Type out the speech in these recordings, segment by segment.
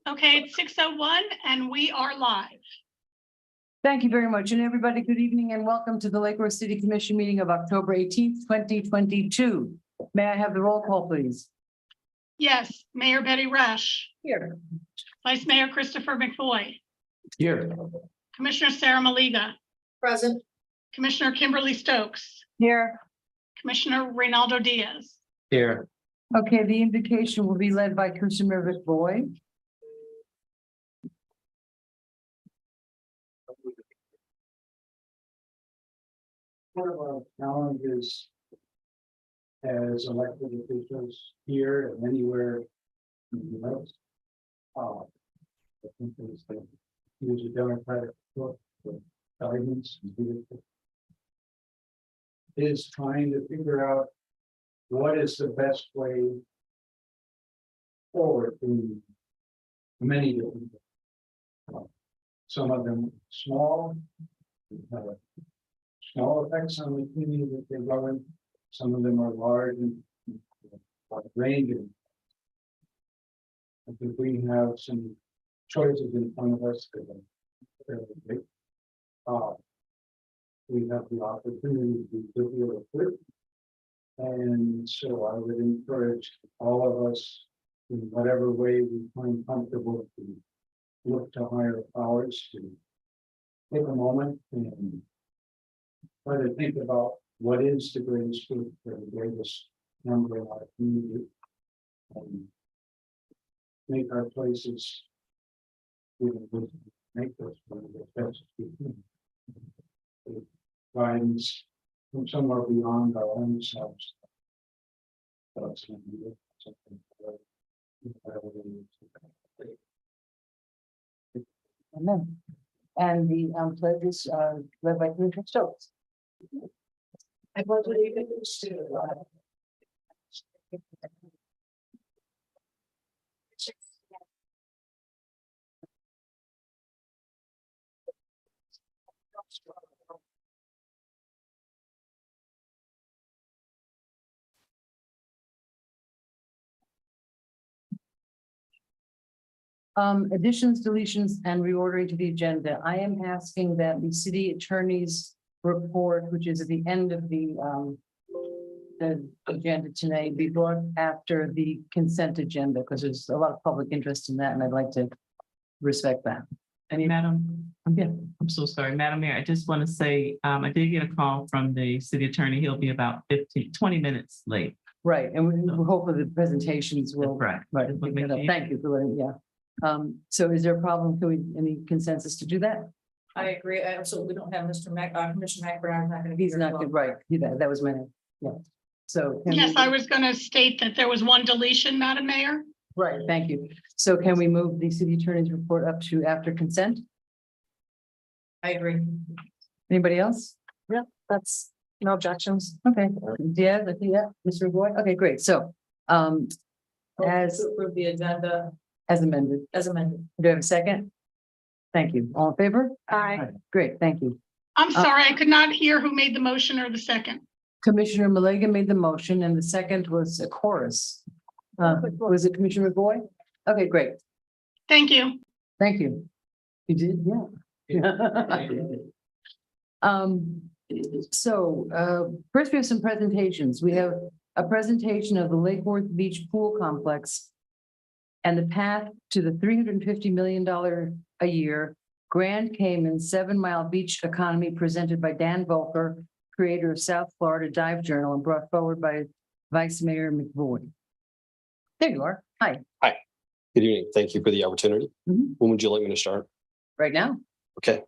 Okay, it's 6:01 and we are live. Thank you very much. And everybody, good evening and welcome to the Lake Worth City Commission meeting of October 18th, 2022. May I have the roll call, please? Yes, Mayor Betty Resch, Here. Vice Mayor Christopher McVoy, Here. Commissioner Sarah Maliga, Present. Commissioner Kimberly Stokes, Here. Commissioner Reynaldo Diaz. Here. Okay, the invocation will be led by Commissioner McVoy. One of our challenges as elected officials here and anywhere in the United States, I think is that use a democratic book for guidance and leadership, is trying to figure out what is the best way forward in many different ways. Some of them small, have small effects on the community that they govern. Some of them are large and ranging. I think we have some choices in front of us that are fairly big. We have the opportunity to deal with it. And so I would encourage all of us, in whatever way we find comfortable, to look to higher powers to take a moment and try to think about what is the greatest good for the greatest number of our community, and make our places, make those the best we can. Guidance from somewhere beyond our own selves. Amen. And the pledges are led by Commissioner Stokes. I pledge allegiance to the flag Additions, deletions, and reordering to the agenda. I am asking that the city attorney's report, which is at the end of the agenda tonight, be brought after the consent agenda, because there's a lot of public interest in that, and I'd like to respect that. And Madam, Yeah. I'm so sorry, Madam Mayor, I just want to say, I did get a call from the city attorney. He'll be about 20 minutes late. Right, and we hope the presentations will. Right. Right, pick that up. Thank you for letting, yeah. So is there a problem? Can we, any consensus to do that? I agree. I absolutely don't have Mr. Commissioner McBride. Not going to be. He's here not as good, well. right? That was my, yeah. So. can Yes, we- I was going to state that there was one deletion, Madam Mayor. Right, thank you. So can we move the city attorney's report up to after consent? I agree. Anybody else? Yeah, that's no objections. Okay, yeah, I think, yeah, Mr. Boyd, okay, great, so, as, To approve the agenda as amended, as amended. do I have a second? Thank you, all in favor? Aye. Great, thank you. I'm sorry, I could not hear who made the motion or the second. Commissioner Maliga made the motion and the second was a chorus. Was it Commissioner McVoy? Okay, great, Thank you. thank you. You did, yeah. First we have some presentations. We have a presentation of the Lake Worth Beach Pool Complex and the path to the $350 million a year Grand Cayman 7-mile beach economy, presented by Dan Volker, creator of South Florida Dive Journal, and brought forward by Vice Mayor McVoy. There you are. Hi, Good evening. Thank you for the opportunity. Mhm. When would you like me to start? right now. Okay.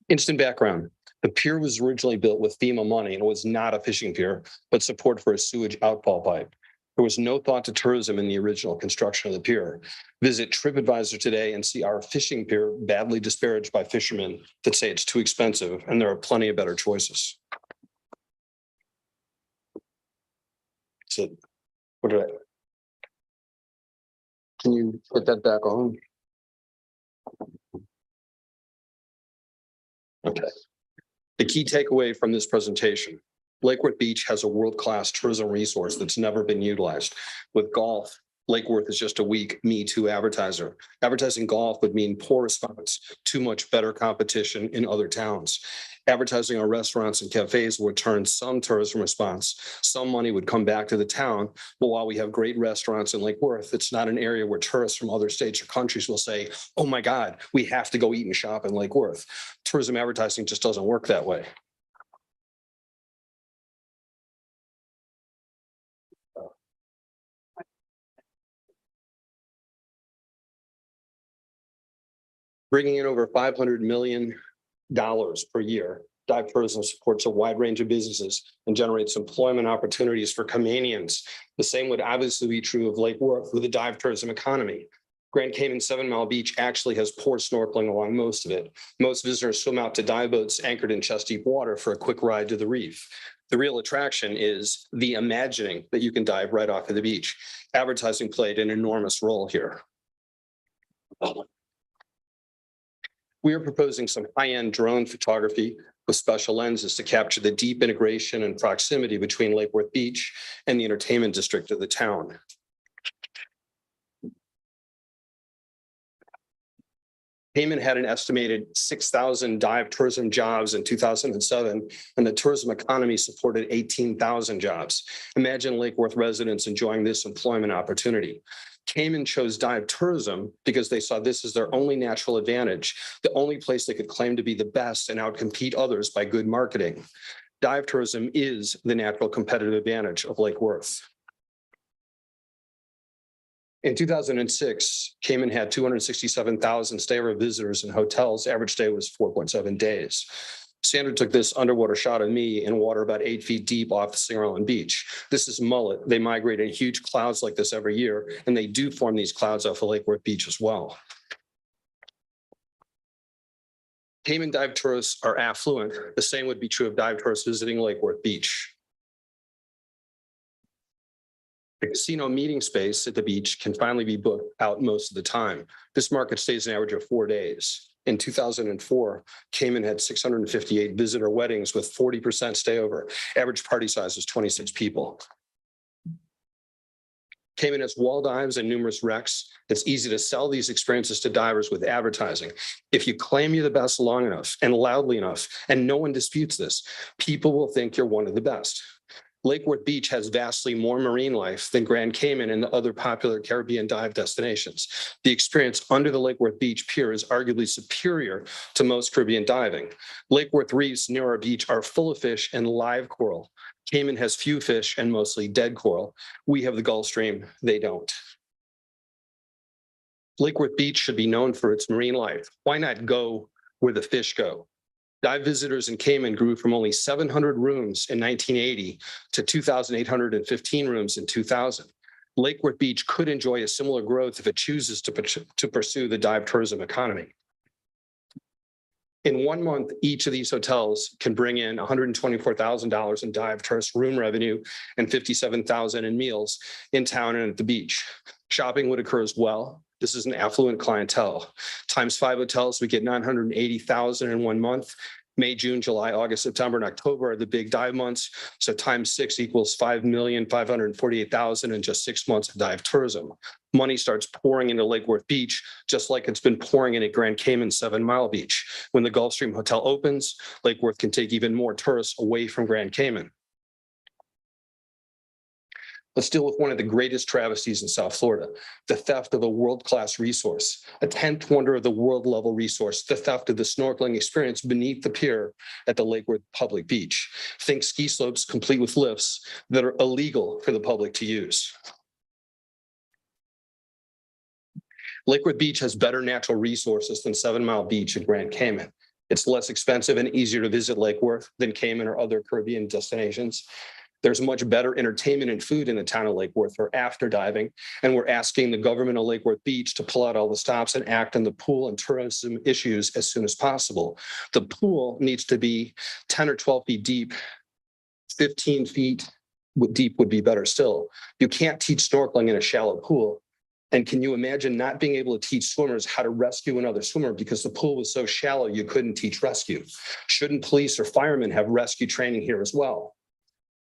Instant background. The pier was originally built with FEMA money and was not a fishing pier, but support for a sewage outfall pipe. There was no thought to tourism in the original construction of the pier. Visit TripAdvisor today and see our fishing pier badly disparaged by fishermen that say it's too expensive, and there are plenty of better choices. So, what did I? Can you put that back on? Okay. The key takeaway from this presentation: Lake Worth Beach has a world-class tourism resource that's never been utilized, with golf Lake Worth is just a weak Me Too advertiser. Advertising golf would mean poor response, too much better competition in other towns. Advertising our restaurants and cafes would turn some tourism response. Some money would come back to the town. But while we have great restaurants in Lake Worth, it's not an area where tourists from other states or countries will say, oh my God, we have to go eat and shop in Lake Worth. Tourism advertising just doesn't work that way. Bringing in over $500 million per year, dive tourism supports a wide range of businesses and generates employment opportunities for Caymanians. The same would obviously be true of Lake Worth with the dive tourism economy. Grand Cayman 7 Mile Beach actually has poor snorkeling along most of it. Most visitors swim out to dive boats anchored in chest deep water for a quick ride to the reef. The real attraction is the imagining that you can dive right off of the beach. Advertising played an enormous role here. We are proposing some high-end drone photography with special lenses to capture the deep integration and proximity between Lake Worth Beach and the entertainment district of the town. Cayman had an estimated 6,000 dive tourism jobs in 2007, and the tourism economy supported 18,000 jobs. Imagine Lake Worth residents enjoying this employment opportunity. Cayman chose dive tourism because they saw this as their only natural advantage, the only place they could claim to be the best and outcompete others by good marketing. Dive tourism is the natural competitive advantage of Lake Worth. In 2006, Cayman had 267,000 stayover visitors in hotels. Average stay was 4.7 days. Sandra took this underwater shot of me in water about 8 feet deep off the Singer Island beach. This is mullet. They migrate in huge clouds like this every year, and they do form these clouds off of Lake Worth Beach as well. Cayman dive tourists are affluent. The same would be true of dive tourists visiting Lake Worth Beach. The casino meeting space at the beach can finally be booked out most of the time. This market stays an average of 4 days. In 2004, Cayman had 658 visitor weddings with 40% stayover. Average party size was 26 people. Cayman has wall dives and numerous wrecks. It's easy to sell these experiences to divers with advertising. If you claim you're the best long enough and loudly enough, and no one disputes this, people will think you're one of the best. Lake Worth Beach has vastly more marine life than Grand Cayman and the other popular Caribbean dive destinations. The experience under the Lake Worth Beach pier is arguably superior to most Caribbean diving. Lake Worth reefs near our beach are full of fish and live coral. Cayman has few fish and mostly dead coral. We have the Gulf Stream, they don't. Lake Worth Beach should be known for its marine life. Why not go where the fish go? Dive visitors in Cayman grew from only 700 rooms in 1980 to 2,815 rooms in 2000. Lake Worth Beach could enjoy a similar growth if it chooses to pursue the dive tourism economy. In 1 month, each of these hotels can bring in $124,000 in dive tourist room revenue and $57,000 in meals in town and at the beach. Shopping would occur as well. This is an affluent clientele. Times 5 hotels, we get $980,000 in 1 month. May, June, July, August, September, and October are the big dive months. So times 6 equals $5,548,000 in just 6 months of dive tourism. Money starts pouring into Lake Worth Beach, just like it's been pouring in at Grand Cayman 7 Mile Beach. When the Gulfstream Hotel opens, Lake Worth can take even more tourists away from Grand Cayman. Let's deal with one of the greatest travesties in South Florida, the theft of a world-class resource, a 10th wonder of the world-level resource, the theft of the snorkeling experience beneath the pier at the Lake Worth Public Beach. Think ski slopes complete with lifts that are illegal for the public to use. Lake Worth Beach has better natural resources than 7 Mile Beach and Grand Cayman. It's less expensive and easier to visit Lake Worth than Cayman or other Caribbean destinations. There's much better entertainment and food in the town of Lake Worth for after diving, and we're asking the government of Lake Worth Beach to pull out all the stops and act on the pool and tourism issues as soon as possible. The pool needs to be 10 or 12 feet deep. 15 feet deep would be better still. You can't teach snorkeling in a shallow pool. And can you imagine not being able to teach swimmers how to rescue another swimmer because the pool was so shallow you couldn't teach rescue? Shouldn't police or firemen have rescue training here as well?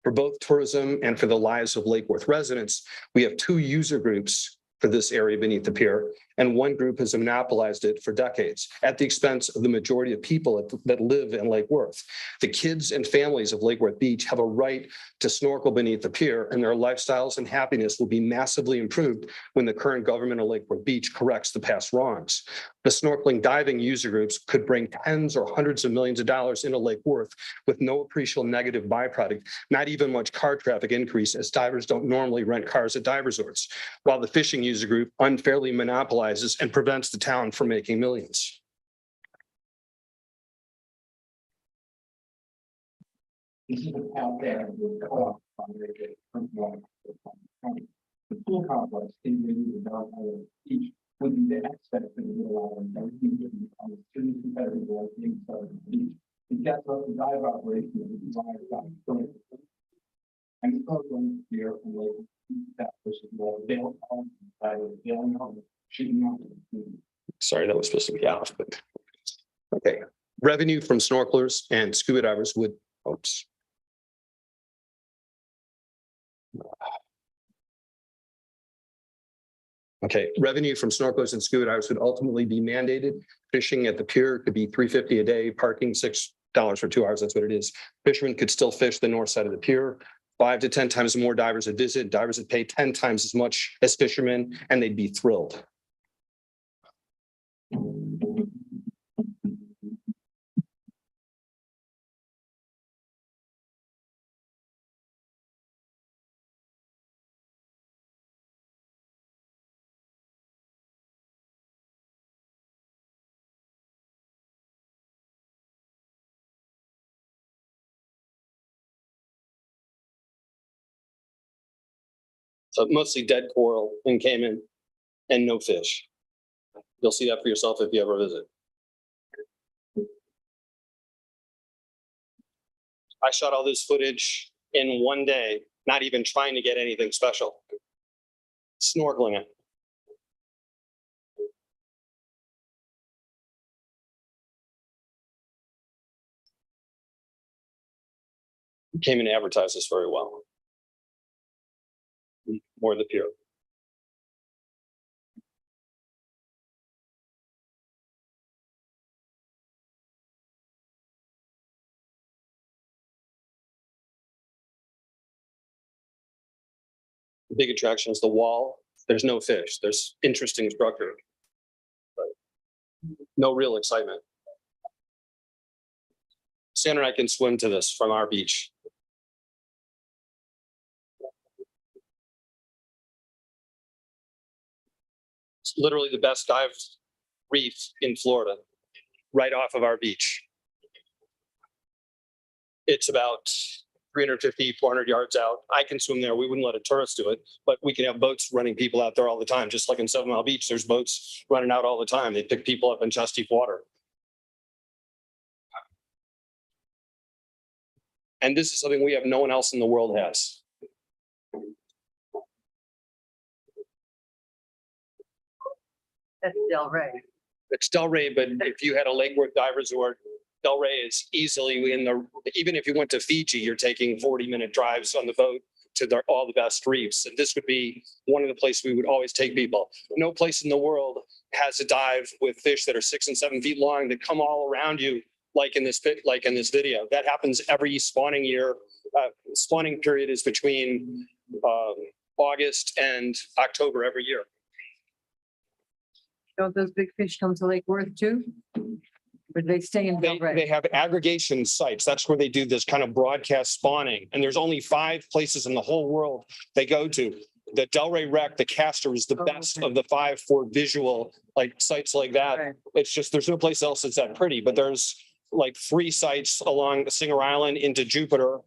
For both tourism and for the lives of Lake Worth residents, we have two user groups for this area beneath the pier, and one group has monopolized it for decades at the expense of the majority of people that live in Lake Worth. The kids and families of Lake Worth Beach have a right to snorkel beneath the pier, and their lifestyles and happiness will be massively improved when the current government of Lake Worth Beach corrects the past wrongs. The snorkeling diving user groups could bring tens or hundreds of millions of dollars into Lake Worth with no appreciable negative byproduct, not even much car traffic increase, as divers don't normally rent cars at dive resorts, while the fishing user group unfairly monopolizes and prevents the town from making millions. This is a out there. The pool complex in the downtown beach would be the access to the middle island. Everything would be on the street competitive like the inside of the beach. If that's what the dive operation is designed about. And it's not going here from like that versus the Dale Home, Dale Home, shooting out. Sorry, that was supposed to be off, but okay. Revenue from snorkelers and scuba divers would, oops. Okay, revenue from snorkelers and scuba divers would ultimately be mandated. Fishing at the pier could be $3.50 a day, parking $6 for 2 hours. That's what it is. Fishermen could still fish the north side of the pier. 5 to 10 times more divers would visit. Divers would pay 10 times as much as fishermen, and they'd be thrilled. So mostly dead coral in Cayman and no fish. You'll see that for yourself if you ever visit. I shot all this footage in one day, not even trying to get anything special. Snorkeling it. Cayman advertises very well. More the pier. The big attraction is the wall. There's no fish. There's interesting structure, but no real excitement. Sandra and I can swim to this from our beach. It's literally the best dive reef in Florida, right off of our beach. It's about 350, 400 yards out. I can swim there. We wouldn't let a tourist do it, but we can have boats running people out there all the time. Just like in 7 Mile Beach, there's boats running out all the time. They pick people up in chest deep water. And this is something we have no one else in the world has. That's Del Rey. It's Delray, but if you had a Lake Worth dive resort, Delray is easily in the, even if you went to Fiji, you're taking 40-minute drives on the boat to all the best reefs. And this would be one of the places we would always take people. No place in the world has a dive with fish that are 6 and 7 feet long that come all around you, like in this video. That happens every spawning year. Spawning period is between August and October every year. Don't those big fish come to Lake Worth too? Or do they stay in Del They Rey? have aggregation sites. That's where they do this kind of broadcast spawning. And there's only 5 places in the whole world they go to. The Delray Wreck, the Castor is the best Okay. of the 5 for visual, like sites like that. Right. It's just, there's no place else that's that pretty, but there's like 3 sites along Singer Island into Jupiter.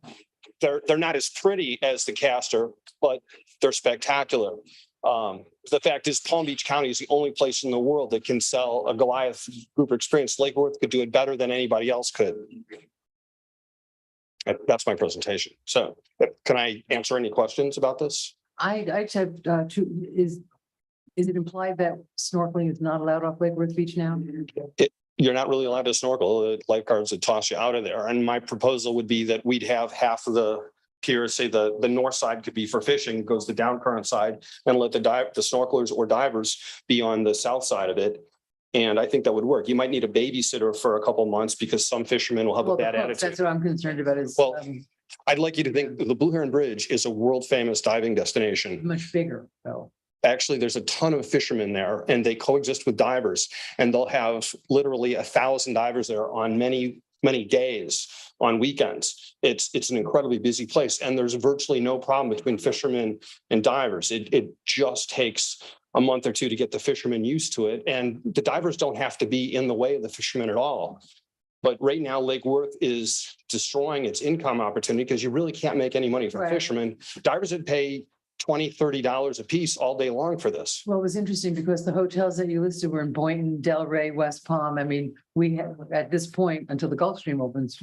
They're not as pretty as the Castor, but they're spectacular. The fact is Palm Beach County is the only place in the world that can sell a Goliath group experience. Lake Worth could do it better than anybody else could. That's my presentation. So can I answer any questions about this? I just have two, is it implied that snorkeling is not allowed off Lake Worth Beach now? You're not really allowed to snorkel. The lifeguards would toss you out of there. And my proposal would be that we'd have half of the pier, say the north side could be for fishing, goes the down current side, and let the snorkelers or divers be on the south side of it. And I think that would work. You might need a babysitter for a couple months because some fishermen will have a Well, the bad hooks, that's attitude. what I'm concerned about is Well, I'd like you to think the Blue Heron Bridge is a world famous diving destination. much bigger, though. Actually, there's a ton of fishermen there and they coexist with divers, and they'll have literally 1,000 divers there on many, many days on weekends. It's an incredibly busy place, and there's virtually no problem between fishermen and divers. It just takes a month or two to get the fishermen used to it, and the divers don't have to be in the way of the fishermen at all. But right now, Lake Worth is destroying its income opportunity because you really can't make any money from Right. fishermen. Divers would pay $20, $30 a piece all day long for this. Well, it was interesting because the hotels that you listed were in Boynton, Delray, West Palm. I mean, we have, at this point, until the Gulf Stream opens,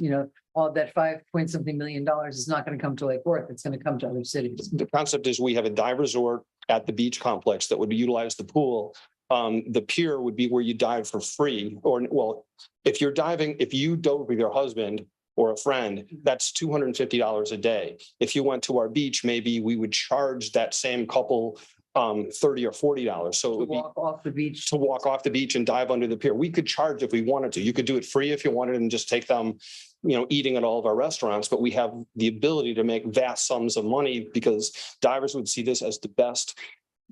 all that $5 point something million is not going to come to Lake Worth. It's going to come to other cities. The concept is we have a dive resort at the beach complex that would utilize the pool. The pier would be where you dive for free, or, well, if you dove with your husband or a friend, that's $250 a day. If you went to our beach, maybe we would charge that same couple $30 or $40. So it To would be walk off the beach. to walk off the beach and dive under the pier. We could charge if we wanted to. You could do it free if you wanted and just take them, eating at all of our restaurants. But we have the ability to make vast sums of money because divers would see this as the best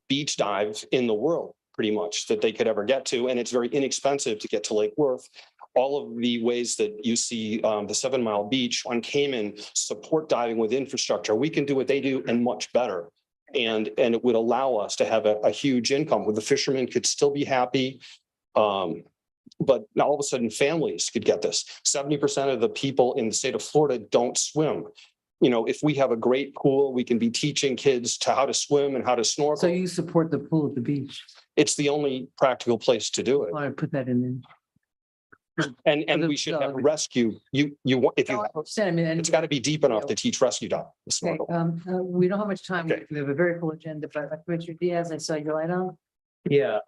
beach dive in the world, pretty much, that they could ever get to. And it's very inexpensive to get to Lake Worth. All of the ways that you see the 7 Mile Beach on Cayman support diving with infrastructure. We can do what they do and much better. And it would allow us to have a huge income where the fishermen could still be happy. But now all of a sudden families could get this. 70% of the people in the state of Florida don't swim. If we have a great pool, we can be teaching kids how to swim and how to snorkel. So you support the pool at the beach. It's the only practical place to do I it. want to put that in there. And we should have rescue. If you, it's got to be deep enough to teach rescue dive. Okay, we don't have much time. Okay. We have a very full agenda, but Richard Diaz, I saw your light on. Yeah,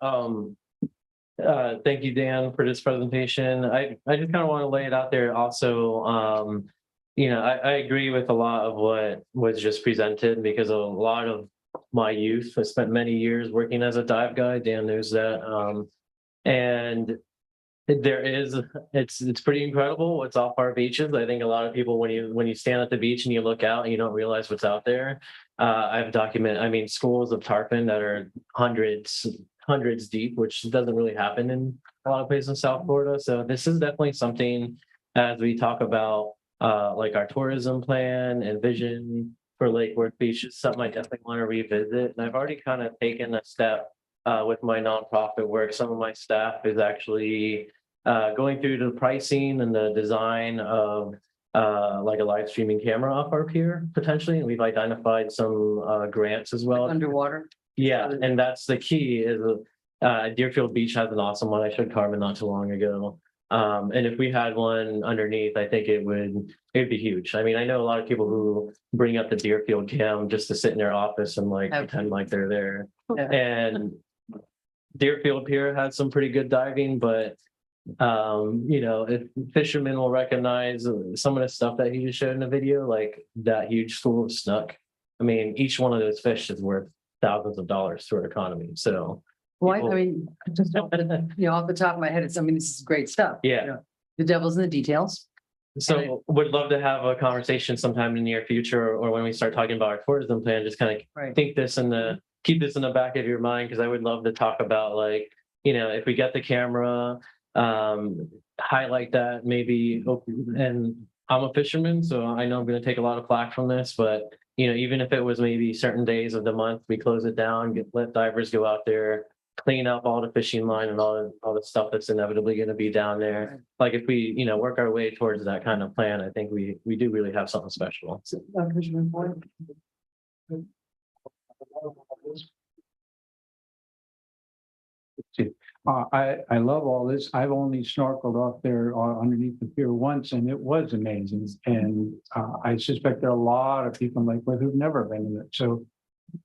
thank you, Dan, for this presentation. I just kind of want to lay it out there also. I agree with a lot of what was just presented because a lot of my youth, I spent many years working as a dive guide. Dan knows that. And it's pretty incredible what's off our beaches. I think a lot of people, when you stand at the beach and you look out and you don't realize what's out there. I've documented, schools of tarpon that are hundreds deep, which doesn't really happen in a lot of places in South Florida. So this is definitely something as we talk about like our tourism plan and vision for Lake Worth Beach is something I definitely want to revisit. And I've already kind of taken a step with my nonprofit work. Some of my staff is actually going through the pricing and the design of like a live streaming camera off our pier potentially. And we've identified some grants as well. Underwater. Yeah, and that's the key is Deerfield Beach has an awesome one. I showed Carmen not too long ago. And if we had one underneath, I think it'd be huge. I know a lot of people who bring up the Deerfield cam just to sit in their office and pretend like they're there. Yeah. And Deerfield Pier has some pretty good diving, but if fishermen will recognize some of the stuff that he just showed in the video, like that huge school of snook. Each one of those fish is worth thousands of dollars to our economy. So Just off the top of my head, this is great stuff. Yeah. The devil's in the details. So would love to have a conversation sometime in the near future or when we start talking about our tourism plan, just kind of Right. keep this in the back of your mind, because I would love to talk about if we get the camera, highlight that maybe, and I'm a fisherman, so I know I'm going to take a lot of flack from this, but even if it was maybe certain days of the month, we close it down, let divers go out there, clean up all the fishing line and all the stuff that's inevitably going to be down there. Like if we, work our way towards that kind of plan, I think we do really have something special. Fisherman Point. I love all this. I've only snorkeled off there underneath the pier once, and it was amazing. And I suspect there are a lot of people in Lake Worth who've never been in it. So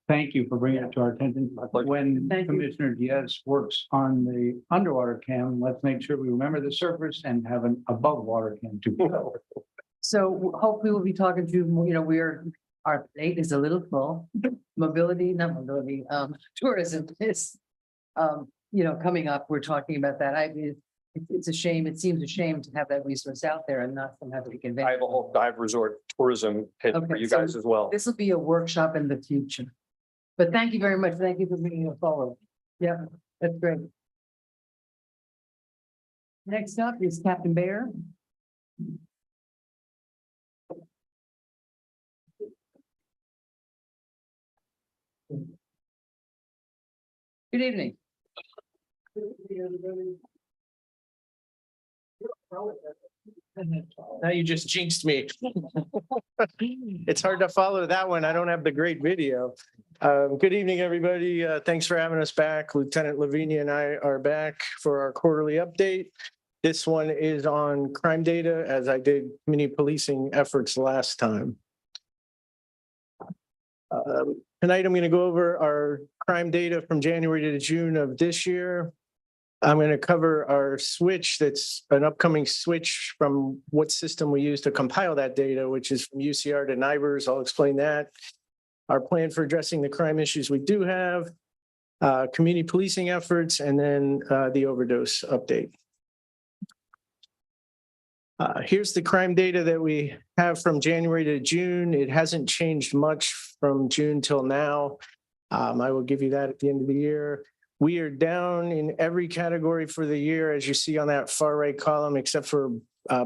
thank you for bringing it to our attention. When Thank you. Commissioner Diaz works on the underwater cam, let's make sure we remember the surface and have an above water cam too. So hopefully we'll be talking to, we're our plate is a little full. Mobility, not mobility, tourism is, coming up. We're talking about that. I mean, it's a shame. It seems a shame to have that resource out there and not somehow to convey. I have a whole dive resort tourism hit for Okay, you so guys as well. This will be a workshop in the future. But thank you very much. Thank you for bringing it forward. Yeah, that's great. Next up is Captain Bear. Good evening. Now you just jinxed me. It's hard to follow that one. I don't have the great video. Good evening, everybody. Thanks for having us back. Lieutenant Lavinia and I are back for our quarterly update. This one is on crime data, as I did community policing efforts last time. Tonight, I'm going to go over our crime data from January to June of this year. I'm going to cover our switch, that's an upcoming switch from what system we use to compile that data, which is from UCR to NIBRS. I'll explain that. Our plan for addressing the crime issues we do have, community policing efforts, and then the overdose update. Here's the crime data that we have from January to June. It hasn't changed much from June till now. I will give you that at the end of the year. We are down in every category for the year, as you see on that far right column, except for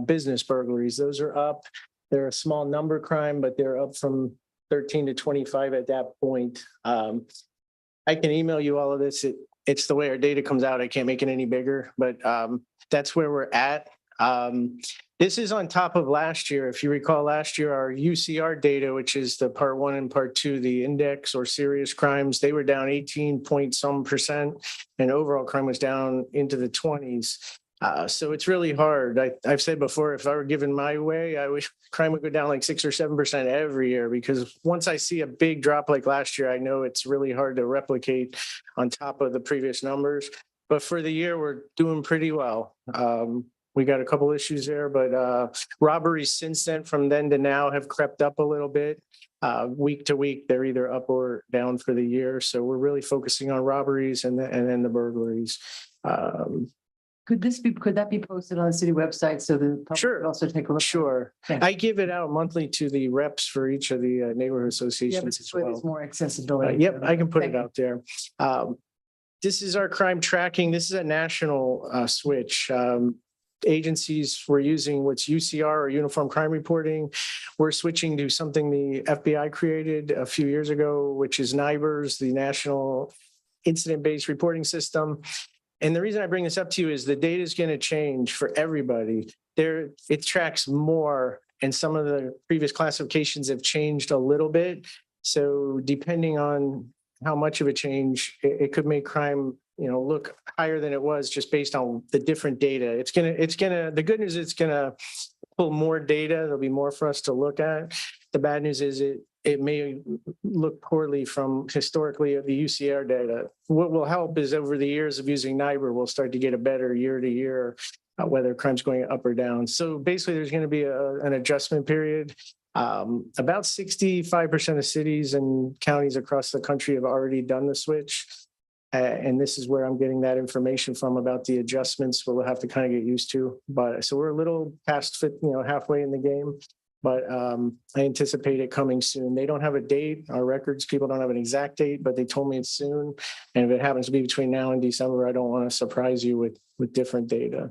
business burglaries. Those are up. They're a small number crime, but they're up from 13 to 25 at that point. I can email you all of this. It's the way our data comes out. I can't make it any bigger, but that's where we're at. This is on top of last year. If you recall last year, our UCR data, which is the part 1 and part 2, the index or serious crimes, they were down 18% and overall crime was down into the 20s. So it's really hard. I've said before, if I were given my way, I wish crime would go down like 6 or 7% every year, because once I see a big drop like last year, I know it's really hard to replicate on top of the previous numbers. But for the year, we're doing pretty well. We got a couple issues there, but robberies since then, from then to now, have crept up a little bit. Week to week, they're either up or down for the year. So we're really focusing on robberies and then the burglaries. Could that be posted on the city website so the public Sure. could also take a look? Sure. Thanks. I give it out monthly to the reps for each of the neighborhood Yeah, but associations this as way well. there's more accessibility. Yep, I can put Thank it you. out there. This is our crime tracking. This is a national switch. Agencies were using what's UCR or Uniform Crime Reporting. We're switching to something the FBI created a few years ago, which is NIBRS, the National Incident-Based Reporting System. And the reason I bring this up to you is the data is going to change for everybody. It tracks more, and some of the previous classifications have changed a little bit. So depending on how much of a change, it could make crime, look higher than it was just based on the different data. The good news is it's gonna pull more data. There'll be more for us to look at. The bad news is it may look poorly from historically the UCR data. What will help is over the years of using NIBR, we'll start to get a better year to year, whether crime's going up or down. So basically there's going to be an adjustment period. About 65% of cities and counties across the country have already done the switch. And this is where I'm getting that information from about the adjustments we'll have to kind of get used to. But so we're a little past halfway in the game, but I anticipate it coming soon. They don't have a date. Our records people don't have an exact date, but they told me it's soon. And if it happens to be between now and December, I don't want to surprise you with different data.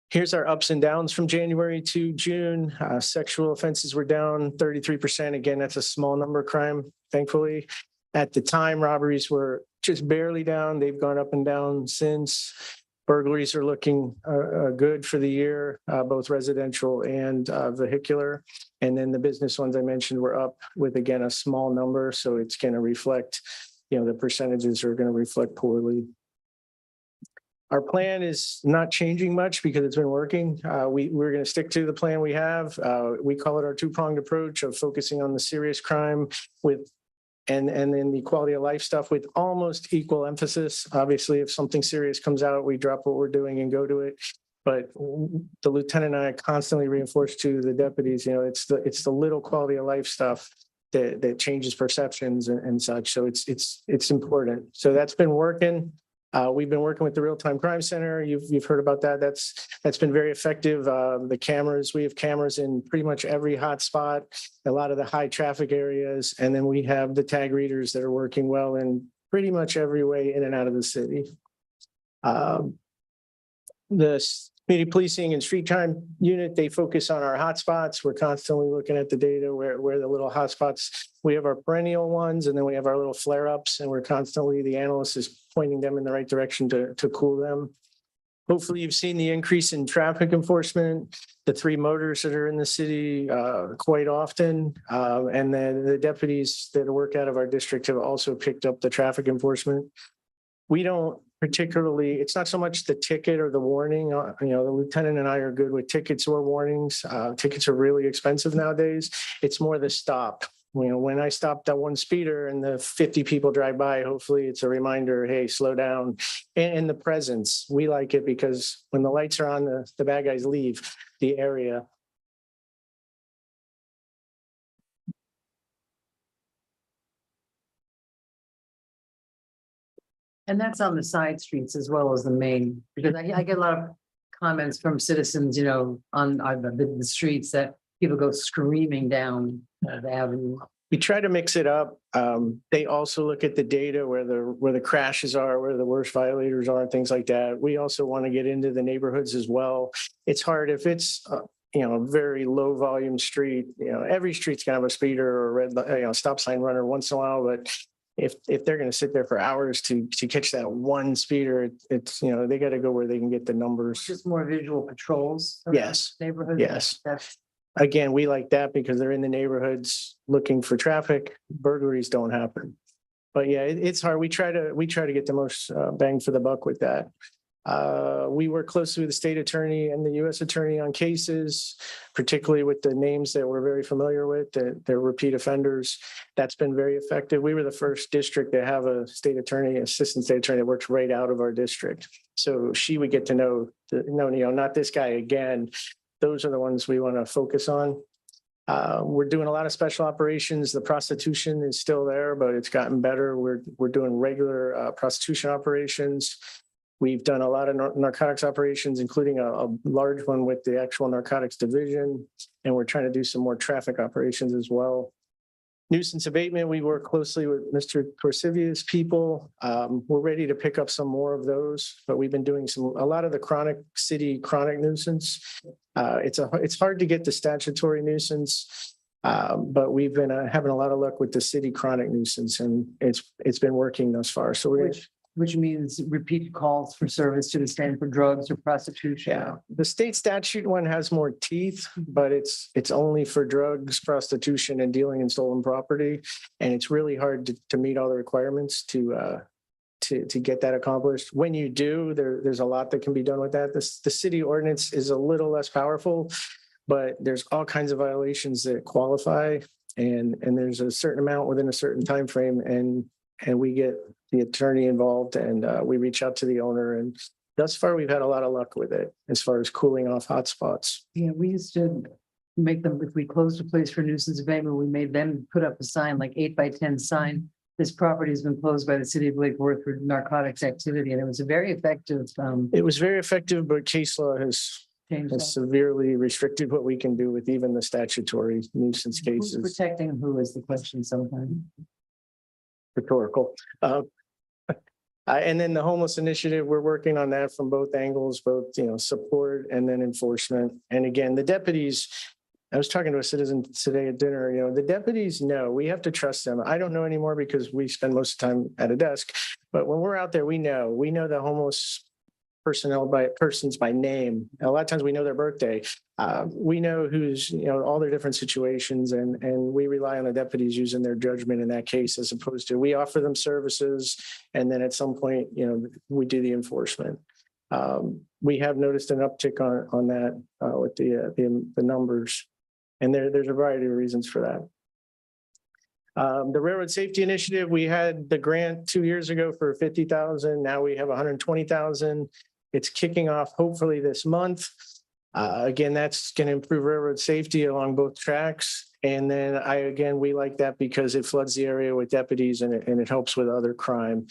Here's our ups and downs from January to June. Sexual offenses were down 33%. Again, that's a small number of crime, thankfully. At the time, robberies were just barely down. They've gone up and down since. Burglaries are looking good for the year, both residential and vehicular. And then the business ones I mentioned were up with, again, a small number. So it's going to reflect, the percentages are going to reflect poorly. Our plan is not changing much because it's been working. We're going to stick to the plan we have. We call it our two-pronged approach of focusing on the serious crime and then the quality of life stuff with almost equal emphasis. Obviously, if something serious comes out, we drop what we're doing and go to it. But the lieutenant and I constantly reinforce to the deputies, it's the little quality of life stuff that changes perceptions and such. So it's important. So that's been working. We've been working with the Real-Time Crime Center. You've heard about that. That's been very effective. The cameras, we have cameras in pretty much every hotspot, a lot of the high traffic areas. And then we have the tag readers that are working well in pretty much every way in and out of the city. The community policing and street crime unit, they focus on our hotspots. We're constantly looking at the data where the little hotspots, we have our perennial ones, and then we have our little flare-ups, and we're constantly, the analyst is pointing them in the right direction to cool them. Hopefully you've seen the increase in traffic enforcement, the 3 motors that are in the city quite often. And then the deputies that work out of our district have also picked up the traffic enforcement. We don't particularly, it's not so much the ticket or the warning. The lieutenant and I are good with tickets or warnings. Tickets are really expensive nowadays. It's more the stop. When I stop that one speeder and the 50 people drive by, hopefully it's a reminder, hey, slow down. And the presence, we like it because when the lights are on, the bad guys leave the area. And that's on the side streets as well as the main, because I get a lot of comments from citizens, on the streets that people go screaming down the avenue. We try to mix it up. They also look at the data where the crashes are, where the worst violators are, and things like that. We also want to get into the neighborhoods as well. It's hard if it's a very low volume street. Every street's gonna have a speeder or a red stop sign runner once in a while, but if they're going to sit there for hours to catch that one speeder, it's they got to go where they can get the numbers. Just more visual patrols. around Yes. Neighborhoods. Yes. That's Again, we like that because they're in the neighborhoods looking for traffic. Burglaries don't happen. But yeah, it's hard. We try to get the most bang for the buck with that. We work closely with the state attorney and the U.S. attorney on cases, particularly with the names that we're very familiar with, that they're repeat offenders. That's been very effective. We were the first district to have a state attorney, assistant state attorney that works right out of our district. So she would get to know, not this guy again. Those are the ones we want to focus on. We're doing a lot of special operations. The prostitution is still there, but it's gotten better. We're doing regular prostitution operations. We've done a lot of narcotics operations, including a large one with the actual narcotics division, and we're trying to do some more traffic operations as well. Nuisance abatement, we work closely with Mr. Corsivia's people. We're ready to pick up some more of those, but we've been doing a lot of the chronic nuisance. It's hard to get the statutory nuisance, but we've been having a lot of luck with the city chronic nuisance, and it's been working thus far. So we're which means repeat calls for service to the stand for drugs or prostitution. Yeah, the state statute one has more teeth, but it's only for drugs, prostitution, and dealing in stolen property. And it's really hard to meet all the requirements to get that accomplished. When you do, there's a lot that can be done with that. The city ordinance is a little less powerful, but there's all kinds of violations that qualify, and there's a certain amount within a certain time frame, and we get the attorney involved, and we reach out to the owner, and thus far we've had a lot of luck with it as far as cooling off hotspots. Yeah, we used to make them, if we closed a place for nuisance abatement, we made them put up a sign, like 8x10 sign. This property has been closed by the city of Lake Worth for narcotics activity, and it was a very effective It was very effective, but case law has change. severely restricted what we can do with even the statutory nuisance Who's cases. protecting who is the question sometimes. Rhetorical. And then the homeless initiative, we're working on that from both angles, both, support and then enforcement. And again, the deputies, I was talking to a citizen today at dinner, the deputies know, we have to trust them. I don't know anymore because we spend most of the time at a desk, but when we're out there, we know the homeless persons by name. A lot of times we know their birthday. We know who's, all their different situations, and we rely on the deputies using their judgment in that case, as opposed to we offer them services. And then at some point, we do the enforcement. We have noticed an uptick on that with the numbers, and there's a variety of reasons for that. The Railroad Safety Initiative, we had the grant 2 years ago for $50,000. Now we have $120,000. It's kicking off hopefully this month. Again, that's going to improve railroad safety along both tracks. And then we like that because it floods the area with deputies and it helps with other crime.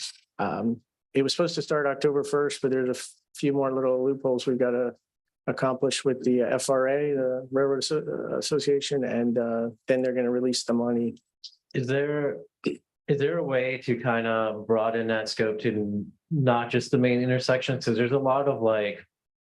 It was supposed to start October 1st, but there's a few more little loopholes we've got to accomplish with the FRA, the Railroad Association, and then they're going to release the money. Is there a way to kind of broaden that scope to not just the main intersections? Because there's a lot of like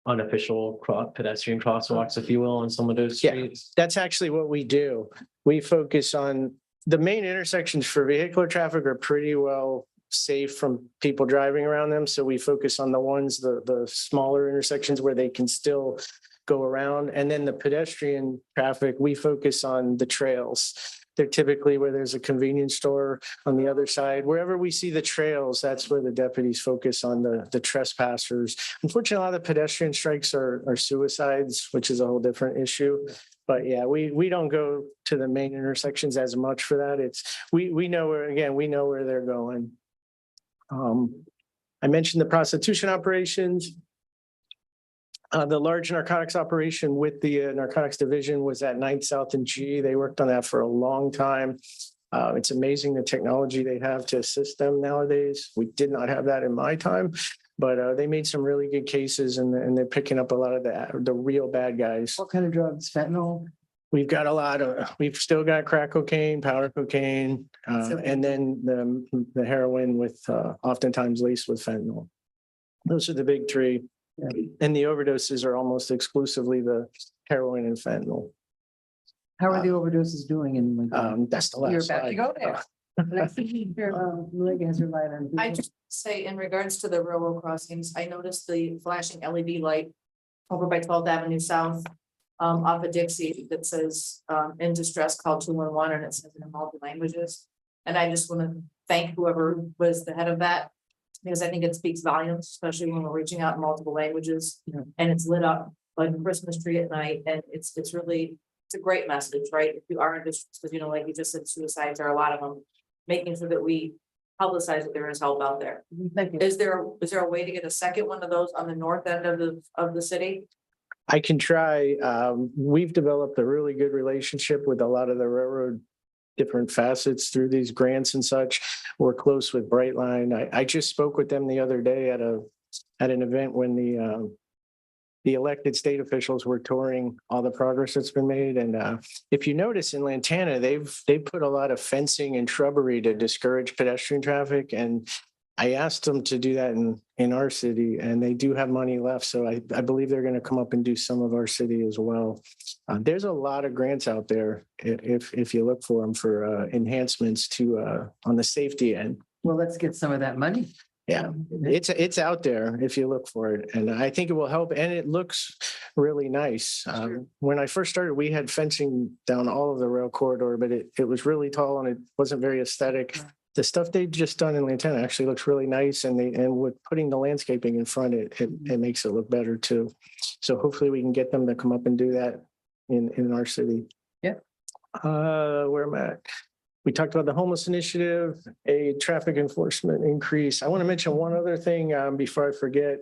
unofficial pedestrian crosswalks, if you will, on some of those Yeah. streets. That's actually what we do. We focus on the main intersections for vehicular traffic are pretty well safe from people driving around them. So we focus on the ones, the smaller intersections where they can still go around. And then the pedestrian traffic, we focus on the trails. They're typically where there's a convenience store on the other side. Wherever we see the trails, that's where the deputies focus on the trespassers. Unfortunately, a lot of the pedestrian strikes are suicides, which is a whole different issue. But yeah, we don't go to the main intersections as much for that. We know where they're going. I mentioned the prostitution operations. The large narcotics operation with the narcotics division was at 9th South and G. They worked on that for a long time. It's amazing the technology they have to assist them nowadays. We did not have that in my time, but they made some really good cases and they're picking up a lot of the real bad guys. What kind of drugs? Fentanyl? We've got we've still got crack cocaine, powder cocaine, and then the heroin with oftentimes laced with fentanyl. Those are the big three. Yeah. And the overdoses are almost exclusively the heroin and fentanyl. How are the overdoses doing in Lincoln? That's the last You're about to slide. go there. Let's see here, Malega has her light on. I just say in regards to the railroad crossings, I noticed the flashing LED light over by 12th Avenue South, off of Dixie that says, in distress, call 211, and it says it in multiple languages. And I just want to thank whoever was the head of that, because I think it speaks volumes, especially when we're reaching out in multiple languages. Yeah. And it's lit up like a Christmas tree at night, and it's really, it's a great message, right? If you are in distress, because like you just said, suicides are a lot of them, making sure that we publicize that there is help out there. Thank you. Is there a way to get a second one of those on the north end of the city? I can try. We've developed a really good relationship with a lot of the railroad different facets through these grants and such. We're close with Brightline. I just spoke with them the other day at an event when the elected state officials were touring all the progress that's been made. And if you notice in Lantana, they've put a lot of fencing and shrubbery to discourage pedestrian traffic. And I asked them to do that in our city, and they do have money left. So I believe they're going to come up and do some of our city as well. There's a lot of grants out there if you look for them for enhancements to on the safety end. Well, let's get some of that money. Yeah, it's out there if you look for it, and I think it will help. And it looks really nice. Sure. When I first started, we had fencing down all of the rail corridor, but it was really tall and it wasn't very aesthetic. The stuff they've just done in Lantana actually looks really nice, and with putting the landscaping in front, it makes it look better too. So hopefully we can get them to come up and do that in our city. Yeah. Where am I at? We talked about the homeless initiative, a traffic enforcement increase. I want to mention one other thing before I forget.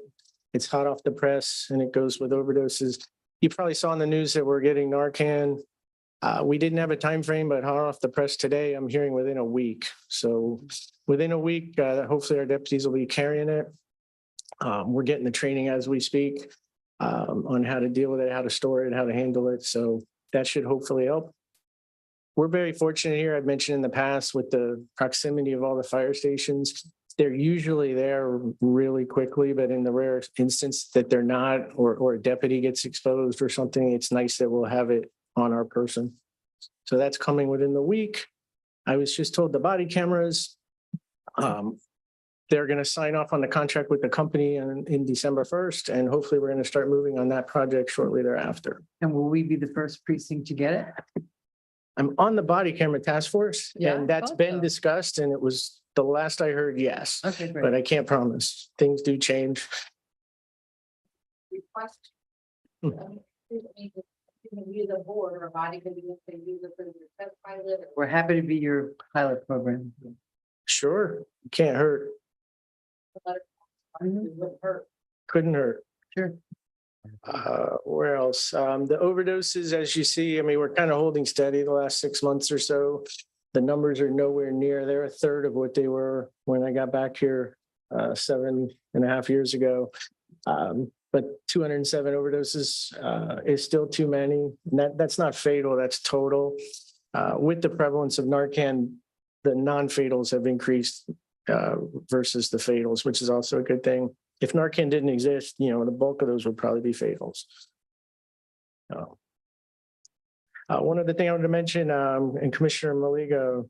It's hot off the press and it goes with overdoses. You probably saw in the news that we're getting Narcan. We didn't have a time frame, but hot off the press today, I'm hearing within a week. So within a week, hopefully our deputies will be carrying it. We're getting the training as we speak on how to deal with it, how to store it, how to handle it. So that should hopefully help. We're very fortunate here. I've mentioned in the past with the proximity of all the fire stations, they're usually there really quickly, but in the rare instance that they're not, or a deputy gets exposed or something, it's nice that we'll have it on our person. So that's coming within the week. I was just told the body cameras, they're going to sign off on the contract with the company in December 1st, and hopefully we're going to start moving on that project shortly thereafter. And will we be the first precinct to get it? I'm on the body camera task force, Yeah, and I that's thought been so. discussed, and it was the last I heard, yes, Okay, but great. I can't promise. Things do change. Request. Hmm. Use a board or a body could use it for the pilot. We're happy to be your pilot program. Sure, can't hurt. Wouldn't hurt. couldn't hurt. Sure. Where else? The overdoses, as you see, I mean, we're kind of holding steady the last 6 months or so. The numbers are nowhere near, they're a third of what they were when I got back here 7.5 years ago. But 207 overdoses is still too many. And that's not fatal, that's total. With the prevalence of Narcan, the non-fatals have increased versus the fatals, which is also a good thing. If Narcan didn't exist, you know, the bulk of those would probably be fatals. One other thing I wanted to mention, and Commissioner Maliga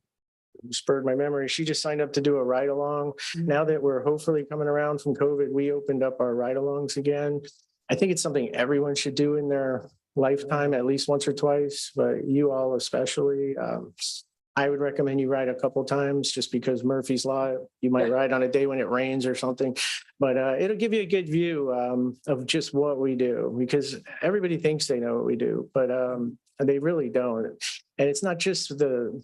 spurred my memory, she just signed up to do a ride-along. Now that we're hopefully coming around from COVID, we opened up our ride-alongs again. I think it's something everyone should do in their lifetime, at least once or twice, but you all especially. I would recommend you ride a couple times just because Murphy's Law, you might ride on a day when it rains or something. But it'll give you a good view of just what we do, because everybody thinks they know what we do, but they really don't. And it's not just the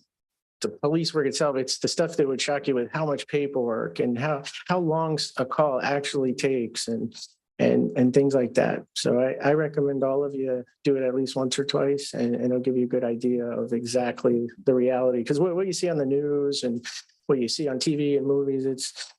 police work itself, it's the stuff that would shock you with how much paperwork and how long a call actually takes and things like that. So I recommend all of you do it at least once or twice, and it'll give you a good idea of exactly the reality. Because what you see on the news and what you see on TV and movies, it's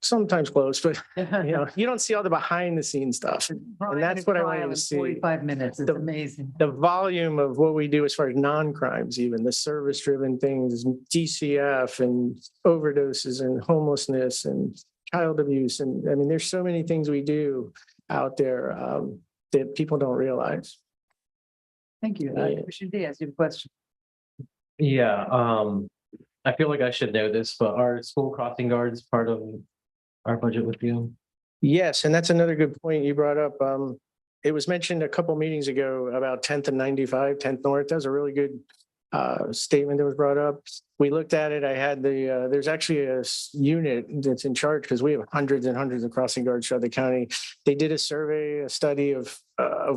sometimes close, but you know, you don't see all the behind the scenes stuff. And that's what I wanted to see. 45 minutes, it's amazing. The volume of what we do as far as non-crimes, even the service-driven things, DCF and overdoses and homelessness and child abuse. And I mean, there's so many things we do out there that people don't realize. Thank you. Yeah. Commissioner Diaz, you have a question? Yeah, I feel like I should know this, but are school crossing guards part of our budget with you? Yes, and that's another good point you brought up. It was mentioned a couple meetings ago about 10th and 95, 10th North. That was a really good statement that was brought up. We looked at it. I had there's actually a unit that's in charge because we have hundreds and hundreds of crossing guards throughout the county. They did a survey, a study of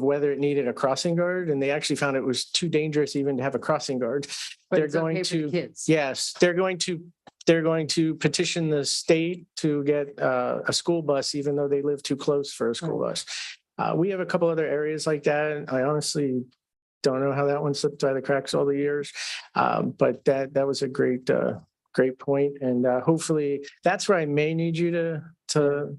whether it needed a crossing guard, and they actually found it was too dangerous even to have a crossing guard. But They're it's okay going for the to, kids. yes, they're going to petition the state to get a school bus, even though they live too close for a school bus. We have a couple other areas like that. I honestly don't know how that one slipped by the cracks all the years. But that was a great point. And hopefully that's where I may need you to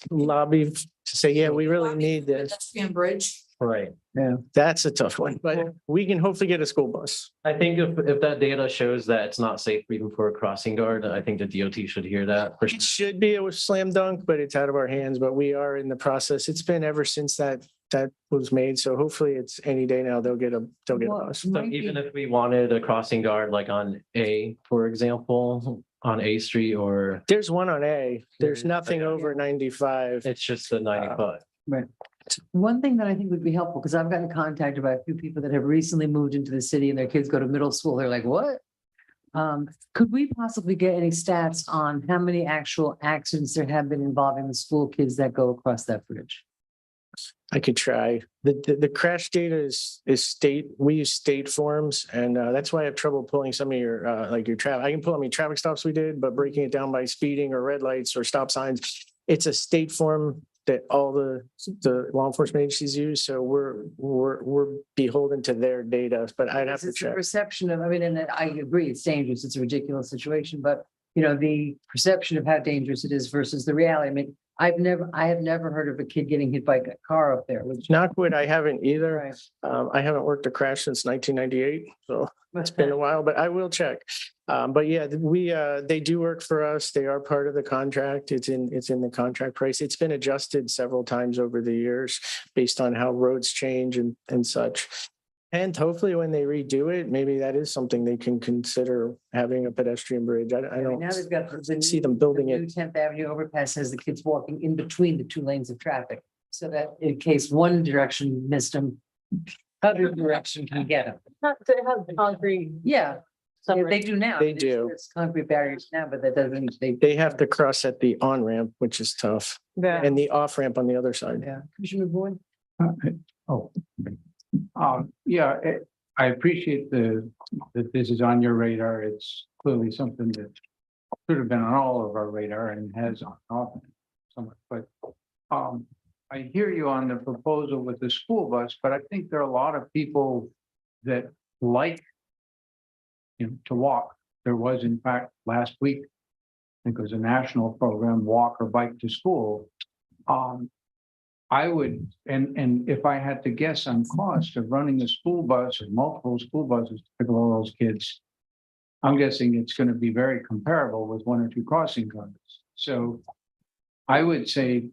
lobby to say, yeah, we really need this. Pedestrian bridge. Right. Yeah, that's a tough one, but we can hopefully get a school bus. I think if that data shows that it's not safe even for a crossing guard, I think the DOT should hear that. For sure. It should be a slam dunk, but it's out of our hands, but we are in the process. It's been ever since that was made. So hopefully it's any day now, they'll get a bus. So even if we wanted a crossing guard, like on A, for example, on A Street, or There's one on A, there's nothing over 95. it's just the 95. Right. One thing that I think would be helpful, because I've gotten contacted by a few people that have recently moved into the city and their kids go to middle school. They're like, what? Could we possibly get any stats on how many actual accidents there have been involving the school kids that go across that bridge? I could try. The crash data is state. We use state forms, and that's why I have trouble pulling some of your your traffic. I can pull how many traffic stops we did, but breaking it down by speeding or red lights or stop signs, it's a state form that all the law enforcement agencies use. So we're beholden to their data, but I'd have to It's the check. perception of, I mean, and I agree, it's dangerous. It's a ridiculous situation, but you know, the perception of how dangerous it is versus the reality. I mean, I have never heard of a kid getting hit by a car up there, which. Knockwood, I haven't either. Right. I haven't worked a crash since 1998, so it's been a while, but I will check. But yeah, they do work for us. They are part of the contract. It's in the contract price. It's been adjusted several times over the years based on how roads change and such. And hopefully when they redo it, maybe that is something they can consider having a pedestrian bridge. I don't Now they've got the see them building the new it. 10th Avenue overpass has the kids walking in between the two lanes of traffic. So that in case one direction missed them, other direction can get them. They have concrete. Yeah, they do now. They do. There's concrete barriers now, but that doesn't, They have to cross at the on-ramp, which is tough, and the off-ramp on the other side. Yeah. Commissioner Boyd? Yeah, I appreciate that this is on your radar. It's clearly something that should have been on all of our radar and has on often. Somewhat, but I hear you on the proposal with the school bus, but I think there are a lot of people that like to walk. There was, in fact, last week, I think it was a national program, walk or bike to school. I would, and if I had to guess on cost of running a school bus or multiple school buses to pick up all those kids, I'm guessing it's going to be very comparable with one or two crossing guards. So I would say,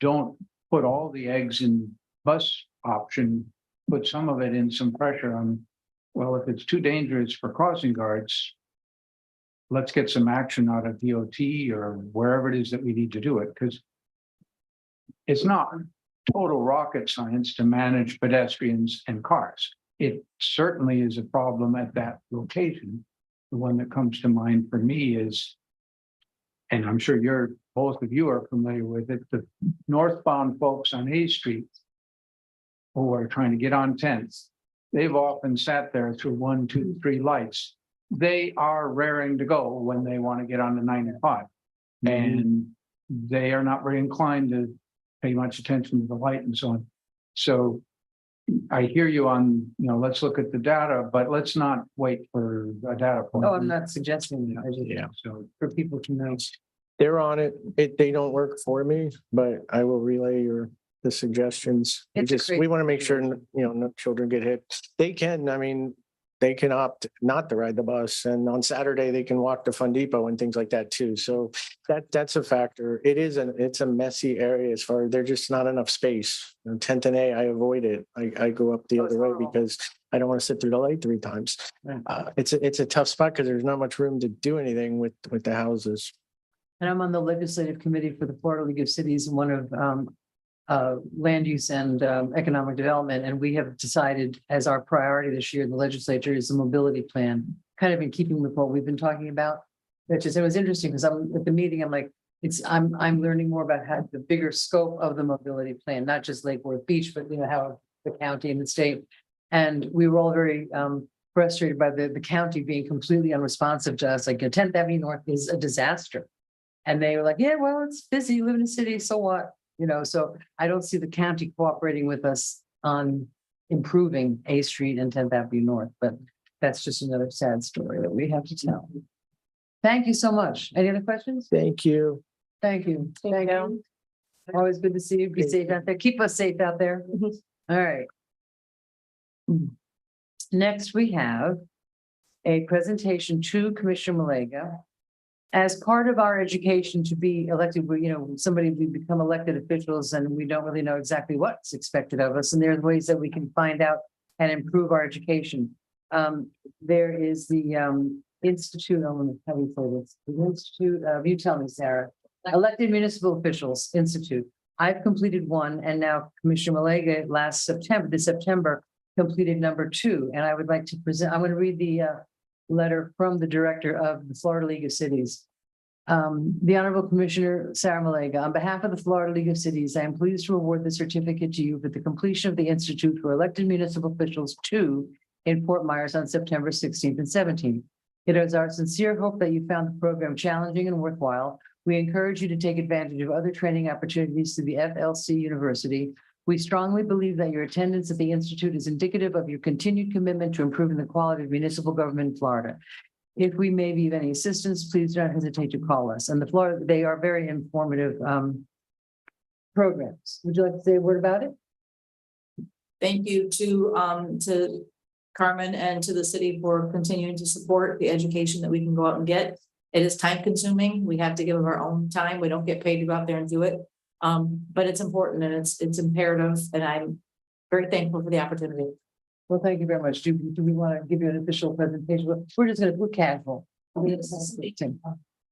don't put all the eggs in bus option, put some of it in some pressure on, well, if it's too dangerous for crossing guards, let's get some action out of DOT or wherever it is that we need to do it, because it's not total rocket science to manage pedestrians and cars. It certainly is a problem at that location. The one that comes to mind for me is, and I'm sure both of you are familiar with it, the northbound folks on A Street who are trying to get on 10th. They've often sat there through 1, 2, 3 lights. They are raring to go when they want to get on the 95. And they are not very inclined to pay much attention to the light and so on. So I hear you on, let's look at the data, but let's not wait for a data point. Oh, I'm not suggesting that. I just, Yeah. So for people to know. They're on it. They don't work for me, but I will relay the suggestions. It's a We great want to make sure, no children get hit. They can opt not to ride the bus, and on Saturday they can walk to Fun Depot and things like that too. So that's a factor. It's a messy area as far as there's just not enough space. 10th and A, I avoid it. I go up the other way because I don't want to sit through the light 3 times. It's a tough spot because there's not much room to do anything with the houses. And I'm on the legislative committee for the Florida League of Cities, one of land use and economic development. And we have decided as our priority this year, the legislature is a mobility plan, kind of in keeping with what we've been talking about. It was interesting because I'm at the meeting, I'm like, I'm learning more about how the bigger scope of the mobility plan, not just Lake Worth Beach, but how the county and the state. And we were all very frustrated by the county being completely unresponsive to us. Like 10th Avenue North is a disaster. And they were like, yeah, well, it's busy, you live in a city, so what? So I don't see the county cooperating with us on improving A Street and 10th Avenue North, but that's just another sad story that we have to tell. Thank you so much. Any other questions? Thank you. Thank you. Thank you. Always good to see you. Be safe out there. Keep us safe out there. All right. Next, we have a presentation to Commissioner Malega. As part of our education to be elected, we become elected officials and we don't really know exactly what's expected of us. And there's ways that we can find out and improve our education. There is the Institute, how do you say this? The Institute of, you tell me, Sarah, Elected Municipal Officials Institute. I've completed one, and now Commissioner Malega this September, completed number 2. And I would like to present, I'm going to read the letter from the director of the Florida League of Cities. The Honorable Commissioner Sarah Malega, on behalf of the Florida League of Cities, I am pleased to award the certificate to you for the completion of the Institute for Elected Municipal Officials 2 in Fort Myers on September 16th and 17th. It is our sincere hope that you found the program challenging and worthwhile. We encourage you to take advantage of other training opportunities through the FLC University. We strongly believe that your attendance at the Institute is indicative of your continued commitment to improving the quality of municipal government in Florida. If we may be of any assistance, please don't hesitate to call us. And they are very informative programs. Would you like to say a word about it? Thank you to Carmen and to the city for continuing to support the education that we can go out and get. It is time consuming. We have to give of our own time. We don't get paid to go out there and do it. But it's important and it's imperative, and I'm very thankful for the opportunity. Well, thank you very much. Do we want to give you an official presentation? We're casual.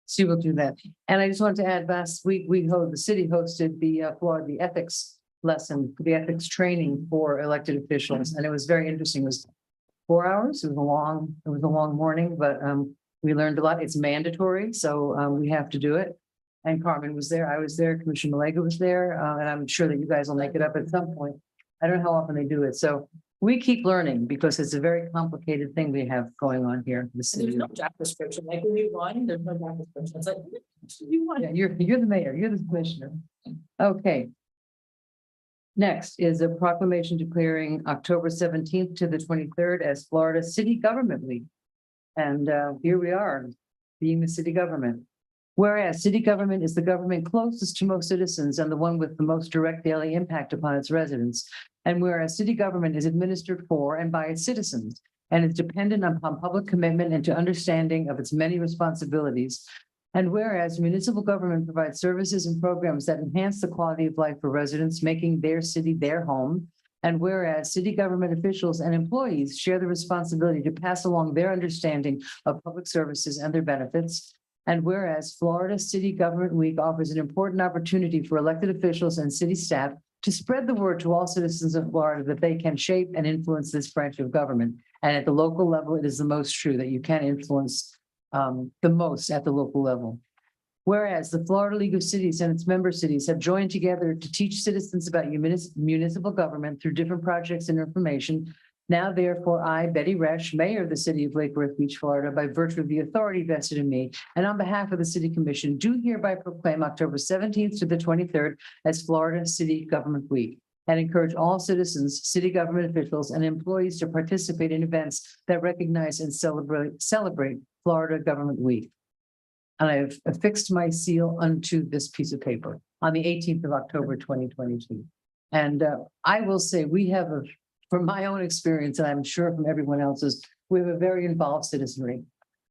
So we'll do that. And I just wanted to add, last week, the city hosted the ethics lesson, the ethics training for elected officials. And it was very interesting. It was 4 hours. It was a long morning, but we learned a lot. It's mandatory, so we have to do it. And Carmen was there. I was there. Commissioner Malega was there. And I'm sure that you guys will make it up at some point. I don't know how often they do it. So we keep learning because it's a very complicated thing we have going on here in the city. There's no job description. Like when you run, there's no job description. It's like, you want. Yeah, you're the mayor. You're the commissioner. Okay. Next is a proclamation declaring October 17th to the 23rd as Florida City Government Week. And here we are, being the city government. Whereas city government is the government closest to most citizens and the one with the most direct daily impact upon its residents. And whereas city government is administered for and by its citizens and is dependent upon public commitment and to understanding of its many responsibilities. And whereas municipal government provides services and programs that enhance the quality of life for residents, making their city their home. And whereas city government officials and employees share the responsibility to pass along their understanding of public services and their benefits. And whereas Florida City Government Week offers an important opportunity for elected officials and city staff to spread the word to all citizens of Florida that they can shape and influence this branch of government. And at the local level, it is the most true that you can influence the most at the local level. Whereas the Florida League of Cities and its member cities have joined together to teach citizens about municipal government through different projects and information. Now, therefore, I, Betty Resch, Mayor of the City of Lake Worth Beach, Florida, by virtue of the authority vested in me, and on behalf of the City Commission, do hereby proclaim October 17th to the 23rd as Florida City Government Week, and encourage all citizens, city government officials, and employees to participate in events that recognize and celebrate Florida Government Week. And I have affixed my seal unto this piece of paper on the 18th of October, 2022. And I will say we have from my own experience, and I'm sure from everyone else's, we have a very involved citizenry.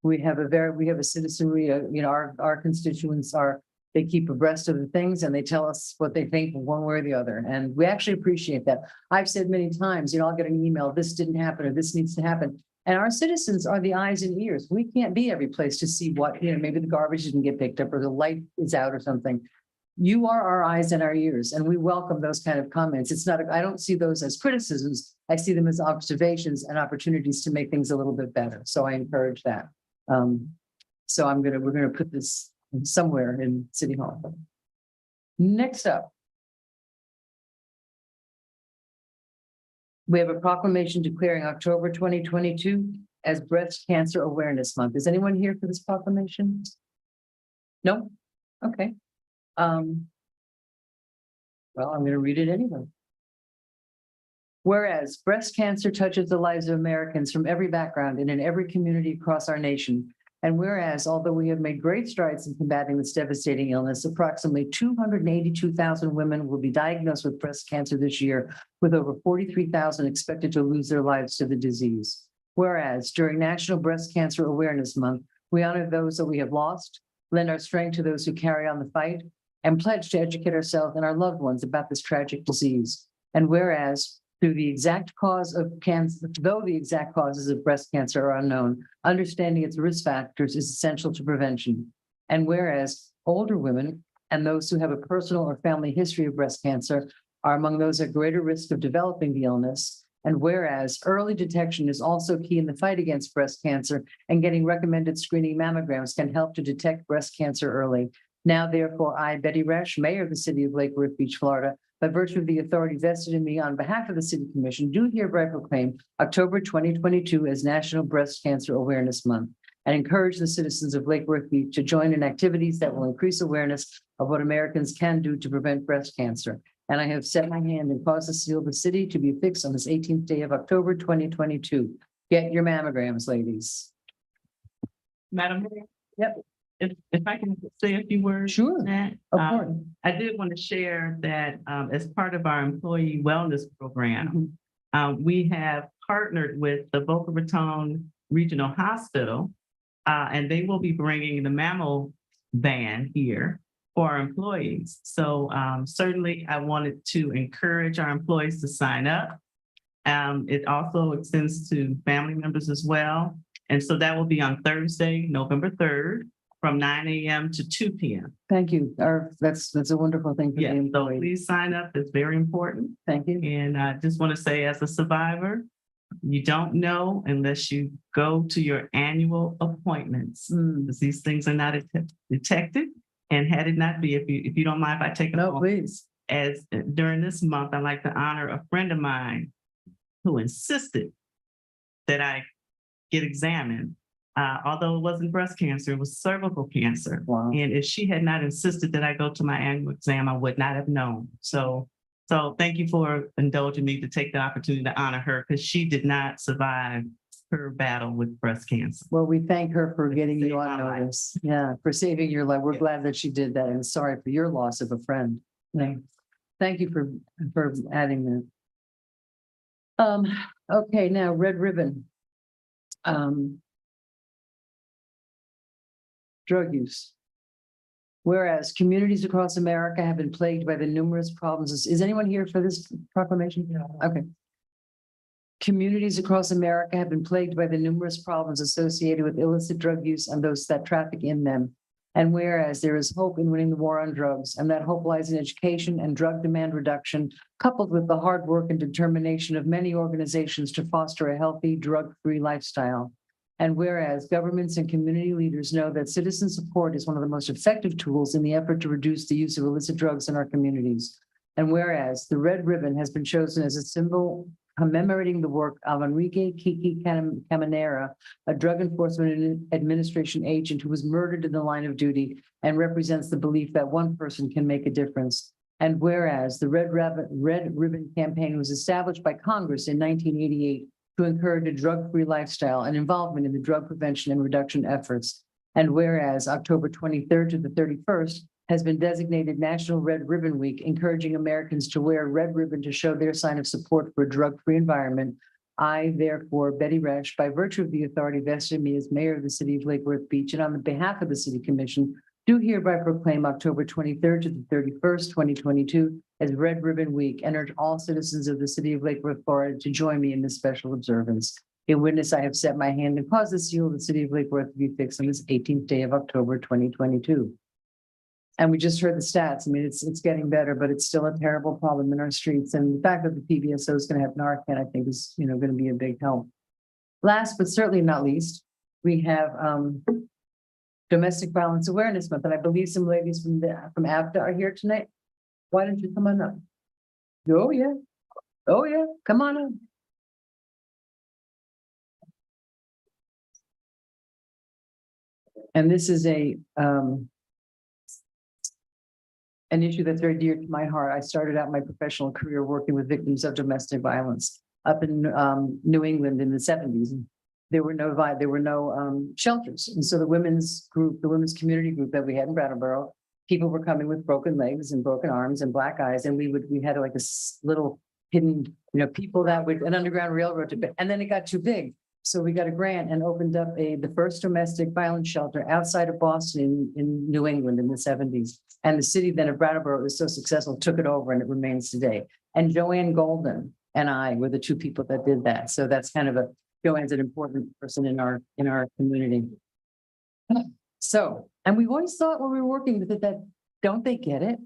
We have a citizenry, our constituents they keep abreast of the things and they tell us what they think one way or the other. And we actually appreciate that. I've said many times, I'll get an email, this didn't happen, or this needs to happen. And our citizens are the eyes and ears. We can't be every place to see what, maybe the garbage didn't get picked up or the light is out or something. You are our eyes and our ears, and we welcome those kind of comments. I don't see those as criticisms. I see them as observations and opportunities to make things a little bit better. So I encourage that. So we're gonna put this somewhere in City Hall. Next up. We have a proclamation declaring October 2022 as Breast Cancer Awareness Month. Is anyone here for this proclamation? No? Okay. Well, I'm going to read it anyway. Whereas breast cancer touches the lives of Americans from every background and in every community across our nation. And whereas, although we have made great strides in combating this devastating illness, approximately 282,000 women will be diagnosed with breast cancer this year, with over 43,000 expected to lose their lives to the disease. Whereas, during National Breast Cancer Awareness Month, we honor those that we have lost, lend our strength to those who carry on the fight, and pledge to educate ourselves and our loved ones about this tragic disease. And whereas, though the exact causes of breast cancer are unknown, understanding its risk factors is essential to prevention. And whereas older women and those who have a personal or family history of breast cancer are among those at greater risk of developing the illness. And whereas early detection is also key in the fight against breast cancer, and getting recommended screening mammograms can help to detect breast cancer early. Now, therefore, I, Betty Resch, Mayor of the City of Lake Worth Beach, Florida, by virtue of the authority vested in me on behalf of the City Commission, do hereby proclaim October 2022 as National Breast Cancer Awareness Month, and encourage the citizens of Lake Worth Beach to join in activities that will increase awareness of what Americans can do to prevent breast cancer. And I have set my hand and caused the seal of the city to be fixed on this 18th day of October 2022. Get your mammograms, ladies. Madam Mayor? Yep. If I can say a few words. Sure. on that. Of course. I did want to share that as part of our employee wellness program, we have partnered with the Boca Raton Regional Hospital, and they will be bringing the mammo van here for our employees. So certainly I wanted to encourage our employees to sign up. It also extends to family members as well. And so that will be on Thursday, November 3rd. From 9 a.m. to 2 p.m. Thank you. That's a wonderful thing for the Yeah, so employee. please sign up. It's very important. Thank you. And I just want to say, as a survivor, you don't know unless you go to your annual appointments. Because these things are not detected. And had it not be, if you don't mind if I take it No, off, please. as during this month, I'd like to honor a friend of mine who insisted that I get examined. Although it wasn't breast cancer, it was cervical cancer. Wow. And if she had not insisted that I go to my annual exam, I would not have known. So So thank you for indulging me to take the opportunity to honor her because she did not survive her battle with breast cancer. Well, we thank her for getting you Saved on my life. notice. Yeah, for saving your life. We're Yeah. glad that she did that and sorry for your loss of a friend. Yeah. Thank you for adding that. Okay, now Red Ribbon. Drug use. Whereas communities across America have been plagued by the numerous problems. Is anyone here for this proclamation? Okay. Communities across America have been plagued by the numerous problems associated with illicit drug use and those that traffic in them. And whereas there is hope in winning the war on drugs, and that hope lies in education and drug demand reduction, coupled with the hard work and determination of many organizations to foster a healthy, drug-free lifestyle. And whereas governments and community leaders know that citizen support is one of the most effective tools in the effort to reduce the use of illicit drugs in our communities. And whereas the red ribbon has been chosen as a symbol commemorating the work of Enrique Kiki Caminera, a Drug Enforcement Administration agent who was murdered in the line of duty and represents the belief that one person can make a difference. And whereas the Red Ribbon Campaign was established by Congress in 1988 to encourage a drug-free lifestyle and involvement in the drug prevention and reduction efforts. And whereas October 23rd to the 31st has been designated National Red Ribbon Week, encouraging Americans to wear a red ribbon to show their sign of support for a drug-free environment. I, therefore, Betty Resch, by virtue of the authority vested in me as mayor of the city of Lake Worth Beach and on the behalf of the city commission, do hereby proclaim October 23rd to the 31st, 2022 as Red Ribbon Week and urge all citizens of the city of Lake Worth, Florida to join me in this special observance. In witness, I have set my hand and caused the seal of the city of Lake Worth to be fixed on this 18th day of October, 2022. And we just heard the stats. I mean, it's getting better, but it's still a terrible problem in our streets. And the fact that the PBSO is going to have Narcan, I think is, going to be a big help. Last, but certainly not least, we have Domestic Violence Awareness Month. And I believe some ladies from ABDA are here tonight. Why don't you come on up? Oh, yeah. Oh, yeah. Come on up. And this is an issue that's very dear to my heart. I started out my professional career working with victims of domestic violence up in New England in the 70s. There were no shelters. And so the women's community group that we had in Brattleboro, people were coming with broken legs and broken arms and black eyes. And we had like a little hidden, people that would an underground railroad and then it got too big. So we got a grant and opened up the first domestic violence shelter outside of Boston in New England in the 70s. And the city then of Brattleboro was so successful, took it over and it remains today. And Joanne Golden and I were the two people that did that. So that's kind of Joanne's an important person in our community. So, and we've always thought when we were working with it that don't they get it?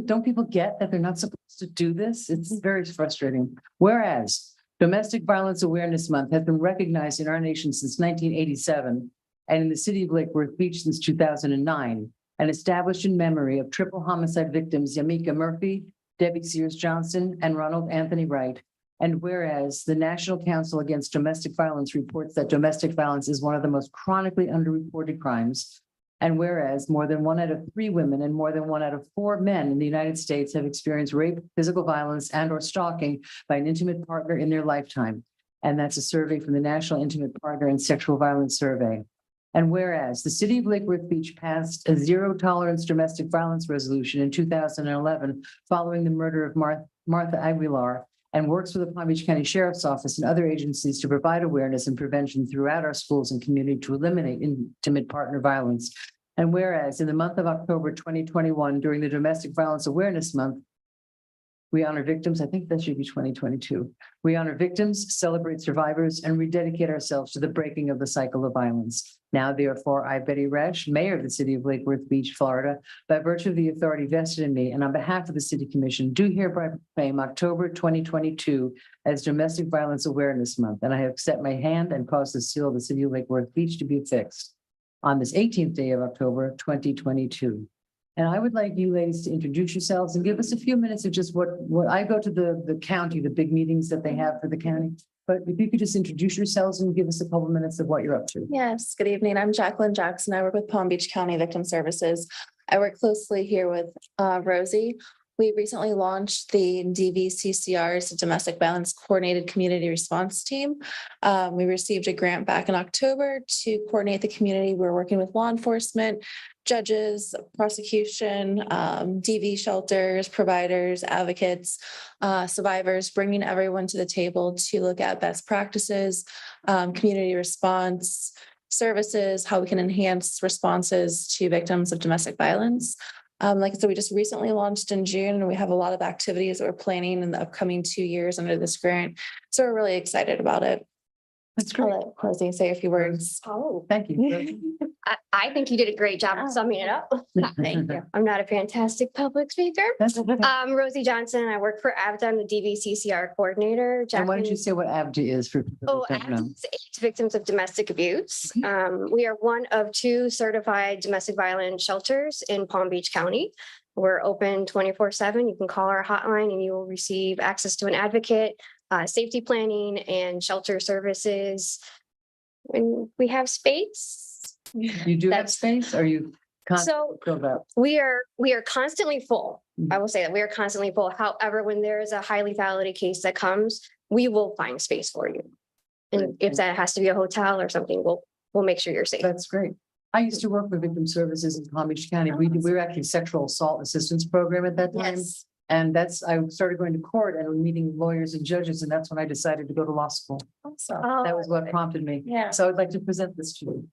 Don't people get that they're not supposed to do this? It's very frustrating. Whereas Domestic Violence Awareness Month has been recognized in our nation since 1987 and in the city of Lake Worth Beach since 2009 and established in memory of triple homicide victims Yamika Murphy, Debbie Sears Johnson, and Ronald Anthony Wright. And whereas the National Council Against Domestic Violence reports that domestic violence is one of the most chronically underreported crimes. And whereas more than 1 out of 3 women and more than 1 out of 4 men in the United States have experienced rape, physical violence, and or stalking by an intimate partner in their lifetime. And that's a survey from the National Intimate Partner and Sexual Violence Survey. And whereas the city of Lake Worth Beach passed a zero tolerance domestic violence resolution in 2011, following the murder of Martha Aguilar, and works with the Palm Beach County Sheriff's Office and other agencies to provide awareness and prevention throughout our schools and community to eliminate intimate partner violence. And whereas in the month of October 2021, during the Domestic Violence Awareness Month, we honor victims. I think that should be 2022. We honor victims, celebrate survivors, and rededicate ourselves to the breaking of the cycle of violence. Now, therefore, I, Betty Resch, Mayor of the City of Lake Worth Beach, Florida, by virtue of the authority vested in me and on behalf of the City Commission, do hereby proclaim October 2022 as Domestic Violence Awareness Month. And I have set my hand and caused the seal of the City of Lake Worth Beach to be affixed on this 18th day of October 2022. And I would like you ladies to introduce yourselves and give us a few minutes of just what I go to the county, the big meetings that they have for the county. But if you could just introduce yourselves and give us a couple minutes of what you're up to. Yes, good evening. I'm Jacqueline Jackson. I work with Palm Beach County Victim Services. I work closely here with Rosie We recently launched the DVCCR's Domestic Violence Coordinated Community Response Team. We received a grant back in October to coordinate the community. We're working with law enforcement, judges, prosecution, DV shelters, providers, advocates, survivors, bringing everyone to the table to look at best practices, community response services, how we can enhance responses to victims of domestic violence. Like I said, we just recently launched in June, and we have a lot of activities that we're planning in the upcoming 2 years under this grant. So we're really excited about it. That's I'll great. let Rosie say a few words. Oh, Thank you. I think you did a great job of summing it up. Thank you. I'm not a fantastic public speaker. That's okay. Rosie Johnson, I work for AVDA, I'm the DVCCR coordinator. And why don't you Jacqueline- say what AVDA is for? people Oh, that don't know? AVDA is Aid to Victims of Domestic Abuse. We are one of 2 certified domestic violence shelters in Palm Beach County. We're open 24/7. You can call our hotline and you will receive access to an advocate, safety planning and shelter services. When we have space. You do have That's- space? Are you So filled up? we are constantly full. I will say that we are constantly full. However, when there is a high lethality case that comes, we will find space for you. And if that has to be a hotel or something, we'll make sure you're safe. That's great. I used to work with victim services in Palm Beach County. We were actually sexual assault assistance program at that time. Yes. And I started going to court and meeting lawyers and judges, and that's when I decided to go to law school. So that was what prompted me. Yeah. So I'd like to present this to you.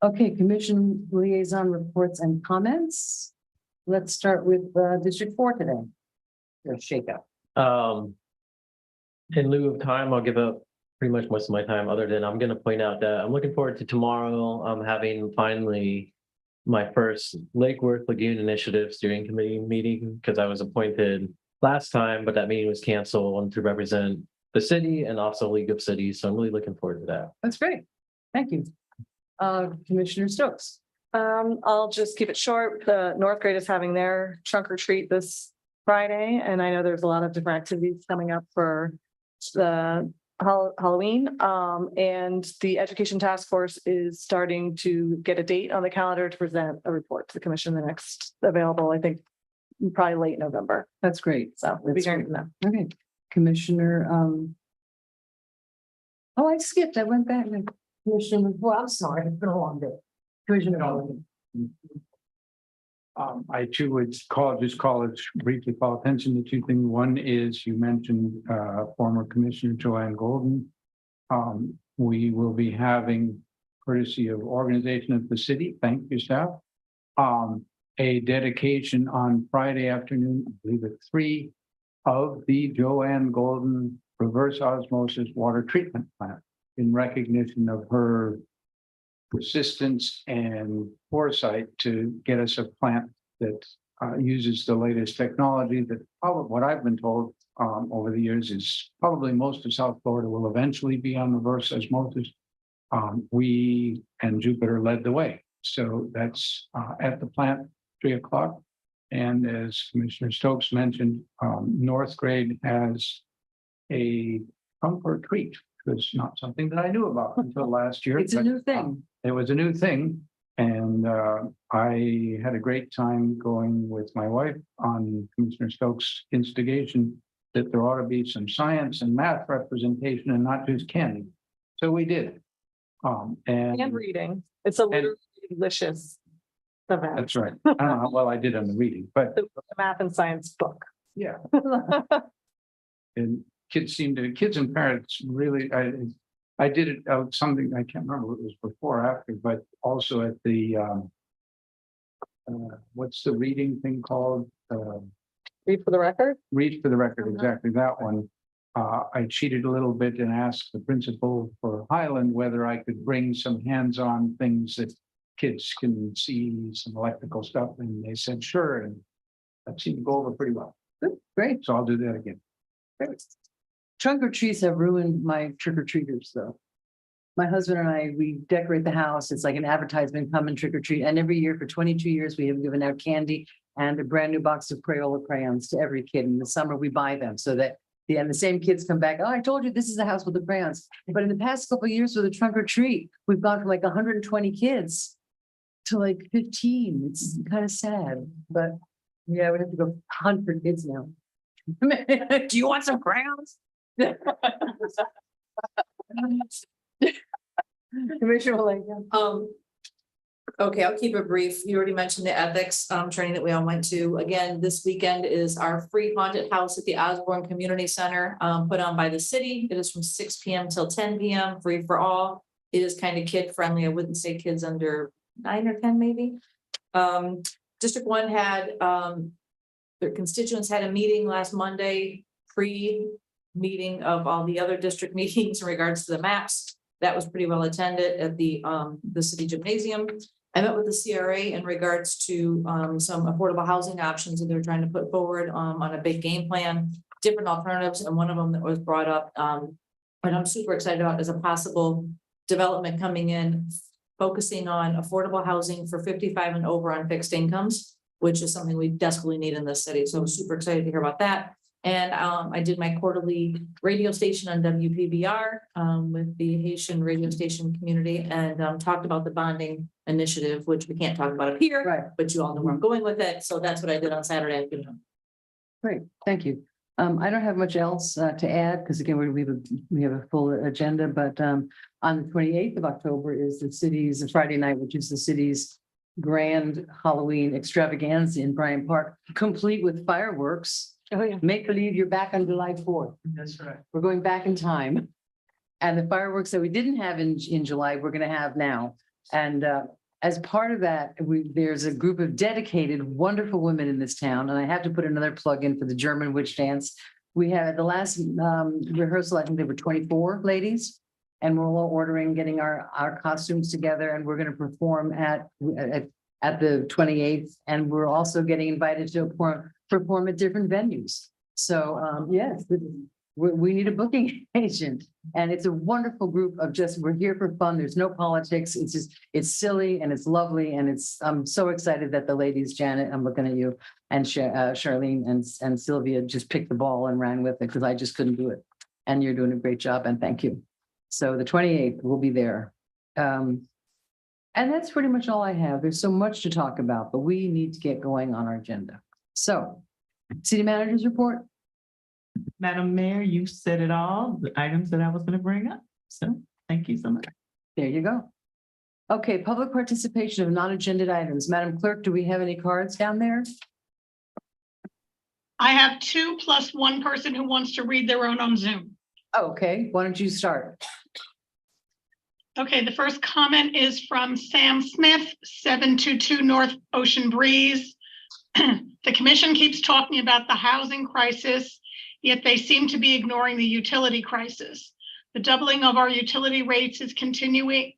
Okay, commission liaison reports and comments. Let's start with District 4 today. There's shakeup. In lieu of time, I'll give up pretty much most of my time, other than I'm gonna point out that I'm looking forward to tomorrow. I'm having finally my first Lake Worth Lagoon Initiative Steering Committee meeting, because I was appointed last time, but that meeting was canceled to represent the city and also League of Cities. So I'm really looking forward to that. That's great. Thank you. Commissioner Stokes. I'll just keep it short. The North Grade is having their trunk or treat this Friday, and I know there's a lot of different activities coming up for the Halloween. And the Education Task Force is starting to get a date on the calendar to present a report to the commission, the next available, I think, probably late November. That's great. So we'll be That's hearing great. from them. Okay, Commissioner, oh, I skipped. I went back. Commissioner, well, I'm sorry. It's been a long day. Commissioner. Rowland. I too would briefly call attention to 2 things. One is you mentioned former Commissioner Joanne Golden. We will be having, courtesy of organization of the city, thank you, staff, a dedication on Friday afternoon, I believe at 3, of the Joanne Golden reverse osmosis water treatment plant in recognition of her persistence and foresight to get us a plant that uses the latest technology that probably, what I've been told over the years, is probably most of South Florida will eventually be on reverse osmosis. We and Jupiter led the way. So that's at the plant, 3 o'clock. And as Commissioner Stokes mentioned, North Grade has a trunk or treat. It was not something that I knew about until last year. It's a but, new thing. It was a new thing. And I had a great time going with my wife on Commissioner Stokes' instigation that there ought to be some science and math representation and not just candy. So we did. And reading. It's a literally delicious The math, That's right. I don't know how well I did on the reading, but the math and science book. yeah. And kids and parents really, I did it, something, I can't remember if it was before or after, but also at the, what's the reading thing called? Read for the record. Read for the record, exactly that one. I cheated a little bit and asked the principal for Highland whether I could bring some hands-on things that kids can see, some electrical stuff, and they said, sure, and that seemed to go over pretty well. Great. So I'll do that again. Trunk or treats have ruined my trick or treaters though. My husband and I, we decorate the house. It's like an advertisement, come and trick or treat. And every year for 22 years, we have given out candy and a brand new box of Crayola crayons to every kid. In the summer, we buy them so that the same kids come back. Oh, I told you this is the house with the crayons. But in the past couple of years with the trunk or treat, we've gone from like 120 kids to like 15. It's kind of sad, but yeah, we have to go hunt for kids now. Do you want some crayons? Commissioner Malenko. Okay, I'll keep it brief. You already mentioned the ethics training that we all went to. Again, this weekend is our free haunted house at the Osborne Community Center, put on by the city. It is from 6 p.m. till 10 p.m., free for all. It is kind of kid friendly. I wouldn't say kids under 9 or 10 maybe. District 1 had their constituents had a meeting last Monday, pre-meeting of all the other district meetings in regards to the maps. That was pretty well attended at the city gymnasium. I met with the CRA in regards to some affordable housing options that they're trying to put forward on a big game plan, different alternatives. And one of them that was brought up, and I'm super excited about, is a possible development coming in, focusing on affordable housing for 55 and over on fixed incomes, which is something we desperately need in this city. So I'm super excited to hear about that. And I did my quarterly radio station on WPBR with the Haitian radio station community, and talked about the bonding initiative, which we can't talk about it here, Right. but you all know where I'm going with it. So that's what I did on Saturday afternoon. Great, thank you. I don't have much else to add because again, we have a full agenda, but on the 28th of October is the city's Friday night, which is the city's grand Halloween extravaganza in Bryant Park, complete with fireworks. Oh, yeah. Make believe you're back on July 4th. That's right. We're going back in time. And the fireworks that we didn't have in July, we're going to have now. And as part of that, there's a group of dedicated, wonderful women in this town. And I have to put another plug in for the German witch dance. We had the last rehearsal, I think there were 24 ladies. And we're all ordering, getting our costumes together, and we're going to perform at the 28th. And we're also getting invited to perform at different venues. So yes, we need a booking agent, and it's a wonderful group of we're here for fun. There's no politics. It's silly and it's lovely. And I'm so excited that the ladies, Janet, I'm looking at you, and Charlene and Sylvia just picked the ball and ran with it because I just couldn't do it. And you're doing a great job, and thank you. So the 28th will be there. And that's pretty much all I have. There's so much to talk about, but we need to get going on our agenda. So, city manager's report. Madam Mayor, you said it all, the items that I was going to bring up. So thank you so much. There you go. Okay, public participation of non-agenda items. Madam Clerk, do we have any cards down there? I have 2 plus 1 person who wants to read their own on Zoom. Okay, why don't you start? Okay, the first comment is from Sam Smith, 722 North Ocean Breeze. The commission keeps talking about the housing crisis, yet they seem to be ignoring the utility crisis. The doubling of our utility rates is contributing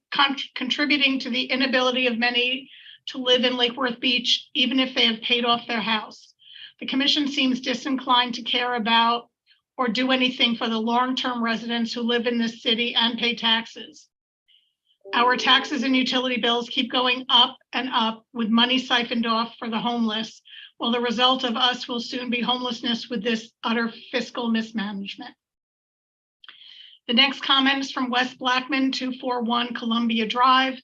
to the inability of many to live in Lake Worth Beach, even if they have paid off their house. The commission seems disinclined to care about or do anything for the long-term residents who live in this city and pay taxes. Our taxes and utility bills keep going up and up with money siphoned off for the homeless, while the result of us will soon be homelessness with this utter fiscal mismanagement. The next comment is from Wes Blackman, 241 Columbia Drive.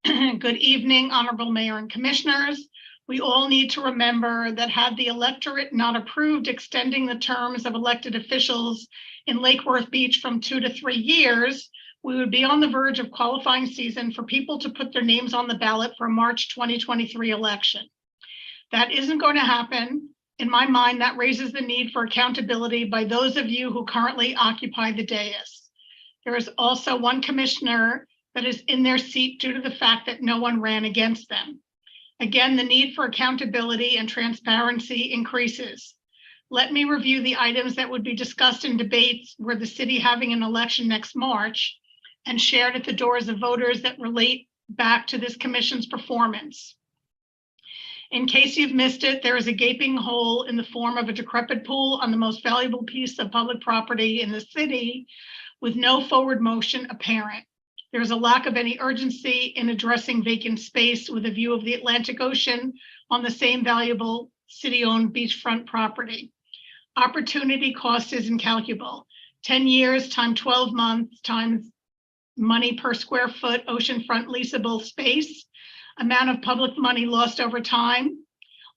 Good evening, Honorable Mayor and Commissioners. We all need to remember that had the electorate not approved extending the terms of elected officials in Lake Worth Beach from 2 to 3 years, We would be on the verge of qualifying season for people to put their names on the ballot for a March 2023 election. That isn't going to happen. In my mind, that raises the need for accountability by those of you who currently occupy the dais. There is also one commissioner that is in their seat due to the fact that no one ran against them. Again, the need for accountability and transparency increases. Let me review the items that would be discussed in debates were the city having an election next March and shared at the doors of voters that relate back to this commission's performance. In case you've missed it, there is a gaping hole in the form of a decrepit pool on the most valuable piece of public property in the city with no forward motion apparent. There is a lack of any urgency in addressing vacant space with a view of the Atlantic Ocean on the same valuable city-owned beachfront property. Opportunity cost is incalculable. 10 years times 12 months times money per square foot oceanfront leasable space, amount of public money lost over time,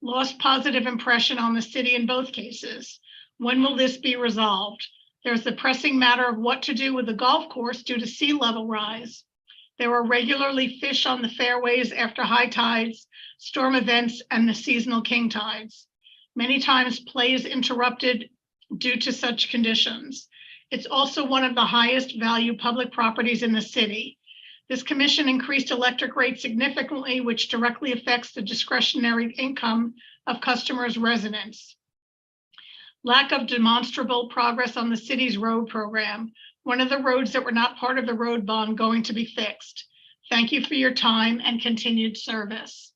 lost positive impression on the city in both cases. When will this be resolved? There's the pressing matter of what to do with the golf course due to sea level rise. There are regularly fish on the fairways after high tides, storm events, and the seasonal king tides. Many times play is interrupted due to such conditions. It's also one of the highest value public properties in the city. This commission increased electric rates significantly, which directly affects the discretionary income of customers' residents. Lack of demonstrable progress on the city's road program. One of the roads that were not part of the road bond going to be fixed. Thank you for your time and continued service.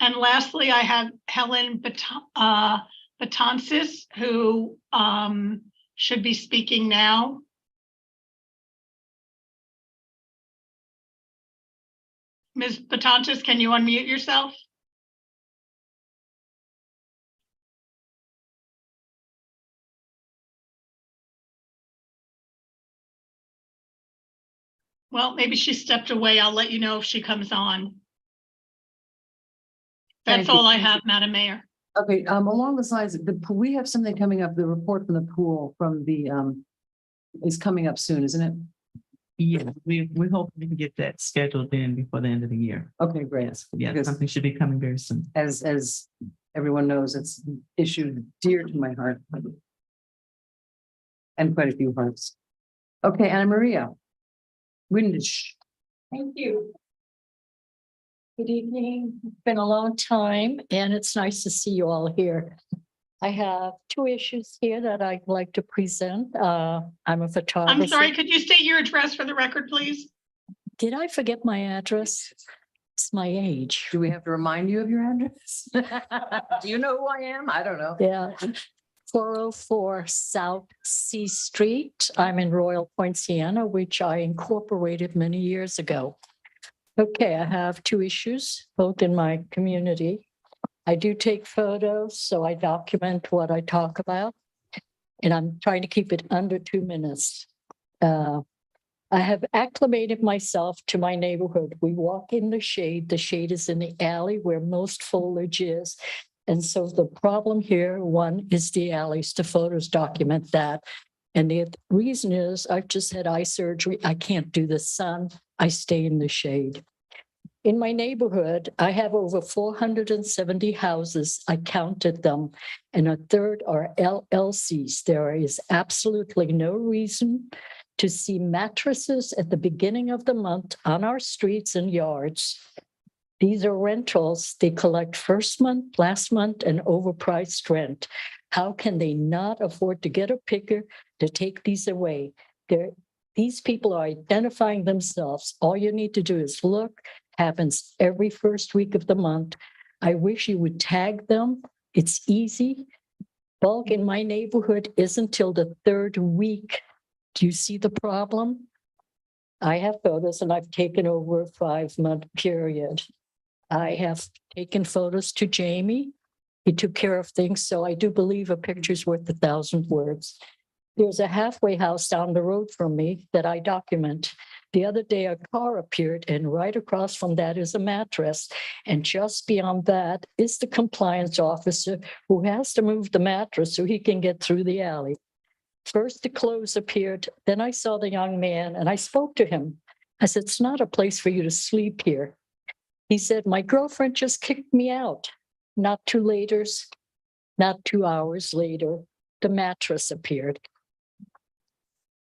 And lastly, I have Helen Betances, who should be speaking now. Ms. Betances, can you unmute yourself? Well, maybe she stepped away. I'll let you know if she comes on. That's Thank you. all I have, Madam Mayor. Okay, along the lines, we have something coming up, the report from the pool from the, is coming up soon, isn't it? Yeah, we hope we can get that scheduled in before the end of the year. Okay, great. Yeah, Because something should be coming very soon. as everyone knows, it's an issue dear to my heart. And quite a few hearts. Okay, Anna Maria. Windish. Thank you. Good evening. It's been a long time and it's nice to see you all here. I have two issues here that I'd like to present. I'm a photographer. I'm sorry, could you state your address for the record, please? Did I forget my address? It's my age. Do we have to remind you of your address? Do you know who I am? I don't know. Yeah. 404 South C Street. I'm in Royal Point, Sienna, which I incorporated many years ago. Okay, I have two issues, both in my community. I do take photos, so I document what I talk about. And I'm trying to keep it under 2 minutes. I have acclimated myself to my neighborhood. We walk in the shade. The shade is in the alley where most foliage is. And so the problem here, one, is the alleys. The photos document that. And the reason is I've just had eye surgery. I can't do the sun. I stay in the shade. In my neighborhood, I have over 470 houses. I counted them, and a third are LLCs. There is absolutely no reason to see mattresses at the beginning of the month on our streets and yards. These are rentals. They collect first month, last month, and overpriced rent. How can they not afford to get a picker to take these away? These people are identifying themselves. All you need to do is look. Happens every first week of the month. I wish you would tag them. It's easy. Bulk in my neighborhood isn't till the third week. Do you see the problem? I have photos and I've taken over a 5-month period. I have taken photos to Jamie. He took care of things. So I do believe a picture's worth 1,000 words. There's a halfway house down the road from me that I document. The other day, a car appeared and right across from that is a mattress. And just beyond that is the compliance officer who has to move the mattress so he can get through the alley. First, the clothes appeared, then I saw the young man and I spoke to him. I said, it's not a place for you to sleep here. He said, my girlfriend just kicked me out. Not 2 hours later, the mattress appeared.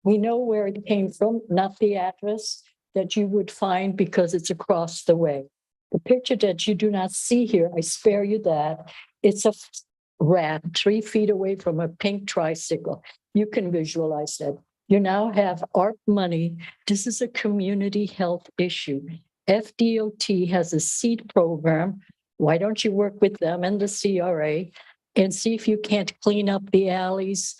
We know where it came from, not the address that you would find because it's across the way. The picture that you do not see here, I spare you that. It's a rat 3 feet away from a pink tricycle. You can visualize that. You now have ARP money. This is a community health issue. FDOT has a seed program. Why don't you work with them and the CRA and see if you can't clean up the alleys,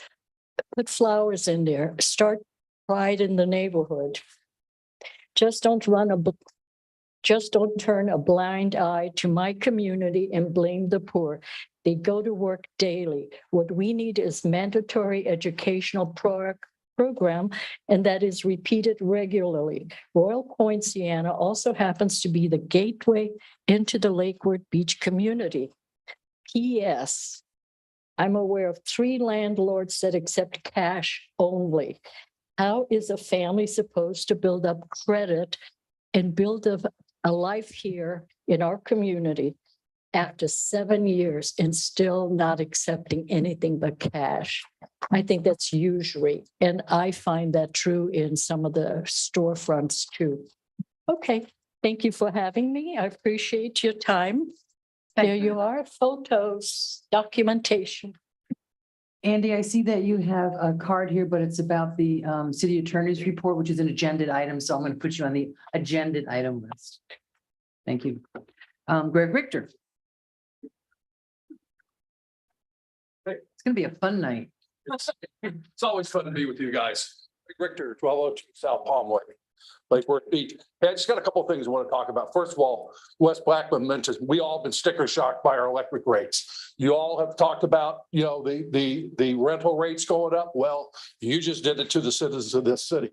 put flowers in there, start pride in the neighborhood. Just don't turn a blind eye to my community and blame the poor. They go to work daily. What we need is mandatory educational program, and that is repeated regularly. Royal Poinciana also happens to be the gateway into the Lakewood Beach community. P.S. I'm aware of 3 landlords that accept cash only. How is a family supposed to build up credit and build a life here in our community after 7 years and still not accepting anything but cash? I think that's usury, and I find that true in some of the storefronts too. Okay, thank you for having me. I appreciate your time. There you are, photos, documentation. Andy, I see that you have a card here, but it's about the city attorney's report, which is an agenda item. So I'm going to put you on the agenda item list. Thank you. Greg Richter. It's going to be a fun night. It's always fun to be with you guys. Richter, 1202 South Palmway, Lakewood Beach. Hey, I just got a couple of things I want to talk about. First of all, Wes Blackman mentioned, we all been sticker shocked by our electric rates. You all have talked about, the rental rates going up. Well, you just did it to the citizens of this city.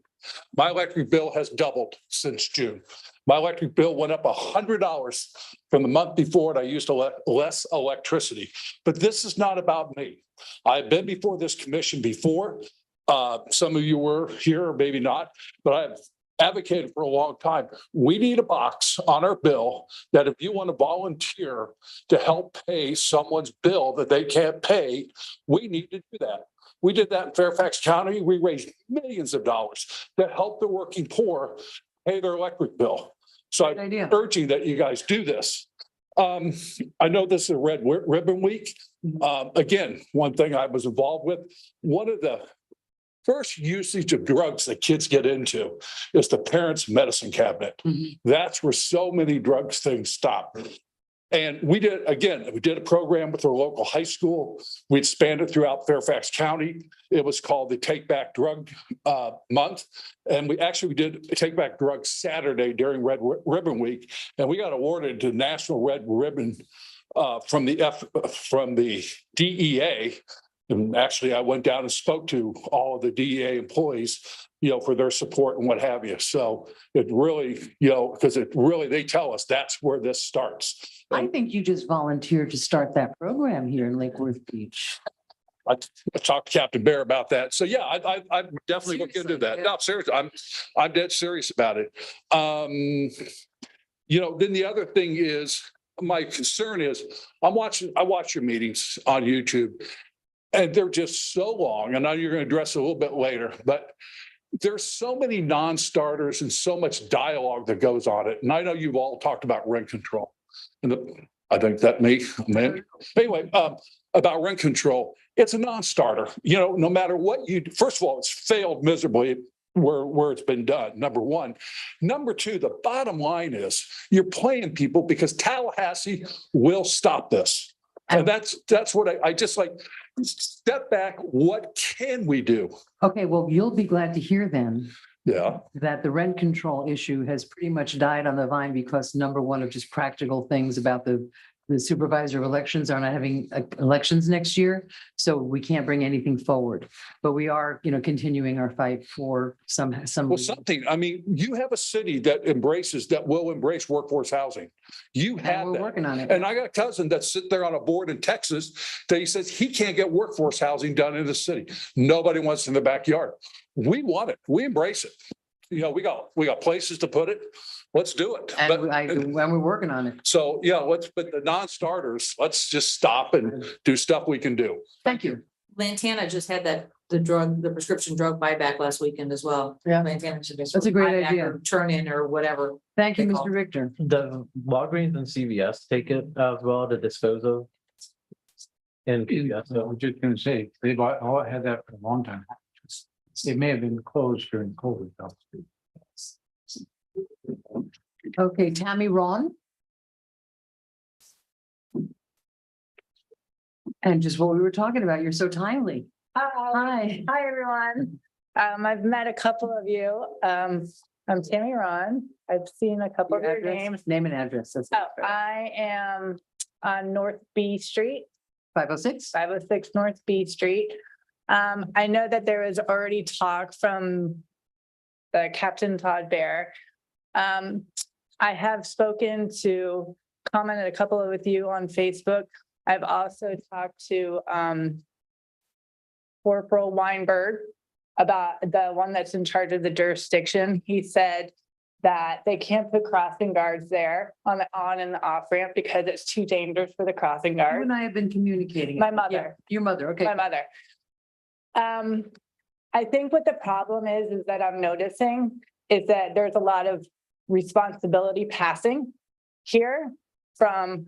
My electric bill has doubled since June. My electric bill went up $100 from the month before, and I used less electricity. But this is not about me. I've been before this commission before. Some of you were here, or maybe not, but I've advocated for a long time. We need a box on our bill that if you want to volunteer to help pay someone's bill that they can't pay, we need to do that. We did that in Fairfax County. We raised millions of dollars to help the working poor pay their electric bill. So I'm urging that you guys do this. I know this is Red Ribbon Week. Again, one thing I was involved with, one of the first usage of drugs that kids get into is the parents' medicine cabinet. That's where so many drugs things stop. And we did a program with our local high school. We expanded throughout Fairfax County. It was called the Take Back Drug Month. And we did Take Back Drugs Saturday during Red Ribbon Week. And we got awarded the National Red Ribbon from the DEA. And actually, I went down and spoke to all of the DEA employees, for their support and what have you. So it really, because they tell us that's where this starts. I think you just volunteered to start that program here in Lake Worth Beach. I talked to Captain Bear about that. So yeah, I definitely look into that. No, seriously, I'm dead serious about it. Then the other thing is, my concern is I watch your meetings on YouTube. And they're just so long. I know you're going to address it a little bit later, but there's so many non-starters and so much dialogue that goes on it. And I know you've all talked about rent control. And I think that man. Anyway, about rent control, it's a non-starter. No matter what you do, first of all, it's failed miserably where it's been done, number one. Number two, the bottom line is you're playing people because Tallahassee will stop this. And that's what I just like, step back. What can we do? Okay, well, you'll be glad to hear then. Yeah. That the rent control issue has pretty much died on the vine because number one of just practical things about the the supervisor of elections are not having elections next year. So we can't bring anything forward, but we are, continuing our fight for some. Well, something, I mean, you have a city that will embrace workforce housing. You And have we're that. working on it. And I got a cousin that's sitting there on a board in Texas that he says he can't get workforce housing done in the city. Nobody wants it in the backyard. We want it. We embrace it. We got places to put it. Let's do it. And But- we're working on it. So, but the non-starters, let's just stop and do stuff we can do. Thank you. Lantana just had the prescription drug buyback last weekend as well. Yeah. Lantana should just. That's a great buyback idea. or Turn in or whatever. Thank you, They call Mr. Richter. The Walgreens and CVS take it as well to dispose of. And I was just gonna say, they've all had that for a long time. They may have been closed during COVID though. Okay, Tammy Ron. And just what we were talking about, you're so timely. Hi. Hi, everyone. I've met a couple of you. I'm Tammy Ron. I've seen a couple of your names. Name and address. That's Oh, I am on North B Street, 506. 506 North B Street. I know that there was already talk from the Captain Todd Bear. I have commented a couple with you on Facebook. I've also talked to Corporal Weinberg about the one that's in charge of the jurisdiction. He said that they can't put crossing guards there on the on and the off ramp because it's too dangerous for the crossing You guard. and I have been communicating. My mother. Your mother, okay. My mother. I think what the problem is that I'm noticing is that there's a lot of responsibility passing here from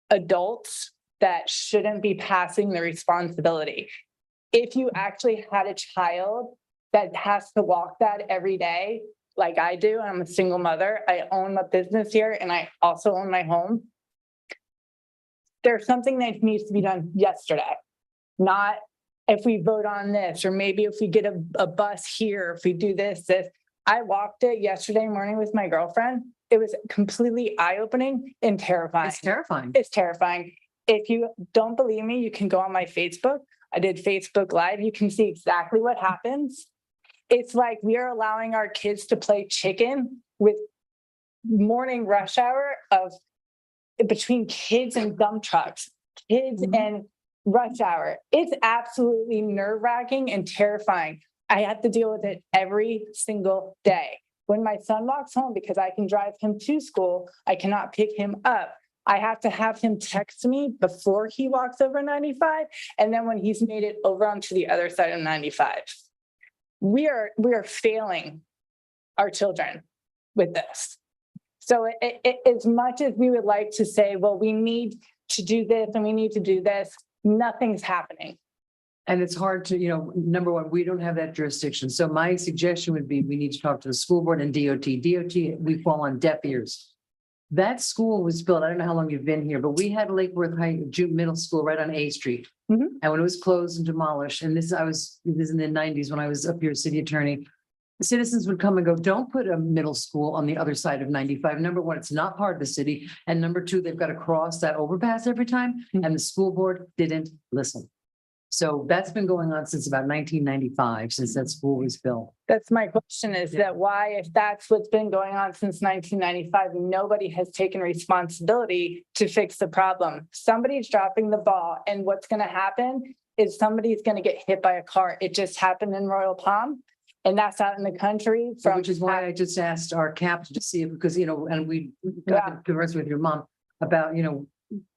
adults that shouldn't be passing the responsibility. If you actually had a child that has to walk that every day, like I do, I'm a single mother, I own a business here and I also own my home. There's something that needs to be done yesterday, not if we vote on this, or maybe if we get a bus here, if we do this. I walked it yesterday morning with my girlfriend. It was completely eye-opening and terrifying. It's terrifying. It's terrifying. If you don't believe me, you can go on my Facebook. I did Facebook Live. You can see exactly what happens. It's like we are allowing our kids to play chicken with morning rush hour of between kids and dump trucks, kids and rush hour. It's absolutely nerve-wracking and terrifying. I have to deal with it every single day. When my son walks home, because I can drive him to school, I cannot pick him up. I have to have him text me before he walks over 95, and then when he's made it over onto the other side of 95. We are failing our children with this. So as much as we would like to say, well, we need to do this and we need to do this, nothing's happening. And it's hard to, number one, we don't have that jurisdiction. So my suggestion would be, we need to talk to the school board and DOT. DOT, we fall on deaf ears. That school was built, I don't know how long you've been here, but we had Lake Worth High Middle School right on A Street. Mhm. And when it was closed and demolished, and this is in the 90s when I was up here as city attorney, the citizens would come and go, don't put a middle school on the other side of 95. Number one, it's not part of the city. And number two, they've got to cross that overpass every time. And the school board didn't listen. So that's been going on since about 1995, since that school was built. That's my question is that why, if that's what's been going on since 1995, nobody has taken responsibility to fix the problem. Somebody's dropping the ball, and what's going to happen is somebody's going to get hit by a car. It just happened in Royal Palm, and that's out in the country. Which is why I just asked our captain to see it, because, and we got to converse with your mom about,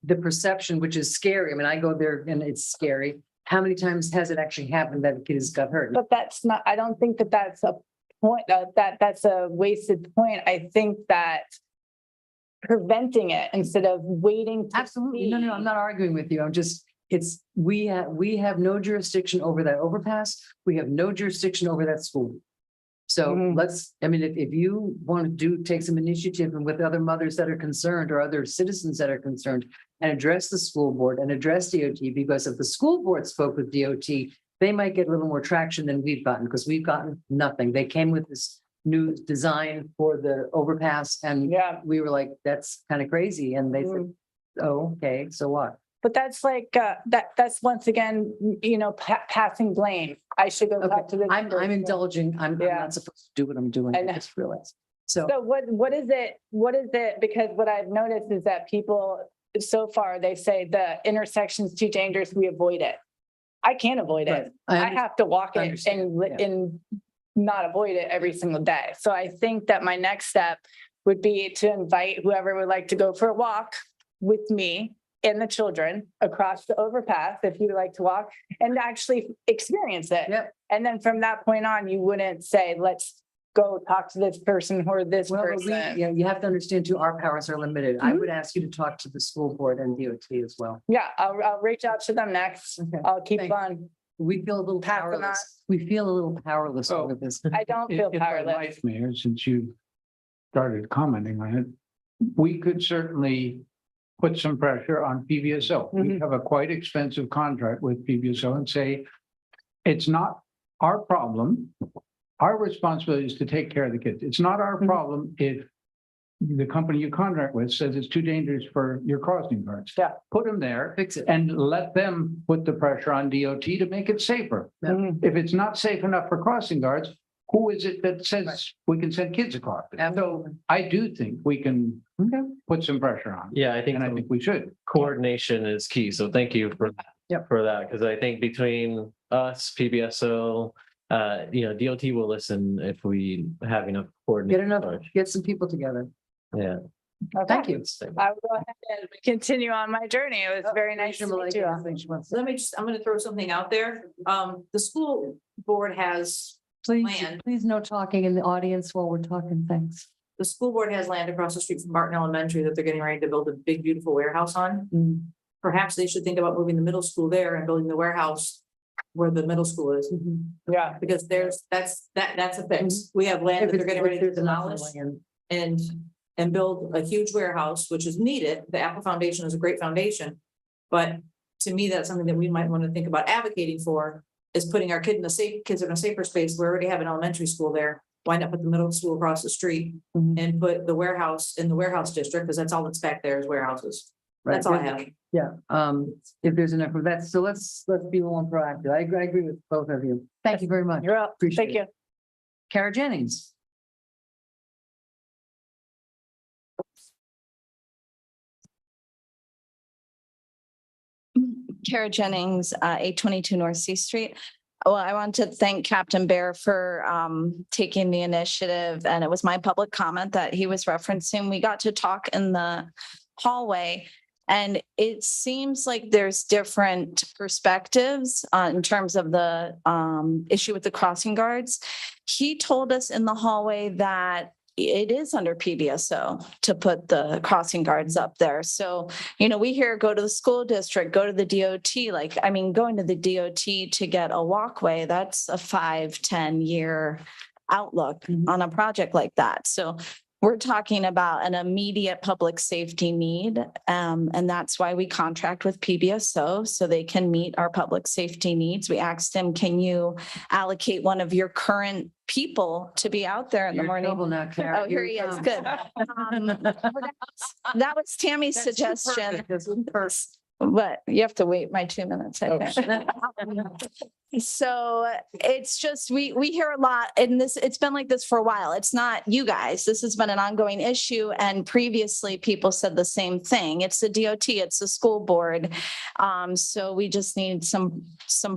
the perception, which is scary. I mean, I go there and it's scary. How many times has it actually happened that a kid has got hurt? But that's not, I don't think that that's a point, that's a wasted point. I think that preventing it instead of waiting. Absolutely. No, I'm not arguing with you. I'm just, we have no jurisdiction over that overpass. We have no jurisdiction over that school. So if you want to take some initiative and with other mothers that are concerned or other citizens that are concerned and address the school board and address DOT, because if the school board spoke with DOT, they might get a little more traction than we've gotten, because we've gotten nothing. They came with this new design for the overpass and we were like, that's kind of crazy. And they said, Oh, okay, so what? But that's like, that's once again, passing blame. I should go talk to this. I'm person. indulging. I'm Yeah. not supposed to do what I'm doing. I I know. just realized. So So what is it? Because what I've noticed is that people, so far, they say the intersection's too dangerous, we avoid it. I can't avoid Right. it. I have to walk it understand, yeah. and not avoid it every single day. So I think that my next step would be to invite whoever would like to go for a walk with me and the children across the overpass, if you would like to walk, and actually experience it. Yep. And then from that point on, you wouldn't say, let's go talk to this person or this Well, but person. you have to understand too, our powers are limited. I Mhm. would ask you to talk to the school board and DOT as well. Yeah, I'll reach out to them next. Okay. I'll keep Thank on. We feel a little Pass them powerless. We feel a little powerless Oh. over this. I don't feel If I powerless. might, Mayor, since you started commenting on it, we could certainly put some pressure on PBSO. We have a quite expensive contract with PBSO and say, it's not our problem. Our responsibility is to take care of the kids. It's not our problem if the company you contract with says it's too dangerous for your crossing guards. Yeah. Put them there Fix it. and let them put the pressure on DOT to make it safer. Mhm. If it's not safe enough for crossing guards, who is it that says we can send kids across? it? So Absolutely. I do think we can Okay. put some pressure on, Yeah, I think and I so. think we should. Coordination is key. So thank you for that. Yep. For that, because I think between us, PBSO, DOT will listen if we have enough Get coordination. enough, get some people together. Yeah. Thank you. I will go ahead and continue on my journey. It was very nice to meet you. I'm gonna throw something out there. The school board has, Please, Land. please no talking in the audience while we're talking, thanks. the school board has land across the street from Barton Elementary that they're getting ready to build a big, beautiful warehouse on. Mm. Perhaps they should think about moving the middle school there and building the warehouse where the middle school is, Mhm. Yeah. because that's a fix. We have land If that they're it's- getting ready if to there's enough demolish land. and build a huge warehouse, which is needed. The Apple Foundation is a great foundation. But to me, that's something that we might want to think about advocating for, is putting our kids in a safer space. We already have an elementary school there. Why not put the middle school across the street Mhm. and put the warehouse in the warehouse district, because that's all that's back there is warehouses. Right. That's all I have. Yeah, if there's enough of that, so let's be a little proactive. I agree with both of you. Thank you very much. You're up. Appreciate Thank you. Kara Jennings. Kara Jennings, 822 North C Street. Well, I want to thank Captain Bear for taking the initiative, and it was my public comment that he was referencing. We got to talk in the hallway, and it seems like there's different perspectives in terms of the issue with the crossing guards. He told us in the hallway that it is under PBSO to put the crossing guards up there. So, we hear go to the school district, go to the DOT, going to the DOT to get a walkway, that's a 5-10 year outlook on a project like that. So we're talking about an immediate public safety need. And that's why we contract with PBSO so they can meet our public safety needs. We asked him, can you allocate one of your current people to be out there in the You're in morning? trouble now, Kara. Oh, here he is. Good. That was Tammy's That's too suggestion, perfect. That's too perfect. but you have to wait my 2 minutes. I think. So it's just, we hear a lot, and it's been like this for a while. It's not you guys. This has been an ongoing issue. And previously people said the same thing. It's the DOT, it's the school board. So we just need some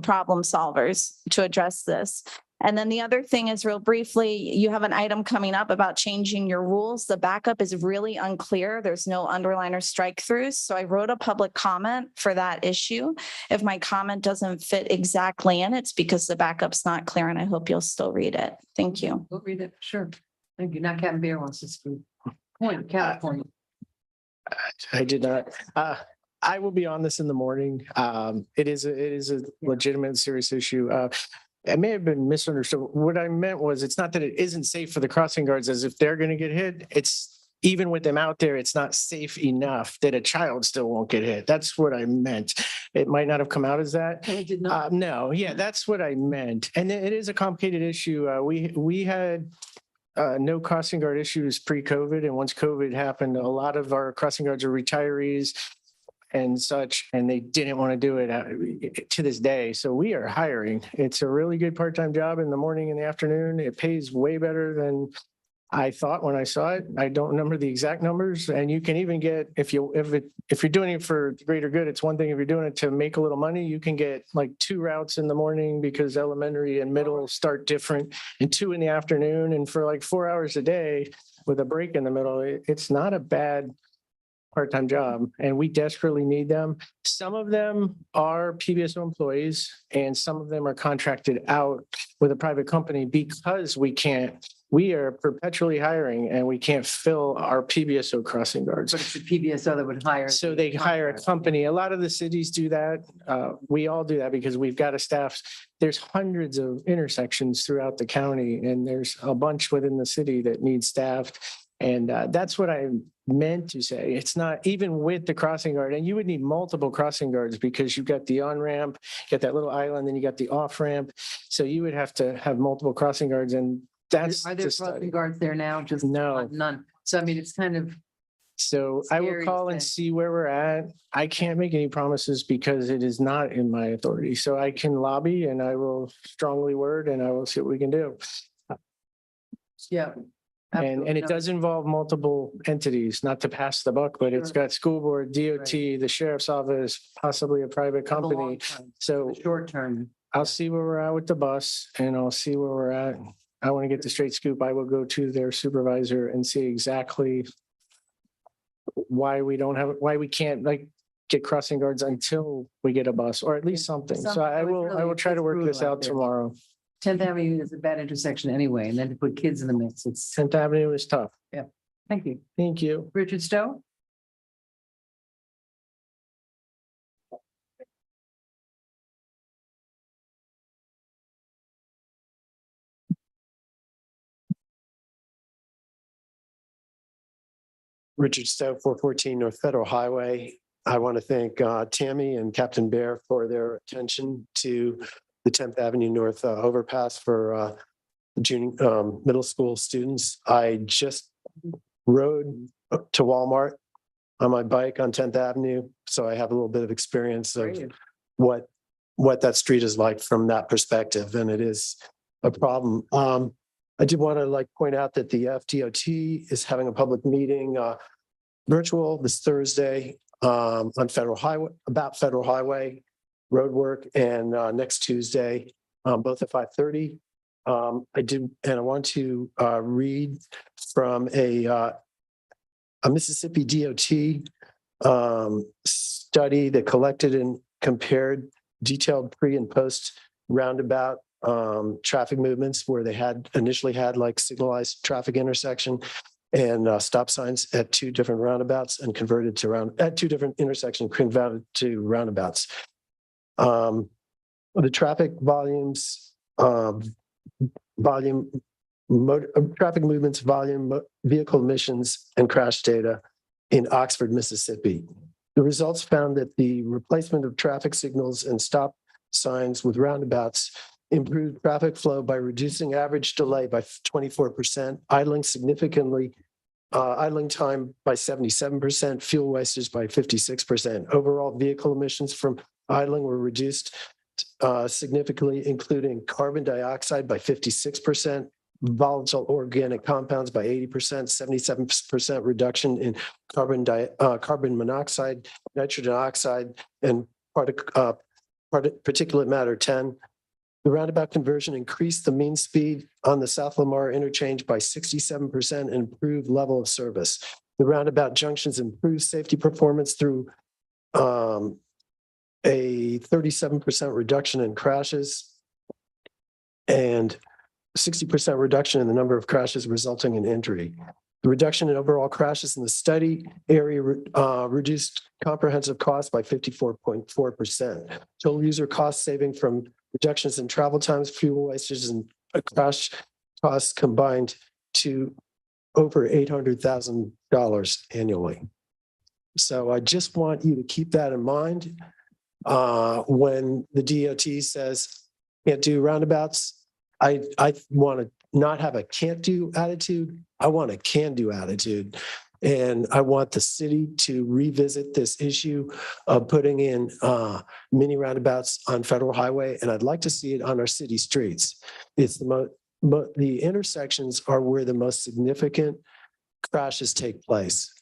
problem solvers to address this. And then the other thing is, real briefly, you have an item coming up about changing your rules. The backup is really unclear. There's no underline or strike throughs. So I wrote a public comment for that issue. If my comment doesn't fit exactly in, it's because the backup's not clear, and I hope you'll still read it. Thank you. We'll read it, sure. Thank you. Now Captain Bear wants to speak. Point, California. I did not. I will be on this in the morning. It is a legitimate, serious issue. I may have been misunderstood. What I meant was, it's not that it isn't safe for the crossing guards, as if they're going to get hit. It's even with them out there, it's not safe enough that a child still won't get hit. That's what I meant. It might not have come out as that. I did not. No, yeah, that's what I meant. And it is a complicated issue. We had no crossing guard issues pre-COVID. And once COVID happened, a lot of our crossing guards are retirees. and such, and they didn't want to do it to this day. So we are hiring. It's a really good part-time job in the morning and the afternoon. It pays way better than I thought when I saw it. I don't remember the exact numbers, and you can even get, if you're doing it for the greater good, it's one thing. If you're doing it to make a little money, you can get like 2 routes in the morning because elementary and middle start different, and 2 in the afternoon. And for like 4 hours a day with a break in the middle, it's not a bad part-time job, and we desperately need them. Some of them are PBSO employees and some of them are contracted out with a private company because we are perpetually hiring and we can't fill our PBSO crossing guards. But it's the PBSO that would hire. So the they hire a contract. company. A lot of the cities do that. We all do that because we've got a staff. There's hundreds of intersections throughout the county, and there's a bunch within the city that need staffed. And that's what I meant to say. It's not even with the crossing guard, and you would need multiple crossing guards because you've got the on-ramp, you got that little island, then you got the off-ramp. So you would have to have multiple crossing guards, and that's Are there the study. crossing guards there now? Just No. none. So I mean, it's kind of, So I will Scary call and thing. see where we're at. I can't make any promises because it is not in my authority. So I can lobby and I will strongly word and I will see what we can do. yeah. And absolutely. it No, does involve multiple entities, not to pass the buck, but it's Sure. got school board, DOT, the sheriff's office, possibly a private for the long company. term, So the Short term. I'll see where we're at with the bus and I'll see where we're at. I want to get the straight scoop. I will go to their supervisor and see exactly why we can't like get crossing guards until we get a bus or at least something. So I Something. will try to work this Brutal out out there. tomorrow. 10th Avenue is a bad intersection anyway, and then to put kids in the mix, it's, 10th Avenue is tough. thank you. Thank you. Richard Stowe? Richard Stowe, 414 North Federal Highway. I want to thank Tammy and Captain Bear for their attention to the 10th Avenue North overpass for junior middle school students. I just rode to Walmart on my bike on 10th Avenue, so I have a little bit of experience of Great. what that street is like from that perspective, and it is a problem. I did want to point out that the FDOT is having a public meeting virtual this Thursday on Federal Highway, about Federal Highway road work, and next Tuesday, both at 5:30. I want to read from a Mississippi DOT study that collected and compared detailed pre and post roundabout traffic movements where they had initially had like signalized traffic intersection and stop signs at 2 different roundabouts and converted to at 2 different intersections converted to roundabouts. The traffic volumes, traffic movements, volume, vehicle emissions, and crash data in Oxford, Mississippi. The results found that the replacement of traffic signals and stop signs with roundabouts improved traffic flow by reducing average delay by 24%, idling time by 77%, fuel wastage by 56%. Overall vehicle emissions from idling were reduced significantly, including carbon dioxide by 56%, volatile organic compounds by 80%, 77% reduction in carbon monoxide, nitrogen oxide, and particulate matter 10. The roundabout conversion increased the mean speed on the South Lamar interchange by 67% and improved level of service. The roundabout junctions improved safety performance through a 37% reduction in crashes and 60% reduction in the number of crashes resulting in injury. The reduction in overall crashes in the study area reduced comprehensive costs by 54.4%. Total user cost saving from reductions in travel times, fuel wastage, and crash costs combined to over $800,000 annually. So I just want you to keep that in mind when the DOT says can't do roundabouts. I want to not have a can't do attitude. I want a can do attitude. And I want the city to revisit this issue of putting in mini roundabouts on Federal Highway, and I'd like to see it on our city streets. It's but the intersections are where the most significant crashes take place.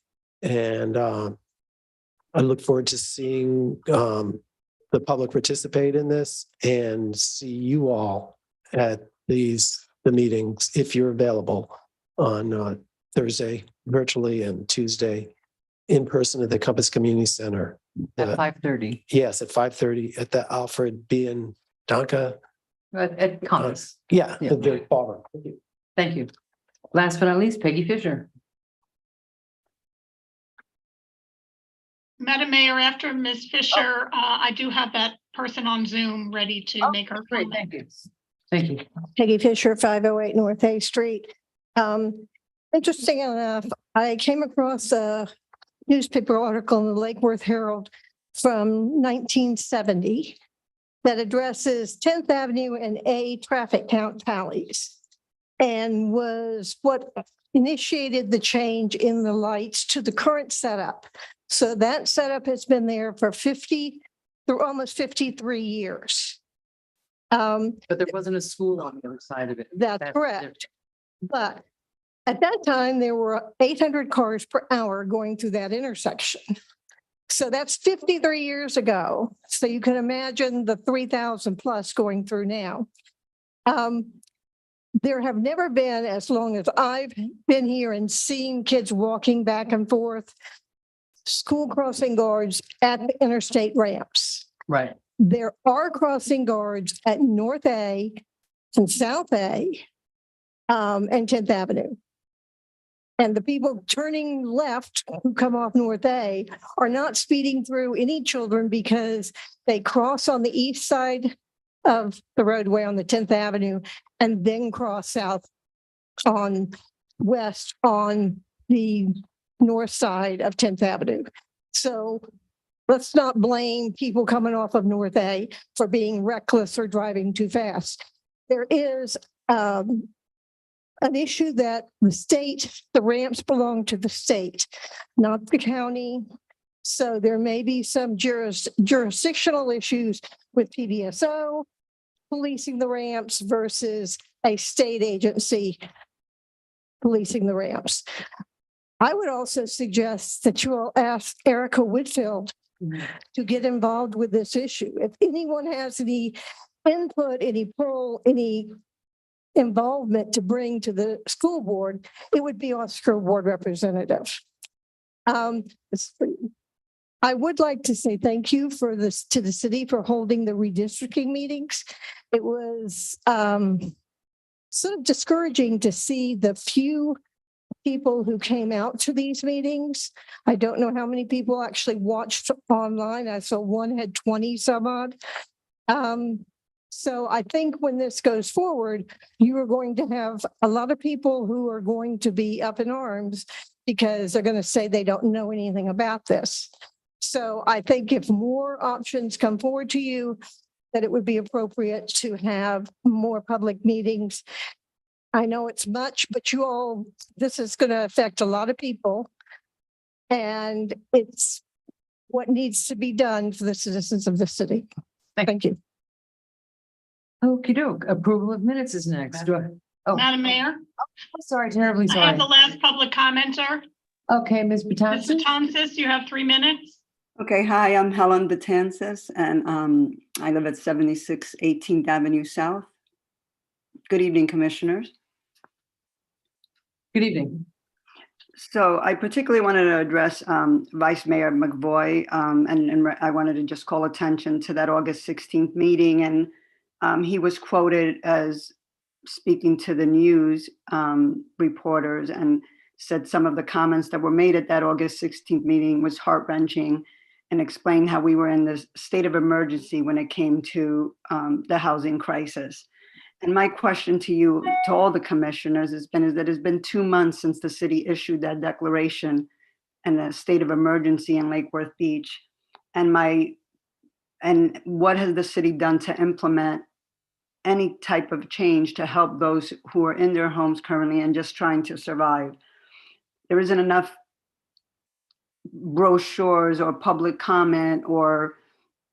And I look forward to seeing the public participate in this and see you all at the meetings if you're available on Thursday virtually and Tuesday in person at the Compass Community Center. At 5:30. Yes, at 5:30 at the Alfred B. and Donka. At Compass. Yeah, Yeah. the ballroom. Thank you. Thank you. Last but not least, Peggy Fisher. Madam Mayor, after Ms. Fisher, I do have that person on Zoom ready to make her Great, comment. thank you. Thank you. Peggy Fisher, 508 North A Street. Interesting enough, I came across a newspaper article in the Lake Worth Herald from 1970 that addresses 10th Avenue and A traffic count tallies and was what initiated the change in the lights to the current setup. So that setup has been there for almost 53 years. But there wasn't a school on the other side of it. That's correct. But at that time, there were 800 cars per hour going through that intersection. So that's 53 years ago. So you can imagine the 3,000 plus going through now. There have never been, as long as I've been here and seen kids walking back and forth, school crossing guards at the interstate ramps. Right. There are crossing guards at North A and South A and 10th Avenue. And the people turning left who come off North A are not speeding through any children because they cross on the east side of the roadway on the 10th Avenue and then cross south on west on the north side of 10th Avenue. So let's not blame people coming off of North A for being reckless or driving too fast. There is an issue that the ramps belong to the state, not the county. So there may be some jurisdictional issues with PBSO policing the ramps versus a state agency policing the ramps. I would also suggest that you all ask Erica Whitfield to get involved with this issue. If anyone has any input, any pull, any involvement to bring to the school board, it would be our school board representative. I would like to say thank you to the city for holding the redistricting meetings. It was sort of discouraging to see the few people who came out to these meetings. I don't know how many people actually watched online. I saw one had 20 some odd. So I think when this goes forward, you are going to have a lot of people who are going to be up in arms because they're going to say they don't know anything about this. So I think if more options come forward to you, that it would be appropriate to have more public meetings. I know it's much, but this is going to affect a lot of people. And it's what needs to be done for the citizens of the city. Thank you. Okey doke. Approval of minutes is next. Madam Mayor, Sorry, terribly I sorry. have the last public commenter. Okay, Ms. Ms. Betances. Betances, you have 3 minutes. Okay, hi, I'm Helen Betances, and I live at 76 18th Avenue South. Good evening, Commissioners. Good evening. So I particularly wanted to address Vice Mayor McVoy, and I wanted to just call attention to that August 16th meeting. And he was quoted as speaking to the news reporters and said some of the comments that were made at that August 16th meeting was heart-wrenching, and explained how we were in this state of emergency when it came to the housing crisis. And my question to you, to all the commissioners, is that it's been 2 months since the city issued that declaration and the state of emergency in Lake Worth Beach. And what has the city done to implement any type of change to help those who are in their homes currently and just trying to survive? There isn't enough brochures or public comment or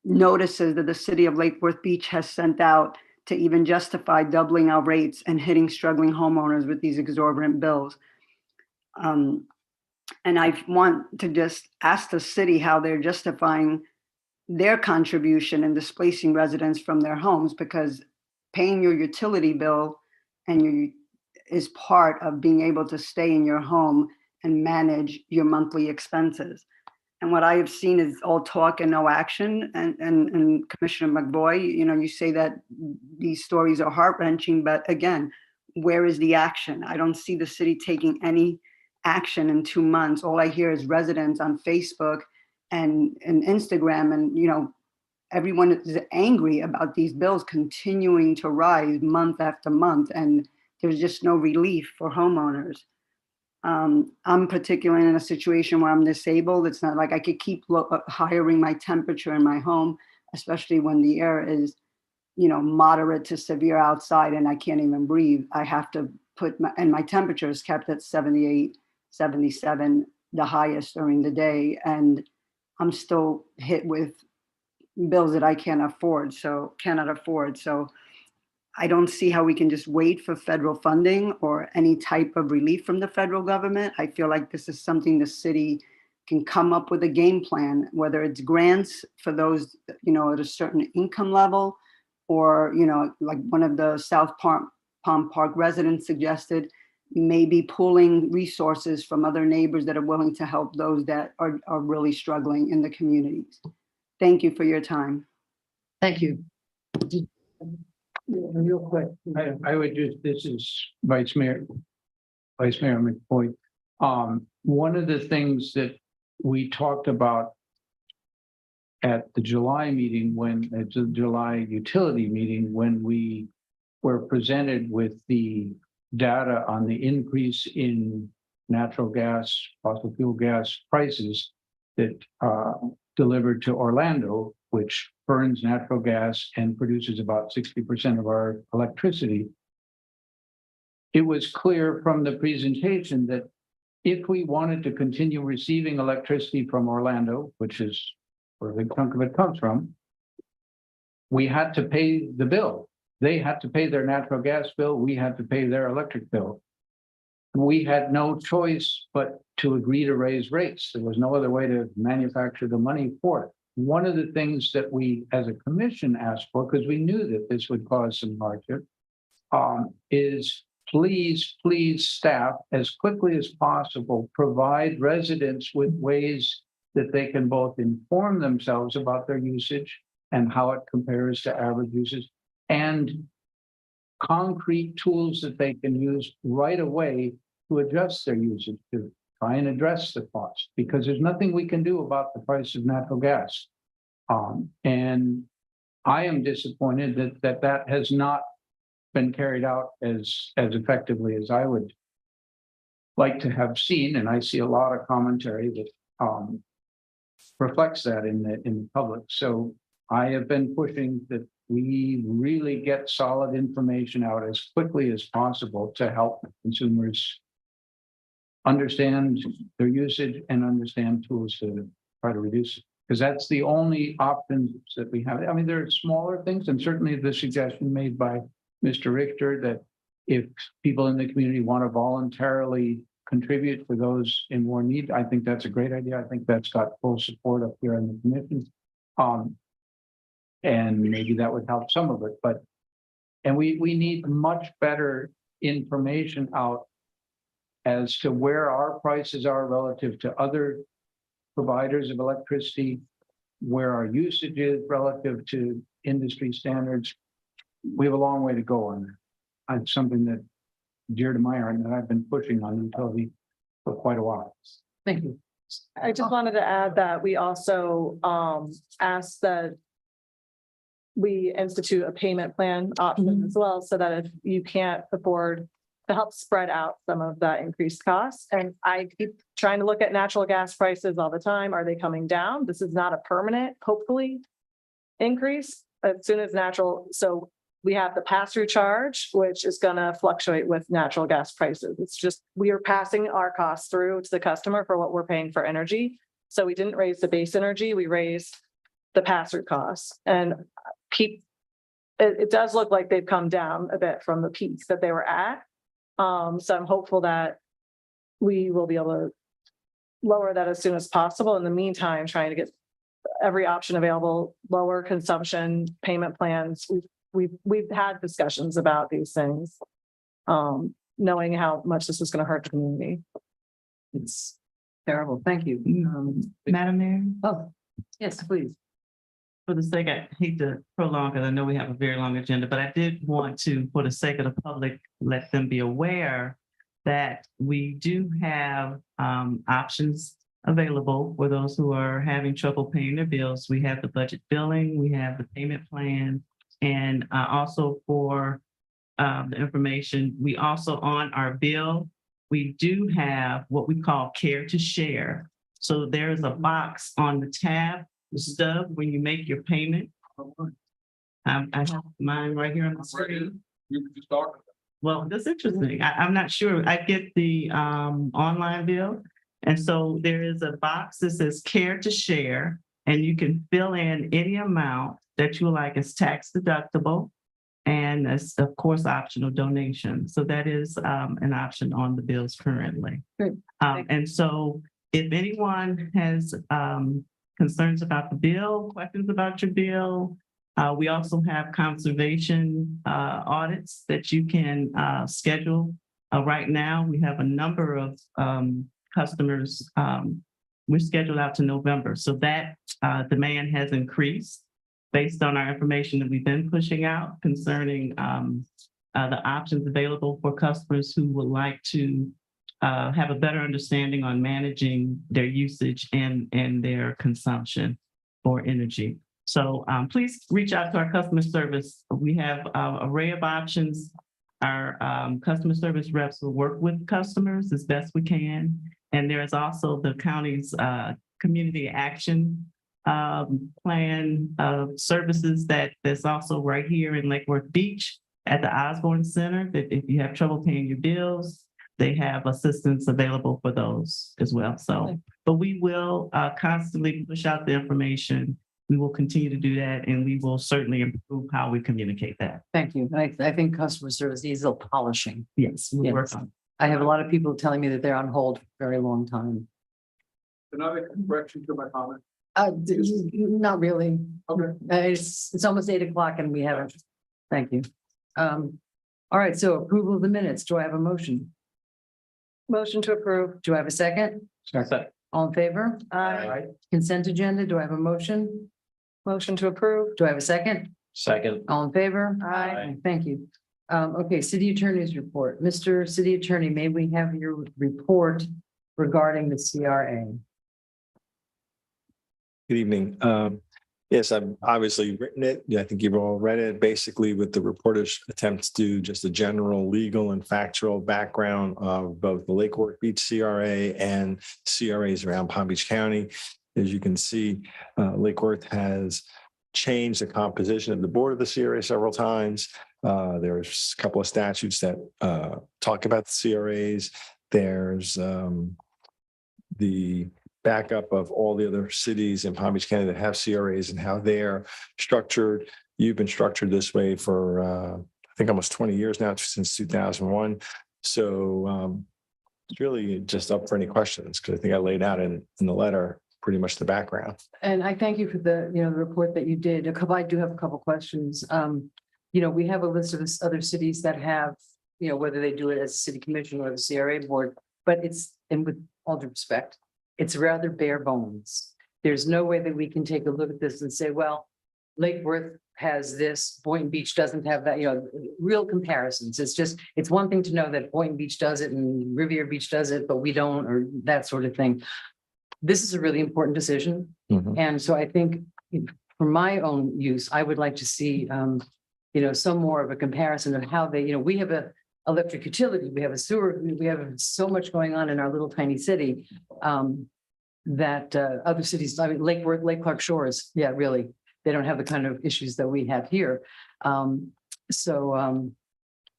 notices that the city of Lake Worth Beach has sent out to even justify doubling our rates and hitting struggling homeowners with these exorbitant bills. And I want to just ask the city how they're justifying their contribution in displacing residents from their homes, because paying your utility bill is part of being able to stay in your home and manage your monthly expenses. And what I have seen is all talk and no action. And Commissioner McBoy, you say that these stories are heart-wrenching, but again, where is the action? I don't see the city taking any action in 2 months. All I hear is residents on Facebook and Instagram, and everyone is angry about these bills continuing to rise month after month, and there's just no relief for homeowners. I'm particularly in a situation where I'm disabled. It's not like I could keep hiring my temperature in my home, especially when the air is, moderate to severe outside and I can't even breathe. I have to and my temperature is kept at 78, 77, the highest during the day. And I'm still hit with bills that I cannot afford. So I don't see how we can just wait for federal funding or any type of relief from the federal government. I feel like this is something the city can come up with a game plan, whether it's grants for those, at a certain income level, or, like one of the South Palm Park residents suggested, maybe pooling resources from other neighbors that are willing to help those that are really struggling in the communities. Thank you for your time. Thank you. Real quick, I would this is Vice Mayor McBoy. One of the things that we talked about at the July meeting, at the July utility meeting, when we were presented with the data on the increase in natural gas, fossil fuel gas prices that delivered to Orlando, which burns natural gas and produces about 60% of our electricity. It was clear from the presentation that if we wanted to continue receiving electricity from Orlando, which is where a big chunk of it comes from, we had to pay the bill. They had to pay their natural gas bill. We had to pay their electric bill. We had no choice but to agree to raise rates. There was no other way to manufacture the money for it. One of the things that we as a commission asked for, because we knew that this would cause some hardship, is please staff, as quickly as possible, provide residents with ways that they can both inform themselves about their usage and how it compares to average usage, and concrete tools that they can use right away to adjust their usage, to try and address the cost, because there's nothing we can do about the price of natural gas. And I am disappointed that has not been carried out as effectively as I would like to have seen. And I see a lot of commentary that reflects that in the public. So I have been pushing that we really get solid information out as quickly as possible to help consumers understand their usage and understand tools to try to reduce it. Because that's the only options that we have. I mean, there are smaller things, and certainly the suggestion made by Mr. Richter that if people in the community want to voluntarily contribute for those in more need, I think that's a great idea. I think that's got full support up here in the commission. And maybe that would help some of it, and we need much better information out as to where our prices are relative to other providers of electricity, where our usage is relative to industry standards. We have a long way to go on that. It's something that dear to my heart and that I've been pushing on utility for quite a while. Thank you. I just wanted to add that we also asked that we institute a payment plan option as well, so that if you can't afford to help spread out some of that increased cost. And I keep trying to look at natural gas prices all the time. Are they coming down? This is not a permanent, hopefully, increase as soon as so we have the pass-through charge, which is going to fluctuate with natural gas prices. It's just, we are passing our costs through to the customer for what we're paying for energy. So we didn't raise the base energy, we raised the pass-through costs and it does look like they've come down a bit from the peaks that they were at. So I'm hopeful that we will be able to lower that as soon as possible. In the meantime, trying to get every option available, lower consumption payment plans. We've had discussions about these things, knowing how much this is going to hurt the community. It's terrible. Thank you. Madam Mayor, Oh, yes, please. for the sake, I hate to prolong, because I know we have a very long agenda, but I did want to, for the sake of the public, let them be aware that we do have options available for those who are having trouble paying their bills. We have the budget billing, we have the payment plan, and also for the information, we also on our bill, we do have what we call Care to Share. So there's a box on the tab, the stub, when you make your payment. I have mine right here on the screen. We were just talking. Well, that's interesting. I'm not sure. I get the online bill. And so there is a box that says Care to Share, and you can fill in any amount that you like. It's tax deductible. And it's, of course, optional donation. So that is an option on the bills currently. Great. And so if anyone has concerns about the bill, questions about your bill, we also have conservation audits that you can schedule. Right now, we have a number of customers. We're scheduled out to November. So that demand has increased based on our information that we've been pushing out concerning the options available for customers who would like to have a better understanding on managing their usage and their consumption for energy. So please reach out to our customer service. We have an array of options. Our customer service reps will work with customers as best we can. And there is also the county's community action plan of services that's also right here in Lake Worth Beach at the Osborne Center, that if you have trouble paying your bills, they have assistance available for those as well. So, but we will constantly push out the information. We will continue to do that, and we will certainly improve how we communicate that. Thank you. I think customer service needs a little polishing. Yes, we'll work on it. I have a lot of people telling me that they're on hold for a very long time. Can I make a correction to my comment? Not really. Okay. It's almost 8 o'clock and we haven't. Thank you. All right, so approval of the minutes. Do I have a motion? Motion to approve. Do I have a second? Second. All in favor? Aye. Consent agenda. Do I have a motion? Motion to approve. Do I have a second? Second. All in favor? Aye. Thank you. Okay, city attorney's report. Mr. City Attorney, may we have your report regarding the CRA? Good evening. Yes, I've obviously written it. I think you've all read it. Basically, with the reporter's attempts to do just a general legal and factual background of both the Lake Worth Beach CRA and CRAs around Palm Beach County. As you can see, Lake Worth has changed the composition of the board of the CRA several times. There's a couple of statutes that talk about the CRAs. There's the backup of all the other cities in Palm Beach County that have CRAs and how they're structured. You've been structured this way for, I think, almost 20 years now, since 2001. So it's really just up for any questions, because I think I laid out in the letter pretty much the background. And I thank you for the, the report that you did. I do have a couple questions. We have a list of other cities that have, whether they do it as a city commission or the CRA board, but and with all due respect, it's rather bare bones. There's no way that we can take a look at this and say, well, Lake Worth has this, Boynton Beach doesn't have that, real comparisons. It's one thing to know that Boynton Beach does it and Riviera Beach does it, but we don't, or that sort of thing. This is a really important decision. Mhm. And so I think for my own use, I would like to see, some more of a comparison of how they, we have a electric utility, we have a sewer, we have so much going on in our little tiny city that other cities, I mean, Lake Worth, Lake Clark Shores, yeah, really, they don't have the kind of issues that we have here. So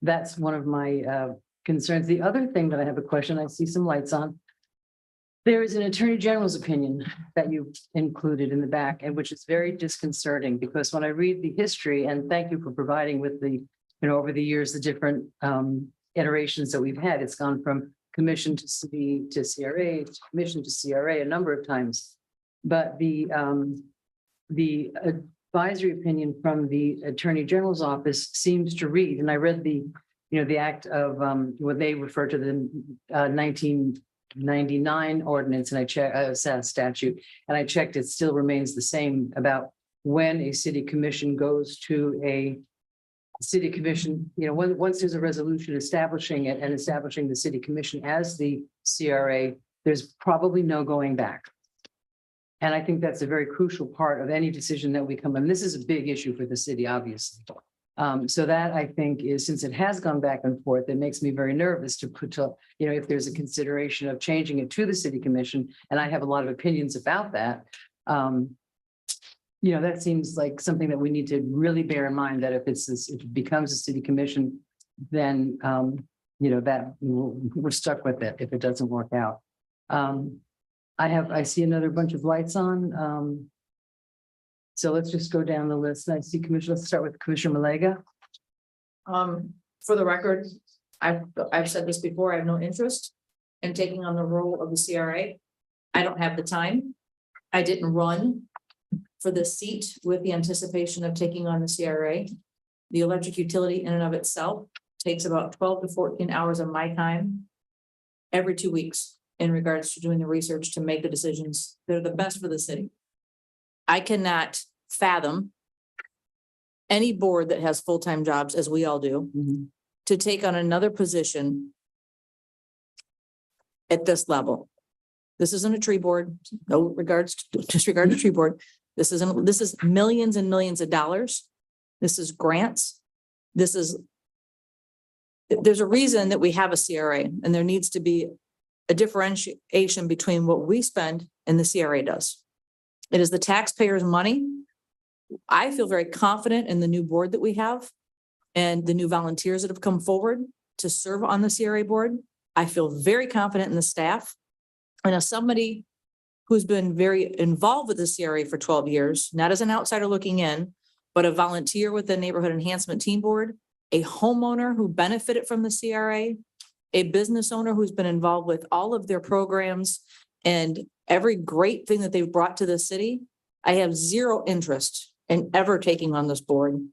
that's one of my concerns. The other thing that I have a question, I see some lights on. There is an attorney general's opinion that you included in the back, and which is very disconcerting, because when I read the history, and thank you for providing with the, over the years, the different iterations that we've had, it's gone from commission to city to CRA, to commission to CRA a number of times. But the advisory opinion from the Attorney General's office seems to read, and I read the, the act of what they refer to the 1999 ordinance, and I checked statute, and I checked, it still remains the same about when a city commission goes to a city commission, once there's a resolution establishing it and establishing the city commission as the CRA, there's probably no going back. And I think that's a very crucial part of any decision that we come in. This is a big issue for the city, obviously. So that I think is, since it has gone back and forth, it makes me very nervous to put, if there's a consideration of changing it to the city commission, and I have a lot of opinions about that. That seems like something that we need to really bear in mind, that if if it becomes a city commission, then, that we're stuck with it if it doesn't work out. I see another bunch of lights on. So let's just go down the list. I see Commissioner, let's start with Commissioner Malega. For the record, I've said this before, I have no interest in taking on the role of the CRA. I don't have the time. I didn't run for this seat with the anticipation of taking on the CRA. The electric utility in and of itself takes about 12 to 14 hours of my time every 2 weeks in regards to doing the research to make the decisions that are the best for the city. I cannot fathom any board that has full-time jobs, as we all do, to take on another position at this level. This isn't a tree board, no regards, disregard to tree board. This is millions and millions of dollars. This is grants. There's a reason that we have a CRA, and there needs to be a differentiation between what we spend and the CRA does. It is the taxpayers' money. I feel very confident in the new board that we have and the new volunteers that have come forward to serve on the CRA board. I feel very confident in the staff. And as somebody who's been very involved with the CRA for 12 years, not as an outsider looking in, but a volunteer with the Neighborhood Enhancement Team Board, a homeowner who benefited from the CRA, a business owner who's been involved with all of their programs and every great thing that they've brought to the city, I have zero interest in ever taking on this board.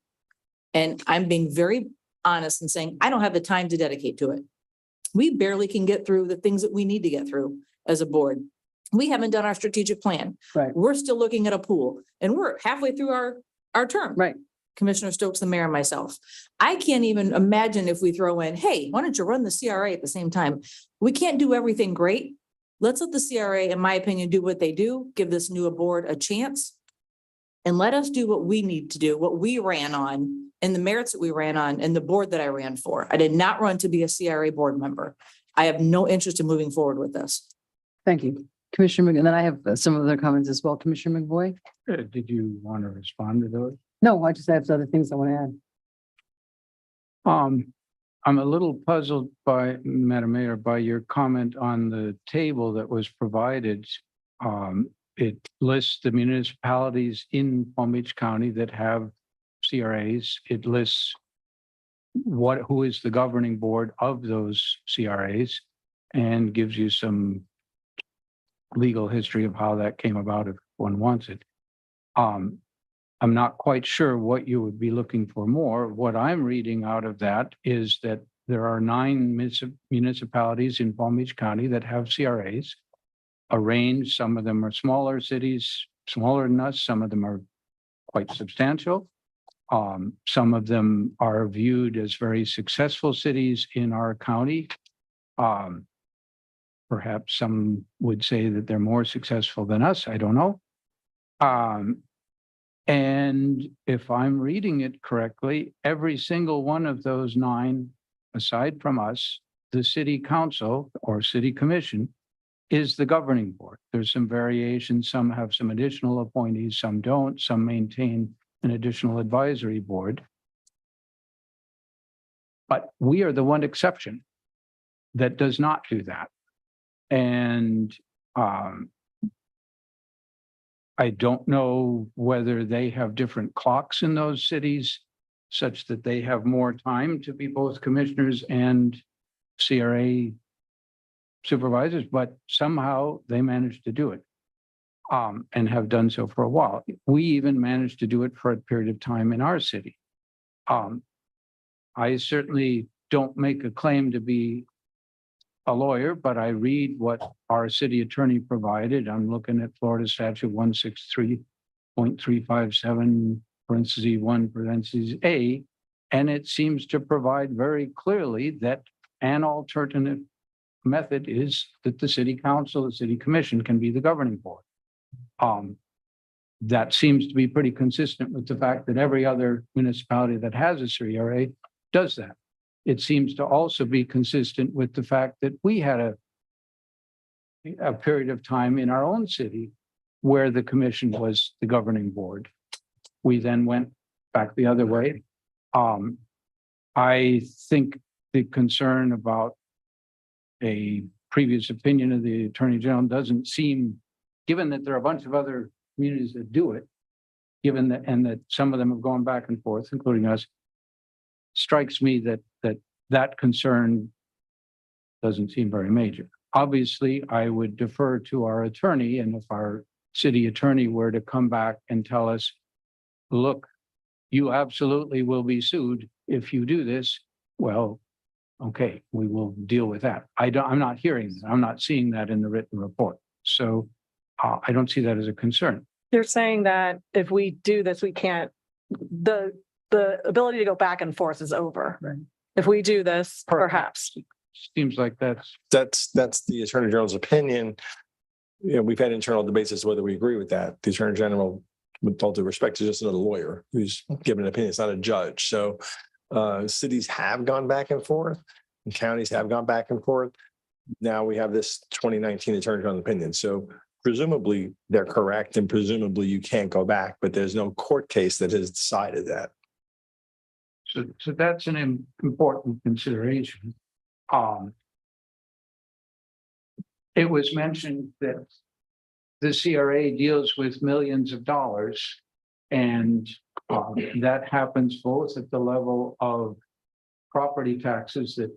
And I'm being very honest and saying, I don't have the time to dedicate to it. We barely can get through the things that we need to get through as a board. We haven't done our strategic plan. Right. We're still looking at a pool, and we're halfway through our term. Right. Commissioner Stokes, the mayor, and myself. I can't even imagine if we throw in, hey, why don't you run the CRA at the same time? We can't do everything great. Let's let the CRA, in my opinion, do what they do, give this new board a chance. And let us do what we need to do, what we ran on, and the merits that we ran on, and the board that I ran for. I did not run to be a CRA board member. I have no interest in moving forward with this. Thank you. Commissioner, and then I have some other comments as well. Commissioner McVoy? Did you want to respond to those? No, I just have other things I want to add. I'm a little puzzled by, Madam Mayor, by your comment on the table that was provided. It lists the municipalities in Palm Beach County that have CRAs. It lists who is the governing board of those CRAs, and gives you some legal history of how that came about if one wants it. I'm not quite sure what you would be looking for more. What I'm reading out of that is that there are 9 municipalities in Palm Beach County that have CRAs, a range. Some of them are smaller cities, smaller than us. Some of them are quite substantial. Some of them are viewed as very successful cities in our county. Perhaps some would say that they're more successful than us. I don't know. And if I'm reading it correctly, every single one of those 9, aside from us, the city council or city commission, is the governing board. There's some variation. Some have some additional appointees, some don't. Some maintain an additional advisory board. But we are the one exception that does not do that. And I don't know whether they have different clocks in those cities such that they have more time to be both commissioners and CRA supervisors, but somehow they managed to do it. And have done so for a while. We even managed to do it for a period of time in our city. I certainly don't make a claim to be a lawyer, but I read what our city attorney provided. I'm looking at Florida statute 163.357 parentheses 1 parentheses A, and it seems to provide very clearly that an alternative method is that the city council, the city commission can be the governing board. That seems to be pretty consistent with the fact that every other municipality that has a CRA does that. It seems to also be consistent with the fact that we had a period of time in our own city where the commission was the governing board. We then went back the other way. I think the concern about a previous opinion of the Attorney General doesn't seem, given that there are a bunch of other communities that do it, given that, and that some of them have gone back and forth, including us, strikes me that concern doesn't seem very major. Obviously, I would defer to our attorney, and if our city attorney were to come back and tell us, look, you absolutely will be sued if you do this, well, okay, we will deal with that. I'm not hearing that. I'm not seeing that in the written report. So I don't see that as a concern. You're saying that if we do this, we can't, the ability to go back and forth is over. Right. If we do this, perhaps. Seems like that's That's the Attorney General's opinion. You know, we've had internal debates as to whether we agree with that. The Attorney General, with all due respect, is just another lawyer who's given an opinion. It's not a judge. So cities have gone back and forth, and counties have gone back and forth. Now we have this 2019 Attorney General opinion. So presumably they're correct, and presumably you can't go back, but there's no court case that has decided that. so that's an important consideration. It was mentioned that the CRA deals with millions of dollars, and that happens both at the level of property taxes that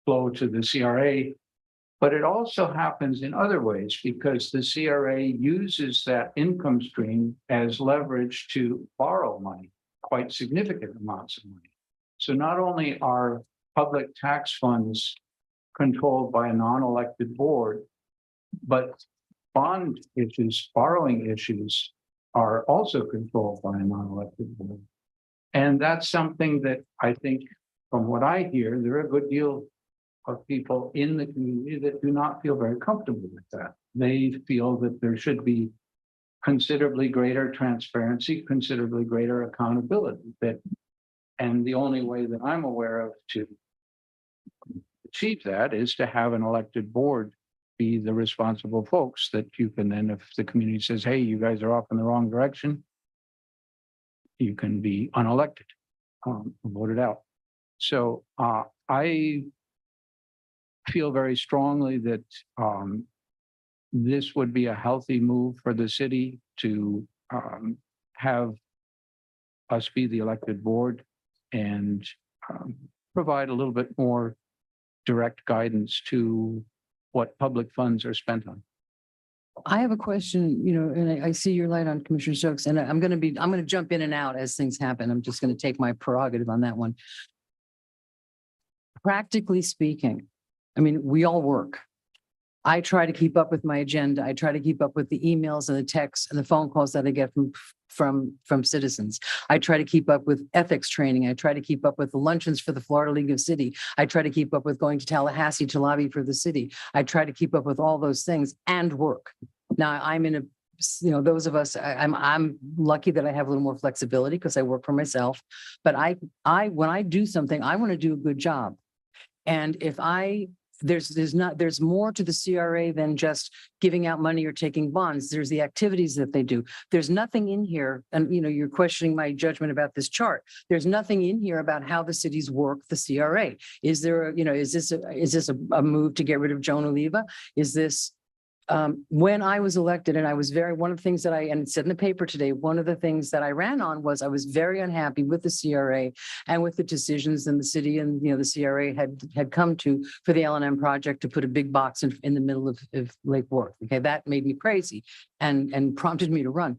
flow to the CRA, but it also happens in other ways because the CRA uses that income stream as leverage to borrow money, quite significant amounts of money. So not only are public tax funds controlled by a non-elected board, but bond issues, borrowing issues are also controlled by a non-elected board. And that's something that I think, from what I hear, there are a good deal of people in the community that do not feel very comfortable with that. They feel that there should be considerably greater transparency, considerably greater accountability. And the only way that I'm aware of to achieve that is to have an elected board be the responsible folks that you can then, if the community says, hey, you guys are off in the wrong direction, you can be unelected, voted out. So I feel very strongly that this would be a healthy move for the city to have us be the elected board and provide a little bit more direct guidance to what public funds are spent on. I have a question, and I see your light on Commissioner Stokes, and I'm going to jump in and out as things happen. I'm just going to take my prerogative on that one. Practically speaking, I mean, we all work. I try to keep up with my agenda. I try to keep up with the emails and the texts and the phone calls that I get from citizens. I try to keep up with ethics training. I try to keep up with the luncheons for the Florida League of City. I try to keep up with going to Tallahassee to lobby for the city. I try to keep up with all those things and work. Now I'm in a, those of us, I'm lucky that I have a little more flexibility because I work for myself. But when I do something, I want to do a good job. And if I there's more to the CRA than just giving out money or taking bonds. There's the activities that they do. There's nothing in here, and you're questioning my judgment about this chart. There's nothing in here about how the cities work the CRA. Is there, is this a move to get rid of Joan Oliva? Is this, when I was elected, and I was one of the things that and it said in the paper today, one of the things that I ran on was I was very unhappy with the CRA and with the decisions in the city and, the CRA had come to for the L&M project to put a big box in the middle of Lake Worth. Okay, that made me crazy and prompted me to run.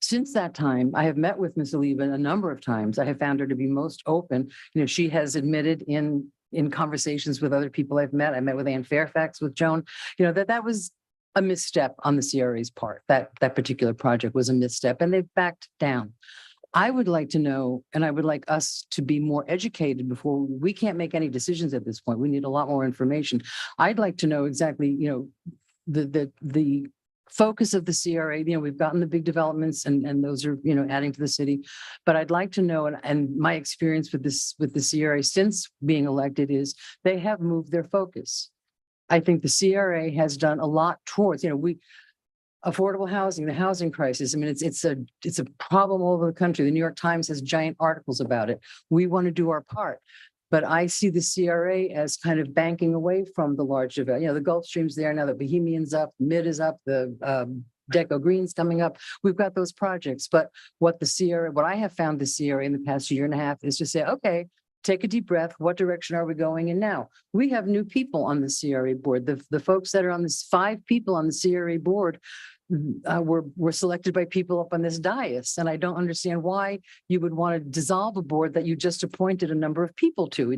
Since that time, I have met with Ms. Oliva a number of times. I have found her to be most open. She has admitted in conversations with other people I've met. I met with Ann Fairfax, with Joan, that was a misstep on the CRA's part. That particular project was a misstep and they've backed down. I would like to know, and I would like us to be more educated before we can't make any decisions at this point. We need a lot more information. I'd like to know exactly, the focus of the CRA. We've gotten the big developments and those are, adding to the city. But I'd like to know, and my experience with the CRA since being elected is they have moved their focus. I think the CRA has done a lot towards, affordable housing, the housing crisis. I mean, it's a problem all over the country. The New York Times has giant articles about it. We want to do our part. But I see the CRA as kind of banking away from the large event. The Gulfstream's there now, the Bohemian's up, Mid is up, the Deco Green's coming up. We've got those projects. But what I have found the CRA in the past year and a half is to say, okay, take a deep breath. What direction are we going in now? We have new people on the CRA board. The folks that are on this 5 people on the CRA board were selected by people up on this dais. And I don't understand why you would want to dissolve a board that you just appointed a number of people to.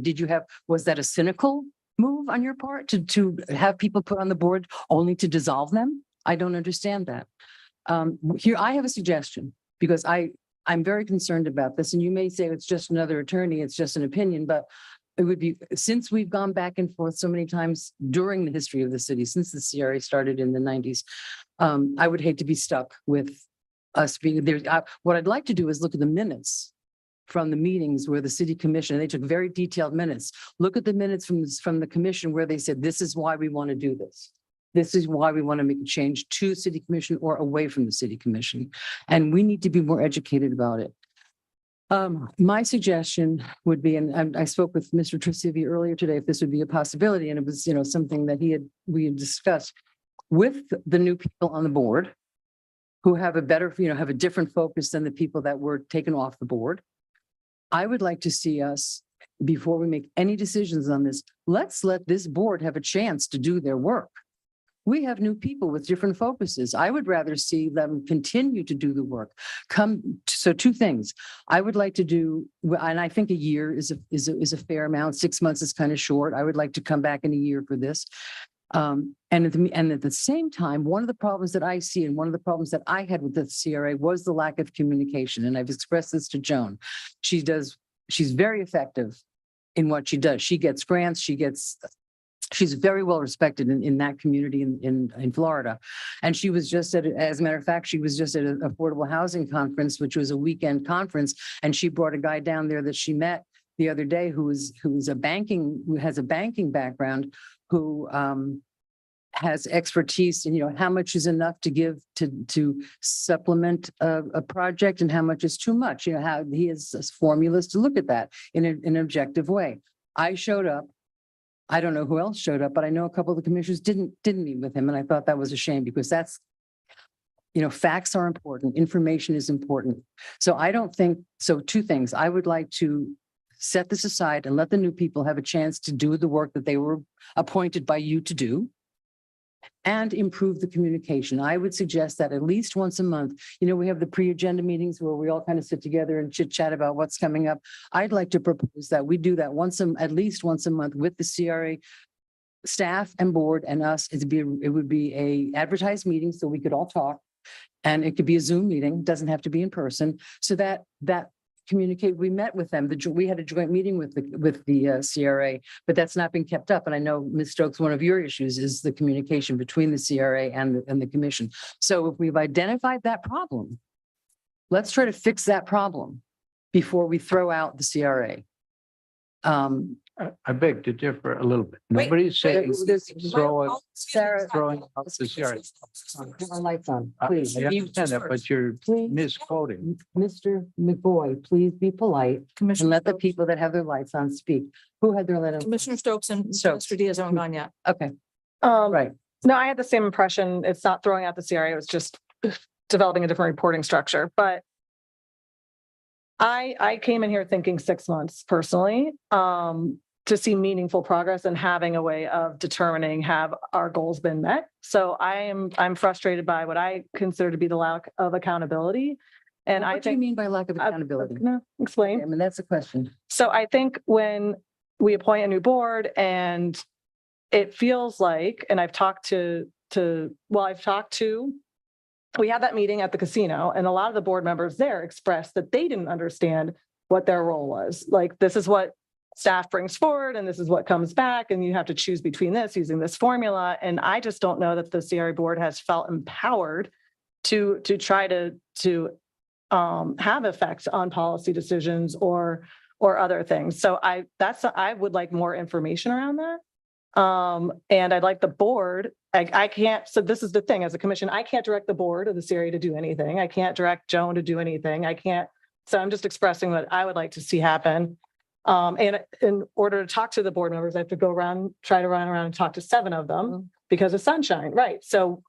Was that a cynical move on your part to have people put on the board only to dissolve them? I don't understand that. Here, I have a suggestion because I'm very concerned about this. And you may say it's just another attorney, it's just an opinion, but it would be, since we've gone back and forth so many times during the history of the city, since the CRA started in the 90s, I would hate to be stuck with us being there. What I'd like to do is look at the minutes from the meetings where the city commission, and they took very detailed minutes. Look at the minutes from the commission where they said, this is why we want to do this. This is why we want to make a change to city commission or away from the city commission. And we need to be more educated about it. My suggestion would be, and I spoke with Mr. Tresivi earlier today, if this would be a possibility, and it was, something that we had discussed with the new people on the board who have a better, have a different focus than the people that were taken off the board. I would like to see us, before we make any decisions on this, let's let this board have a chance to do their work. We have new people with different focuses. I would rather see them continue to do the work. So 2 things. I would like to do, and I think a year is a fair amount. 6 months is kind of short. I would like to come back in a year for this. And at the same time, one of the problems that I see and one of the problems that I had with the CRA was the lack of communication. And I've expressed this to Joan. She's very effective in what she does. She gets grants, she's very well respected in that community in Florida. And she was just as a matter of fact, she was just at an affordable housing conference, which was a weekend conference. And she brought a guy down there that she met the other day who has a banking background, who has expertise in, how much is enough to give to supplement a project and how much is too much, how he has formulas to look at that in an objective way. I showed up. I don't know who else showed up, but I know a couple of the commissioners didn't meet with him. And I thought that was a shame because that's, facts are important. Information is important. So I don't think, so 2 things. I would like to set this aside and let the new people have a chance to do the work that they were appointed by you to do and improve the communication. I would suggest that at least once a month, we have the pre-agenda meetings where we all kind of sit together and chit chat about what's coming up. I'd like to propose that we do that at least once a month with the CRA staff and board and us. It would be a advertised meeting so we could all talk, and it could be a Zoom meeting, doesn't have to be in person, so that communicate. We met with them. We had a joint meeting with the CRA, but that's not been kept up. And I know, Ms. Stokes, one of your issues is the communication between the CRA and the commission. So if we've identified that problem, let's try to fix that problem before we throw out the CRA. I beg to differ a little bit. Wait, Nobody's saying throw it, Sarah, throwing out the area. Turn our lights on, I please. understand that, but you're Please. misquoting. Mr. McBoy, please be polite and let the people that have their lights on speak. Who had their light on? Commissioner Stokes and Stokes. Mr. Diaz haven't gone yet. Okay, Right. right. No, I had the same impression. It's not throwing out the CRA, it was just developing a different reporting structure, but I came in here thinking 6 months personally, to see meaningful progress and having a way of determining have our goals been met. So I'm frustrated by what I consider to be the lack of accountability. And I What do you think, mean by lack of accountability? no, explain. I mean, that's a question. So I think when we appoint a new board and it feels like, and I've talked to, we had that meeting at the casino and a lot of the board members there expressed that they didn't understand what their role was. Like, this is what staff brings forward and this is what comes back. And you have to choose between this using this formula. And I just don't know that the CRA board has felt empowered to try to have effect on policy decisions or other things. So I would like more information around that. And I'd like the board, I can't, so this is the thing, as a commission, I can't direct the board of the CRA to do anything. I can't direct Joan to do anything. I can't, so I'm just expressing what I would like to see happen. And in order to talk to the board members, I have to try to run around and talk to 7 of them because of sunshine, right? So,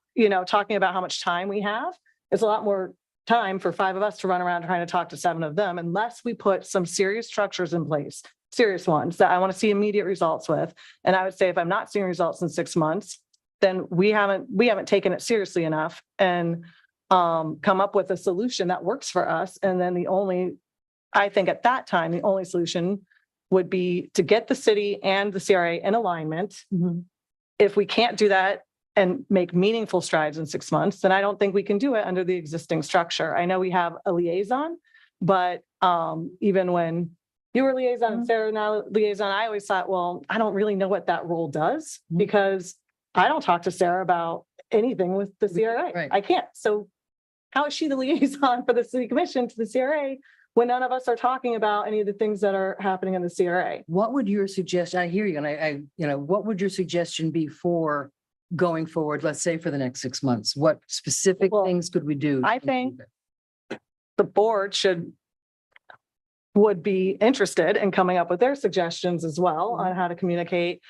talking about how much time we have, it's a lot more time for 5 of us to run around trying to talk to 7 of them, unless we put some serious structures in place, serious ones that I want to see immediate results with. And I would say if I'm not seeing results in 6 months, then we haven't taken it seriously enough and come up with a solution that works for us. And then I think at that time, the only solution would be to get the city and the CRA in alignment. If we can't do that and make meaningful strides in 6 months, then I don't think we can do it under the existing structure. I know we have a liaison, but even when you were liaison and Sarah now liaison, I always thought, well, I don't really know what that role does because I don't talk to Sarah about anything with the CRA. Right. I can't. So how is she the liaison for the city commission to the CRA when none of us are talking about any of the things that are happening in the CRA? What would your suggestion, I hear you, and what would your suggestion be for going forward, let's say for the next 6 months? What specific Well, things could we do? I think the board would be interested in coming up with their suggestions as well on how to communicate.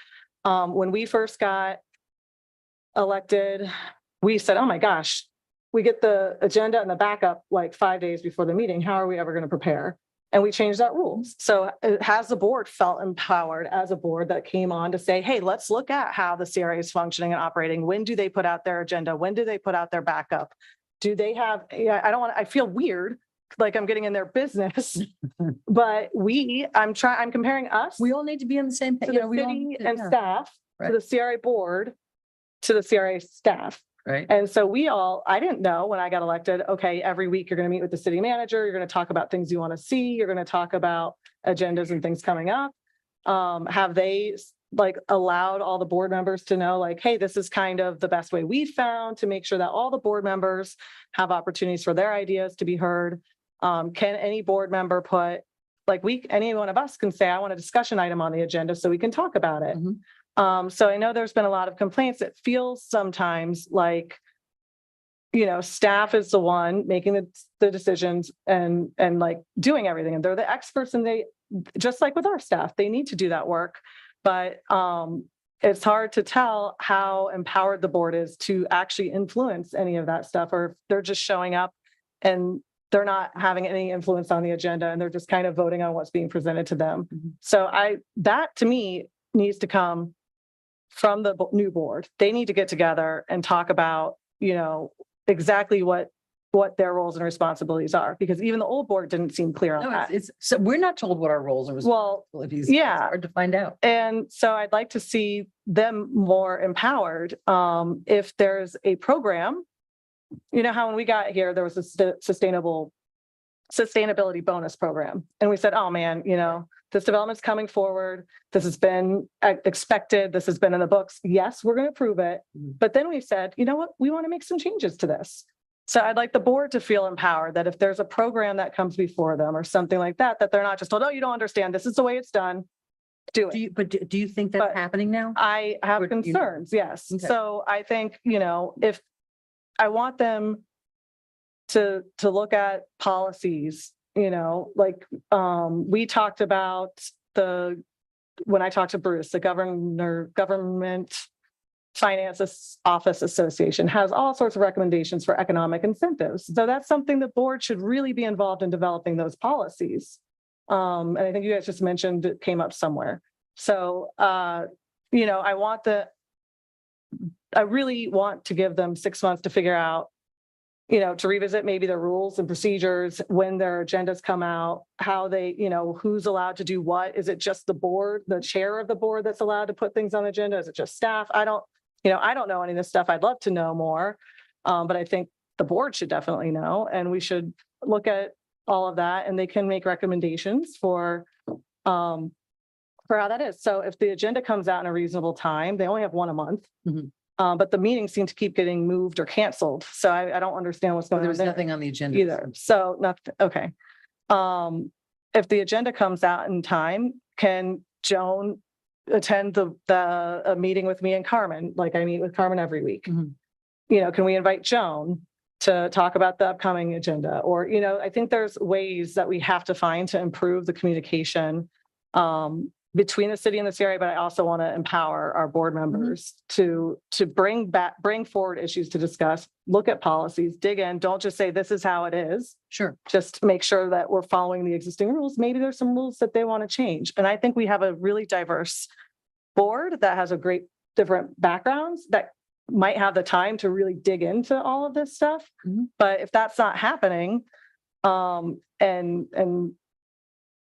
When we first got elected, we said, oh my gosh, we get the agenda and the backup like 5 days before the meeting. How are we ever going to prepare? And we changed that rules. So has the board felt empowered as a board that came on to say, hey, let's look at how the CRA is functioning and operating. When do they put out their agenda? When do they put out their backup? Do they have, I feel weird, like I'm getting in their business, but I'm comparing us. We all need to be on the same page. To the city and staff, to the CRA board, to the CRA staff. Right. And so I didn't know when I got elected, okay, every week you're going to meet with the city manager. You're going to talk about things you want to see. You're going to talk about agendas and things coming up. Have they allowed all the board members to know hey, this is kind of the best way we've found to make sure that all the board members have opportunities for their ideas to be heard? Can any board member put any one of us can say, I want a discussion item on the agenda so we can talk about it. So I know there's been a lot of complaints. It feels sometimes like, staff is the one making the decisions and doing everything. And they're the experts and they, just like with our staff, they need to do that work. But it's hard to tell how empowered the board is to actually influence any of that stuff, or if they're just showing up and they're not having any influence on the agenda and they're just kind of voting on what's being presented to them. So that to me needs to come from the new board. They need to get together and talk about, exactly what their roles and responsibilities are, because even the old board didn't seem clear on that. So we're not told what our roles and responsibilities. Yeah. It's hard to find out. And So I'd like to see them more empowered. If there's a program, how when we got here, there was a sustainability bonus program. And we said, oh man, this development's coming forward. This has been expected. This has been in the books. Yes, we're going to approve it. But then we said, you know what? We want to make some changes to this. So I'd like the board to feel empowered that if there's a program that comes before them or something like that, that they're not just told, oh, you don't understand. This is the way it's done. do it. Do you think that's But- happening now? I have Or do you know? concerns, yes. Okay. So I think, if I want them to look at policies, we talked about when I talked to Bruce, the Government Finances Office Association has all sorts of recommendations for economic incentives. So that's something the board should really be involved in developing those policies. And I think you guys just mentioned it came up somewhere. So, I really want to give them 6 months to figure out, to revisit maybe the rules and procedures, when their agendas come out, how they, who's allowed to do what. Is it just the board, the chair of the board that's allowed to put things on the agenda? Is it just staff? I don't know any of this stuff. I'd love to know more. But I think the board should definitely know, and we should look at all of that, and they can make recommendations for how that is. So if the agenda comes out in a reasonable time, they only have one a month. Mhm. But the meetings seem to keep getting moved or canceled. So I don't understand what's going There on was there nothing on the agenda. either. So nothing, okay. If the agenda comes out in time, can Joan attend a meeting with me and Carmen? Like I meet with Carmen every week. Mhm. Can we invite Joan to talk about the upcoming agenda? Or, I think there's ways that we have to find to improve the communication between the city and the CRA, but I also want to empower our board members to bring forward issues to discuss, look at policies, dig in, don't just say this is how it is. Sure. Just make sure that we're following the existing rules. Maybe there's some rules that they want to change. And I think we have a really diverse board that has a great different backgrounds that might have the time to really dig into all of this stuff. Mhm. But if that's not happening, and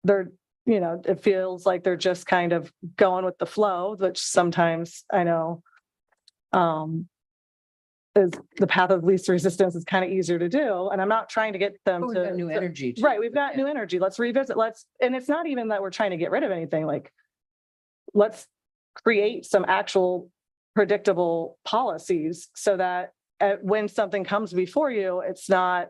they're, it feels like they're just kind of going with the flow, which sometimes I know is the path of least resistance is kind of easier to do. And I'm not trying to get them But we've got new energy. too. Right, we've got new energy. Let's revisit, and it's not even that we're trying to get rid of anything, like, let's create some actual predictable policies so that when something comes before you, it's not,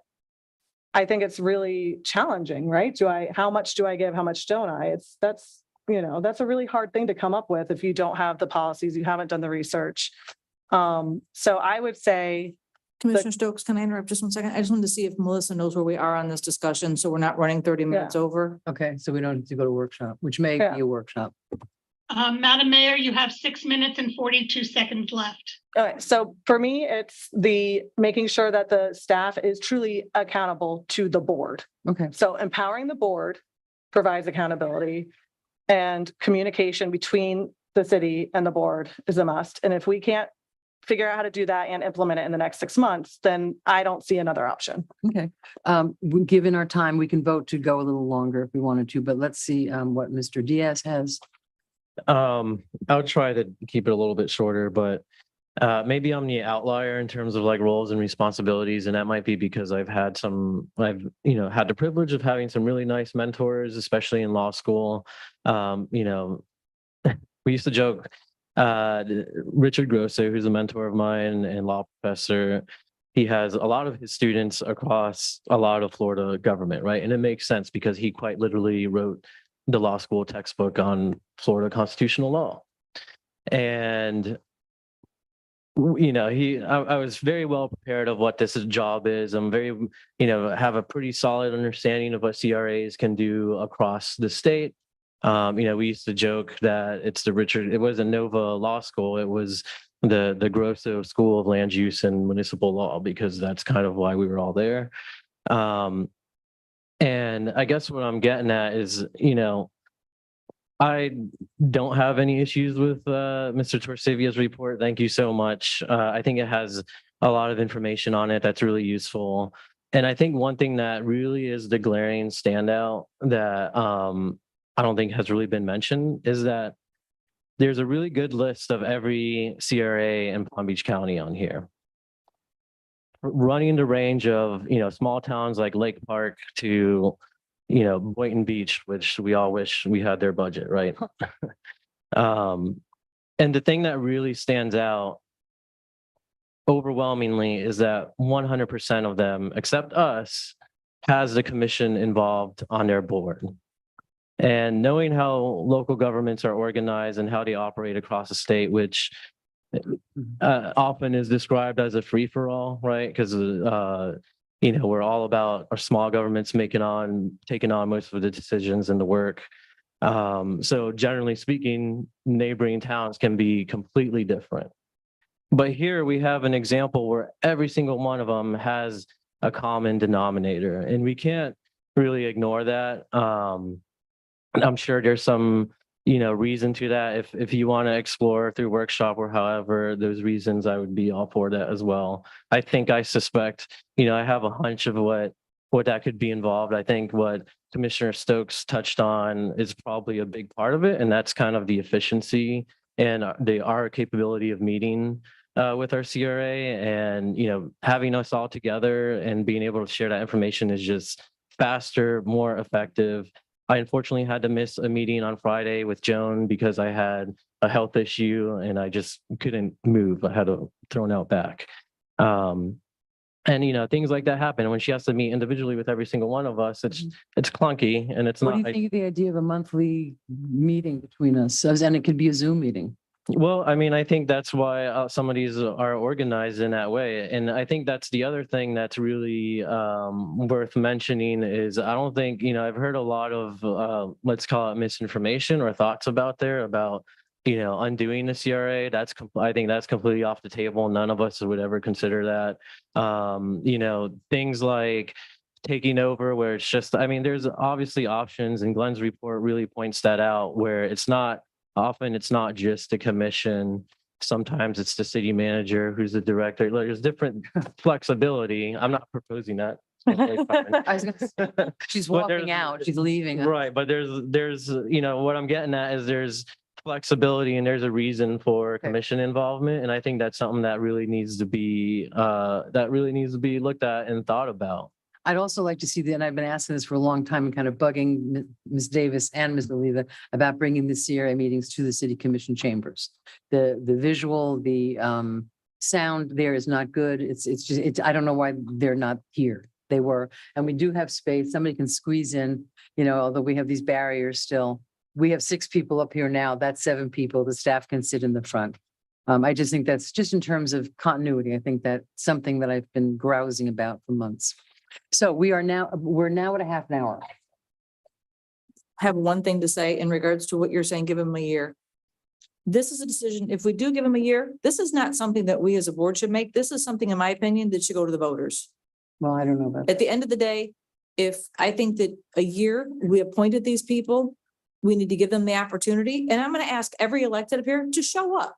I think it's really challenging, right? How much do I give? How much don't I? That's a really hard thing to come up with if you don't have the policies, you haven't done the research. So I would say, Commissioner Stokes, can I interrupt just 1 second? I just wanted to see if Melissa knows where we are on this discussion, so we're not running 30 minutes over. Okay, so we don't need to go to workshop, which may Yeah. be a workshop. Madam Mayor, you have 6 minutes and 42 seconds left. okay, so for me, it's the making sure that the staff is truly accountable to the board. Okay. So empowering the board provides accountability, and communication between the city and the board is a must. And if we can't figure out how to do that and implement it in the next 6 months, then I don't see another option. Okay. Given our time, we can vote to go a little longer if we wanted to, but let's see what Mr. Diaz has. I'll try to keep it a little bit shorter, but maybe I'm the outlier in terms of like roles and responsibilities, and that might be because I've had the privilege of having some really nice mentors, especially in law school. We used to joke, Richard Grosso, who's a mentor of mine and law professor, he has a lot of his students across a lot of Florida government, right? And it makes sense because he quite literally wrote the law school textbook on Florida constitutional law. And I was very well prepared of what this job is. I'm very, have a pretty solid understanding of what CRAs can do across the state. We used to joke that it wasn't Nova Law School, it was the Grosso School of Land Use and Municipal Law, because that's kind of why we were all there. And I guess what I'm getting at is, I don't have any issues with Mr. Torsivia's report. Thank you so much. I think it has a lot of information on it that's really useful. And I think one thing that really is the glaring standout that I don't think has really been mentioned is that there's a really good list of every CRA in Palm Beach County on here, running the range of, small towns like Lake Park to, Boynton Beach, which we all wish we had their budget, right? And the thing that really stands out overwhelmingly is that 100% of them, except us, has the commission involved on their board. And knowing how local governments are organized and how they operate across the state, which often is described as a free-for-all, right? Because we're all about our small governments taking on most of the decisions and the work. So generally speaking, neighboring towns can be completely different. But here we have an example where every single one of them has a common denominator, and we can't really ignore that. I'm sure there's some, reason to that. If you want to explore through workshop or however those reasons, I would be all for that as well. I suspect, I have a hunch of what that could be involved. I think what Commissioner Stokes touched on is probably a big part of it, and that's kind of the efficiency and our capability of meeting with our CRA, and having us all together and being able to share that information is just faster, more effective. I unfortunately had to miss a meeting on Friday with Joan because I had a health issue and I just couldn't move. I had to thrown out back. And things like that happen. When she has to meet individually with every single one of us, it's clunky and it's What do not. you think of the idea of a monthly meeting between us? And it could be a Zoom meeting. Well, I think that's why some of these are organized in that way. And I think that's the other thing that's really worth mentioning is I don't think, I've heard a lot of, let's call it misinformation or thoughts about undoing the CRA. I think that's completely off the table. None of us would ever consider that. Things like taking over where it's just, there's obviously options, and Glenn's report really points that out, where often it's not just the commission. Sometimes it's the city manager who's the director. There's different flexibility. I'm not proposing that. I was gonna say, she's walking out, she's leaving. Right. But there's, what I'm getting at is there's flexibility and there's a reason for commission involvement. And I think that's something that really needs to be, looked at and thought about. I'd also like to see and I've been asking this for a long time and kind of bugging Ms. Davis and Ms. Oliva about bringing the CRA meetings to the city commission chambers. The visual, the sound there is not good. I don't know why they're not here. They were, and we do have space. Somebody can squeeze in, although we have these barriers still. We have 6 people up here now. That's 7 people. The staff can sit in the front. I just think that's just in terms of continuity. I think that's something that I've been grousing about for months. So we're now at a half an hour. I have one thing to say in regards to what you're saying, give them a year. This is a decision, if we do give them a year, this is not something that we as a board should make. This is something, in my opinion, that should go to the voters. Well, I don't know about that. At the end of the day, if I think that a year, we appointed these people, we need to give them the opportunity. And I'm going to ask every elected up here to show up.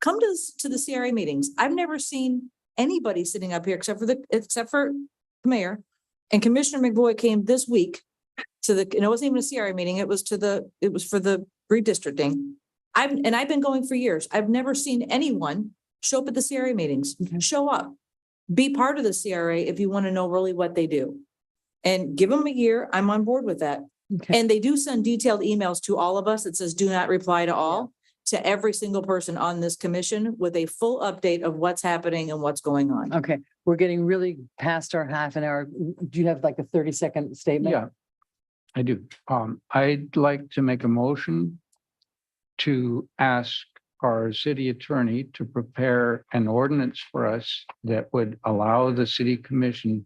Come to the CRA meetings. I've never seen anybody sitting up here except for the mayor, and Commissioner McVoy came this week to and it wasn't even a CRA meeting. It was for the redistricting. I've been going for years. I've never seen anyone show up at the CRA meetings. Show up, be part of the CRA if you want to know really what they do, and give them a year. I'm on board with that. And they do send detailed emails to all of us that says, do not reply to all, to every single person on this commission with a full update of what's happening and what's going on. Okay, we're getting really past our half an hour. Do you have like a 30-second statement? Yeah, I do. I'd like to make a motion to ask our city attorney to prepare an ordinance for us that would allow the city commission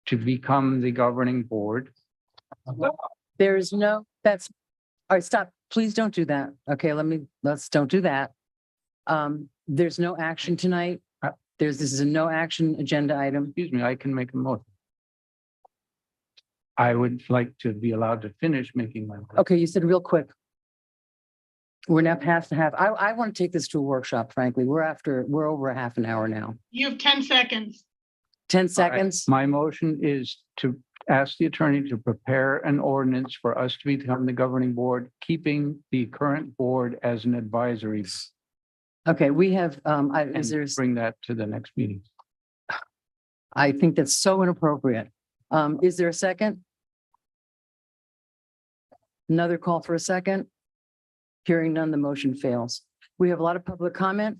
to become the governing board. All right, stop. Please don't do that. Okay, let's don't do that. There's no action tonight. This is a no action agenda item. Excuse me, I can make a motion. I would like to be allowed to finish making my. Okay, you said real quick. We're now past the half. I want to take this to a workshop, frankly. We're over a half an hour now. You have 10 seconds. 10 seconds. My motion is to ask the attorney to prepare an ordinance for us to become the governing board, keeping the current board as an advisory. Okay, we have, Bring that to the next meeting. I think that's so inappropriate. Is there a second? Another call for a second? Hearing none, the motion fails. We have a lot of public comment.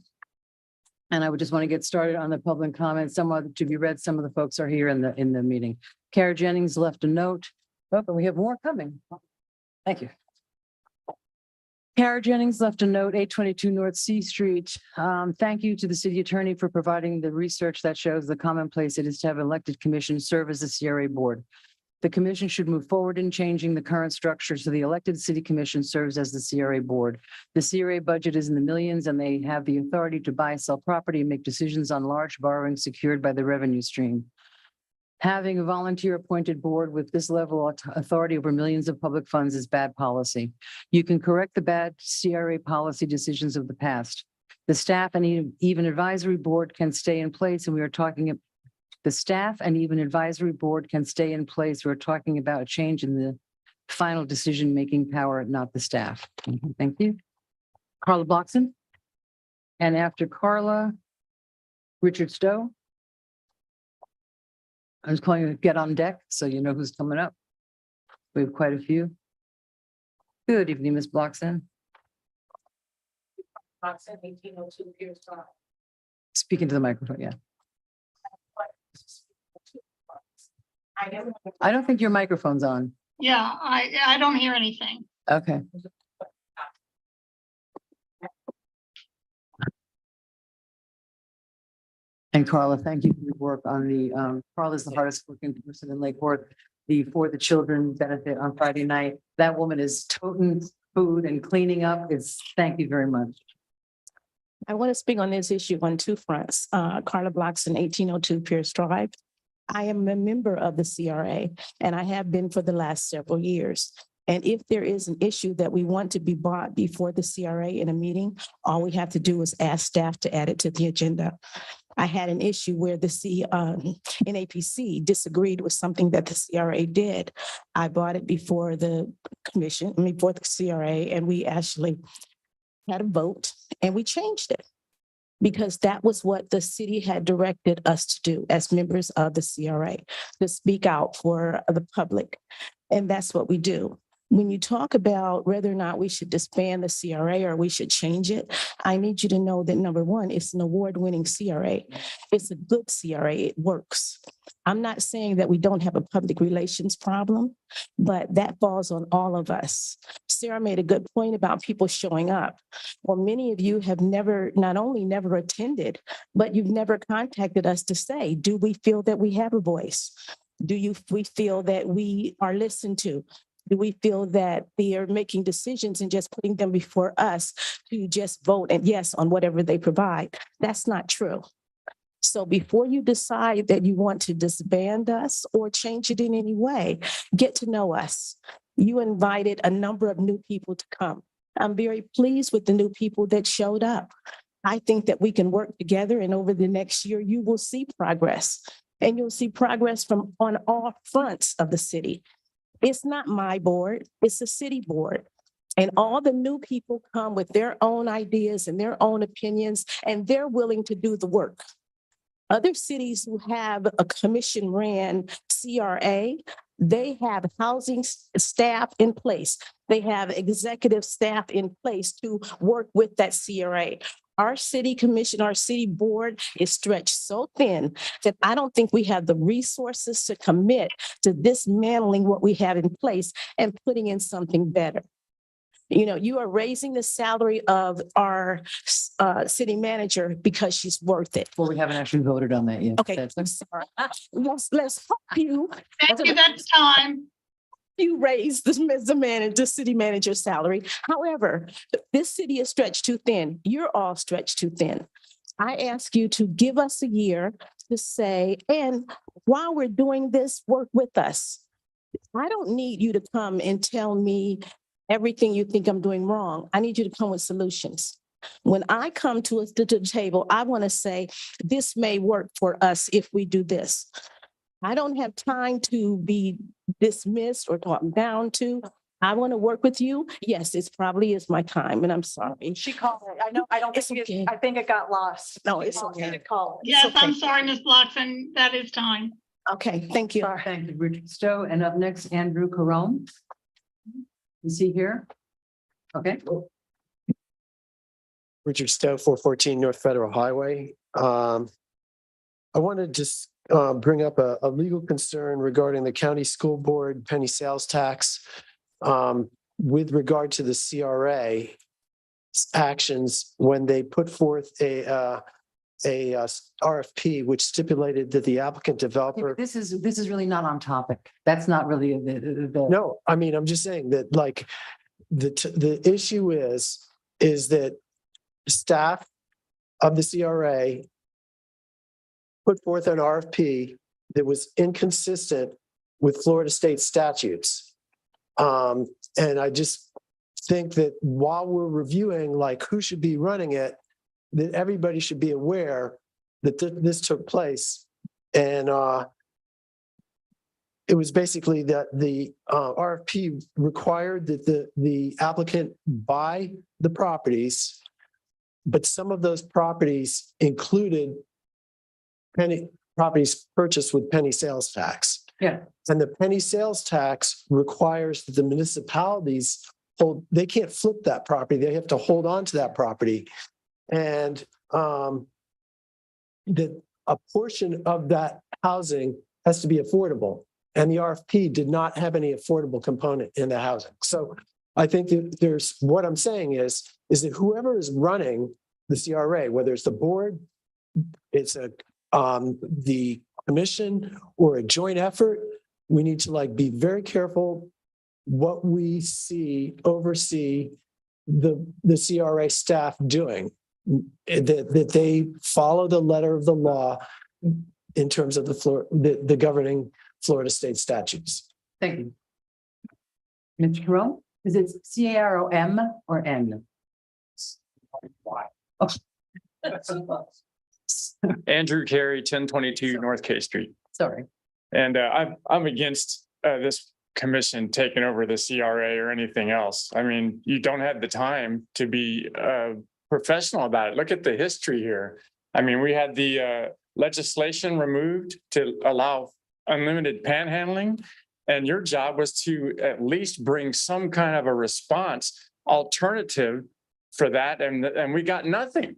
And I would just want to get started on the public comment. Some are to be read. Some of the folks are here in the meeting. Kara Jennings left a note. Oh, but we have more coming. Thank you. Kara Jennings left a note, 822 North C Street. Thank you to the city attorney for providing the research that shows the commonplace it is to have elected commissions serve as the CRA board. The commission should move forward in changing the current structure so the elected city commission serves as the CRA board. The CRA budget is in the millions and they have the authority to buy, sell property, and make decisions on large borrowing secured by the revenue stream. Having a volunteer appointed board with this level of authority over millions of public funds is bad policy. You can correct the bad CRA policy decisions of the past. The staff and even advisory board can stay in place, and we are talking the staff and even advisory board can stay in place. We're talking about a change in the final decision-making power, not the staff. Thank you. Carla Bloxon. And after Carla, Richard Stowe. I was calling you to get on deck, so you know who's coming up. We have quite a few. Good evening, Ms. Bloxon. Speaking to the microphone, yeah. I don't think your microphone's on. Yeah, I don't hear anything. Okay. And Carla, thank you for your work on the, Carla's the hardest working person in Lake Worth. The For the Children benefit on Friday night. That woman is toting food and cleaning up. Thank you very much. I want to speak on this issue on two fronts. Carla Bloxon, 1802 Pierce Drive. I am a member of the CRA and I have been for the last several years. And if there is an issue that we want to be brought before the CRA in a meeting, all we have to do is ask staff to add it to the agenda. I had an issue where the NAPC disagreed with something that the CRA did. I brought it before the commission, before the CRA, and we actually had a vote and we changed it because that was what the city had directed us to do as members of the CRA, to speak out for the public. And that's what we do. When you talk about whether or not we should disband the CRA or we should change it, I need you to know that number one, it's an award-winning CRA. It's a good CRA. It works. I'm not saying that we don't have a public relations problem, but that falls on all of us. Sarah made a good point about people showing up. Well, many of you have not only never attended, but you've never contacted us to say, do we feel that we have a voice? We feel that we are listened to? Do we feel that they are making decisions and just putting them before us to just vote and yes on whatever they provide? That's not true. So before you decide that you want to disband us or change it in any way, get to know us. You invited a number of new people to come. I'm very pleased with the new people that showed up. I think that we can work together and over the next year, you will see progress. And you'll see progress from on all fronts of the city. It's not my board, it's the city board. And all the new people come with their own ideas and their own opinions, and they're willing to do the work. Other cities who have a commission ran CRA, they have housing staff in place. They have executive staff in place to work with that CRA. Our city commission, our city board is stretched so thin that I don't think we have the resources to commit to dismantling what we have in place and putting in something better. You know, you are raising the salary of our city manager because she's worth it. Well, we haven't actually voted on that yet. Okay, I'm sorry. Let's hope you. Thank you, that's time. You raise the city manager's salary. However, this city is stretched too thin. You're all stretched too thin. I ask you to give us a year to say, and while we're doing this, work with us. I don't need you to come and tell me everything you think I'm doing wrong. I need you to come with solutions. When I come to the table, I want to say, this may work for us if we do this. I don't have time to be dismissed or talked down to. I want to work with you. Yes, it probably is my time, and I'm sorry. She called it. I know, I don't It's think okay. I think it got lost. No, She it's lost okay. it. Call it. Yes, okay. I'm sorry, Ms. Bloxon, that is time. Okay, thank you. Thank you, Richard Stowe. And up next, Andrew Carone. Is he here? Okay. Richard Stowe, 414 North Federal Highway. I want to just bring up a legal concern regarding the county school board penny sales tax. With regard to the CRA, actions when they put forth a RFP, which stipulated that the applicant developer. This is really not on topic. That's not really the. No, I mean, I'm just saying that like the issue is that staff of the CRA put forth an RFP that was inconsistent with Florida state statutes. And I just think that while we're reviewing like who should be running it, that everybody should be aware that this took place. And it was basically that the RFP required that the applicant buy the properties, but some of those properties included properties purchased with penny sales tax. Yeah. And the penny sales tax requires that the municipalities they can't flip that property. They have to hold on to that property. And that a portion of that housing has to be affordable. And the RFP did not have any affordable component in the housing. So I think that what I'm saying is that whoever is running the CRA, whether it's the board, it's the commission or a joint effort, we need to like be very careful what we oversee the CRA staff doing, that they follow the letter of the law in terms of the governing Florida state statutes. Thank you. Mr. Carone, is it CAROM or N? Oh. Andrew Carey, 1022 North K Street. Sorry. And I'm against this commission taking over the CRA or anything else. I mean, you don't have the time to be professional about it. Look at the history here. I mean, we had the legislation removed to allow unlimited panhandling, and your job was to at least bring some kind of a response alternative for that, and we got nothing.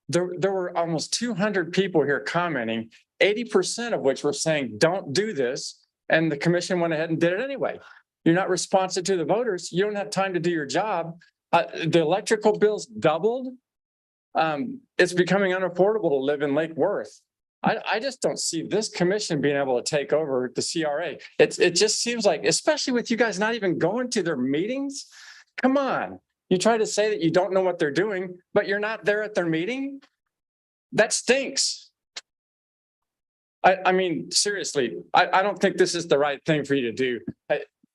There were almost 200 people here commenting, 80% of which were saying, don't do this. And the commission went ahead and did it anyway. You're not responsive to the voters. You don't have time to do your job. The electrical bills doubled. It's becoming unaffordable to live in Lake Worth. I just don't see this commission being able to take over the CRA. It just seems like, especially with you guys not even going to their meetings. Come on. You try to say that you don't know what they're doing, but you're not there at their meeting. That stinks. I mean, seriously, I don't think this is the right thing for you to do.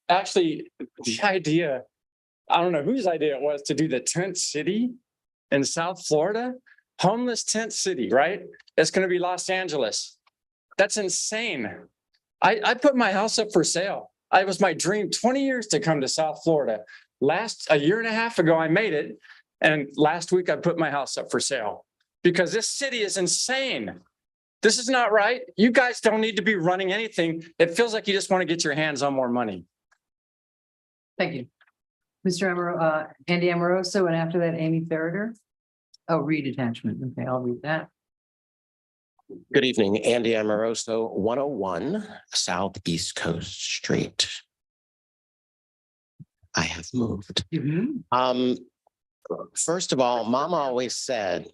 Actually, the idea, I don't know whose idea it was to do the tent city in South Florida, homeless tent city, right? It's going to be Los Angeles. That's insane. I put my house up for sale. It was my dream 20 years to come to South Florida. A year and a half ago, I made it. And last week I put my house up for sale because this city is insane. This is not right. You guys don't need to be running anything. It feels like you just want to get your hands on more money. Thank you. Mr. Andy Amoroso, and after that, Amy Farrader. Oh, read attachment. Okay, I'll read that. Good evening, Andy Amoroso, 101 Southeast Coast Street. I have moved. First of all, Mama always said,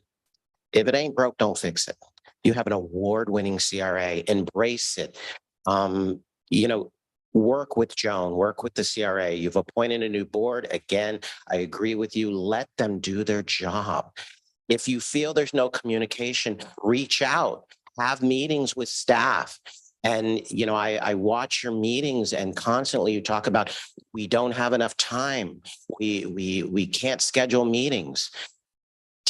if it ain't broke, don't fix it. You have an award-winning CRA, embrace it. Work with Joan, work with the CRA. You've appointed a new board. Again, I agree with you. Let them do their job. If you feel there's no communication, reach out, have meetings with staff. And, I watch your meetings and constantly you talk about, we don't have enough time. We can't schedule meetings.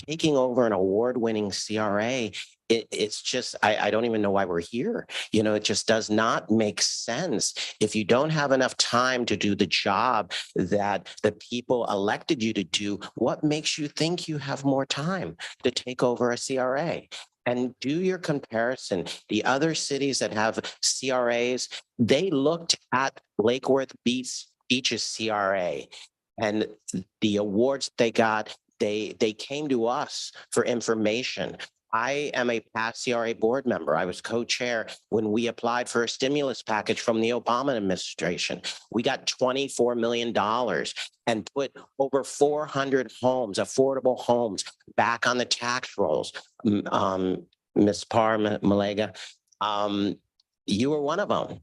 Taking over an award-winning CRA, it's just, I don't even know why we're here. It just does not make sense. If you don't have enough time to do the job that the people elected you to do, what makes you think you have more time to take over a CRA? And do your comparison. The other cities that have CRAs, they looked at Lake Worth Beach's CRA and the awards they got, they came to us for information. I am a past CRA board member. I was co-chair when we applied for a stimulus package from the Obama administration. We got $24 million and put over 400 homes, affordable homes, back on the tax rolls. Ms. Parr, Malega, you were one of them.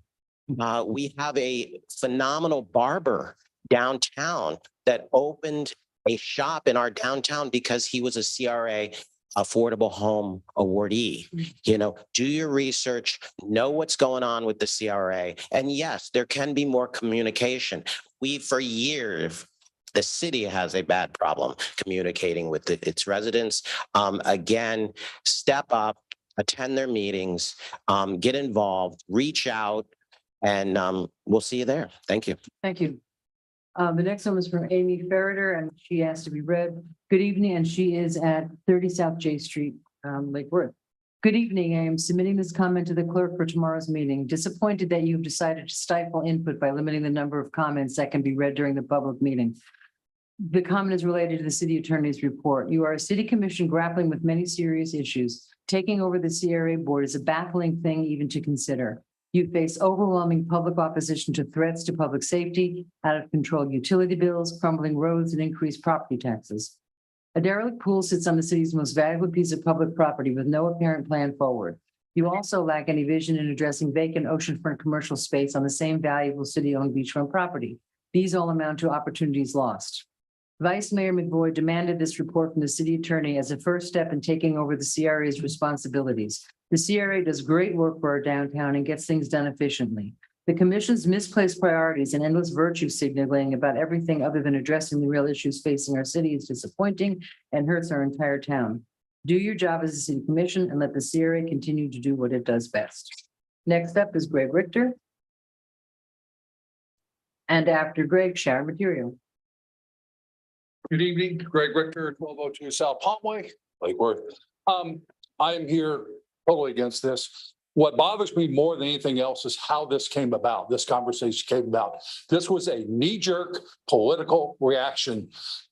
We have a phenomenal barber downtown that opened a shop in our downtown because he was a CRA affordable home awardee. You know, do your research, know what's going on with the CRA. And yes, there can be more communication. For years, the city has a bad problem communicating with its residents. Again, step up, attend their meetings, get involved, reach out, and we'll see you there. Thank you. Thank you. The next one is from Amy Ferreter, and she asked to be read. Good evening, and she is at 30 South J Street, Lake Worth. Good evening. I am submitting this comment to the clerk for tomorrow's meeting. Disappointed that you've decided to stifle input by limiting the number of comments that can be read during the public meeting. The comment is related to the city attorney's report. You are a city commission grappling with many serious issues. Taking over the CRA board is a baffling thing even to consider. You face overwhelming public opposition to threats to public safety, out of control utility bills, crumbling roads, and increased property taxes. A derelict pool sits on the city's most valuable piece of public property with no apparent plan forward. You also lack any vision in addressing vacant oceanfront commercial space on the same valuable city-owned beachfront property. These all amount to opportunities lost. Vice Mayor McVoy demanded this report from the city attorney as a first step in taking over the CRA's responsibilities. The CRA does great work for our downtown and gets things done efficiently. The commission's misplaced priorities and endless virtue signaling about everything other than addressing the real issues facing our city is disappointing and hurts our entire town. Do your job as a city commission and let the CRA continue to do what it does best. Next up is Greg Richter. And after Greg, Sharon Material. Good evening, Greg Richter, 1202 South Palmway, Lake Worth. I am here totally against this. What bothers me more than anything else is how this came about, this conversation came about. This was a knee-jerk political reaction.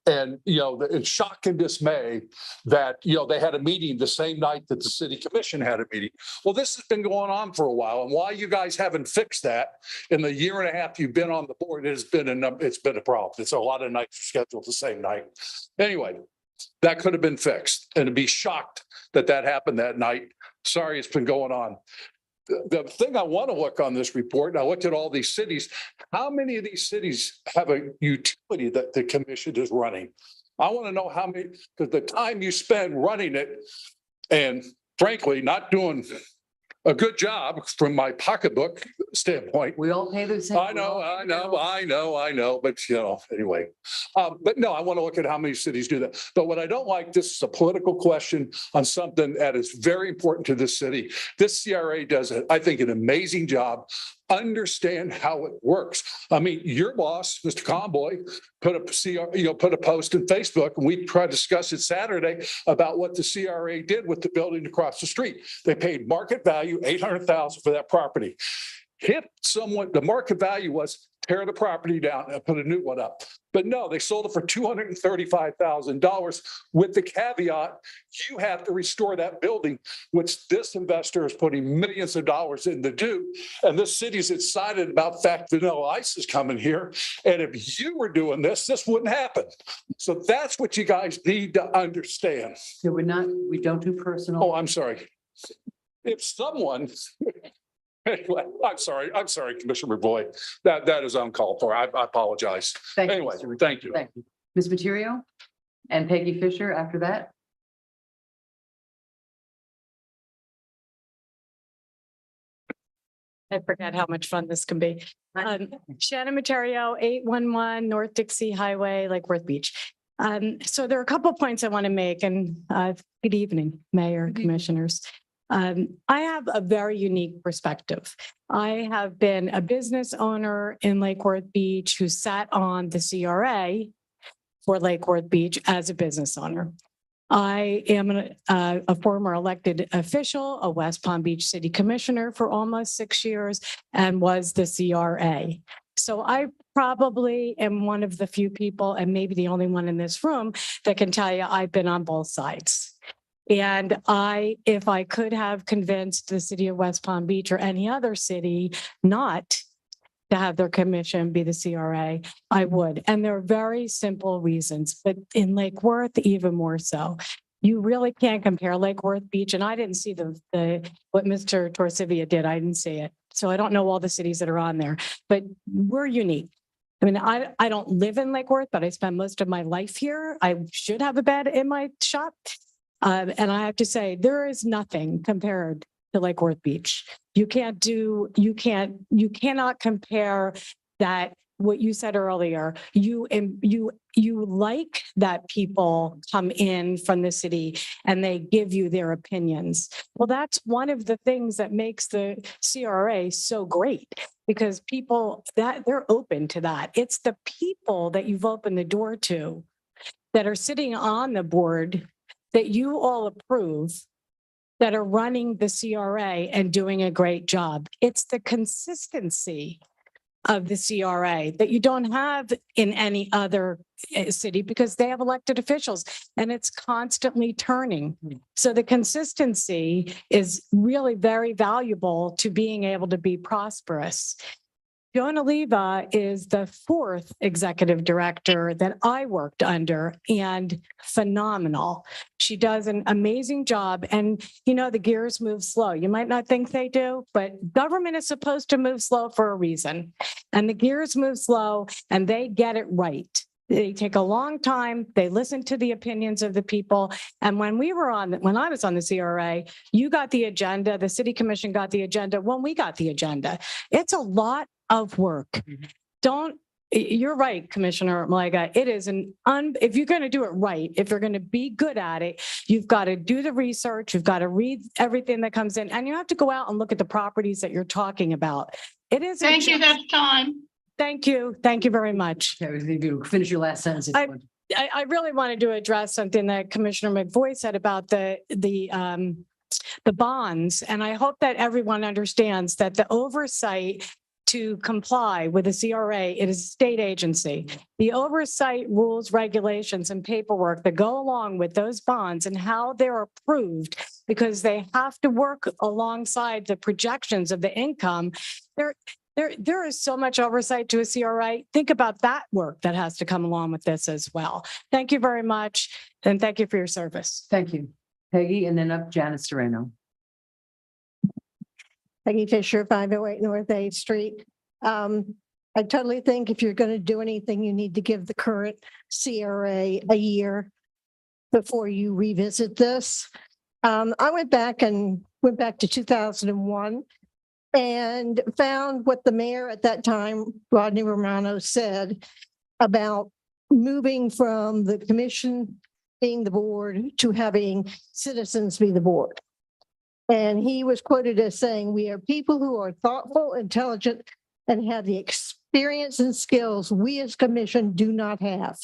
And, in shock and dismay that, they had a meeting the same night that the city commission had a meeting. Well, this has been going on for a while. And why you guys haven't fixed that in the year and a half you've been on the board, it's been a problem. It's a lot of nights scheduled the same night. Anyway, that could have been fixed, and to be shocked that happened that night. Sorry, it's been going on. The thing I want to look on this report, and I looked at all these cities, how many of these cities have a utility that the commission is running? I want to know how many, because the time you spend running it and frankly, not doing a good job from my pocketbook standpoint. We all pay the same. I know, but anyway. But no, I want to look at how many cities do that. But what I don't like, this is a political question on something that is very important to this city. This CRA does, I think, an amazing job. Understand how it works. I mean, your boss, Mr. Conboy, put a post in Facebook, and we tried to discuss it Saturday about what the CRA did with the building across the street. They paid market value, $800,000 for that property. The market value was tear the property down and put a new one up. But no, they sold it for $235,000 with the caveat, you have to restore that building, which this investor is putting millions of dollars in to do. And this city's excited about the fact Vanilla Ice is coming here. And if you were doing this wouldn't happen. So that's what you guys need to understand. So we don't do personal. Oh, I'm sorry. If someone, anyway, I'm sorry, Commissioner Boyd. That is uncalled for. I apologize. Anyway, thank you. Thank you. Ms. Materio and Peggy Fisher after that. I forget how much fun this can be. Shannon Materio, 811 North Dixie Highway, Lake Worth Beach. So there are a couple points I want to make, and good evening, Mayor, Commissioners. I have a very unique perspective. I have been a business owner in Lake Worth Beach who sat on the CRA for Lake Worth Beach as a business owner. I am a former elected official, a West Palm Beach City Commissioner for almost 6 years, and was the CRA. So I probably am one of the few people, and maybe the only one in this room, that can tell you I've been on both sides. And if I could have convinced the city of West Palm Beach or any other city not to have their commission be the CRA, I would. And there are very simple reasons, but in Lake Worth, even more so. You really can't compare Lake Worth Beach. And I didn't see what Mr. Torsivia did. I didn't see it. So I don't know all the cities that are on there, but we're unique. I mean, I don't live in Lake Worth, but I spend most of my life here. I should have a bed in my shop. And I have to say, there is nothing compared to Lake Worth Beach. You cannot compare that, what you said earlier. You like that people come in from the city and they give you their opinions. Well, that's one of the things that makes the CRA so great, because people that they're open to that. It's the people that you've opened the door to that are sitting on the board that you all approve, that are running the CRA and doing a great job. It's the consistency of the CRA that you don't have in any other city, because they have elected officials and it's constantly turning. So the consistency is really very valuable to being able to be prosperous. Fiona Leva is the 4th executive director that I worked under, and phenomenal. She does an amazing job. And, you know, the gears move slow. You might not think they do, but government is supposed to move slow for a reason. And the gears move slow and they get it right. They take a long time. They listen to the opinions of the people. And when I was on the CRA, you got the agenda, the city commission got the agenda when we got the agenda. It's a lot of work. You're right, Commissioner Malega. It is if you're going to do it right, if you're going to be good at it, you've got to do the research, you've got to read everything that comes in, and you have to go out and look at the properties that you're talking about. It is. Thank you, that's time. Thank you. Thank you very much. Finish your last sentence. I really wanted to address something that Commissioner McVoy said about the bonds. And I hope that everyone understands that the oversight to comply with the CRA, it is a state agency. The oversight rules, regulations, and paperwork that go along with those bonds and how they're approved, because they have to work alongside the projections of the income. There is so much oversight to a CRA. Think about that work that has to come along with this as well. Thank you very much. And thank you for your service. Thank you, Peggy, and then up Janice Serrano. Peggy Fisher, 508 North 8th Street. I totally think if you're going to do anything, you need to give the current CRA a year before you revisit this. I went back to 2001 and found what the mayor at that time, Rodney Romano, said about moving from the commission being the board to having citizens be the board. And he was quoted as saying, "We are people who are thoughtful, intelligent, and have the experience and skills we as commission do not have."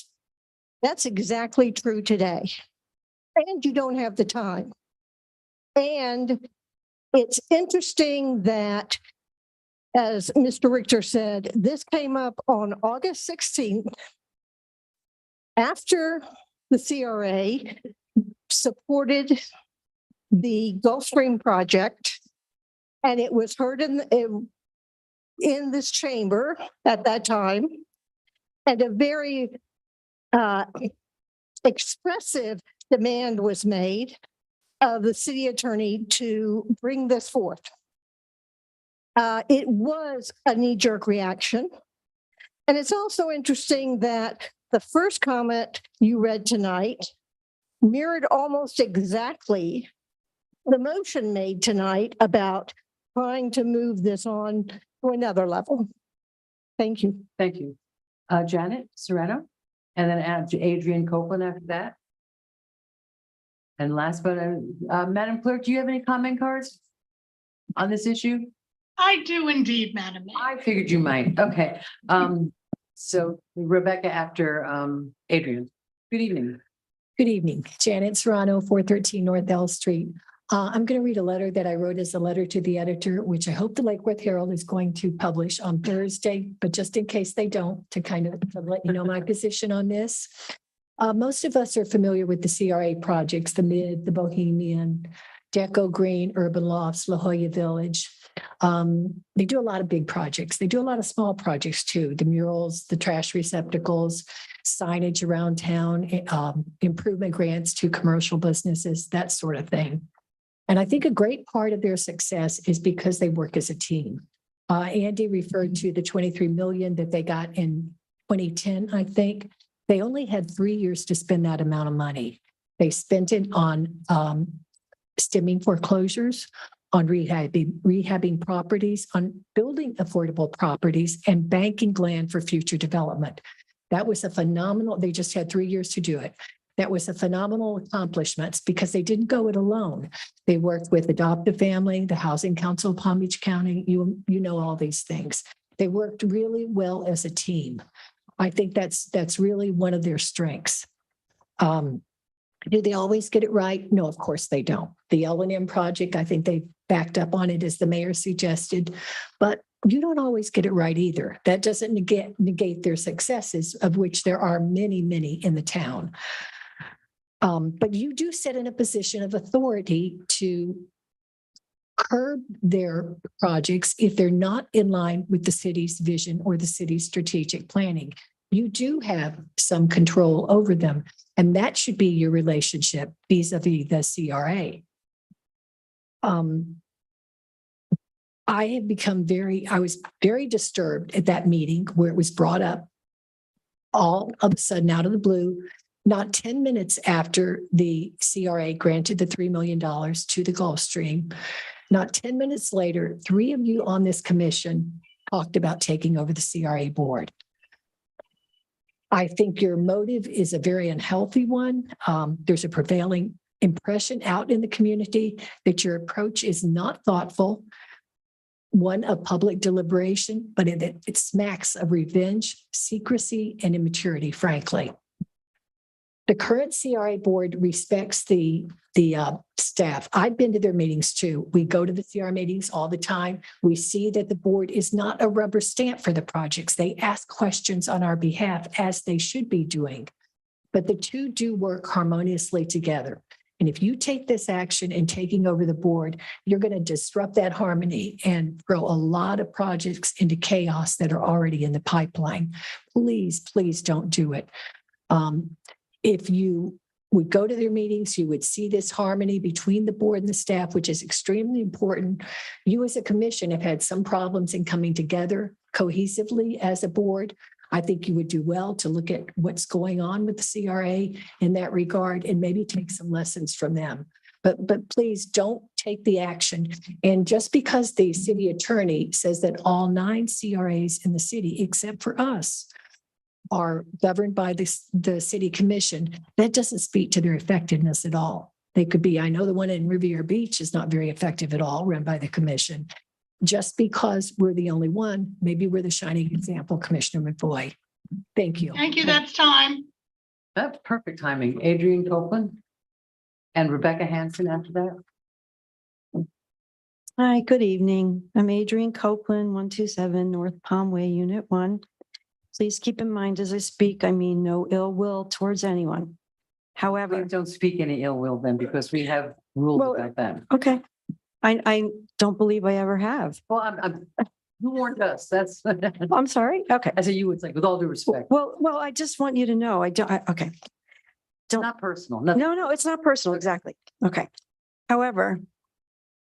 That's exactly true today. And you don't have the time. And it's interesting that, as Mr. Richter said, this came up on August 16th after the CRA supported the Gulfstream project, and it was heard in this chamber at that time, and a very expressive demand was made of the city attorney to bring this forth. It was a knee-jerk reaction. And it's also interesting that the first comment you read tonight mirrored almost exactly the motion made tonight about trying to move this on to another level. Thank you. Thank you. Janet Serrano, and then Adrian Copeland after that. And last but, Madam Clerk, do you have any comment cards on this issue? I do indeed, Madam Mayor. I figured you might. Okay. So Rebecca after Adrian. Good evening. Good evening. Janet Serrano, 413 North L Street. I'm going to read a letter that I wrote as a letter to the editor, which I hope the Lake Worth Herald is going to publish on Thursday, but just in case they don't, to kind of let you know my position on this. Most of us are familiar with the CRA projects, the Mid, the Bohemian, Deco Green, Urban Lofts, La Jolla Village. They do a lot of big projects. They do a lot of small projects too. The murals, the trash receptacles, signage around town, improvement grants to commercial businesses, that sort of thing. And I think a great part of their success is because they work as a team. Andy referred to the 23 million that they got in 2010, I think. They only had 3 years to spend that amount of money. They spent it on stemming foreclosures, on rehabbing properties, on building affordable properties, and banking land for future development. That was a phenomenal, they just had 3 years to do it. That was a phenomenal accomplishment because they didn't go it alone. They worked with Adoptive Family, the Housing Council of Palm Beach County. You know all these things. They worked really well as a team. I think that's really one of their strengths. Do they always get it right? No, of course they don't. The L&M project, I think they backed up on it as the mayor suggested, but you don't always get it right either. That doesn't negate their successes, of which there are many, many in the town. But you do sit in a position of authority to curb their projects if they're not in line with the city's vision or the city's strategic planning. You do have some control over them, and that should be your relationship vis-a-vis the CRA. I was very disturbed at that meeting where it was brought up all of a sudden out of the blue, not 10 minutes after the CRA granted the $3 million to the Gulfstream. Not 10 minutes later, 3 of you on this commission talked about taking over the CRA board. I think your motive is a very unhealthy one. There's a prevailing impression out in the community that your approach is not thoughtful, one of public deliberation, but it smacks of revenge, secrecy, and immaturity, frankly. The current CRA board respects the staff. I've been to their meetings too. We go to the CRA meetings all the time. We see that the board is not a rubber stamp for the projects. They ask questions on our behalf, as they should be doing. But the two do work harmoniously together. And if you take this action in taking over the board, you're going to disrupt that harmony and throw a lot of projects into chaos that are already in the pipeline. Please, please don't do it. If you would go to their meetings, you would see this harmony between the board and the staff, which is extremely important. You as a commission have had some problems in coming together cohesively as a board. I think you would do well to look at what's going on with the CRA in that regard and maybe take some lessons from them. But please don't take the action. And just because the city attorney says that all 9 CRAs in the city, except for us, are governed by the city commission, that doesn't speak to their effectiveness at all. They could be, I know the one in Riviera Beach is not very effective at all, run by the commission. Just because we're the only one, maybe we're the shining example, Commissioner McVoy. Thank you. Thank you. That's time. That's perfect timing. Adrian Copeland and Rebecca Hanson after that. Hi, good evening. I'm Adrian Copeland, 127 North Palmway, Unit 1. Please keep in mind as I speak, I mean no ill will towards anyone. However, Don't speak any ill will then, because we have rules about that. okay. I don't believe I ever have. Well, you warned us. That's. I'm sorry. Okay. I said you would say, with all due respect. Well, I just want you to know, okay. Not personal. Nothing. No, it's not personal. Exactly. Okay. However,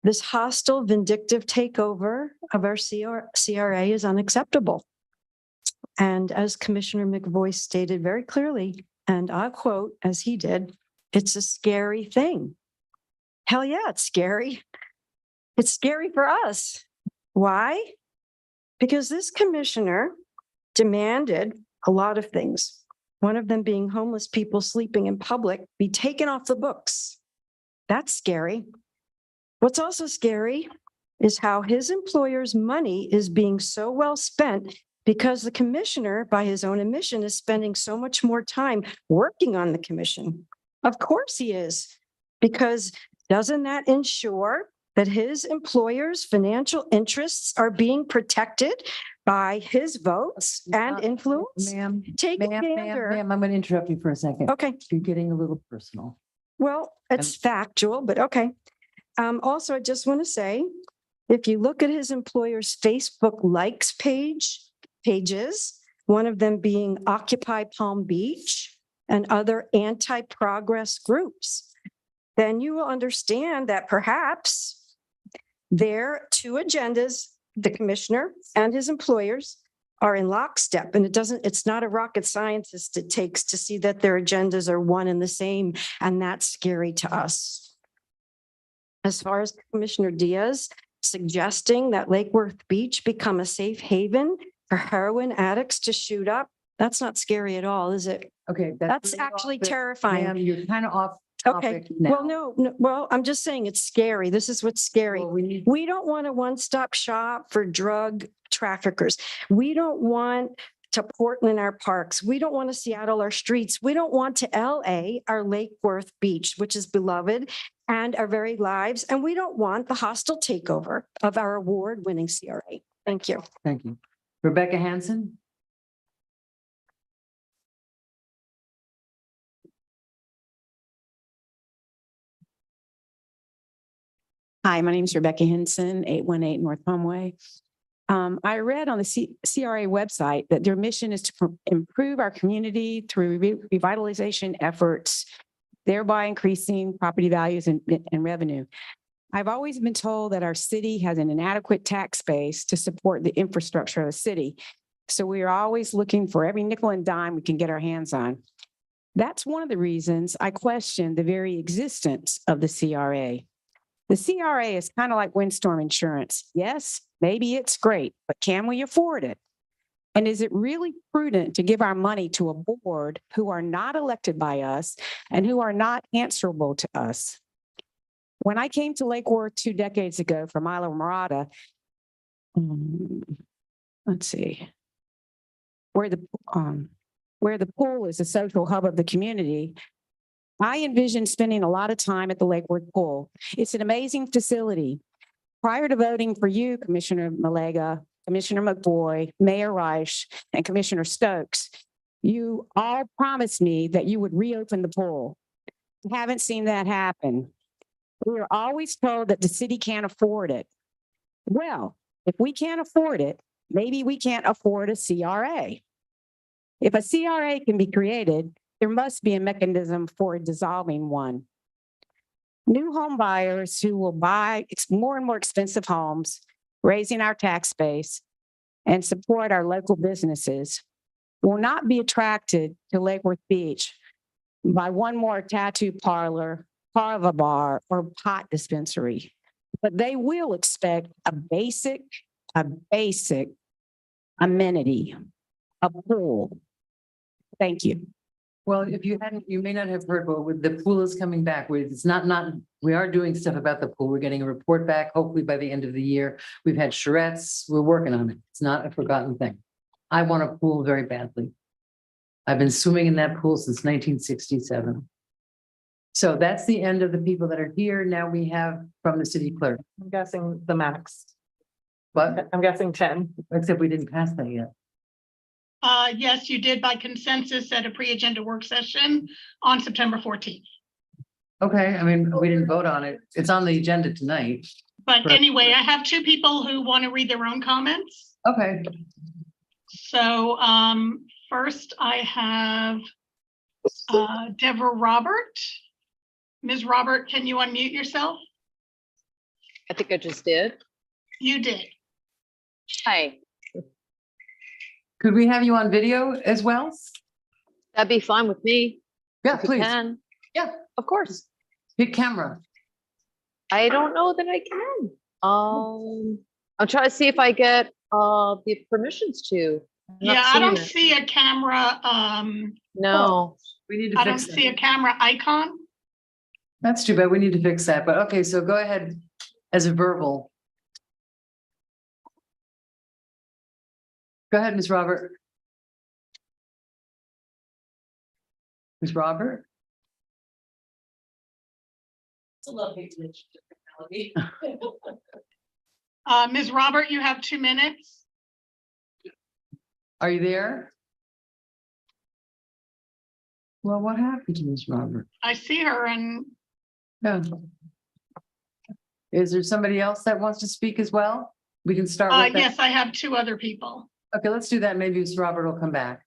this hostile, vindictive takeover of our CRA is unacceptable. And as Commissioner McVoy stated very clearly, and I'll quote as he did, it's a scary thing. Hell yeah, it's scary. It's scary for us. Why? Because this commissioner demanded a lot of things. One of them being homeless people sleeping in public be taken off the books. That's scary. What's also scary is how his employer's money is being so well spent because the commissioner, by his own admission, is spending so much more time working on the commission. Of course he is, because doesn't that ensure that his employer's financial interests are being protected by his votes and influence? Ma'am, Take a ma'am, gander. ma'am, I'm going to interrupt you for a second. Okay, You're getting a little personal. well, it's factual, but okay. Also, I just want to say, if you look at his employer's Facebook likes pages, one of them being Occupy Palm Beach and other anti-progress groups, then you will understand that perhaps their two agendas, the commissioner and his employers, are in lockstep. And it's not a rocket scientist it takes to see that their agendas are one and the same. And that's scary to us. As far as Commissioner Diaz suggesting that Lake Worth Beach become a safe haven for heroin addicts to shoot up, that's not scary at all, is it? Okay. That's really actually off the- terrifying. Ma'am, you're kind of off Okay, topic now. well, no, I'm just saying it's scary. This is what's scary. Well, we We don't want a one-stop shop for drug traffickers. We don't want to Portland our parks. We don't want to Seattle our streets. We don't want to LA our Lake Worth Beach, which is beloved, and our very lives. And we don't want the hostile takeover of our award-winning CRA. Thank you. Thank you. Rebecca Hanson? Hi, my name is Rebecca Henson, 818 North Palmway. I read on the CRA website that their mission is to improve our community through revitalization efforts, thereby increasing property values and revenue. I've always been told that our city has an inadequate tax base to support the infrastructure of the city. So we are always looking for every nickel and dime we can get our hands on. That's one of the reasons I question the very existence of the CRA. The CRA is kind of like windstorm insurance. Yes, maybe it's great, but can we afford it? And is it really prudent to give our money to a board who are not elected by us and who are not answerable to us? When I came to Lake Worth 2 decades ago from Isla Mirada, let's see, where the pool is a social hub of the community, I envisioned spending a lot of time at the Lake Worth Pool. It's an amazing facility. Prior to voting for you, Commissioner Malega, Commissioner McBoy, Mayor Reich, and Commissioner Stokes, you all promised me that you would reopen the pool. I haven't seen that happen. We are always told that the city can't afford it. Well, if we can't afford it, maybe we can't afford a CRA. If a CRA can be created, there must be a mechanism for dissolving one. New home buyers who will buy more and more expensive homes, raising our tax base and support our local businesses, will not be attracted to Lake Worth Beach by one more tattoo parlor, carnival bar, or pot dispensary. But they will expect a basic amenity, a pool. Thank you. Well, if you hadn't, you may not have heard, but with the pool is coming back. It's not, we are doing stuff about the pool. We're getting a report back, hopefully by the end of the year. We've had charrettes. We're working on it. It's not a forgotten thing. I want a pool very badly. I've been swimming in that pool since 1967. So that's the end of the people that are here. Now we have from the city clerk. I'm guessing the max. But I'm guessing 10. except we didn't pass that yet. Yes, you did by consensus at a pre-agenda work session on September 14th. Okay, I mean, we didn't vote on it. It's on the agenda tonight. But Correct. anyway, I have 2 people who want to read their own comments. Okay. So first I have Deborah Robert. Ms. Robert, can you unmute yourself? I think I just did. You did. Hi, Could we have you on video as well? that'd be fine with me. Yeah, if you please. can. Yeah. Of course. Big camera. I don't know that I can. I'll try to see if I get the permissions to. I'm not Yeah, I don't seeing it. see a camera. No. We need to I don't fix see a camera icon. That's too bad. We need to fix that. But okay, so go ahead as a verbal. Go ahead, Ms. Robert. Ms. Robert? It's a lovely relationship. Ms. Robert, you have 2 minutes. Are you there? Well, what happened to Ms. Robert? I see her and Yeah. Is there somebody else that wants to speak as well? We can start with that. yes, I have 2 other people. Okay, let's do that. Maybe Ms. Robert will come back.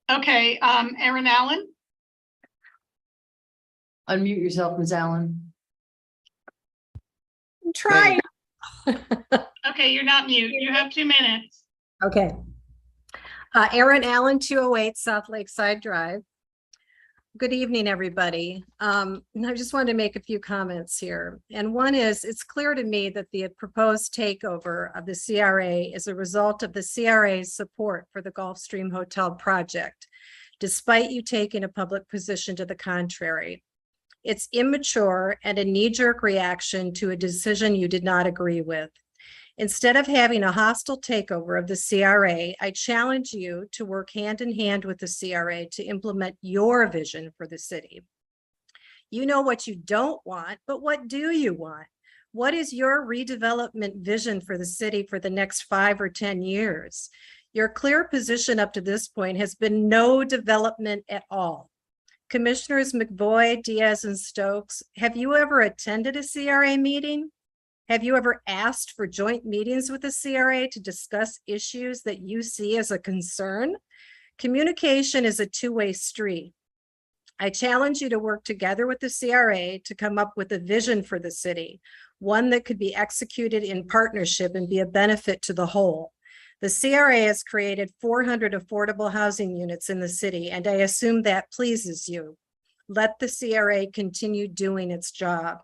Okay, Erin Allen. Unmute yourself, Ms. Allen. Try. Okay, you're not mute. You have 2 minutes. Okay. Erin Allen, 208 South Lakeside Drive. Good evening, everybody. I just wanted to make a few comments here. And one is, it's clear to me that the proposed takeover of the CRA is a result of the CRA's support for the Gulfstream Hotel project, despite you taking a public position to the contrary. It's immature and a knee-jerk reaction to a decision you did not agree with. Instead of having a hostile takeover of the CRA, I challenge you to work hand in hand with the CRA to implement your vision for the city. You know what you don't want, but what do you want? What is your redevelopment vision for the city for the next 5 or 10 years? Your clear position up to this point has been no development at all. Commissioners McVoy, Diaz, and Stokes, have you ever attended a CRA meeting? Have you ever asked for joint meetings with the CRA to discuss issues that you see as a concern? Communication is a two-way street. I challenge you to work together with the CRA to come up with a vision for the city, one that could be executed in partnership and be a benefit to the whole. The CRA has created 400 affordable housing units in the city, and I assume that pleases you. Let the CRA continue doing its job.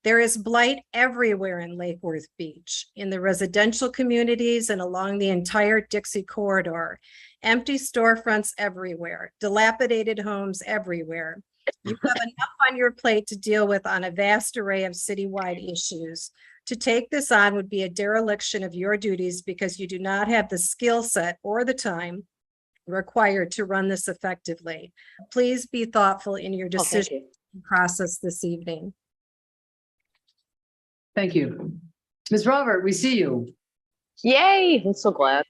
There is blight everywhere in Lake Worth Beach, in the residential communities and along the entire Dixie corridor. Empty storefronts everywhere, dilapidated homes everywhere. You have enough on your plate to deal with on a vast array of citywide issues. To take this on would be a dereliction of your duties because you do not have the skill set or the time required to run this effectively. Please be thoughtful in your decision process this evening. Thank you. Ms. Robert, we see you. Yay, I'm so glad.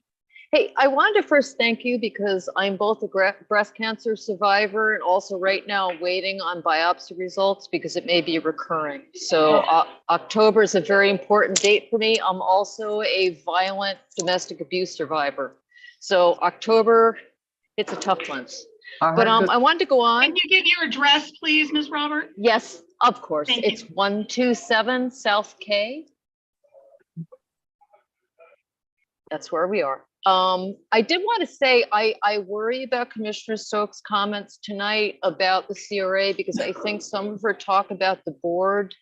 Hey, I wanted to first thank you because I'm both a breast cancer survivor and also right now waiting on biopsy results because it may be recurring. So October is a very important date for me. I'm also a violent domestic abuse survivor. So October, it's a tough month. But I wanted to go on. Can you give your address, please, Ms. Robert? Yes, of course. Thank It's 127 South K. That's where we are. I did want to say I worry about Commissioner Stokes' comments tonight about the CRA because I think some of her talk about the board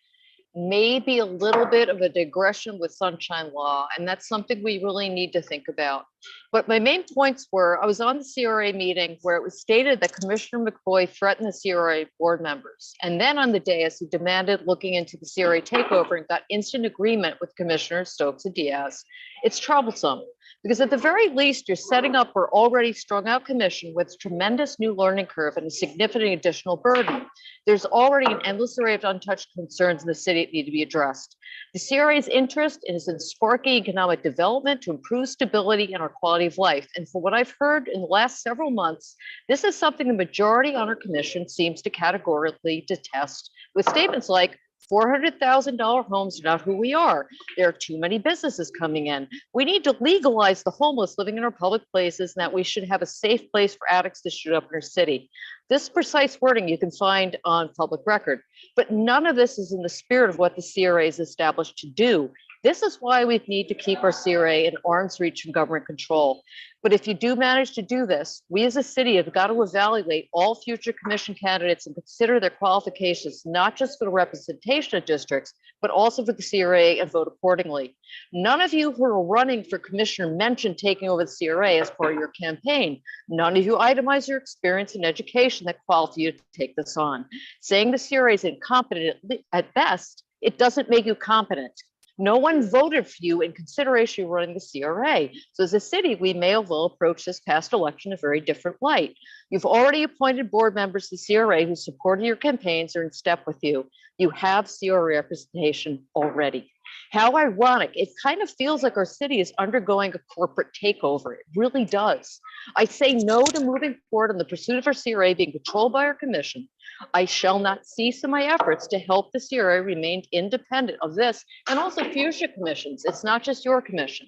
may be a little bit of a digression with sunshine law, and that's something we really need to think about. But my main points were, I was on the CRA meeting where it was stated that Commissioner McVoy threatened the CRA board members. And then on the dais, he demanded looking into the CRA takeover and got instant agreement with Commissioner Stokes and Diaz. It's troublesome because at the very least, you're setting up our already strung out commission with a tremendous new learning curve and a significant additional burden. There's already an endless array of untouched concerns in the city that need to be addressed. The CRA's interest is in sparking economic development to improve stability and our quality of life. And from what I've heard in the last several months, this is something the majority on our commission seems to categorically detest, with statements like, $400,000 homes are not who we are. There are too many businesses coming in. We need to legalize the homeless living in our public places and that we should have a safe place for addicts to shoot up in our city. This precise wording you can find on public record, but none of this is in the spirit of what the CRA is established to do. This is why we need to keep our CRA in arm's reach from government control. But if you do manage to do this, we as a city have got to evaluate all future commission candidates and consider their qualifications, not just for the representation of districts, but also for the CRA and vote accordingly. None of you who are running for commissioner mentioned taking over the CRA as part of your campaign. None of you itemize your experience in education that qualify you to take this on. Saying the CRA is incompetent at best, it doesn't make you competent. No one voted for you in consideration of running the CRA. So as a city, we may well approach this past election in a very different light. You've already appointed board members to the CRA who supported your campaigns, are in step with you. You have CRA representation already. How ironic. It kind of feels like our city is undergoing a corporate takeover. It really does. I say no to moving forward on the pursuit of our CRA being controlled by our commission. I shall not cease in my efforts to help the CRA remain independent of this and also future commissions. It's not just your commission.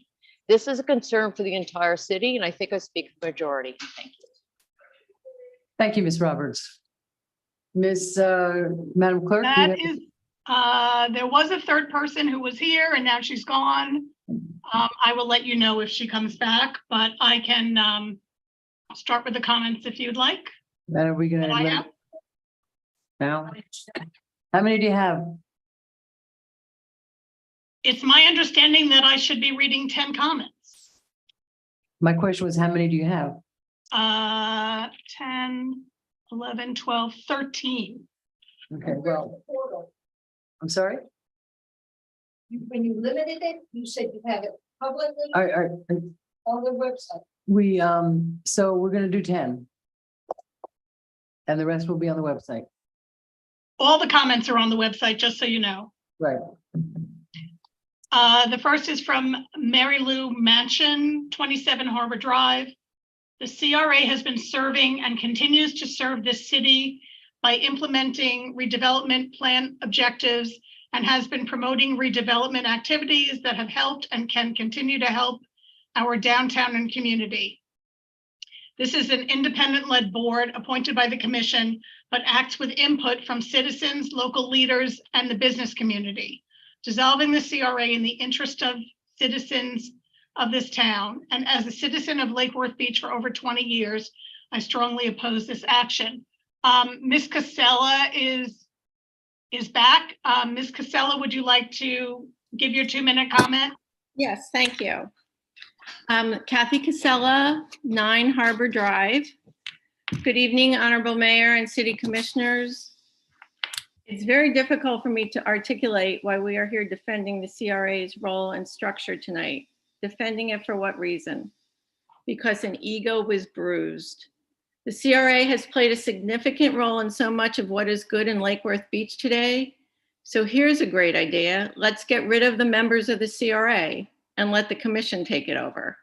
This is a concern for the entire city, and I think I speak for the majority. Thank you. Thank you, Ms. Roberts. Madam Clerk. That is, there was a third person who was here and now she's gone. I will let you know if she comes back, but I can start with the comments if you'd like. Then are we That I gonna? have. Now, how many do you have? It's my understanding that I should be reading 10 comments. My question was, how many do you have? 10, 11, 12, 13. Okay, well, I'm sorry? When you limited it, you said you have it publicly All right, on the website. we, so we're gonna do 10. And the rest will be on the website. All the comments are on the website, just so you know. Right. The first is from Mary Lou Mansion, 27 Harbor Drive. The CRA has been serving and continues to serve this city by implementing redevelopment plan objectives and has been promoting redevelopment activities that have helped and can continue to help our downtown and community. This is an independent-led board appointed by the commission, but acts with input from citizens, local leaders, and the business community. Dissolving the CRA in the interest of citizens of this town. And as a citizen of Lake Worth Beach for over 20 years, I strongly oppose this action. Ms. Casella is back. Ms. Casella, would you like to give your 2-minute comment? Yes, thank you. Kathy Casella, 9 Harbor Drive. Good evening, Honorable Mayor and City Commissioners. It's very difficult for me to articulate why we are here defending the CRA's role and structure tonight. Defending it for what reason? Because an ego was bruised. The CRA has played a significant role in so much of what is good in Lake Worth Beach today. So here's a great idea. Let's get rid of the members of the CRA and let the commission take it over.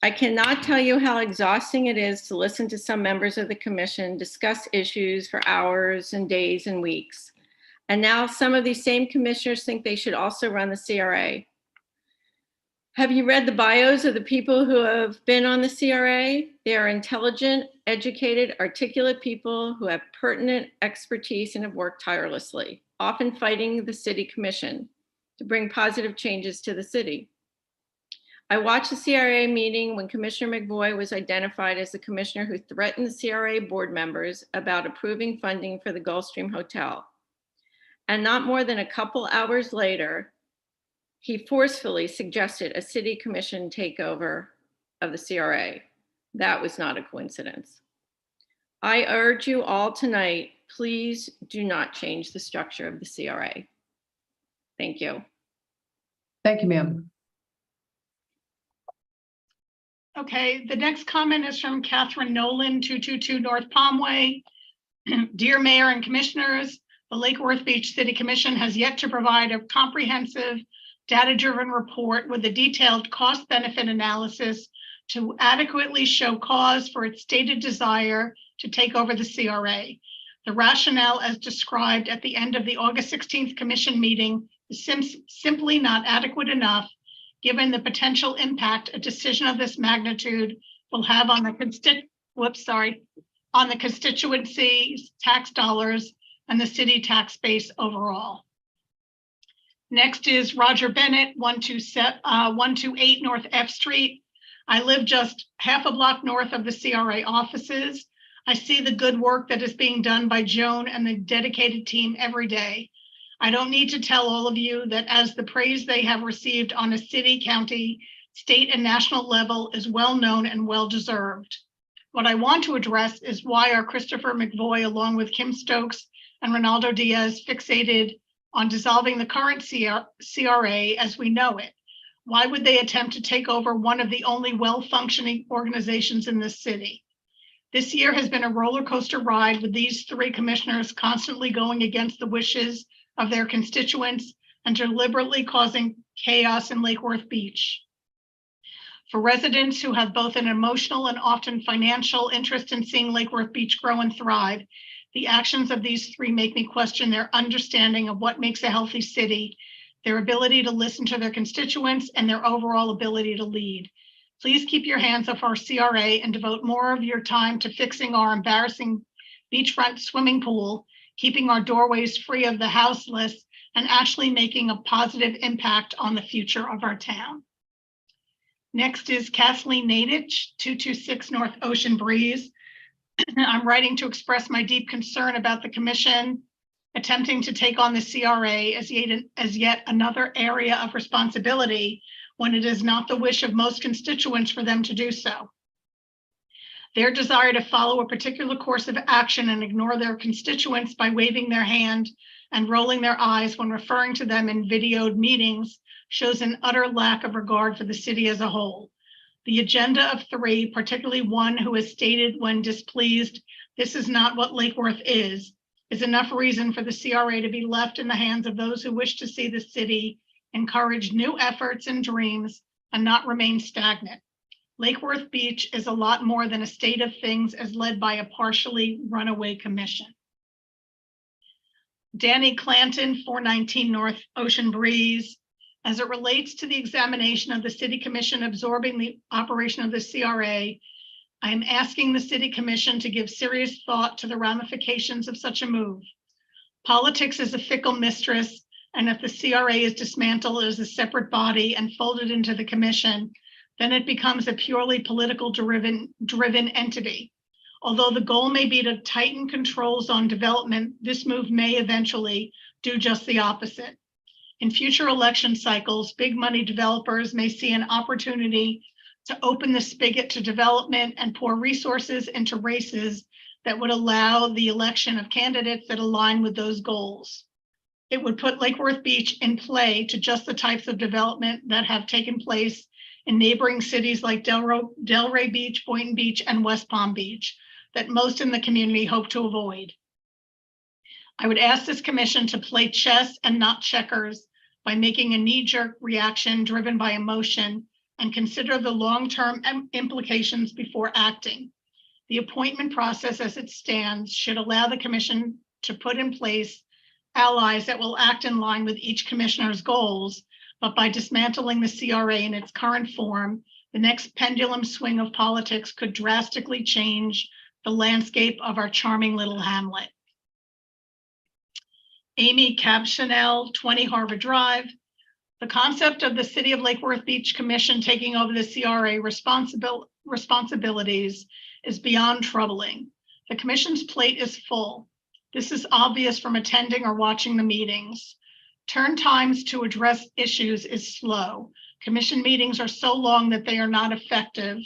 I cannot tell you how exhausting it is to listen to some members of the commission discuss issues for hours and days and weeks. And now some of these same commissioners think they should also run the CRA. Have you read the bios of the people who have been on the CRA? They are intelligent, educated, articulate people who have pertinent expertise and have worked tirelessly, often fighting the city commission to bring positive changes to the city. I watched the CRA meeting when Commissioner McVoy was identified as the commissioner who threatened the CRA board members about approving funding for the Gulfstream Hotel. And not more than a couple hours later, he forcefully suggested a city commission takeover of the CRA. That was not a coincidence. I urge you all tonight, please do not change the structure of the CRA. Thank you. Thank you, ma'am. Okay, the next comment is from Catherine Nolan, 222 North Palmway. Dear Mayor and Commissioners, the Lake Worth Beach City Commission has yet to provide a comprehensive, data-driven report with a detailed cost-benefit analysis to adequately show cause for its stated desire to take over the CRA. The rationale as described at the end of the August 16th Commission meeting is simply not adequate enough, given the potential impact a decision of this magnitude will have on the constituency's tax dollars and the city tax base overall. Next is Roger Bennett, 128 North F Street. I live just half a block north of the CRA offices. I see the good work that is being done by Joan and the dedicated team every day. I don't need to tell all of you that as the praise they have received on a city, county, state, and national level is well known and well deserved. What I want to address is why are Christopher McVoy, along with Kim Stokes and Ronaldo Diaz, fixated on dissolving the current CRA as we know it. Why would they attempt to take over one of the only well-functioning organizations in this city? This year has been a roller coaster ride with these three commissioners constantly going against the wishes of their constituents and deliberately causing chaos in Lake Worth Beach. For residents who have both an emotional and often financial interest in seeing Lake Worth Beach grow and thrive, the actions of these three make me question their understanding of what makes a healthy city, their ability to listen to their constituents, and their overall ability to lead. Please keep your hands off our CRA and devote more of your time to fixing our embarrassing beachfront swimming pool, keeping our doorways free of the houseless, and actually making a positive impact on the future of our town. Next is Kathleen Nadich, 226 North Ocean Breeze. I'm writing to express my deep concern about the commission attempting to take on the CRA as yet another area of responsibility when it is not the wish of most constituents for them to do so. Their desire to follow a particular course of action and ignore their constituents by waving their hand and rolling their eyes when referring to them in videoed meetings shows an utter lack of regard for the city as a whole. The agenda of three, particularly one who has stated when displeased, "This is not what Lake Worth is enough reason for the CRA to be left in the hands of those who wish to see the city encourage new efforts and dreams and not remain stagnant. Lake Worth Beach is a lot more than a state of things as led by a partially runaway commission." Danny Clanton, 419 North Ocean Breeze. As it relates to the examination of the City Commission absorbing the operation of the CRA, I am asking the City Commission to give serious thought to the ramifications of such a move. Politics is a fickle mistress, and if the CRA is dismantled as a separate body and folded into the commission, then it becomes a purely political driven entity. Although the goal may be to tighten controls on development, this move may eventually do just the opposite. In future election cycles, big money developers may see an opportunity to open the spigot to development and pour resources into races that would allow the election of candidates that align with those goals. It would put Lake Worth Beach in play to just the types of development that have taken place in neighboring cities like Delray Beach, Boynton Beach, and West Palm Beach that most in the community hope to avoid. I would ask this commission to play chess and not checkers by making a knee-jerk reaction driven by emotion and consider the long-term implications before acting. The appointment process as it stands should allow the commission to put in place allies that will act in line with each commissioner's goals, but by dismantling the CRA in its current form, the next pendulum swing of politics could drastically change the landscape of our charming little hamlet. Amy Cabchanel, 20 Harbor Drive. The concept of the City of Lake Worth Beach Commission taking over the CRA responsibilities is beyond troubling. The commission's plate is full. This is obvious from attending or watching the meetings. Turn times to address issues is slow. Commission meetings are so long that they are not effective,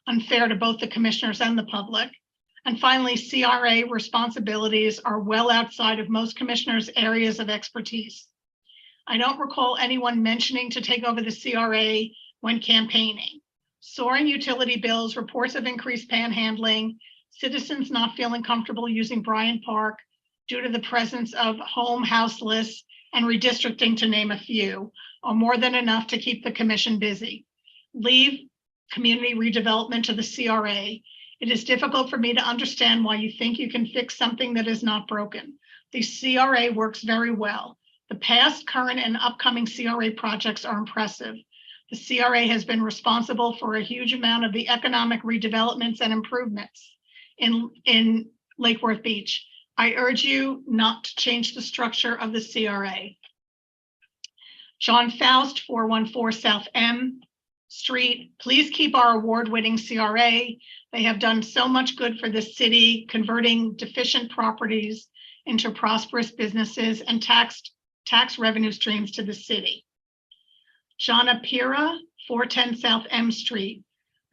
unfair to both the commissioners and the public. And finally, CRA responsibilities are well outside of most commissioners' areas of expertise. I don't recall anyone mentioning to take over the CRA when campaigning. Soaring utility bills, reports of increased panhandling, citizens not feeling comfortable using Bryant Park due to the presence of home houseless and redistricting, to name a few, are more than enough to keep the commission busy. Leave community redevelopment to the CRA. It is difficult for me to understand why you think you can fix something that is not broken. The CRA works very well. The past, current, and upcoming CRA projects are impressive. The CRA has been responsible for a huge amount of the economic redevelopments and improvements in Lake Worth Beach. I urge you not to change the structure of the CRA. John Faust, 414 South M Street. Please keep our award-winning CRA. They have done so much good for the city, converting deficient properties into prosperous businesses and tax revenue streams to the city. Jana Pira, 410 South M Street.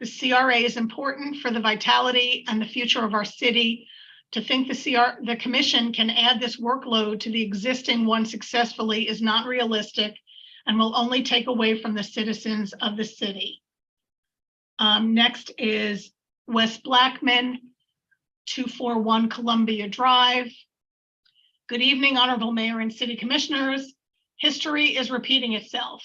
The CRA is important for the vitality and the future of our city. To think the commission can add this workload to the existing one successfully is not realistic and will only take away from the citizens of the city. Next is Wes Blackman, 241 Columbia Drive. Good evening, Honorable Mayor and City Commissioners. History is repeating itself.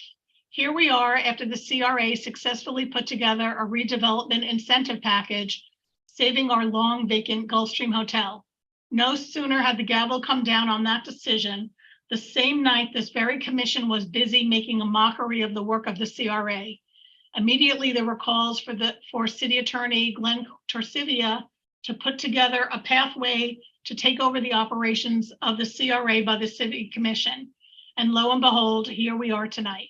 Here we are after the CRA successfully put together a redevelopment incentive package, saving our long vacant Gulfstream Hotel. No sooner had the gavel come down on that decision, the same night this very commission was busy making a mockery of the work of the CRA. Immediately there were calls for City Attorney Glenn Torsivia to put together a pathway to take over the operations of the CRA by the City Commission. And lo and behold, here we are tonight.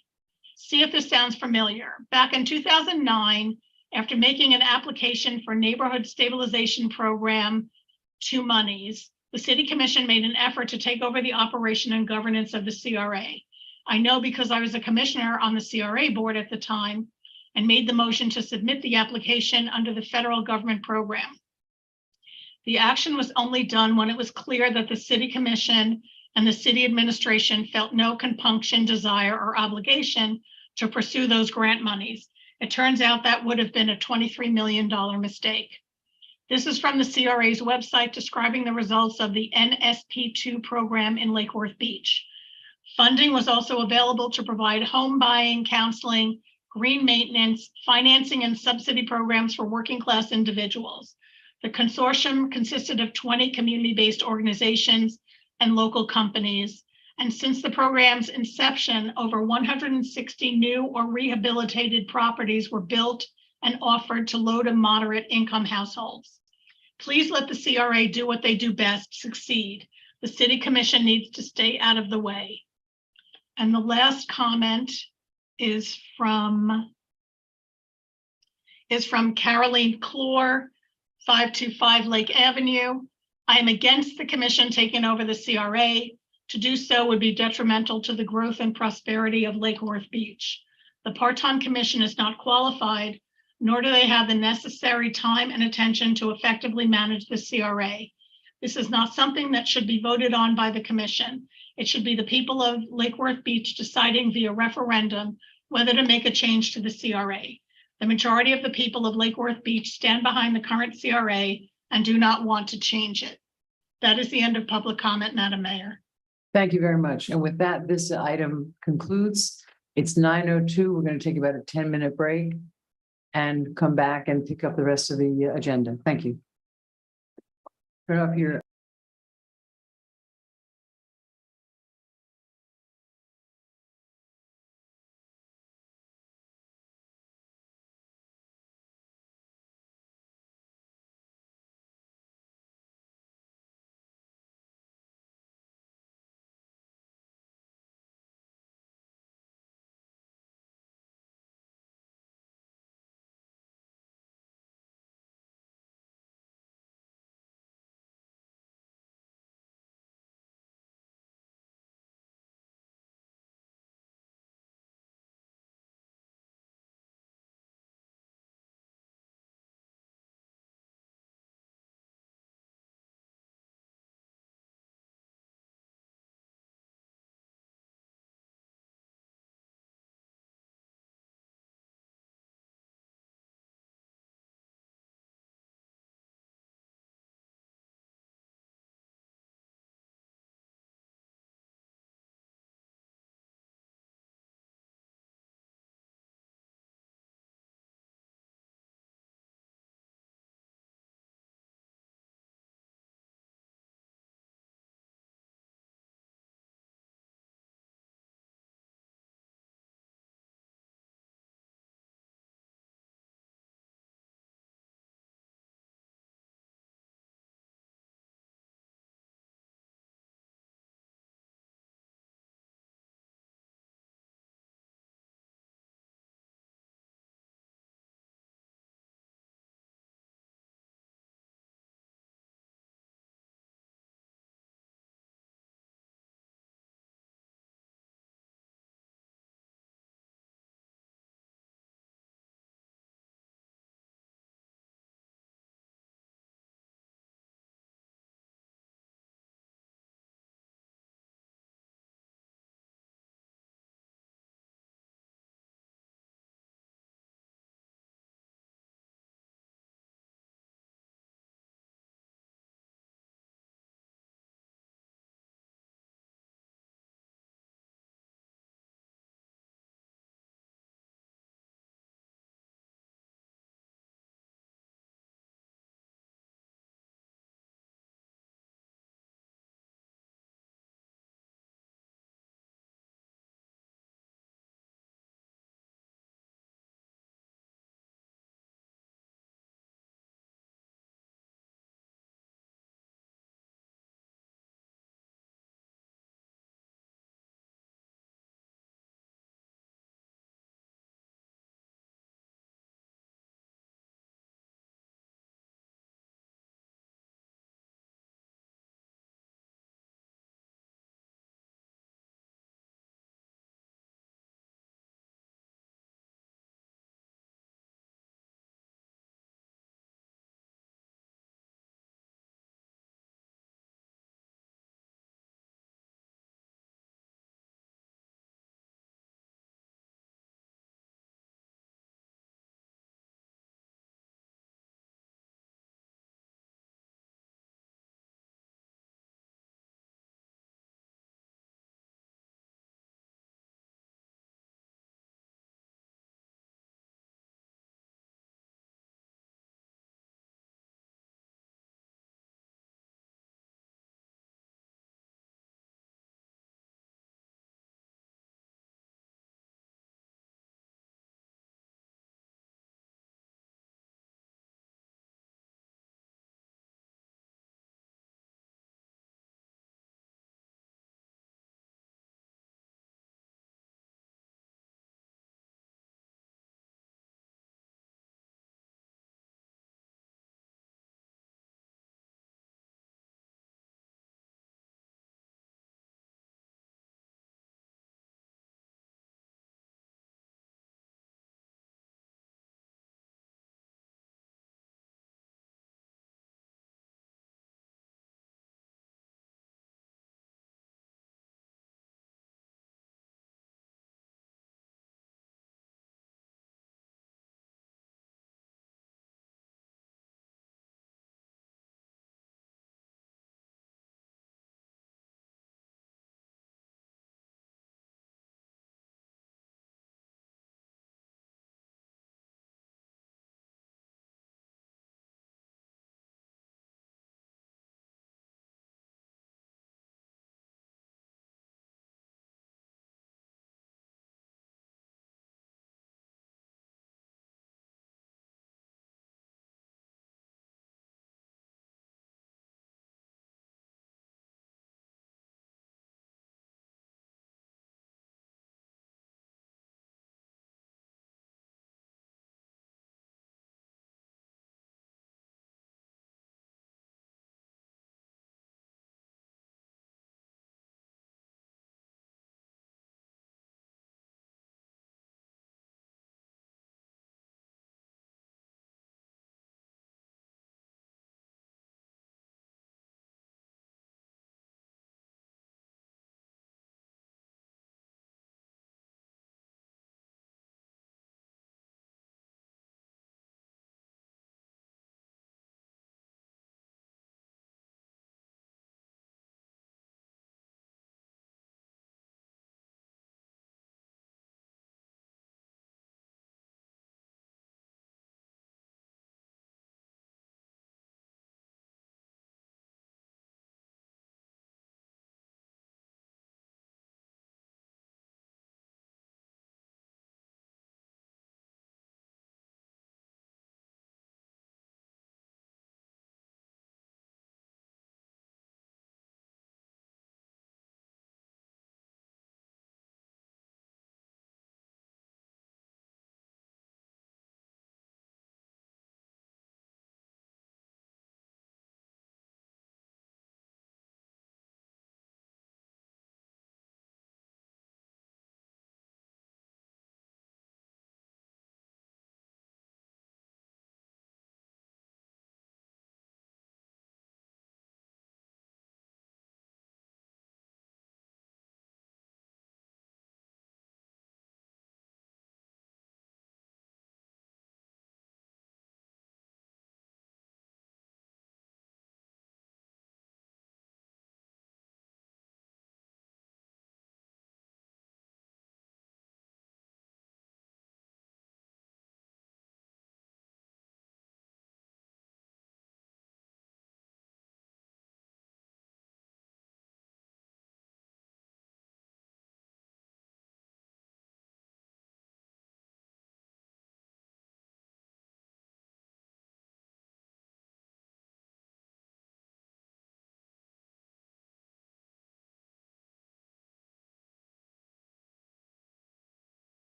See if this sounds familiar. Back in 2009, after making an application for Neighborhood Stabilization Program 2 monies, the City Commission made an effort to take over the operation and governance of the CRA. I know because I was a commissioner on the CRA board at the time and made the motion to submit the application under the federal government program. The action was only done when it was clear that the City Commission and the city administration felt no compunction, desire, or obligation to pursue those grant monies. It turns out that would have been a $23 million mistake. This is from the CRA's website describing the results of the NSP2 program in Lake Worth Beach. Funding was also available to provide home buying, counseling, green maintenance, financing, and subsidy programs for working class individuals. The consortium consisted of 20 community-based organizations and local companies. And since the program's inception, over 160 new or rehabilitated properties were built and offered to low to moderate income households. Please let the CRA do what they do best, succeed. The City Commission needs to stay out of the way. And the last comment is from Caroline Clore, 525 Lake Avenue. I am against the commission taking over the CRA. To do so would be detrimental to the growth and prosperity of Lake Worth Beach. The part-time commission is not qualified, nor do they have the necessary time and attention to effectively manage the CRA. This is not something that should be voted on by the commission. It should be the people of Lake Worth Beach deciding via referendum whether to make a change to the CRA. The majority of the people of Lake Worth Beach stand behind the current CRA and do not want to change it. That is the end of public comment, Madam Mayor. Thank you very much. And with that, this item concludes. It's 9:02. We're going to take about a 10-minute break and come back and pick up the rest of the agenda. Thank you. Turn off your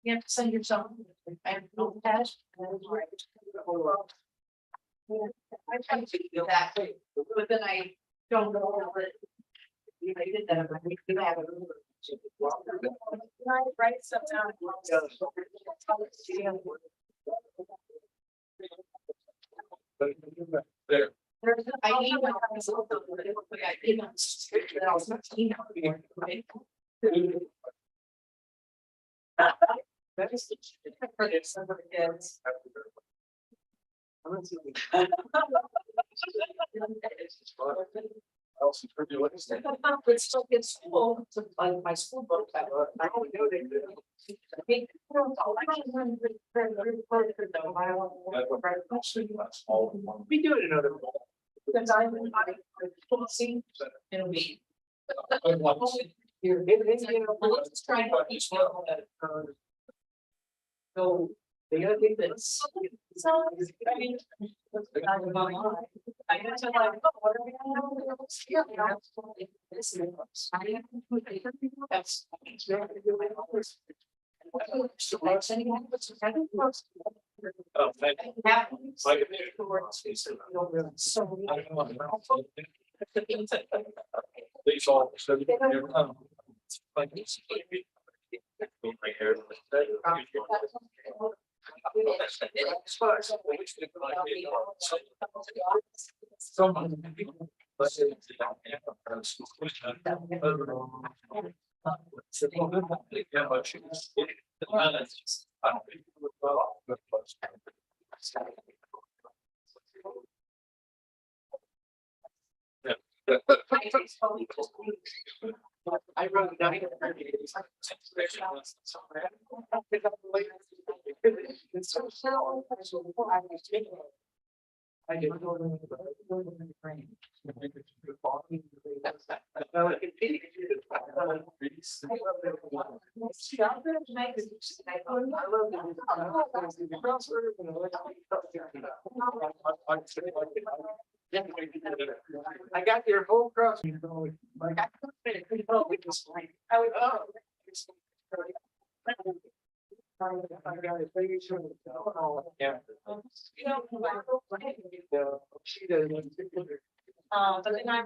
You have to send yourself. And no cash. I try to do that, but then I don't know what. I did that, but we do have a. Write stuff down. There. I emailed myself, but I didn't. I was 16. That is for some of the kids. It still gets full to like my school book. I don't know they do. We do it another. Because I see in a week. Let's try to each one that. So the other thing that's. I mean. I got to like, what are we gonna do? That's. Oh, thank you. These all. I wrote down. I didn't know. I got your whole cross. Like, I would, yeah. You know, she doesn't. But then I.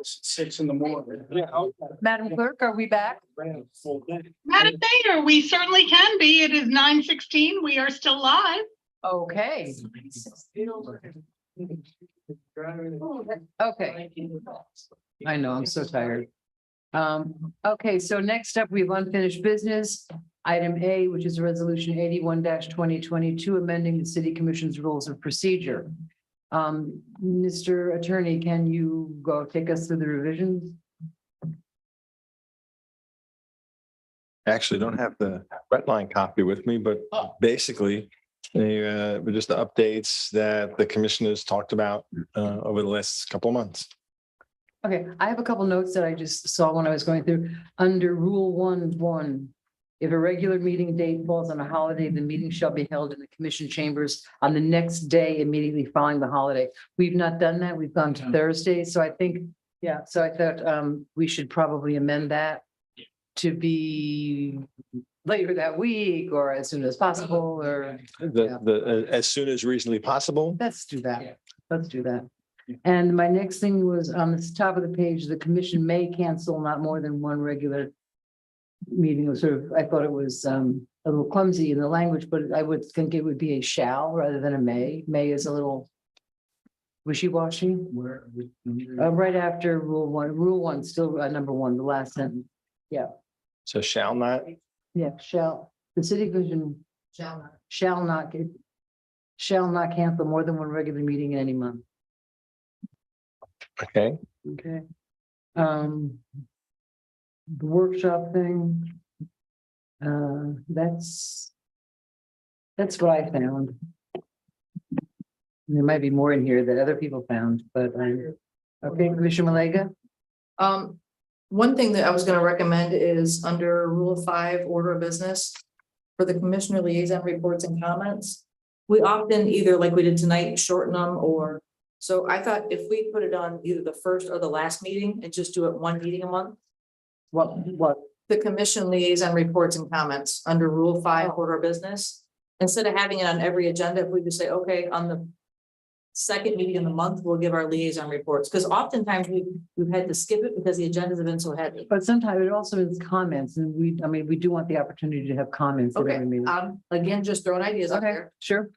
Six in the morning. Madam Clerk, are we back? Madam Mayor, we certainly can be. It is 9:16. We are still live. Okay. Okay. I know, I'm so tired. Okay, so next up, we have unfinished business. Item A, which is resolution 81-2022, amending the city commission's rules of procedure. Mr. Attorney, can you go take us through the revisions? Actually don't have the red line copy with me, but basically they were just the updates that the commissioners talked about over the last couple of months. Okay, I have a couple notes that I just saw when I was going through under Rule 1.1. If a regular meeting date falls on a holiday, the meeting shall be held in the commission chambers on the next day immediately following the holiday. We've not done that. We've gone to Thursday. So I think, yeah, so I thought we should probably amend that to be later that week or as soon as possible, or As soon as reasonably possible. let's do that. Let's do that. And my next thing was on the top of the page, the commission may cancel not more than one regular meeting. It was sort of, I thought it was a little clumsy in the language, but I would think it would be a shall rather than a may. May is a little wishy-washy. Right after rule one, still number one, the last sentence. Yeah, So shall not. yeah, shall, the city commission shall not cancel more than one regular meeting in any month. Okay. Okay. The workshop thing. That's what I found. There might be more in here that other people found, but, okay, Commissioner Malega? One thing that I was gonna recommend is under Rule 5, Order of Business, for the Commissioner Liaison Reports and Comments. We often either, like we did tonight, shorten them, or, so I thought if we put it on either the first or the last meeting and just do it one meeting a month. What? The Commission Liaison Reports and Comments under Rule 5, Order of Business. Instead of having it on every agenda, if we just say, okay, on the second meeting in the month, we'll give our liaison reports, because oftentimes we've had to skip it because the agendas have been so heavy. But sometimes it also is comments, and we do want the opportunity to have comments at Okay, every meeting. again, just throwing ideas out Okay, there. sure.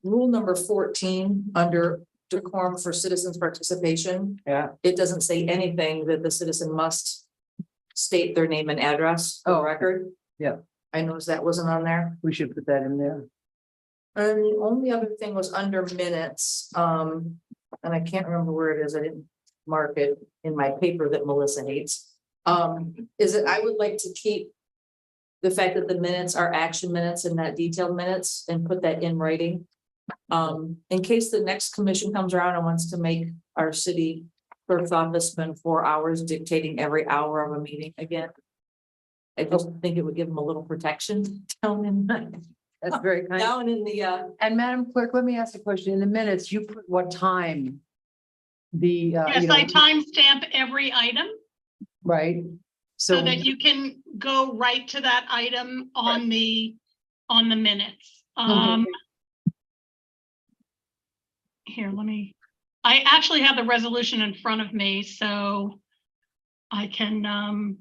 Rule number 14, under decorum for citizens' participation. Yeah. It doesn't say anything that the citizen must state their name and address for record. Yeah. I noticed that wasn't on there. We should put that in there. And the only other thing was under minutes, and I can't remember where it is, I didn't mark it in my paper that Melissa hates. Is that I would like to keep the fact that the minutes are action minutes and not detailed minutes, and put that in writing. In case the next commission comes around and wants to make our city clerk's office spend 4 hours dictating every hour of a meeting again. I just think it would give them a little protection down in That's very kind. down in the And Madam Clerk, let me ask a question. In the minutes, you put what time? The, Yes, I timestamp every item right? so that you can go right to that item on the minutes. Here, I actually have the resolution in front of me, so I can,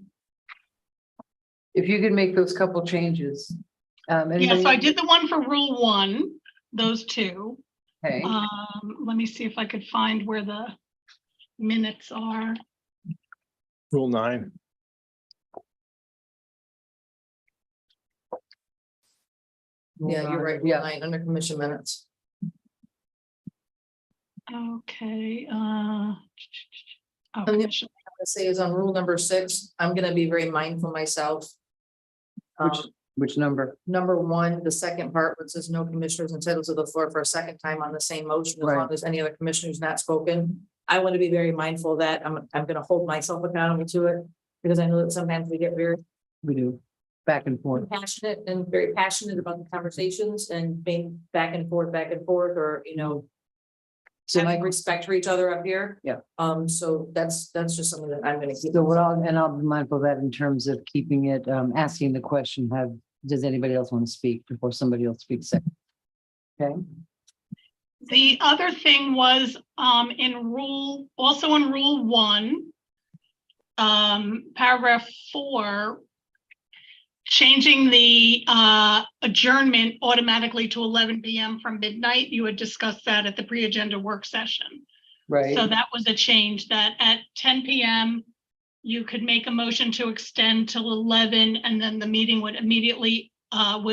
if you could make those couple changes. yeah, so I did the one for Rule 1, those two. Okay. Let me see if I could find where the minutes are. Rule 9. yeah, you're right, Yeah. 9 under commission minutes. Okay, And the other thing I would say is on rule number 6, I'm gonna be very mindful myself. Which number? Number 1, the second part, which says no commissioners entitled to the floor for a second time on the same motion, as Right. long as any other commissioners not spoken. I want to be very mindful of that I'm gonna hold myself accountable to it, because I know that sometimes we get very We do, back and forth. passionate and very passionate about the conversations and being back and forth, or, So having my, respect for each other up here. Yeah. So that's just something that I'm gonna keep. so I'll be mindful of that in terms of keeping it, asking the question, does anybody else want to speak before somebody else speaks second? Okay. the other thing was, also in Rule 1, paragraph 4, changing the adjournment automatically to 11 p.m. from midnight. You had discussed that at the pre-agenda work session. Right. So that was a change, that at 10 p.m. you could make a motion to extend till 11, and then the meeting would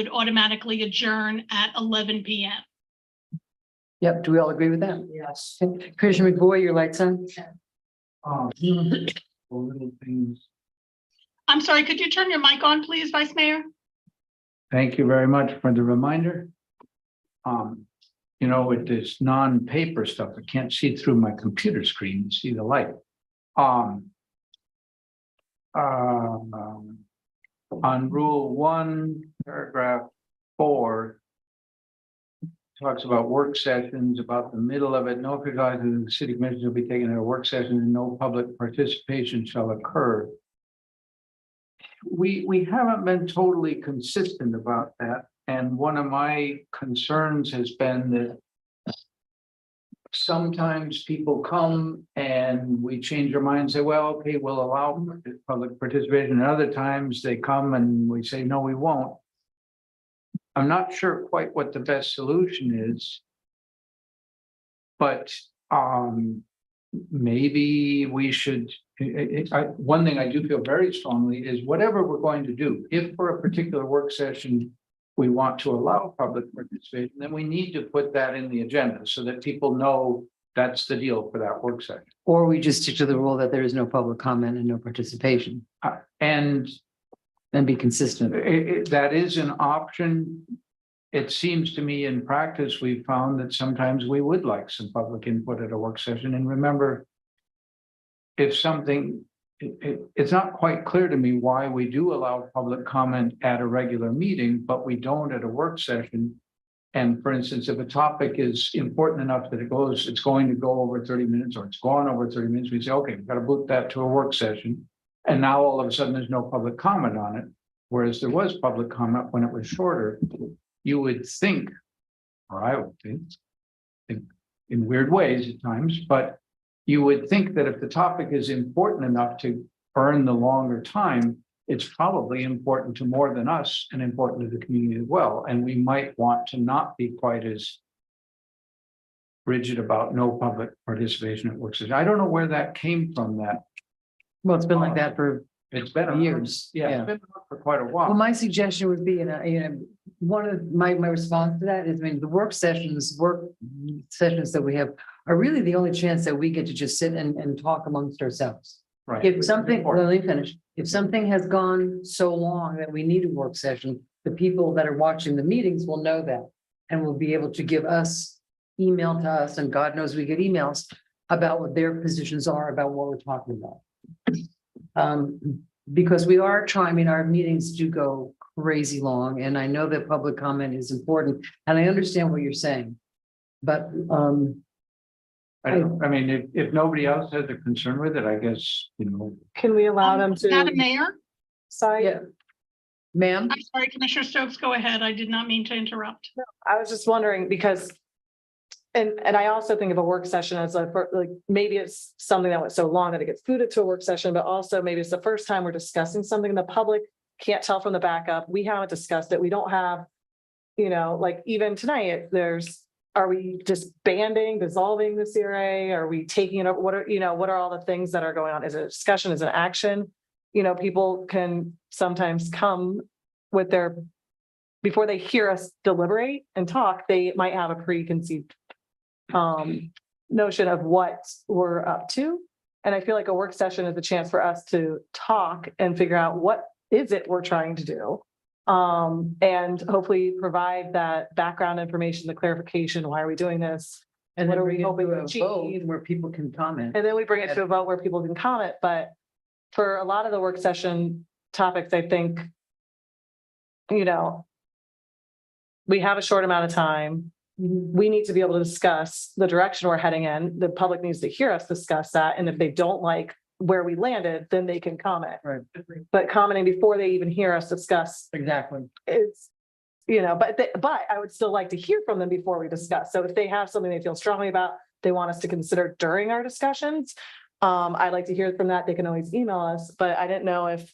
automatically adjourn at 11 p.m. Yep, do we all agree with that? Yes. Commissioner McBoy, your light's on? Little things. I'm sorry, could you turn your mic on, please, Vice Mayor? Thank you very much for the reminder. With this non-paper stuff, I can't see through my computer screen to see the light. on rule 1, paragraph 4. Talks about work sessions, about the middle of it, no advisor of the city commissioners will be taken at a work session and no public participation shall occur. We haven't been totally consistent about that, and one of my concerns has been that sometimes people come and we change our mind and say, well, okay, we'll allow public participation. And other times they come and we say, no, we won't. I'm not sure quite what the best solution is. But maybe we should, one thing I do feel very strongly is whatever we're going to do, if for a particular work session, we want to allow public participation, then we need to put that in the agenda so that people know that's the deal for that work session. Or we just stick to the rule that there is no public comment and no participation And be consistent. that is an option. It seems to me in practice, we've found that sometimes we would like some public input at a work session. And remember, if something, it's not quite clear to me why we do allow public comment at a regular meeting, but we don't at a work session. And for instance, if a topic is important enough that it's going to go over 30 minutes or it's gone over 30 minutes, we say, okay, we've got to boot that to a work session. And now all of a sudden there's no public comment on it. Whereas there was public comment when it was shorter. You would think, or I would think in weird ways at times, but you would think that if the topic is important enough to earn the longer time, it's probably important to more than us and important to the community as well. And we might want to not be quite as rigid about no public participation at work sessions. I don't know where that came from, that. Well, it's been like that for It's been years. Yeah, it's been for quite a while. Well, my suggestion would be, one of my response to that is, the work sessions that we have are really the only chance that we get to just sit and talk amongst ourselves. Right. If something, let me finish. If something has gone so long that we need a work session, the people that are watching the meetings will know that and will be able to give us, email to us, and God knows we get emails about what their positions are about what we're talking about. Because we are trying, our meetings do go crazy long, and I know that public comment is important, and I understand what you're saying. But if nobody else has a concern with it, I guess, Can we allow them to? Madam Mayor, Sorry. yeah, ma'am. I'm sorry, Commissioner Stokes, go ahead. I did not mean to interrupt. I was just wondering because, and I also think of a work session as maybe it's something that went so long that it gets booted to a work session, but also maybe it's the first time we're discussing something the public can't tell from the backup. We haven't discussed it. We don't have, even tonight, are we disbanding, dissolving the CRA? Are we taking it up? What are all the things that are going on? Is it a discussion? Is it action? People can sometimes come with before they hear us deliberate and talk, they might have a preconceived notion of what we're up to. And I feel like a work session is a chance for us to talk and figure out what is it we're trying to do. And hopefully provide that background information, the clarification, why are we doing this? And What then are we we hoping to vote achieve? where people can comment. And then we bring it to a vote where people can comment, but for a lot of the work session topics, I think, we have a short amount of time. We need to be able to discuss the direction we're heading in. The public needs to hear us discuss that. And if they don't like where we landed, then they can comment. Right. But commenting before they even hear us discuss Exactly. is, but I would still like to hear from them before we discuss. So if they have something they feel strongly about, they want us to consider during our discussions. I'd like to hear from that. They can always email us, but I didn't know if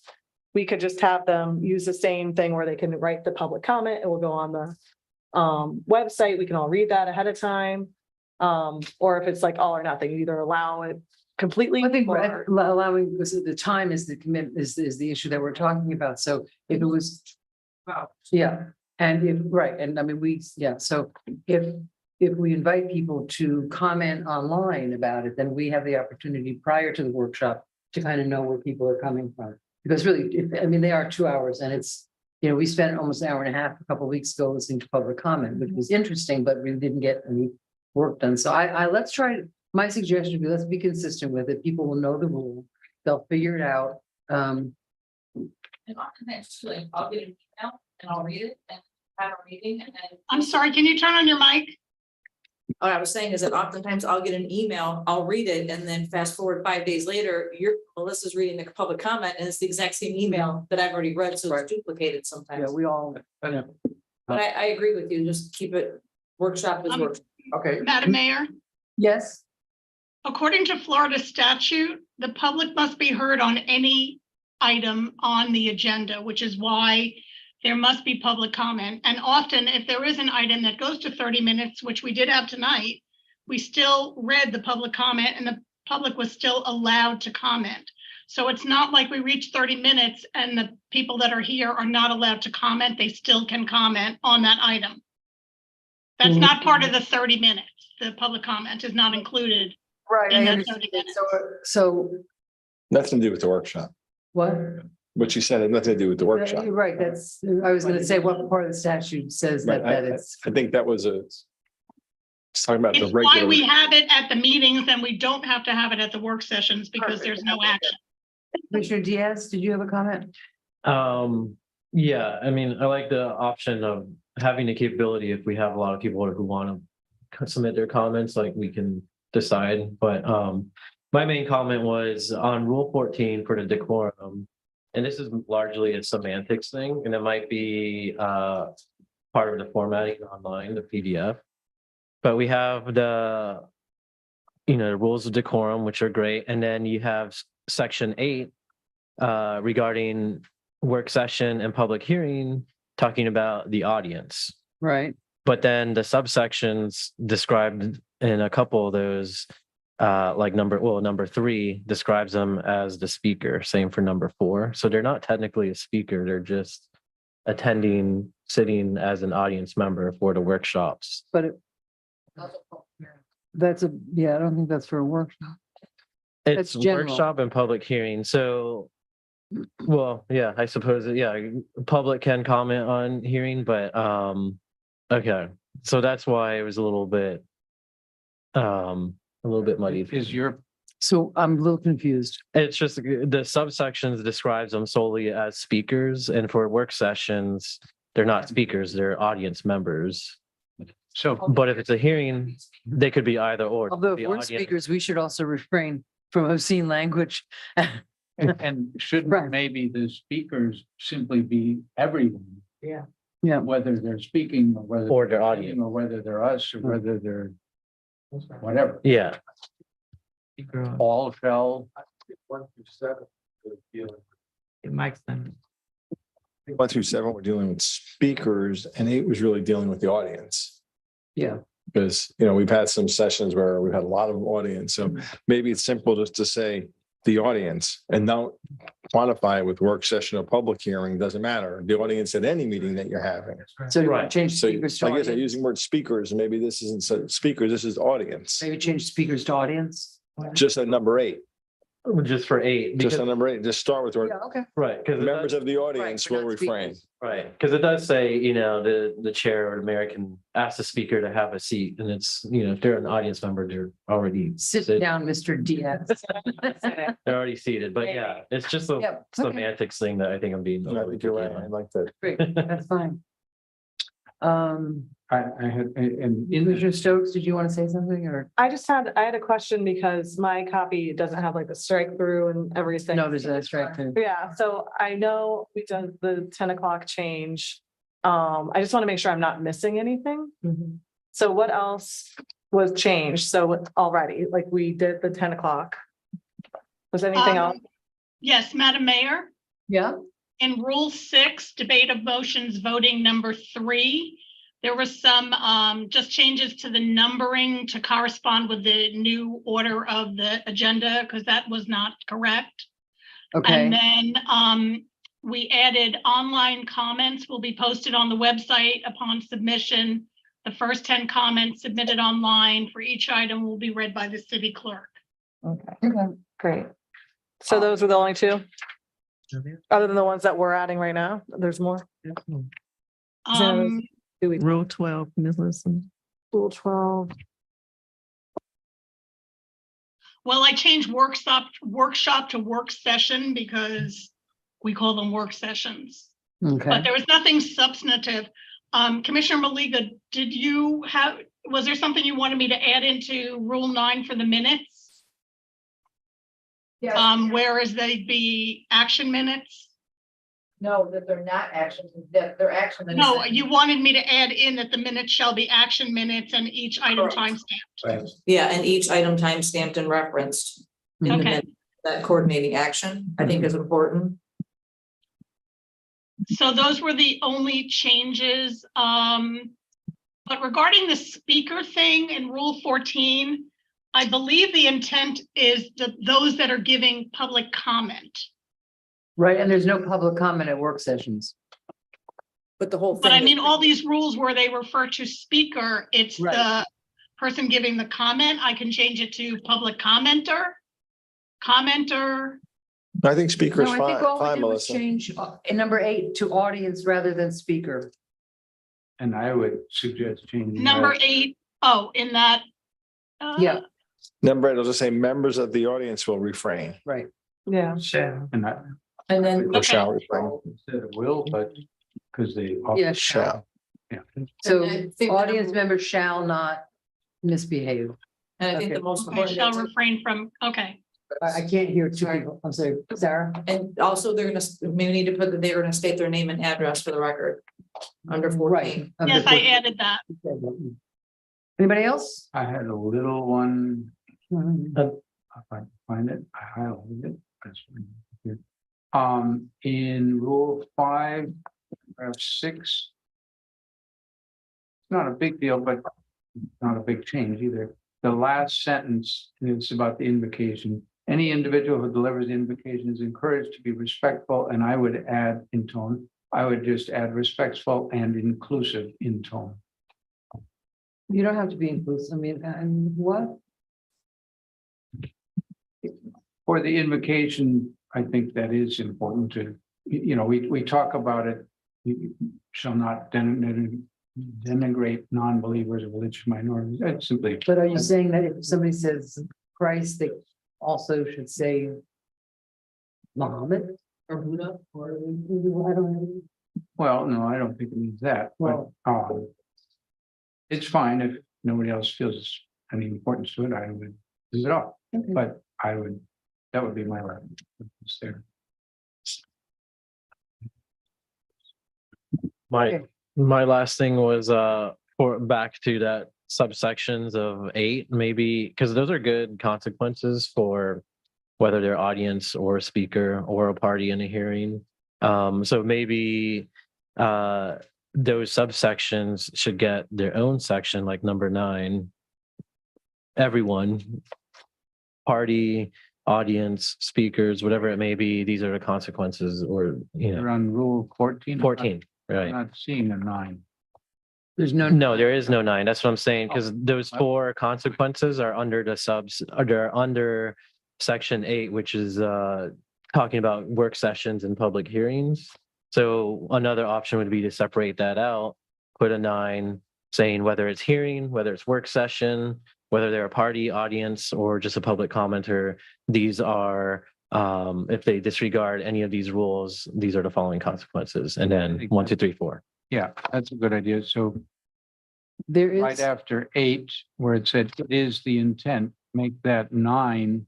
we could just have them use the same thing where they can write the public comment. It will go on the website. We can all read that ahead of time. Or if it's like all or nothing, you either allow it completely. I think or- allowing, because the time is the commitment, is the issue that we're talking about. So if it was, yeah, and so if we invite people to comment online about it, then we have the opportunity prior to the workshop to kind of know where people are coming from. Because really, they are 2 hours, and it's, we spent almost an hour and a half a couple of weeks ago listening to public comment, which was interesting, but we didn't get any work done. So let's try. My suggestion would be, let's be consistent with it. People will know the rule. They'll figure it out. And I'll get an email and I'll read it and have a meeting and then. I'm sorry, can you turn on your mic? What I was saying is that oftentimes I'll get an email, I'll read it, and then fast forward 5 days later, Melissa's reading the public comment and it's the exact same email that I've already read, so it's duplicated sometimes. Yeah, we all. But I agree with you, just keep it workshop is work. Okay. Madam Mayor, Yes, according to Florida statute, the public must be heard on any item on the agenda, which is why there must be public comment. And often, if there is an item that goes to 30 minutes, which we did have tonight, we still read the public comment and the public was still allowed to comment. So it's not like we reach 30 minutes and the people that are here are not allowed to comment. They still can comment on that item. That's not part of the 30 minutes. The public comment is not included. right, in I the understand. 30 minutes. So Nothing to do with the workshop. what? What you said had nothing to do with the workshop. You're right, that's, I was gonna say what part of the statute says that, Right, that it's. I think that was it's talking about the It's why we regular. have it at the meetings and we don't have to have it at the work sessions because there's no action. Commissioner Diaz, did you have a comment? Yeah, I mean, I like the option of having the capability if we have a lot of people who want to submit their comments, like we can decide, but my main comment was on Rule 14 for the decorum. And this is largely a semantics thing, and it might be part of the formatting online, the PDF. But we have the, the rules of decorum, which are great, and then you have section 8 regarding work session and public hearing, talking about the audience. Right. But then the subsections described in a couple of those, like number 3 describes them as the speaker, same for number 4. So they're not technically a speaker, they're just attending, sitting as an audience member for the workshops. But that's I don't think that's for a workshop. It's general. workshop and public hearing, so, well, yeah, I suppose, public can comment on hearing, but, okay. So that's why it was a little bit muddy. So I'm a little confused. It's just the subsections describes them solely as speakers, and for work sessions, they're not speakers, they're audience members. So, But if it's a hearing, they could be either or. Although if The we're audience- speakers, we should also refrain from obscene language. and shouldn't Right. maybe the speakers simply be everyone? Yeah. Yeah. Whether they're speaking or whether. Or their they're audience. sitting, or whether they're us or whether they're whatever. Yeah. All shall. 1 through 7, we're dealing with speakers, and 8 was really dealing with the audience. Yeah. Because, we've had some sessions where we've had a lot of audience, so maybe it's simple just to say the audience and not quantify it with work session or public hearing, doesn't matter. The audience at any meeting that you're having. So you want to change So speakers to I guess I'm audience? using the word speakers, and maybe this isn't speakers, this is audience, Maybe change speakers to audience? just at number 8, Just for 8. just because- on number 8, just start with Yeah, okay. Right, because members of the audience we're will not refrain. speakers. right, because it does say, the chair or the mayor can ask the speaker to have a seat, and it's, if they're an audience member, they're already Sit down, Mr. Diaz. they're already seated, but yeah, it's just a Yep, okay. semantics thing that I think I'm being. And I think you're right, I like that. Great, that's fine. I had, and in Commissioner Stokes, did you want to say something or? I had a question because my copy doesn't have like the strike through and everything. No, there's a strike through. Yeah, so I know we done the 10 o'clock change. I just want to make sure I'm not missing anything. So what else was changed? So already, like we did the 10 o'clock. Was anything else? Yes, Madam Mayor, Yeah, in Rule 6, debate of motions, voting number 3, there was some just changes to the numbering to correspond with the new order of the agenda, because that was not correct. okay. And then we added online comments will be posted on the website upon submission. The first 10 comments submitted online for each item will be read by the city clerk. Okay, great. So those were the only 2? Other than the ones that we're adding right now? There's more? Rule 12, Ms. Listen. Rule 12. Well, I changed workshop to work session because we call them work sessions. Okay. But there was nothing substantive. Commissioner Maliga, was there something you wanted me to add into Rule 9 for the minutes? Yes. Whereas they'd be action minutes? No, that they're not action, that they're action. minutes. No, you wanted me to add in that the minutes shall be action minutes and each item Correct. timestamped. Yeah, and each item time stamped and referenced. In the Okay. minute. That coordinating action, I think is important. So those were the only changes. But regarding the speaker thing in Rule 14, I believe the intent is that those that are giving public comment. Right, and there's no public comment at work sessions. But the whole thing. But I mean, all these rules where they refer to speaker, it's Right. the person giving the comment. I can change it to public commenter. I think speaker's No, I fine, think all we fine, did was Melissa. change in number 8 to audience rather than speaker. And I would suggest changing. Number that. 8, in that. Yeah. Number 8, it'll just say members of the audience will refrain. Right. Yeah. And I, And then. Or shall refrain. instead of will, but because they. Yeah, Shall. Yeah. So And I think the audience number- members shall not misbehave. And I think Okay. the most I important. shall refrain from, okay. I can't hear two Sorry. people. I'm sorry, Sarah. And also they're gonna, we need to put that they're gonna state their name and address for the record. Under Right. 14. of the Yes, I 14. added that. Anybody else? I had a little one. Mhm. If I can find it, I highlighted it. That's good. In Rule 5, paragraph 6. It's not a big deal, but not a big change either. The last sentence is about the invocation. Any individual who delivers the invocation is encouraged to be respectful, and I would add in tone. I would just add respectful and inclusive in tone. You don't have to be inclusive. I mean, what? For the invocation, I think that is important to, we talk about it. You shall not denigrate non-believers or religious minorities. That's simply. But are you saying that if somebody says Christ, they also should say Muhammad or Buddha or I don't know. Well, no, I don't think it means that, but, Well- it's fine if nobody else feels any importance to it, I would leave it off, Okay. but that would be my recommendation there. My last thing was for back to that subsections of 8, maybe, because those are good consequences for whether they're audience or speaker or a party in a hearing. So maybe those subsections should get their own section, like number 9. Everyone, party, audience, speakers, whatever it may be, these are the consequences, or You're on Rule 14. 14, I'm right? not seeing a 9. There's no. No, there is no 9. That's what I'm saying, because those 4 consequences are under the they're under section 8, which is talking about work sessions and public hearings. So another option would be to separate that out, put a 9 saying whether it's hearing, whether it's work session, whether they're a party, audience, or just a public commenter. These are, if they disregard any of these rules, these are the following consequences. And then 1, 2, 3, 4. Yeah, that's a good idea. So There right is, after 8, where it said it is the intent, make that 9.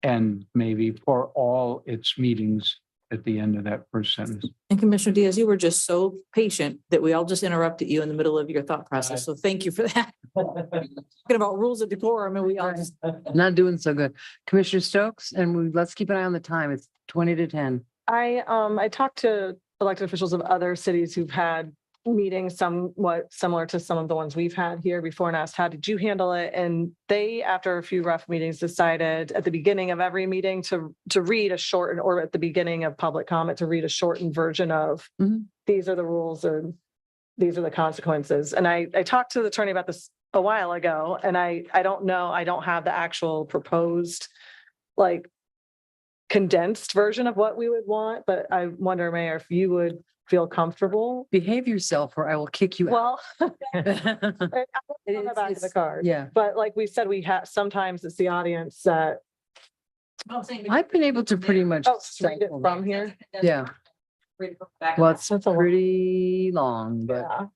And maybe for all its meetings at the end of that first sentence. And Commissioner Diaz, you were just so patient that we all just interrupted you in the middle of your thought process. So thank you for that. Talking about rules of decorum and we all just. not doing so good. Commissioner Stokes, and let's keep an eye on the time. It's 20 to 10. I talked to elected officials of other cities who've had meetings somewhat similar to some of the ones we've had here before and asked, how did you handle it? And they, after a few rough meetings, decided at the beginning of every meeting to read a shortened, or at the beginning of public comment, to read a shortened version of these are the rules and these are the consequences. And I talked to the attorney about this a while ago, and I don't know, I don't have the actual proposed like condensed version of what we would want, but I wonder, Mayor, if you would feel comfortable. Behave yourself or I will kick you out. Well, I don't know the back of the card. Yeah. But like we said, we have, sometimes it's the audience that I've been able to pretty much. Oh, read it from here. Yeah, well, it's pretty long, but Yeah.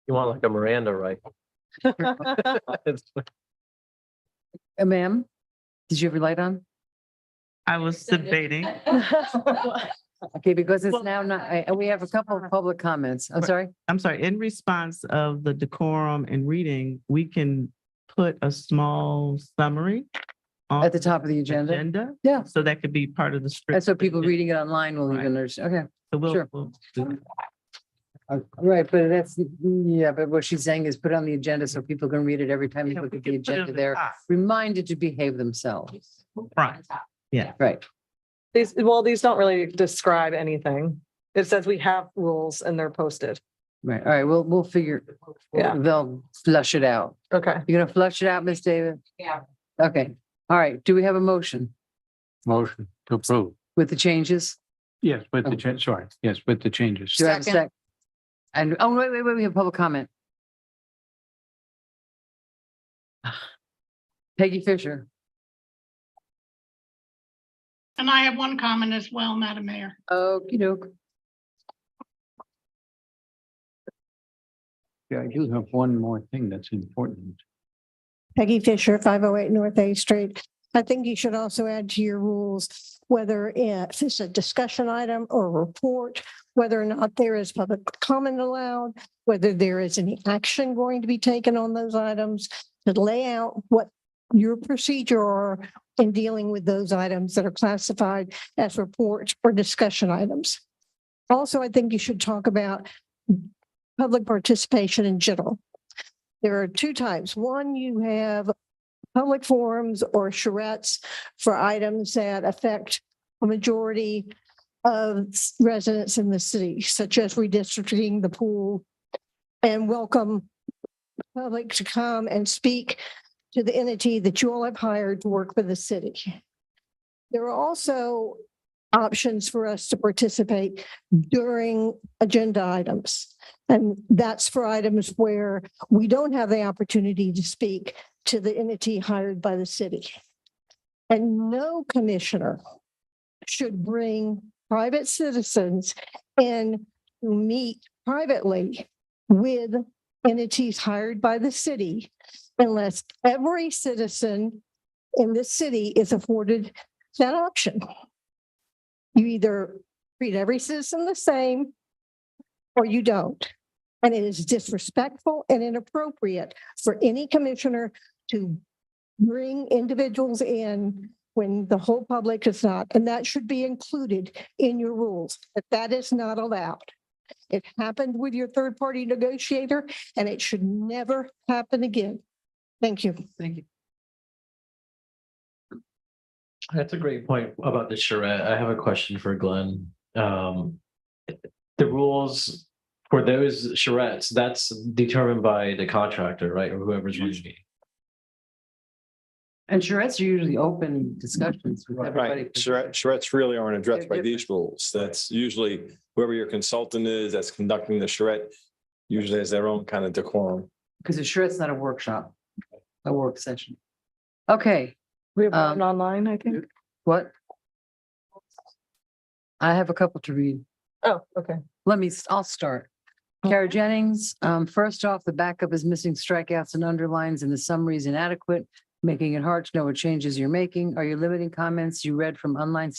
You want like a Miranda, right? Ma'am, did you have your light on? I was debating. Okay, because it's now not, we have a couple of public comments. I'm sorry. I'm sorry, in response of the decorum and reading, we can put a small summary on At the top of the agenda? Yeah. So that could be part of the script. And so people reading it online will even understand. Okay. So we'll- Sure. we'll do- Right, but that's, yeah, but what she's saying is put it on the agenda so people can read it every time they Yeah, look we at the can put it agenda. on the They're top. reminded to behave themselves. Right, yeah. Right. These don't really describe anything. It says we have rules and they're posted. Right. All right. We'll figure. Yeah. They'll flush it out. Okay. You're gonna flush it out, Miss David? Yeah. Okay. All right. Do we have a motion Motion to approve. with the changes? Yes, with the change, sorry, yes, with the changes. Do I have a sec? And, oh, wait, we have public comment. Peggy Fisher. And I have one comment as well, Madam Mayor. Okey doke. Yeah, I do have one more thing that's important. Peggy Fisher, 508 North A Street. I think you should also add to your rules whether if it's a discussion item or a report, whether or not there is public comment allowed, whether there is any action going to be taken on those items, to lay out what your procedure are in dealing with those items that are classified as reports or discussion items. Also, I think you should talk about public participation in general. There are two types. One, you have public forums or charrettes for items that affect a majority of residents in the city, such as redistricting the pool, and welcome public to come and speak to the entity that you all have hired to work for the city. There are also options for us to participate during agenda items. And that's for items where we don't have the opportunity to speak to the entity hired by the city. And no commissioner should bring private citizens in to meet privately with entities hired by the city unless every citizen in the city is afforded that option. You either treat every citizen the same or you don't. And it is disrespectful and inappropriate for any commissioner to bring individuals in when the whole public is not, and that should be included in your rules, that is not allowed. It happened with your third-party negotiator, and it should never happen again. Thank you. Thank you. That's a great point about the charrette. I have a question for Glenn. The rules for those charrettes, that's determined by the contractor, right? Or whoever's running it. And charrettes are usually open discussions with everybody. Right, charrettes really aren't addressed by these rules. That's usually whoever your consultant is that's conducting the charrette usually has their own kind of decorum. Because a charrette's not a workshop, a work session. Okay. We have one online, I think. What? I have a couple to read. Oh, okay. I'll start. Kara Jennings, first off, the backup is missing strikeouts and underlines and the summary is inadequate, making it hard to know what changes you're making. Are you limiting comments you read from online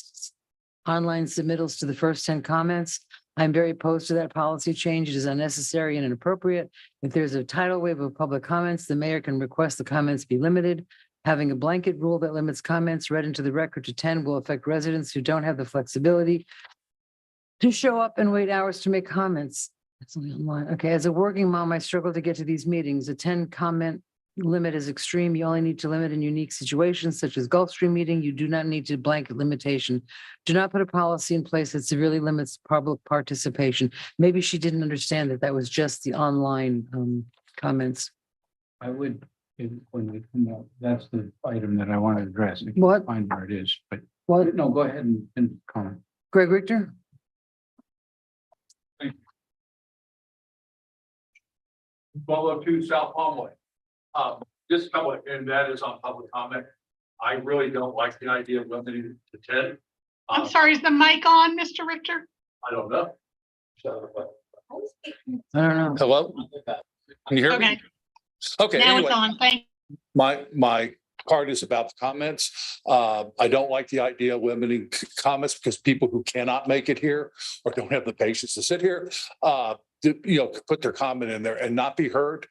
submittals to the first 10 comments? I'm very opposed to that policy change. It is unnecessary and inappropriate. If there's a tidal wave of public comments, the mayor can request the comments be limited. Having a blanket rule that limits comments read into the record to 10 will affect residents who don't have the flexibility to show up and wait hours to make comments. That's only online. Okay, as a working mom, I struggle to get to these meetings. A 10 comment limit is extreme. You only need to limit in unique situations such as Gulfstream meeting. You do not need to blanket limitation. Do not put a policy in place that severely limits public participation. Maybe she didn't understand that was just the online comments. I would, when we come out, that's the item that I want to address. I can't What? Find where it is, but What? no, go ahead and comment. Greg Richter? 1202 South Palm Way. Just a couple, and that is on public comment. I really don't like the idea of limiting it to 10. I'm sorry, is the mic on, Mr. Richter? I don't know. So, I don't know. hello? Can you hear me? Okay, Okay, now anyway. it's on. Thank My part is about the comments. I don't like the idea of limiting comments because people who cannot make it here or don't have the patience to sit here, put their comment in there and not be heard.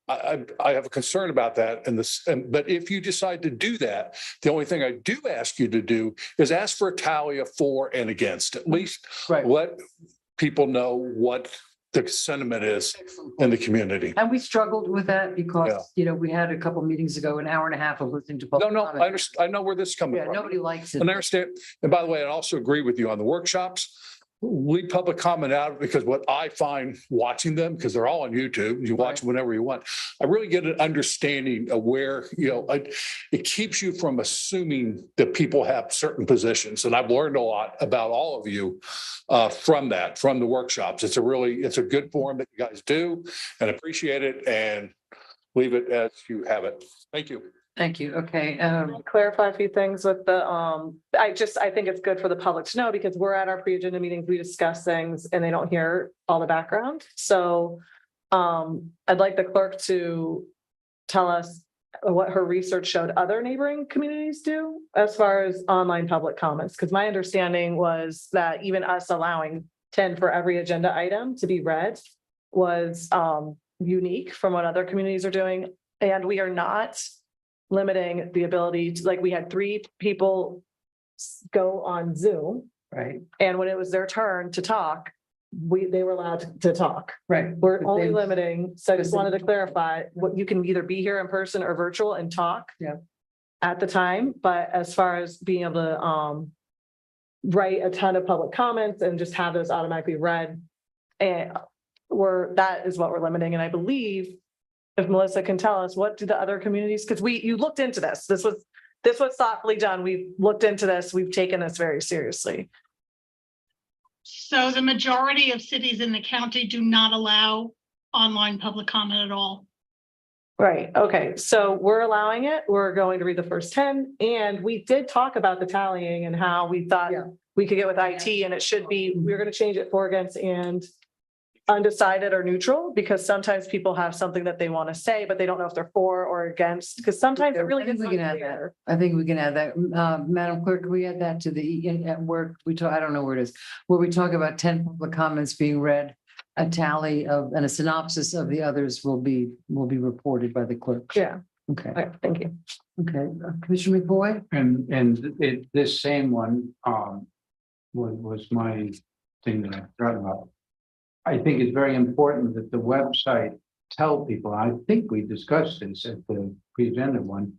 I have a concern about that but if you decide to do that, the only thing I do ask you to do is ask for a tally of for and against, at least let people know what the sentiment is in the community. And we struggled with that Yeah. because, we had a couple meetings ago, an hour and a half of listening to. No, public I comment. understand. I know where this is coming Yeah, from. nobody likes it. And I understand. And by the way, I also agree with you on the workshops. Leave public comment out because what I find watching them, because they're all on YouTube, you watch them whenever you want. I really get an understanding of where, it keeps you from assuming that people have certain positions. And I've learned a lot about all of you from the workshops. It's a good forum that you guys do and appreciate it and leave it as you have it. Thank you. Thank you. Okay. Clarify a few things with the, I think it's good for the public to know because we're at our pre-agenda meetings, we discuss things and they don't hear all the background. So I'd like the clerk to tell us what her research showed other neighboring communities do as far as online public comments. Because my understanding was that even us allowing 10 for every agenda item to be read was unique from what other communities are doing. And we are not limiting the ability to, like, we had 3 people go on Zoom. Right. And when it was their turn to talk, they were allowed to talk. Right. We're But only they- limiting, so I just wanted to clarify, what you can either be here in person or virtual and talk. Yeah. At the time, but as far as being able to write a ton of public comments and just have those automatically read. And that is what we're limiting. And I believe if Melissa can tell us, what do the other communities, because you looked into this. This was thoughtfully done. We've looked into this. We've taken this very seriously. So the majority of cities in the county do not allow online public comment at all. Right, okay, so we're allowing it. We're going to read the first 10. And we did talk about the tallying and how we thought we could get with IT and it should be, we're going to change it for, against, and undecided or neutral, because sometimes people have something that they want to say, but they don't know if they're for or against, because sometimes it really I think gets we can add that. unclear. I think we can add that. Madam Clerk, can we add that to at work? I don't know where it is, where we talk about 10 public comments being read, a tally of, and a synopsis of the others will be reported by the clerk. Yeah. Okay. Okay, thank you. Okay. Commissioner McBoy? And this same one, was my thing that I forgot about. I think it's very important that the website tell people, I think we discussed this at the pre-agenda one.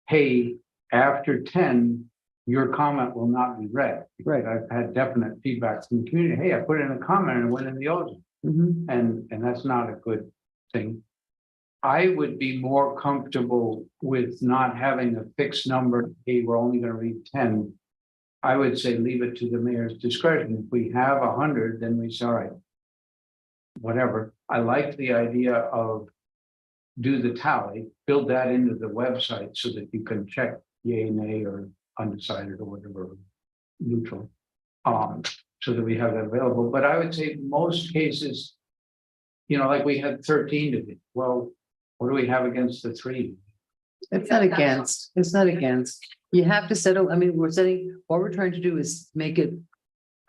Hey, after 10, your comment will not be read. Right. I've had definite feedback from the community. Hey, I put in a comment and it went in the ocean. And that's not a good thing. I would be more comfortable with not having a fixed number. Hey, we're only going to read 10. I would say leave it to the mayor's discretion. If we have 100, then we say, all right, whatever. I like the idea of do the tally, build that into the website so that you can check yay, nay, or undecided or whatever, neutral. So that we have that available. But I would say most cases, like we had 13 to be. Well, what do we have against the 3? It's not against, You have to settle, what we're trying to do is make it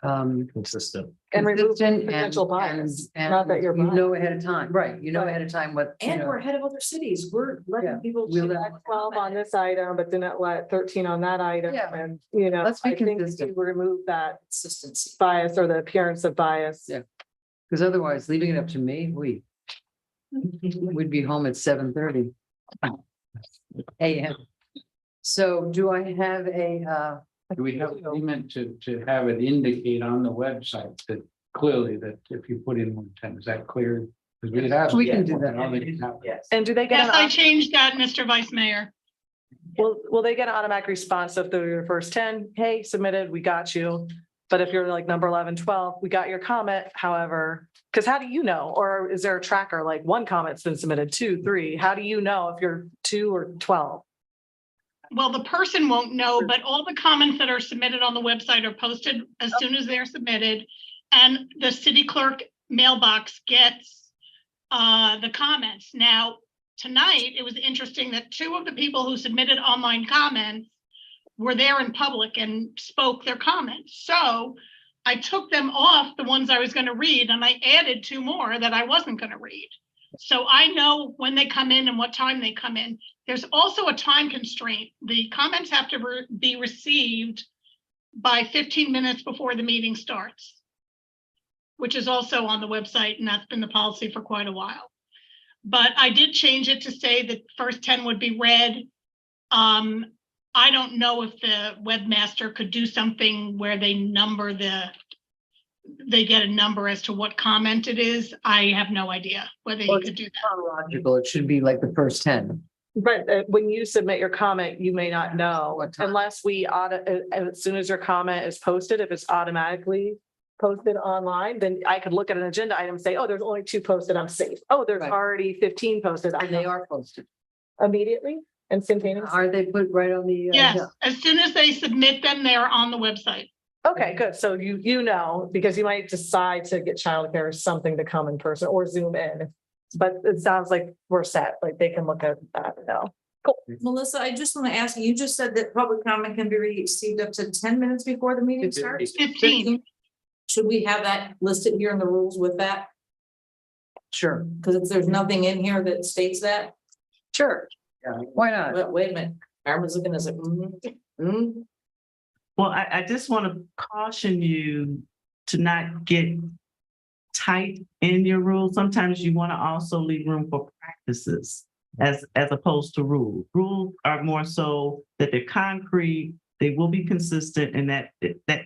Consistent. And remove consistent potential bias, and not that you're you biased. know ahead of time, right? You know ahead of time what. And we're ahead of other cities. We're letting Yeah. people. We'll choose. let- 12 on this item, but didn't let 13 on that item. Yeah. And, Let's be I think consistent. you remove that Consistency. bias or the appearance of bias. Yeah. Because otherwise, leaving it up to me, we'd be home at 7:30 a.m. So do I have Do we have agreement to have it indicate on the website that clearly that if you put in 110, is that clear? Because we have. We can do that. Yes. And do they get Yes, I an, changed that, Mr. Vice Mayor. will they get an automatic response if they're your first 10? Hey, submitted, we got you. But if you're like number 11, 12, we got your comment, however, because how do you know? Or is there a tracker, like one comment's been submitted, 2, 3? How do you know if you're 2 or 12? well, the person won't know, but all the comments that are submitted on the website are posted as soon as they're submitted. And the city clerk mailbox gets the comments. Now, tonight, it was interesting that two of the people who submitted online comments were there in public and spoke their comments. So I took them off, the ones I was going to read, and I added two more that I wasn't going to read. So I know when they come in and what time they come in. There's also a time constraint. The comments have to be received by 15 minutes before the meeting starts, which is also on the website, and that's been the policy for quite a while. But I did change it to say that first 10 would be read. I don't know if the webmaster could do something where they number they get a number as to what comment it is. I have no idea whether he could do that. Chronological, it should be like the first 10. But when you submit your comment, you may not know unless we as soon as your comment is posted, if it's automatically posted online, then I could look at an agenda item and say, oh, there's only 2 posted, I'm safe. Oh, there's already 15 posted. And they are posted. Immediately, instantaneously. Are they put right on the? Yes, as soon as they submit them, they're on the website. Okay, good. So you know, because you might decide to get childcare or something to come in person or Zoom in. But it sounds like we're set, like they can look at that now. Cool. Melissa, I just want to ask you just said that public comment can be received up to 10 minutes before the meeting starts? 15. Should we have that listed here in the rules with that? Sure. Because there's nothing in here that states that. Sure. Yeah, why not? But wait a minute, Aaron's looking at it. Well, I just want to caution you to not get tight in your rules. Sometimes you want to also leave room for practices as opposed to rules. Rules are more so that they're concrete, they will be consistent, and that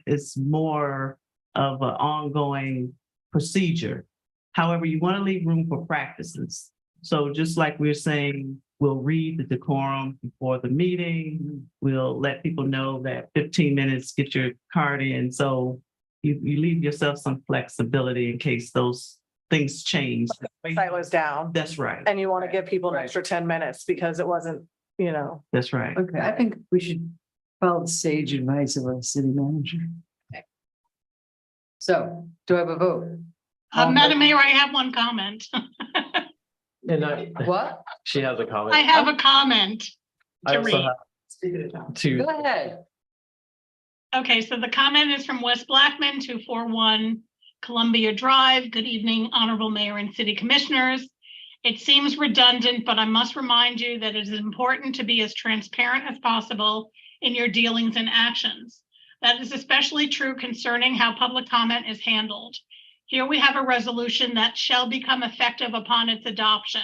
is more of an ongoing procedure. However, you want to leave room for practices. So just like we're saying, we'll read the decorum before the meeting. We'll let people know that 15 minutes, get your card in. So you leave yourself some flexibility in case those things change. Site was down. That's right. And you want to give people an extra 10 minutes because it wasn't, That's right. Okay, I think we should follow the sage advice of our city manager. Okay. So, do I have a vote? Madam Mayor, I have one comment. And What? she has a comment. I have a comment I to also read. have two. Go ahead. Okay, so the comment is from Wes Blackman, 241 Columbia Drive. Good evening, Honorable Mayor and City Commissioners. It seems redundant, but I must remind you that it is important to be as transparent as possible in your dealings and actions. That is especially true concerning how public comment is handled. Here we have a resolution that shall become effective upon its adoption.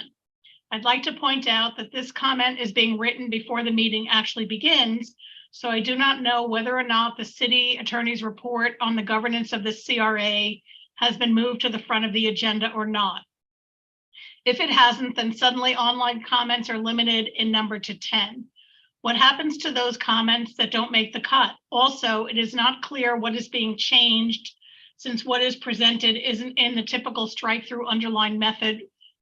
I'd like to point out that this comment is being written before the meeting actually begins, so I do not know whether or not the city attorney's report on the governance of the CRA has been moved to the front of the agenda or not. If it hasn't, then suddenly online comments are limited in number to 10. What happens to those comments that don't make the cut? Also, it is not clear what is being changed since what is presented isn't in the typical strike-through underline method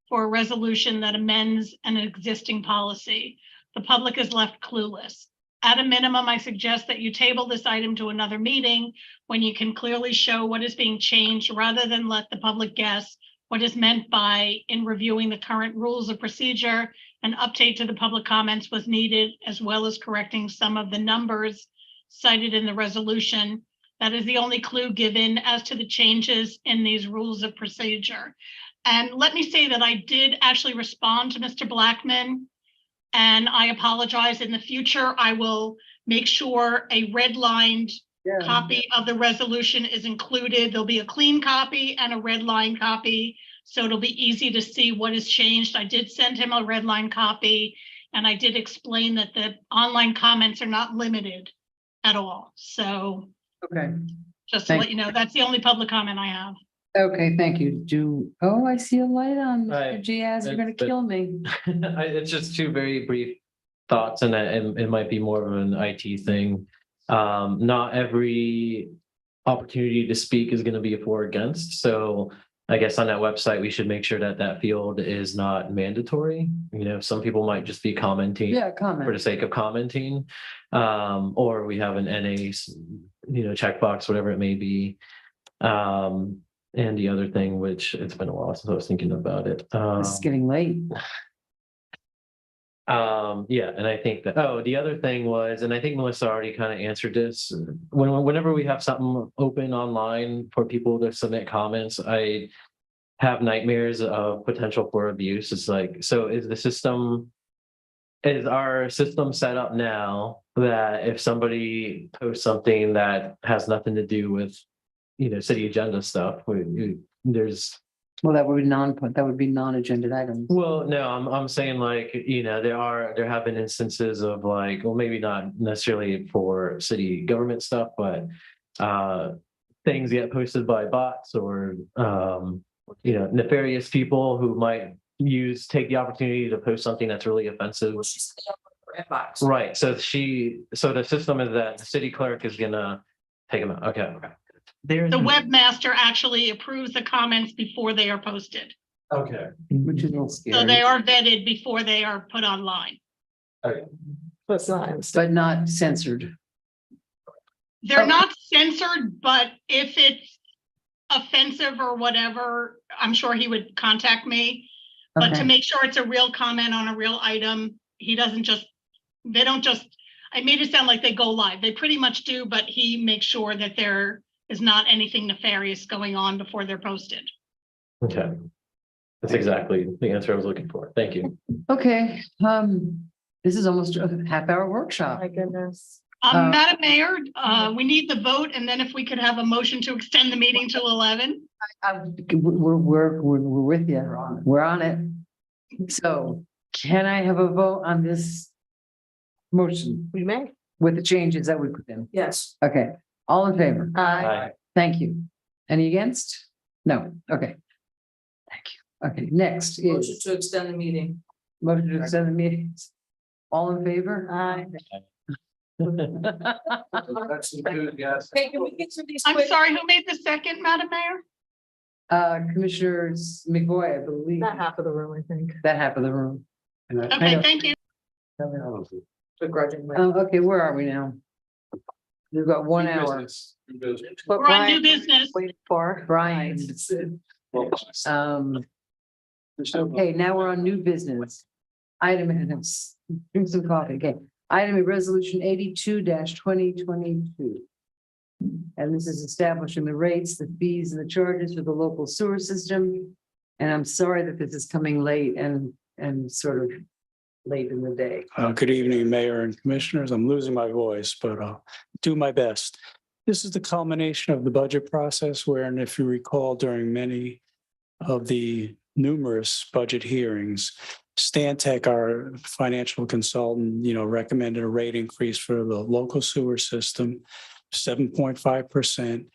for a resolution that amends an existing policy. The public is left clueless. At a minimum, I suggest that you table this item to another meeting when you can clearly show what is being changed rather than let the public guess what is meant by in reviewing the current rules of procedure. An update to the public comments was needed, as well as correcting some of the numbers cited in the resolution. That is the only clue given as to the changes in these rules of procedure. And let me say that I did actually respond to Mr. Blackman, and I apologize. In the future, I will make sure a redlined copy of the resolution is included. There'll be a clean copy and a red line copy, so it'll be easy to see what has changed. I did send him a red line copy, and I did explain that the online comments are not limited at all. So Okay. just to let you know, that's the only public comment I have. Okay, thank you. I see a light on, Mr. Right. Giaz, you're gonna kill me. It's just two very brief thoughts, and it might be more of an IT thing. Not every opportunity to speak is going to be a for or against. So I guess on that website, we should make sure that that field is not mandatory. You know, some people might just be commenting Yeah, for the comment. sake of commenting. Or we have an NA, checkbox, whatever it may be. And the other thing, which it's been a while since I was thinking about it. This is getting late. Yeah, and I think that, the other thing was, and I think Melissa already kind of answered this, whenever we have something open online for people to submit comments, I have nightmares of potential for abuse. It's like, so is our system set up now that if somebody posts something that has nothing to do with, city agenda stuff, there's. Well, that would be non-agenda items. Well, no, I'm saying like, there have been instances of like, well, maybe not necessarily for city government stuff, but things get posted by bots or nefarious people who might take the opportunity to post something that's really offensive. Inbox. Right. So the system is that the city clerk is gonna take them out. Okay. There's The webmaster actually approves the comments before they are posted. Okay. Which is a little So scary, they are vetted before they are put online. That's not. but not censored. They're Okay. not censored, but if it's offensive or whatever, I'm sure he would contact me. But to Okay. make sure it's a real comment on a real item, they don't just, I made it sound like they go live. They pretty much do, but he makes sure that there is not anything nefarious going on before they're posted. Okay. That's exactly the answer I was looking for. Thank you. Okay, this is almost a half-hour workshop. My goodness. Madam Mayor, we need the vote, and then if we could have a motion to extend the meeting till 11. We're with you. We're on it. So can I have a vote on this motion We may. with the changes that we put in? Yes. Okay, all in favor? Aye. Thank you. Any against? No, okay. Thank you. Okay, next Motion is to extend the meeting. motion to extend the meetings. All in favor? Aye. That's good, yes. Okay, can we get through these I'm quick? sorry, who made the second, Madam Mayor? Commissioner McVoy, I believe, Not half of the room, I think. that half of the room. I Okay, know. thank you. Begrudgingly. Okay, where are we now? We've got 1 hour. What We're on new Brian business. waited for. Brian. Okay, now we're on new business. Item items, drink some coffee, okay. Item resolution 82-2022. And this is establishing the rates, the fees and the charges for the local sewer system. And I'm sorry that this is coming late and sort of late in the day. Good evening, Mayor and Commissioners. I'm losing my voice, but I'll do my best. This is the culmination of the budget process where, and if you recall, during many of the numerous budget hearings, Stantec, our financial consultant, recommended a rate increase for the local sewer system, 7.5%,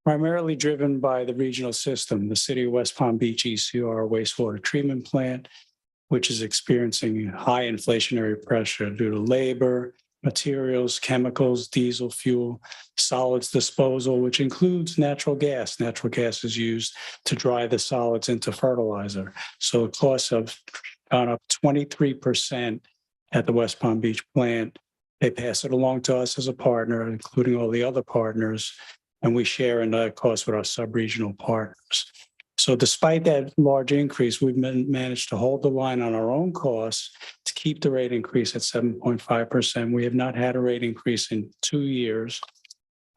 primarily driven by the regional system, the city of West Palm Beach ECR wastewater treatment plant, which is experiencing high inflationary pressure due to labor, materials, chemicals, diesel fuel, solids disposal, which includes natural gas. Natural gas is used to dry the solids into fertilizer. So the costs have gone up 23% at the West Palm Beach plant. They pass it along to us as a partner, including all the other partners, and we share in that cost with our sub-regional partners. So despite that large increase, we've managed to hold the line on our own costs to keep the rate increase at 7.5%. We have not had a rate increase in 2 years.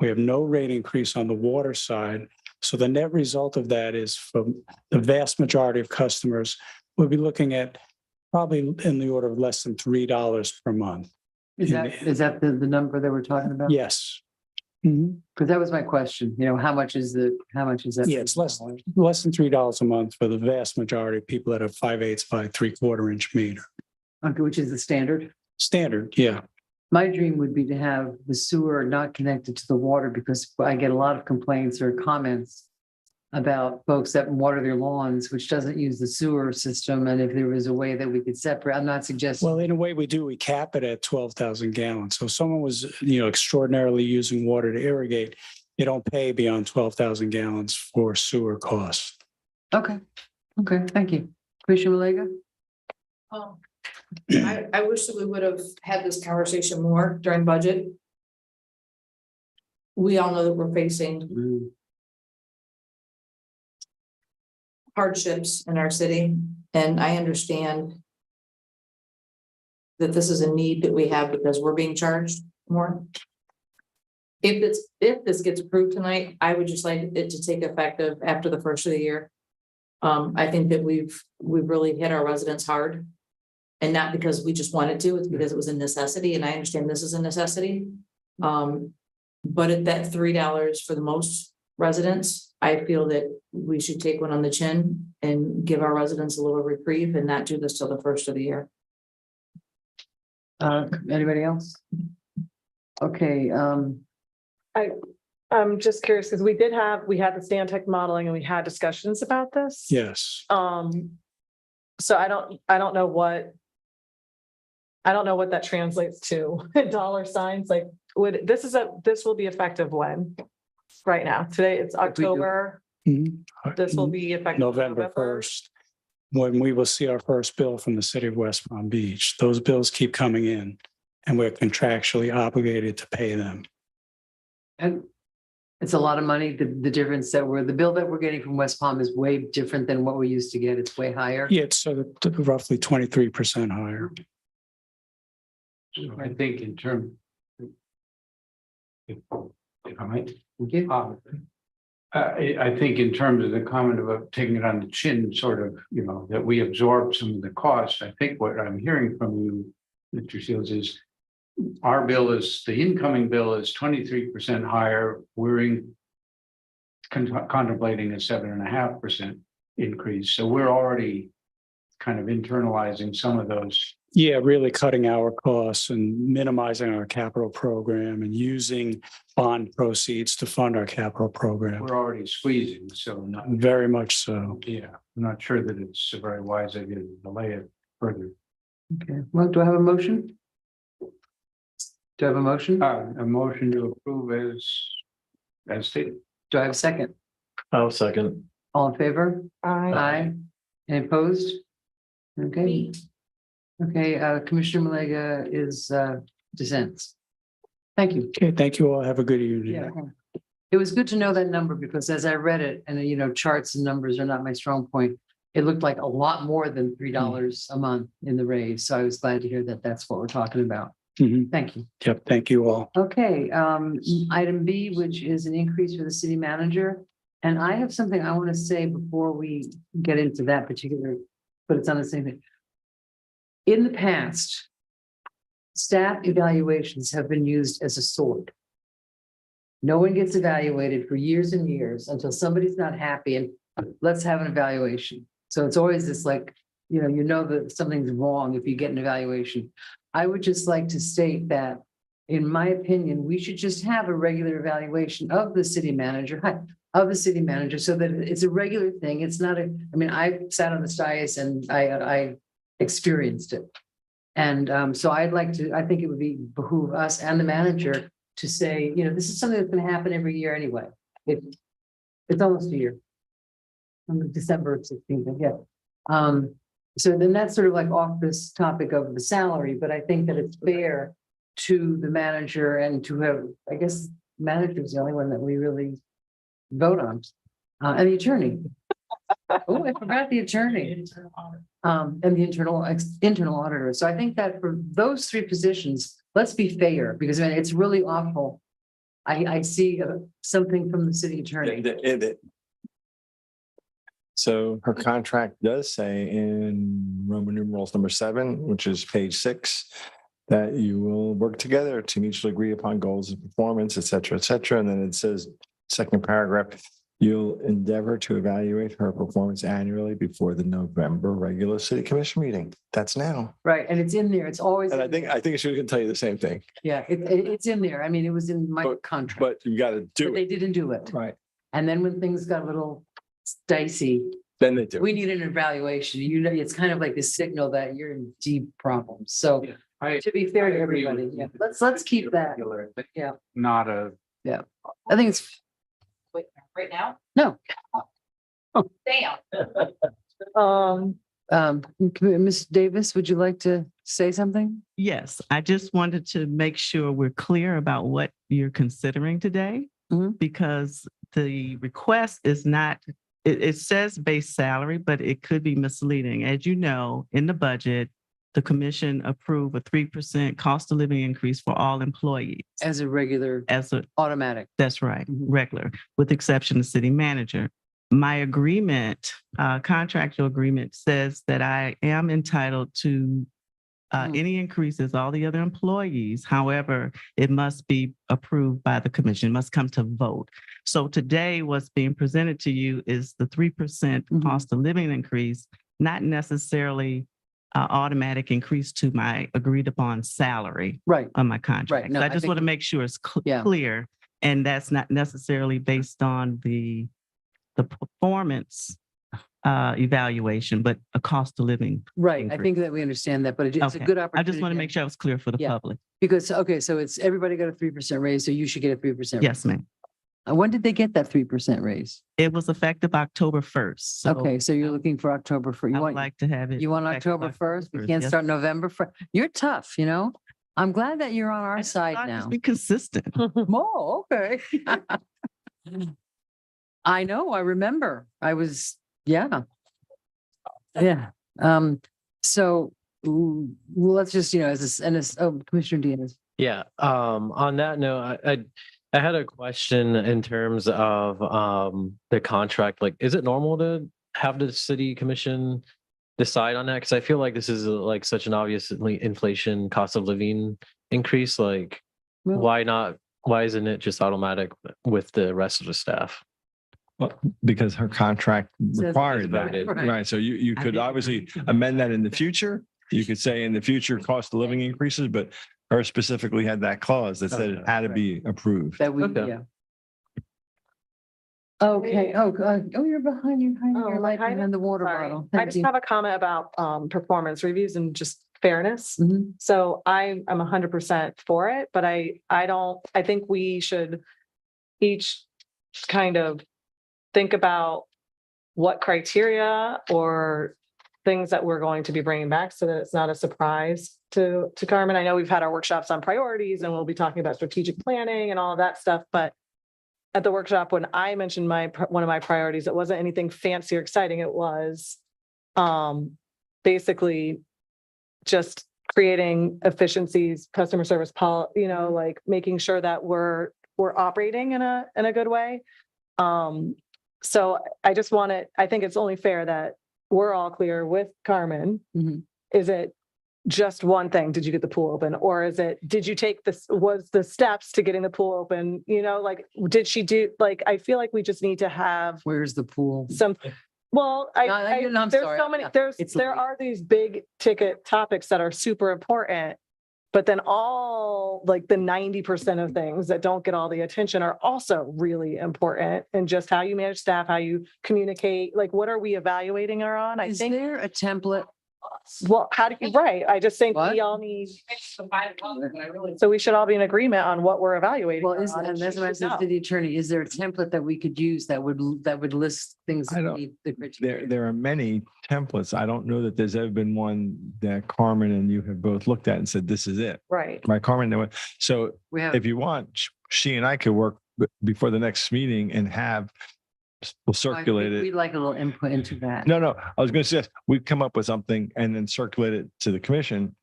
We have no rate increase on the water side. So the net result of that is for the vast majority of customers, we'll be looking at probably in the order of less than $3 per month. Is that the number that we're talking about? Yes. Mhm. Because that was my question, how much is that? Yeah, it's less than $3 a month for the vast majority of people that have 5/8 by 3/4 inch meter. Okay, which is the standard? Standard, yeah. My dream would be to have the sewer not connected to the water because I get a lot of complaints or comments about folks that water their lawns, which doesn't use the sewer system. And if there was a way that we could separate, I'm not suggesting. Well, in a way we do, we cap it at 12,000 gallons. So if someone was, extraordinarily using water to irrigate, you don't pay beyond 12,000 gallons for sewer costs. Okay, okay, thank you. Commissioner Malega? I wish that we would have had this conversation more during budget. We all know that we're facing hardships in our city, and I understand that this is a need that we have because we're being charged more. If this gets approved tonight, I would just like it to take effective after the first of the year. I think that we've really hit our residents hard. And not because we just wanted to, it's because it was a necessity, and I understand this is a necessity. But at that $3 for the most residents, I feel that we should take one on the chin and give our residents a little reprieve and not do this till the first of the year. Anybody else? Okay, I'm just curious, because we had the Stantec modeling and we had discussions about this. Yes. So I don't know what that translates to dollar signs, like this will be effective when? Right now, today it's October, this will be effective. November 1st, when we will see our first bill from the city of West Palm Beach. Those bills keep coming in and we're contractually obligated to pay them. and it's a lot of money. The difference that the bill that we're getting from West Palm is way different than what we used to get. It's way higher. Yeah, it's roughly 23% higher. I think in terms. If I might. Okay. I think in terms of the comment about taking it on the chin, sort of, that we absorb some of the costs. I think what I'm hearing from you, Mr. Shields, is the incoming bill is 23% higher. We're contemplating a 7.5% increase. So we're already kind of internalizing some of those. Yeah, really cutting our costs and minimizing our capital program and using bond proceeds to fund our capital program. We're already squeezing, so not. Very much so. Yeah, I'm not sure that it's a very wise idea to delay it further. Okay, well, do I have a motion? Do I have a motion? A motion to approve as stated. Do I have a second? I'll second. All in favor? Aye. Any opposed? Okay. Okay, Commissioner Malega is dissents. Thank you. Okay, thank you all. Have a good evening. Yeah. It was good to know that number because as I read it, and charts and numbers are not my strong point, it looked like a lot more than $3 a month in the raise. So I was glad to hear that that's what we're talking about. Thank you. Yep, thank you all. Okay, item B, which is an increase for the city manager. And I have something I want to say before we get into that particular, but it's on the same thing. In the past, staff evaluations have been used as a sword. No one gets evaluated for years and years until somebody's not happy and let's have an evaluation. So it's always this like, that something's wrong if you get an evaluation. I would just like to state that, in my opinion, we should just have a regular evaluation of the city manager, so that it's a regular thing. It's not I sat on the dais and I experienced it. And so I think it would behoove us and the manager to say, this is something that's going to happen every year anyway. It's almost a year. On December 16th, yeah. So then that's sort of like off this topic of the salary, but I think that it's fair to the manager and to have, I guess, manager is the only one that we really vote on, and the attorney. Oh, I forgot the attorney. And the internal auditor. So I think that for those three positions, let's be fair, because it's really awful. I see something from the city attorney. So her contract does say in Roman numerals number 7, which is page 6, that you will work together to mutually agree upon goals of performance, et cetera, et cetera. And then it says, second paragraph, you'll endeavor to evaluate her performance annually before the November regular city commission meeting. That's now. Right, and it's in there. It's always. And I think she was going to tell you the same thing. Yeah, it's in there. It was in my contract. But you got to do But it. they didn't do it. Right. And then when things got a little dicey, Then they do. we need an evaluation. It's kind of like the signal that you're in deep problems. So to be fair to everybody, yeah, let's keep that. Yeah. Not a. Yeah. I think it's. Wait, right now? No. Ms. Davis, would you like to say something? Yes, I just wanted to make sure we're clear about what you're considering today. Mhm. Because the request is not, it says base salary, but it could be misleading. As you know, in the budget, the commission approved a 3% cost of living increase for all employees. As a regular, As a, automatic. that's right, Mhm. regular, with exception of city manager. My agreement, contractual agreement says that I am entitled to any increases, all the other employees. However, it must be approved by the commission, it must come to vote. So today, what's being presented to you is the 3% cost of living increase, not necessarily automatic increase to my agreed upon salary Right. on my contract. No, So I I just think- want to make sure it's Yeah. clear, and that's not necessarily based on the performance evaluation, but a cost of living. Right. I increase. think that we understand that, but it's a Okay. good I opportunity. just want to make sure I was clear for the Yeah. public. Because, okay, so it's, everybody got a 3% raise, so you should get a 3%. Yes, ma'am. When did they get that 3% raise? It was effective October 1st. So Okay, so you're looking for October for, I you would want, like to have it. you want effective October 1st? We 1st. can't Yes. start November 1st. You're tough, you know? I'm glad that you're on our side I'll now. Just be consistent. Oh, okay. I know, I remember. I was, yeah. Yeah. So let's just, Commissioner Diaz. Yeah, on that note, I had a question in terms of the contract. Like, is it normal to have the city commission decide on that? Because I feel like this is like such an obviously inflation, cost of living increase. Like, Well- why not? Why isn't it just automatic with the rest of the staff? Well, because her contract Says- required that, Voted. right? So you could obviously amend that in the future. You could say in the future, cost of living increases, but her specifically had that clause that said it had to be approved. That we, Okay. yeah. Okay, you're behind your light behind behind the water Sorry. bottle. I Thank just you. have a comment about performance reviews and just fairness. Mhm. So I'm 100% for it, but I think we should each kind of think about what criteria or things that we're going to be bringing back so that it's not a surprise to Carmen. I know we've had our workshops on priorities and we'll be talking about strategic planning and all of that stuff, but at the workshop, when I mentioned one of my priorities, it wasn't anything fancy or exciting. It was basically just creating efficiencies, customer service, like making sure that we're operating in a good way. So I think it's only fair that we're all clear with Carmen. Mhm. Is it just one thing? Did you get the pool open? Or did you take was the steps to getting the pool open? Did she do, I feel like we just need to have Where's the pool? some, well, I'm there's sorry. so many, Yeah, it's there late. are these big ticket topics that are super important. But then all the 90% of things that don't get all the attention are also really important. And just how you manage staff, how you communicate, what are we evaluating her on? I Is think, there a template? well, how do you, right? I just think What? we all need. So we should all be in agreement on what we're evaluating. Well, her on, and and that's she what I should said know. to the attorney. Is there a template that we could use that would list things I that don't- meet the criteria? There are many templates. I don't know that there's ever been one that Carmen and you have both looked at and said, this is it. Right. Right, Carmen? So We have, if you want, she and I could work before the next meeting and we'll circulate we'd it. like a little input into that. No, I was going to suggest we come up with something and then circulate it to the commission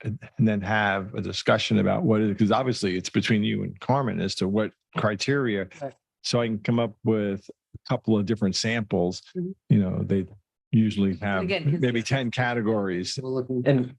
and then have a discussion about what it is, because obviously it's between you and Carmen as to what criteria. Right. So I can come up with a couple of different samples. Mhm. They usually have Again, maybe 10 categories. We're looking. And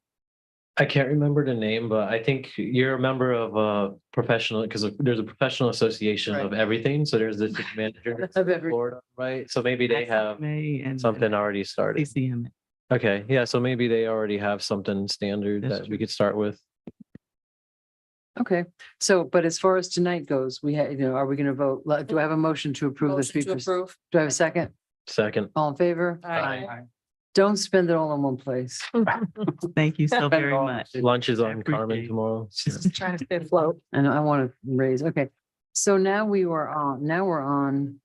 I can't remember the name, but I think you're a member of a professional, because there's a professional association of everything. So there's this manager Of every- board, right? So maybe they have And something already started. ACM. Okay, yeah, so maybe they already have something standard That's that we could start with. Okay, so, but as far as tonight goes, we have, are we going to vote? Do I have a motion to approve the Motion to 3%? approve. Do I have a second? Second. All in favor? Aye. Don't spend it all in one place. Thank you so very much. Lunch is I on Carmen appreciate it. tomorrow. Just trying to stay afloat. And I want to raise, okay. So now we're on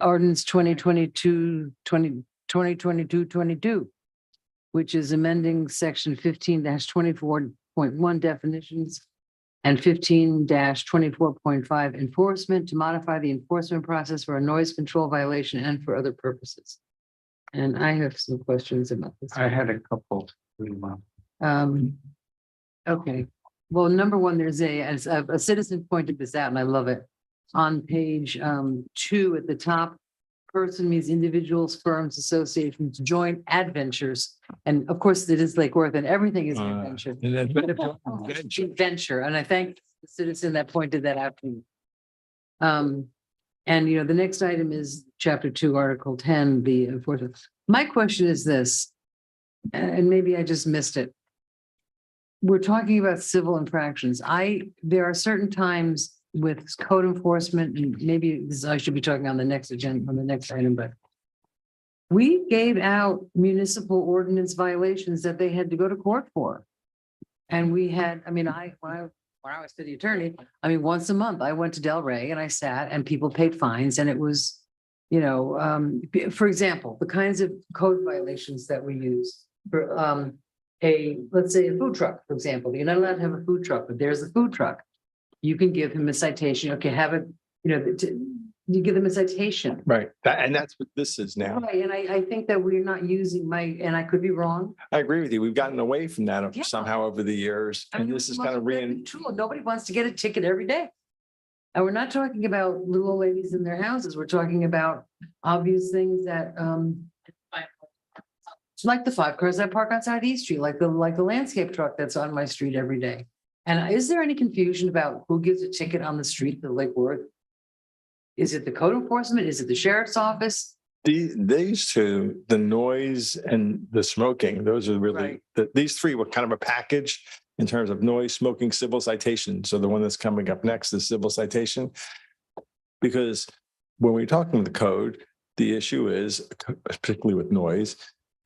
Ordinance 2022, which is amending section 15-24.1 definitions and 15-24.5 enforcement to modify the enforcement process for a noise control violation and for other purposes. And I have some questions about this. I had a couple. Okay, well, number one, there's as a citizen pointed this out and I love it. On page 2 at the top, person means individuals, firms, associations, joint adventures. And of course, it is Lake Worth and everything is an adventure. Adventure, and I thank the citizen that pointed that out to me. And you know, the next item is chapter 2, article 10, the enforcement. My question is this, and maybe I just missed it. We're talking about civil infractions. There are certain times with code enforcement, and maybe I should be talking on the next agenda, on the next item, but we gave out municipal ordinance violations that they had to go to court for. And we had, when I was city attorney, once a month I went to Delray and I sat and people paid fines and it was, for example, the kinds of code violations that we use for, let's say a food truck, for example, you're not allowed to have a food truck, but there's a food truck. You can give him a citation. Okay, you give them a citation. Right. And that's what this is now. Right, and I think that we're not using and I could be wrong. I agree with you. We've gotten away from that somehow over the years. And this is kind of Nobody wants to get a ticket every day. And we're not talking about little old ladies in their houses. We're talking about obvious things that, like the 5 cars that park outside East Street, like the landscape truck that's on my street every day. And is there any confusion about who gives a ticket on the street to Lake Worth? Is it the code enforcement? Is it the sheriff's office? These two, the noise and the smoking, those are really, these three were kind of a package in terms of noise, smoking, civil citation. So the one that's coming up next is civil citation. Because when we're talking the code, the issue is, particularly with noise,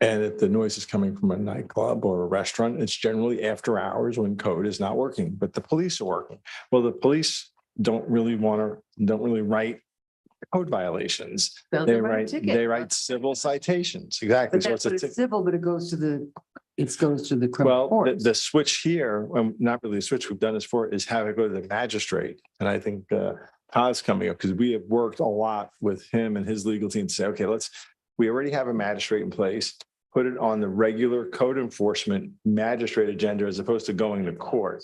and if the noise is coming from a nightclub or a restaurant, it's generally after hours when code is not working, but the police are working. Well, the police don't really write code violations. They write civil citations. Exactly. But it's civil, but it goes to the criminal Well, court. the switch here, not really a switch we've done this for, is have it go to the magistrate. And I think Todd's coming up because we have worked a lot with him and his legal team to say, okay, we already have a magistrate in place, put it on the regular code enforcement magistrate agenda as opposed to going to court.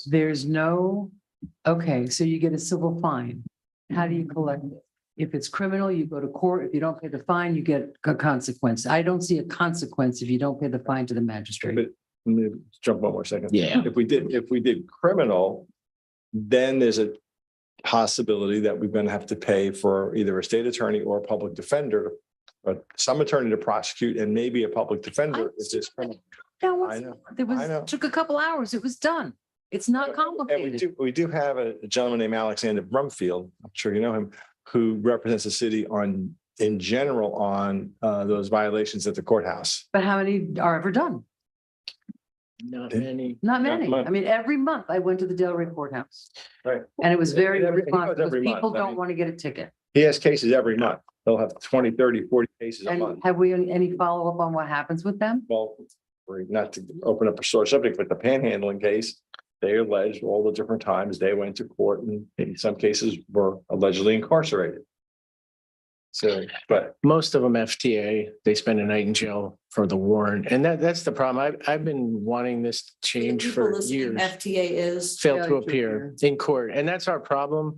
Okay, so you get a civil fine. How do you collect it? If it's criminal, you go to court. If you don't pay the fine, you get a consequence. I don't see a consequence if you don't pay the fine to the magistrate. But let me jump one more second. Yeah. If we did criminal, then there's a possibility that we're going to have to pay for either a state attorney or a public defender, but some attorney to prosecute and maybe a public defender is just criminal. I know. Took a couple hours. It was done. It's not complicated. And we do have a gentleman named Alexander Brumfield, I'm sure you know him, who represents the city in general on those violations at the courthouse. But how many are ever done? Not many. Not many. Not- Every month I went to the Delray courthouse Right. and it was very Every- responsive because every month. people I don't mean- want to get a ticket. He has cases every month. They'll have 20, 30, 40 cases a And month. have we any follow-up on what happens with them? Well, not to open up a sore subject, but the panhandling case, they alleged all the different times they went to court and in some cases were allegedly incarcerated. So, but Most of them FTA, they spend a night in jail for the warrant. And that's the problem. I've been wanting this to change for years. FTA is. Failed to appear in court. And that's our problem.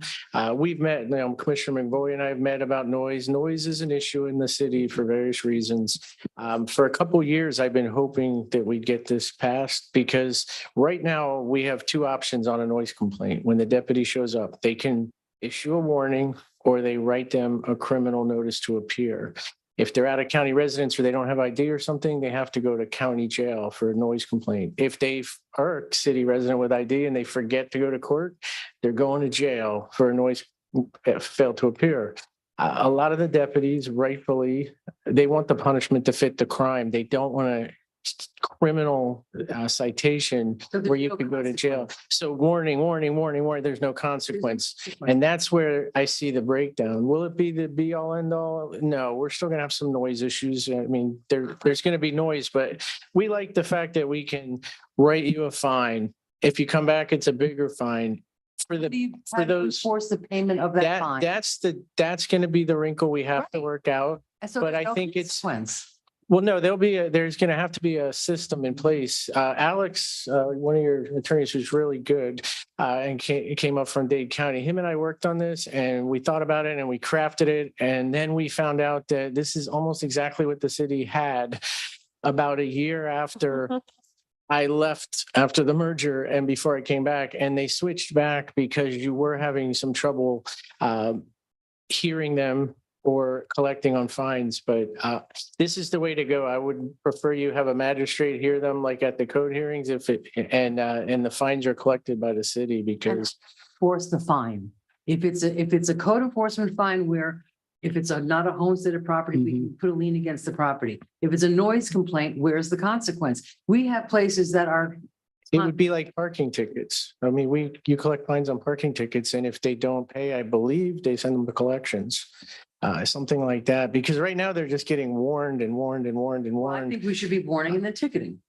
We've met, Commissioner McVoy and I have met about noise. Noise is an issue in the city for various reasons. For a couple of years, I've been hoping that we'd get this passed because right now we have two options on a noise complaint. When the deputy shows up, they can issue a warning or they write them a criminal notice to appear. If they're out of county residents or they don't have ID or something, they have to go to county jail for a noise complaint. If they are a city resident with ID and they forget to go to court, they're going to jail for a noise failed to appear. A lot of the deputies rightfully, they want the punishment to fit the crime. They don't want to criminal citation So there's where you no could go to jail. consequence. So warning, warning, warning, warning, there's no consequence. And that's where I see the breakdown. Will it be the be all end all? No, we're still gonna have some noise issues. I mean, there's gonna be noise, but we like the fact that we can write you a fine. If you come back, it's a bigger fine. For the, How for do you those, Force the payment of that fine. that's gonna be the wrinkle we have to work out. And so but there's I no think it's- consequence. Well, no, there's gonna have to be a system in place. Alex, one of your attorneys who's really good, and came up from Dade County. Him and I worked on this and we thought about it and we crafted it. And then we found out that this is almost exactly what the city had about a year after I left after the merger and before I came back, and they switched back because you were having some trouble hearing them or collecting on fines, but this is the way to go. I would prefer you have a magistrate hear them like at the code hearings and the fines are collected by the city because Force the fine. If it's a code enforcement fine where if it's not a homesteaded property, we can put a lien against the property. If it's a noise complaint, where's the consequence? We have places that are. it would be like parking tickets. I mean, you collect fines on parking tickets and if they don't pay, I believe they send them to collections. Something like that, because right now they're just getting warned and warned and warned and Well, I warned. think we should be warning and then ticketing.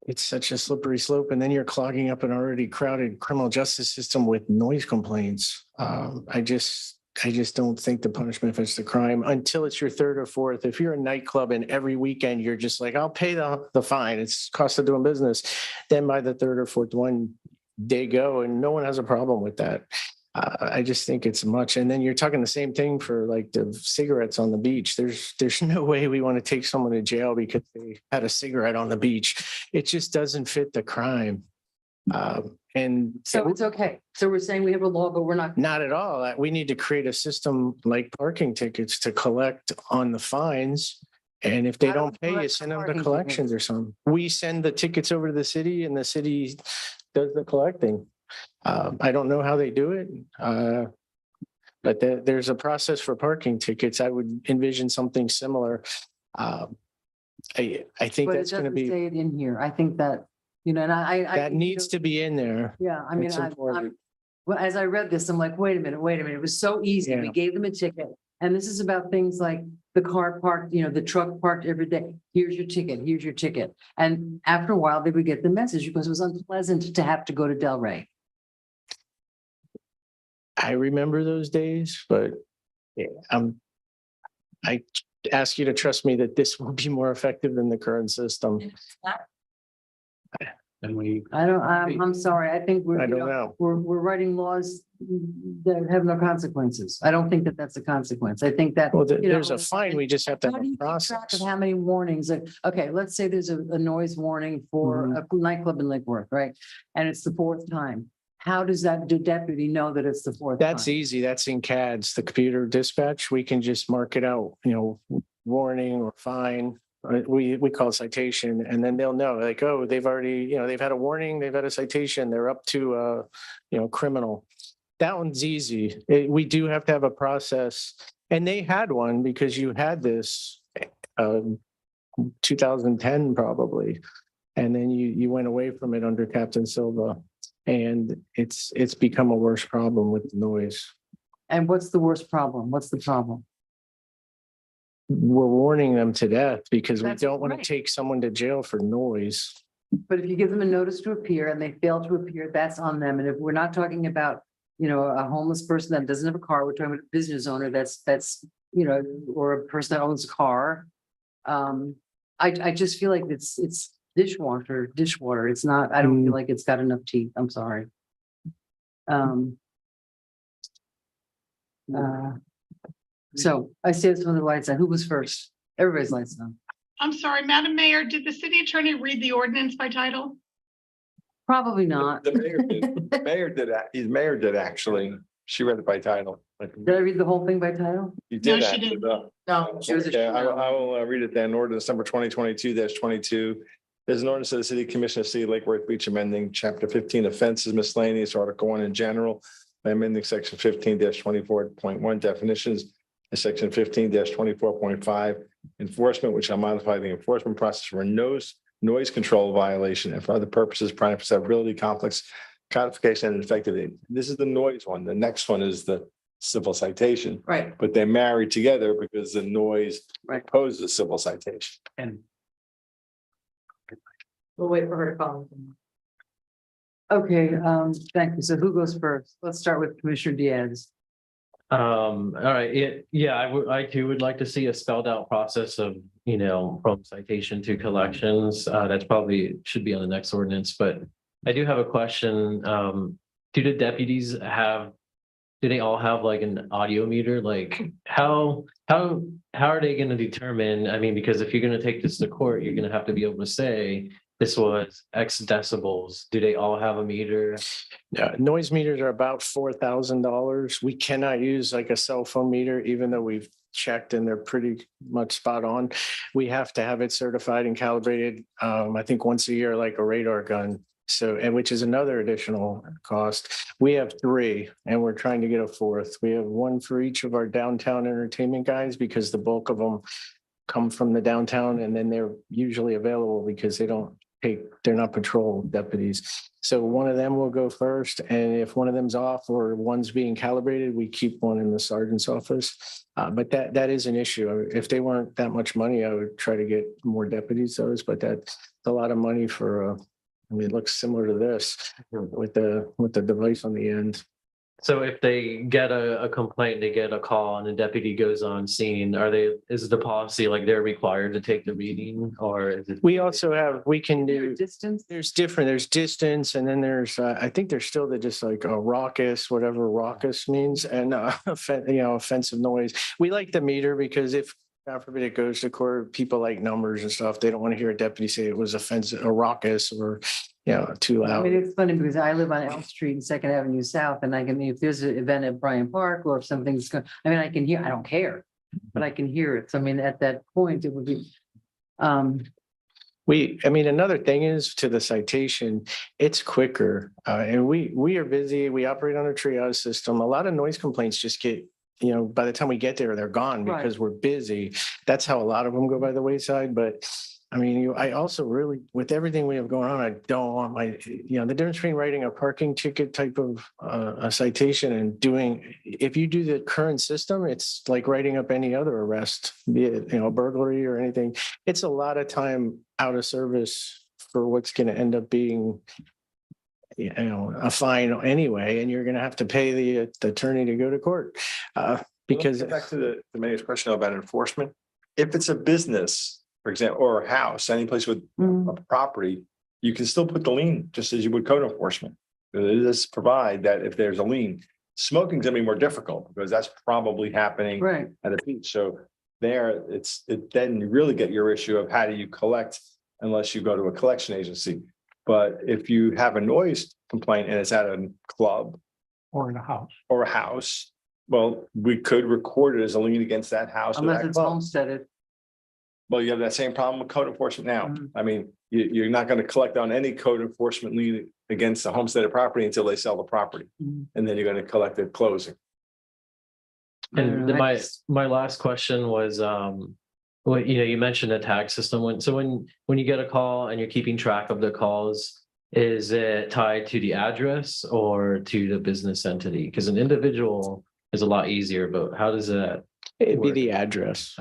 It's such a slippery slope and then you're clogging up an already crowded criminal justice system with noise complaints. I just don't think the punishment fits the crime until it's your third or fourth. If you're a nightclub and every weekend you're just like, I'll pay the fine, it's cost of doing business. Then by the third or fourth one, they go and no one has a problem with that. I just think it's much. And then you're talking the same thing for like the cigarettes on the beach. There's no way we want to take someone to jail because they had a cigarette on the beach. It just doesn't fit the crime. And So it's okay. So we're saying we have a law, but we're not. not at all. We need to create a system like parking tickets to collect on the fines. And if they How do don't we pay, you collect send the them to parking collections or something. We send the tickets over to the city and the city does the collecting. I don't know how they do it. But there's a process for parking tickets. I would envision something similar. I think But it that's going to doesn't be, say it in here. I think that, and that needs to be in there. Yeah, I mean, It's I'm, important. well, as I read this, I'm like, wait a minute. It was so easy. We Yeah. gave them a ticket. And this is about things like the car parked, the truck parked every day. Here's your ticket, here's your ticket. And after a while, they would get the message because it was unpleasant to have to go to Delray. I remember those days, but yeah, I ask you to trust me that this will be more effective than the current system. And we, I'm sorry. I think I don't know. we're writing laws that have no consequences. I don't think that that's a consequence. I think that. Well, you there's know, a fine. We just have to How have do a you keep track process. of how many warnings? Okay, let's say there's a noise warning for a nightclub in Lake Worth, right? And it's the fourth time. How does that deputy know that it's the fourth? That's time? easy. That's in CADS, the computer dispatch. We can just mark it out, warning or fine. We call it citation and then they'll know like, oh, they've already, they've had a warning, they've had a citation, they're up to, criminal. That one's easy. We do have to have a process and they had one because you had this 2010 probably. And then you went away from it under Captain Silva. And it's become a worse problem with the noise. And what's the worst problem? What's the problem? We're warning them to death because we That's don't want right. to take someone to jail for noise. But if you give them a notice to appear and they fail to appear, that's on them. And if we're not talking about, a homeless person that doesn't have a car, we're talking about a business owner that's, or a person that owns a car. I just feel like it's dishwater. It's not, I don't feel like it's got enough teeth. I'm sorry. So I see some of the lights on. Who was first? Everybody's lights on. I'm sorry, Madam Mayor, did the city attorney read the ordinance by title? Probably not. The mayor did. The mayor did actually. She read it by title. Did I read the whole thing by title? You No, did she actually. didn't. though. No, It was a- Okay, I will read it then. Ordinance number 2022-22. There's an ordinance of the City Commission of City of Lake Worth Beach amending chapter 15 offenses miscellaneous, article 1 in general by amending section 15-24.1 definitions section 15-24.5 enforcement, which shall modify the enforcement process for noise control violation and for other purposes, prime severability, complex codification and effective date. This is the noise one. The next one is the civil citation, Right. but they're married together because the noise poses a civil citation. And We'll wait for her to call. Okay, thank you. So who goes first? Let's start with Commissioner Diaz. All right, yeah, I too would like to see a spelled out process of, you know, from citation to collections. That's probably should be on the next ordinance, but I do have a question. Do the deputies do they all have like an audio meter? Like how are they gonna determine? I mean, because if you're gonna take this to court, you're gonna have to be able to say this was X decibels. Do they all have a meter? Noise meters are about $4,000. We cannot use like a cell phone meter, even though we've checked and they're pretty much spot on. We have to have it certified and calibrated, I think once a year, like a radar gun. So, and which is another additional cost. We have 3 and we're trying to get a 4th. We have 1 for each of our downtown entertainment guys because the bulk of them come from the downtown and then they're usually available because they're not patrol deputies. So one of them will go first. And if one of them's off or one's being calibrated, we keep one in the sergeant's office. But that is an issue. If they weren't that much money, I would try to get more deputies those, but that's a lot of money for, I mean, it looks similar to this with the device on the end. So if they get a complaint, they get a call and the deputy goes on scene, is the policy like they're required to take the reading or is it? We also have, we can do, Distance? there's distance and then there's, I think there's still just like a raucous, whatever raucous means and, offensive noise. We like the meter because if, God forbid it goes to court, people like numbers and stuff. They don't want to hear a deputy say it was offensive or raucous or, too I loud. mean, it's funny because I live on Elm Street and Second Avenue South and if there's an event at Bryant Park or if something's going, I can hear, I don't care, but I can hear it. So I mean, at that point, it would be, another thing is to the citation, it's quicker. And we are busy. We operate on a triage system. A lot of noise complaints just get, by the time we get there, they're gone because we're busy. That's how a lot of them go by the wayside. But I mean, I also really, with everything we have going on, I don't want the difference between writing a parking ticket type of a citation and if you do the current system, it's like writing up any other arrest, be it, burglary or anything. It's a lot of time out of service for what's going to end up being, a fine anyway, and you're going to have to pay the attorney to go to court. Because back to the mayor's question about enforcement, if it's a business, for example, or a house, any place with a property, you can still put the lien just as you would code enforcement. It does provide that if there's a lien, smoking's gonna be more difficult because that's probably happening at a beach. So then you really get your issue of how do you collect unless you go to a collection agency. But if you have a noise complaint and it's at a club or in a house, well, we could record it as a lien against that house. unless it's homesteaded. Well, you have that same problem with code enforcement now. I mean, you're not going to collect on any code enforcement lien against the homesteaded property until they sell the property. And then you're going to collect at closing. And my last question was, you mentioned the tag system. When you get a call and you're keeping track of the calls, is it tied to the address or to the business entity? Because an individual is a lot easier, but how does that? It'd be the address.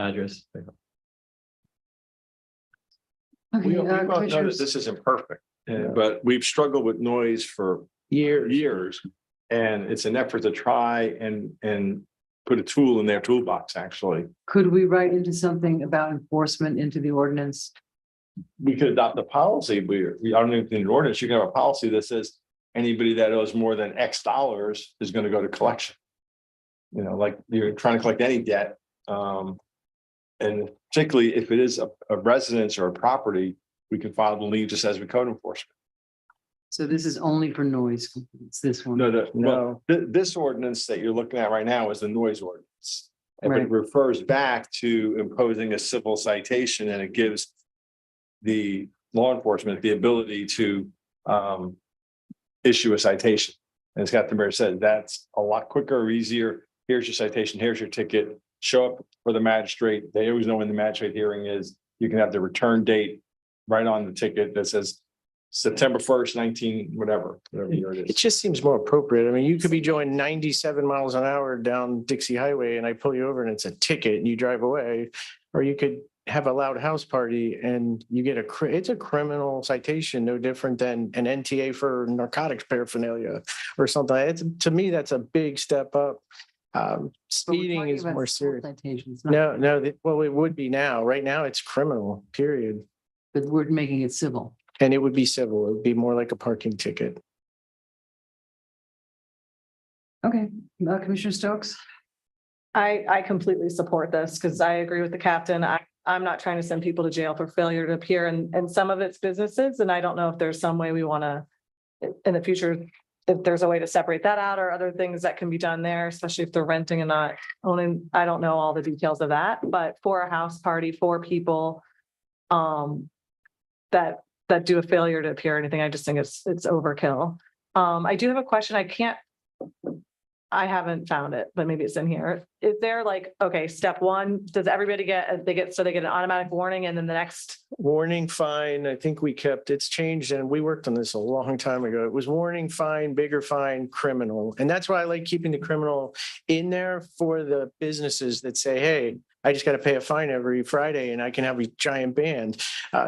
We both know that this isn't perfect, but we've struggled with noise for years. And it's an effort to try and put a tool in their toolbox, actually. Could we write into something about enforcement into the ordinance? We could adopt a policy. I don't even think an ordinance, you can have a policy that says anybody that owes more than X dollars is going to go to collection. Like you're trying to collect any debt. And particularly if it is a residence or a property, we can file the lien just as we code enforcement. So this is only for noise. It's this one. No. This ordinance that you're looking at right now is the noise ordinance. And it refers back to imposing a civil citation and it gives the law enforcement the ability to issue a citation. And it's got the mayor said, that's a lot quicker or easier. Here's your citation, here's your ticket. show up for the magistrate. They always know when the magistrate hearing is. You can have the return date right on the ticket that says September 1st, 19, whatever year it It is. just seems more appropriate. I mean, you could be going 97 miles an hour down Dixie Highway and I pull you over and it's a ticket and you drive away. Or you could have a loud house party and you get it's a criminal citation, no different than an NTA for narcotics paraphernalia or something. To me, that's a big step up. Speeding talking is about more school serious. citations, not- No, well, it would be now. Right now, it's criminal, period. But we're making it civil. And it would be civil. It would be more like a parking ticket. Okay, Commissioner Stokes? I completely support this because I agree with the captain. I'm not trying to send people to jail for failure to appear and some of it's businesses. And I don't know if there's some way we want to, in the future, if there's a way to separate that out or other things that can be done there, especially if they're renting and not owning. I don't know all the details of that, but for a house party, for people that do a failure to appear or anything, I just think it's overkill. I do have a question. I haven't found it, but maybe it's in here. Is there like, okay, step one, does everybody get, they get an automatic warning and then the next? Warning, fine. I think it's changed and we worked on this a long time ago. It was warning, fine, bigger fine, criminal. And that's why I like keeping the criminal in there for the businesses that say, hey, I just got to pay a fine every Friday and I can have a giant band.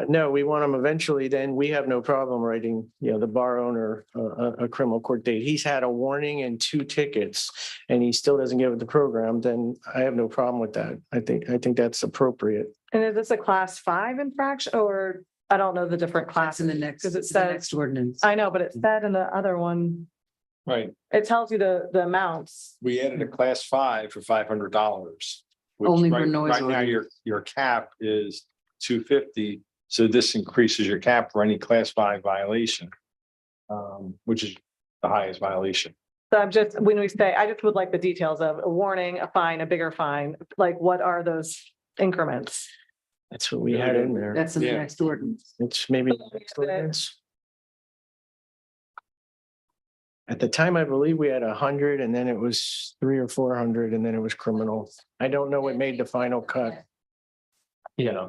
No, we want them eventually, then we have no problem writing, the bar owner a criminal court date. He's had a warning and 2 tickets and he still doesn't give it the program, then I have no problem with that. I think that's appropriate. And is this a class 5 infraction or I don't know the different That's classes? in the next, Because it the says, next ordinance. I know, but it said in the other one, Right. it tells you the amounts. We added a class 5 for $500. which Only for right- noise Right now, your cap is $250. So this increases your cap for any class 5 violation. Which is the highest violation. So I'm just, when we say, I just would like the details of a warning, a fine, a bigger fine, like what are those increments? That's what we had in there. That's in the Yeah. next ordinance. It's maybe the next ordinance. At the time, I believe we had 100 and then it was 300 or 400 and then it was criminal. I don't know what made the final cut. Yeah,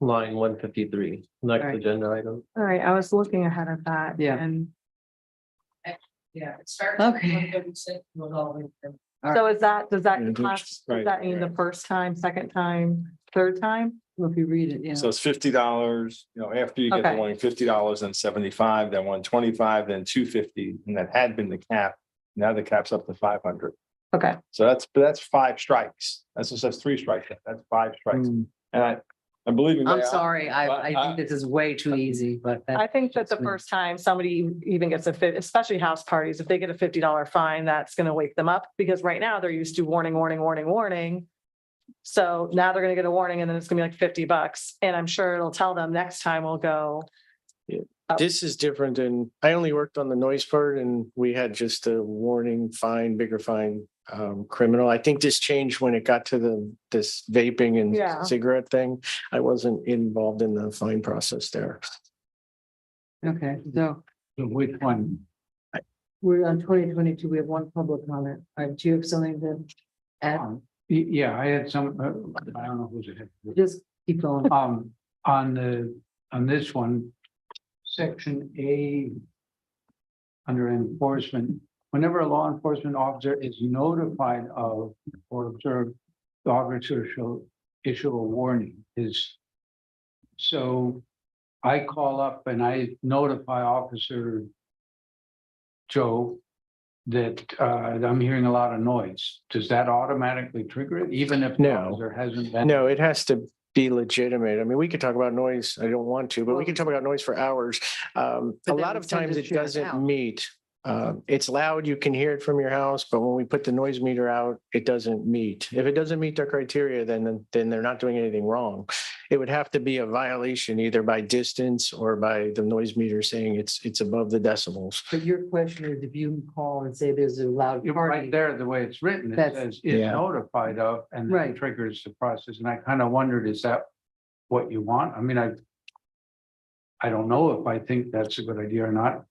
line 153, next Right. agenda item. All right, I was looking ahead of that. Yeah. And Yeah, it starts. Okay. so is that, does that Yeah, class, right, does that mean the first time, second time, third time? Well, if you read it, yeah. So it's $50, after you get the Okay. warning, $50, then 75, then 125, then 250, and that had been the cap. Now the cap's up to 500. Okay, So that's 5 strikes. That's 3 strikes. That's 5 strikes. Mm. And believe me. I'm Mayor, sorry, I think this is way too easy, but. I think that the that's me. first time somebody even gets especially house parties, if they get a $50 fine, that's gonna wake them up, because right now they're used to warning, warning, warning, warning. So now they're gonna get a warning and then it's gonna be like $50. And I'm sure it'll tell them next time we'll go. This is different than, I only worked on the noise part and we had just a warning, fine, bigger fine, criminal. I think this changed when it got to this vaping Yeah. and cigarette thing. I wasn't involved in the fine process there. Okay, so Which one? we're on 2022, we have one public comment. All right, do you have something to add? Yeah, I had some, I don't know who's it. Just keep going. On this one, section A. Under enforcement, whenever a law enforcement officer is notified of or observed, the officer shall issue a warning so I call up and I notify Officer Joe that I'm hearing a lot of noise. Does that automatically trigger it, even if the No. officer hasn't been? No, it has to be legitimate. I mean, we could talk about noise. I don't want to, but we could talk about noise for hours. A then lot we of send times the it sheriff doesn't out. meet. It's loud, you can hear it from your house, but when we put the noise meter out, it doesn't meet. If it doesn't meet their criteria, then they're not doing anything wrong. It would have to be a violation either by distance or by the noise meter saying it's above the decibels. But your question is if you call and say there's a loud You're right party. there, the way it's written, it That's- says is Yeah. notified of, and then Right. triggers the process, and I kind of wondered, is that what you want? I mean, I don't know if I think that's a good idea or not.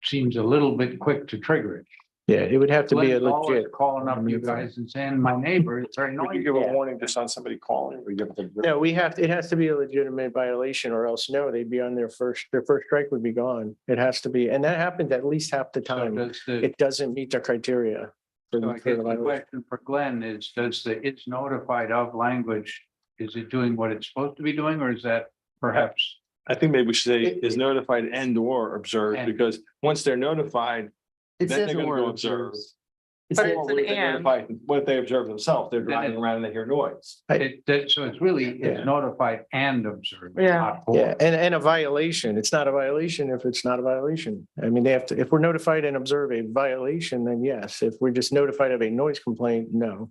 Seems a little bit quick to trigger it. Yeah, it would have to be a Glenn's always legit. calling up you guys and saying, my neighbor is very Would you noisy. give a warning just on somebody calling or you give them? No, it has to be a legitimate violation or else no, they'd be on their first strike would be gone. It has to be, and that happens at least half the So time. does the, It doesn't meet the criteria. so I for guess the the violation. question for Glenn is, does the it's notified of language, is it doing what it's supposed to be doing, or is that perhaps? I think maybe we should say is notified and or observed, And- because once they're notified, It then says they're the gonna word go observe. observes. But Or it's an what if they and. notify- What if they observe themselves? They're Then driving it- around and they hear noise. So it's really, Yeah. it's notified and observed. Yeah. not or. Yeah, and a violation. It's not a violation if it's not a violation. I mean, they have to, if we're notified and observe a violation, then yes. If we're just notified of a noise complaint, no.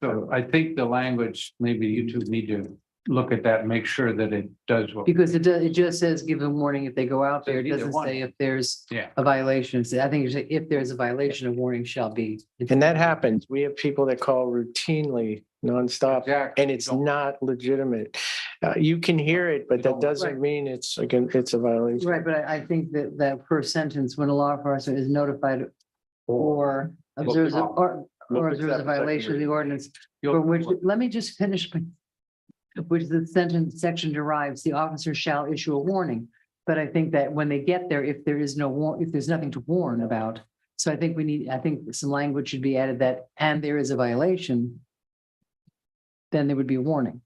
So I think the language, maybe you two need to look at that and make sure that it does what. Because it just says give a warning if they go out there. It Either doesn't one. say if there's Yeah. a violation. So I think you say if there's a violation, a warning shall be. And that happens. We have people that call routinely nonstop Exactly. and it's not legitimate. You can hear it, but that Right. doesn't mean it's again, it's a violation. Right, but I think that that first sentence, when a law enforcement is notified or observes, or observes a violation of the ordinance, for which, let me just finish. Which the sentence section derives, the officer shall issue a warning. But I think that when they get there, if there is no if there's nothing to warn about. So I think some language should be added that, and there is a violation. Then there would be a warning.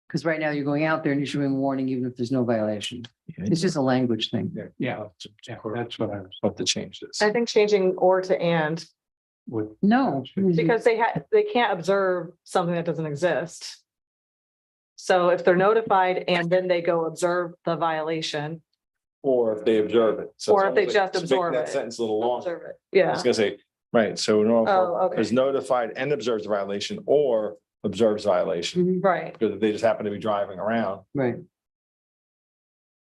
Because right now you're going out there and issuing a warning even if there's no violation. It's just a language thing. Yeah, that's what I was. Have to change this. I think changing or to and, would- No. because they can't observe something that doesn't exist. So if they're notified and then they go observe the violation, Or if they observe it. So Or if they it's almost just like- make absorb that it. sentence a little long. observe it, I yeah. was gonna say, right, so Oh, okay. is notified and observes the violation or observes violation. Right, Because if they just happen to be driving around. Right.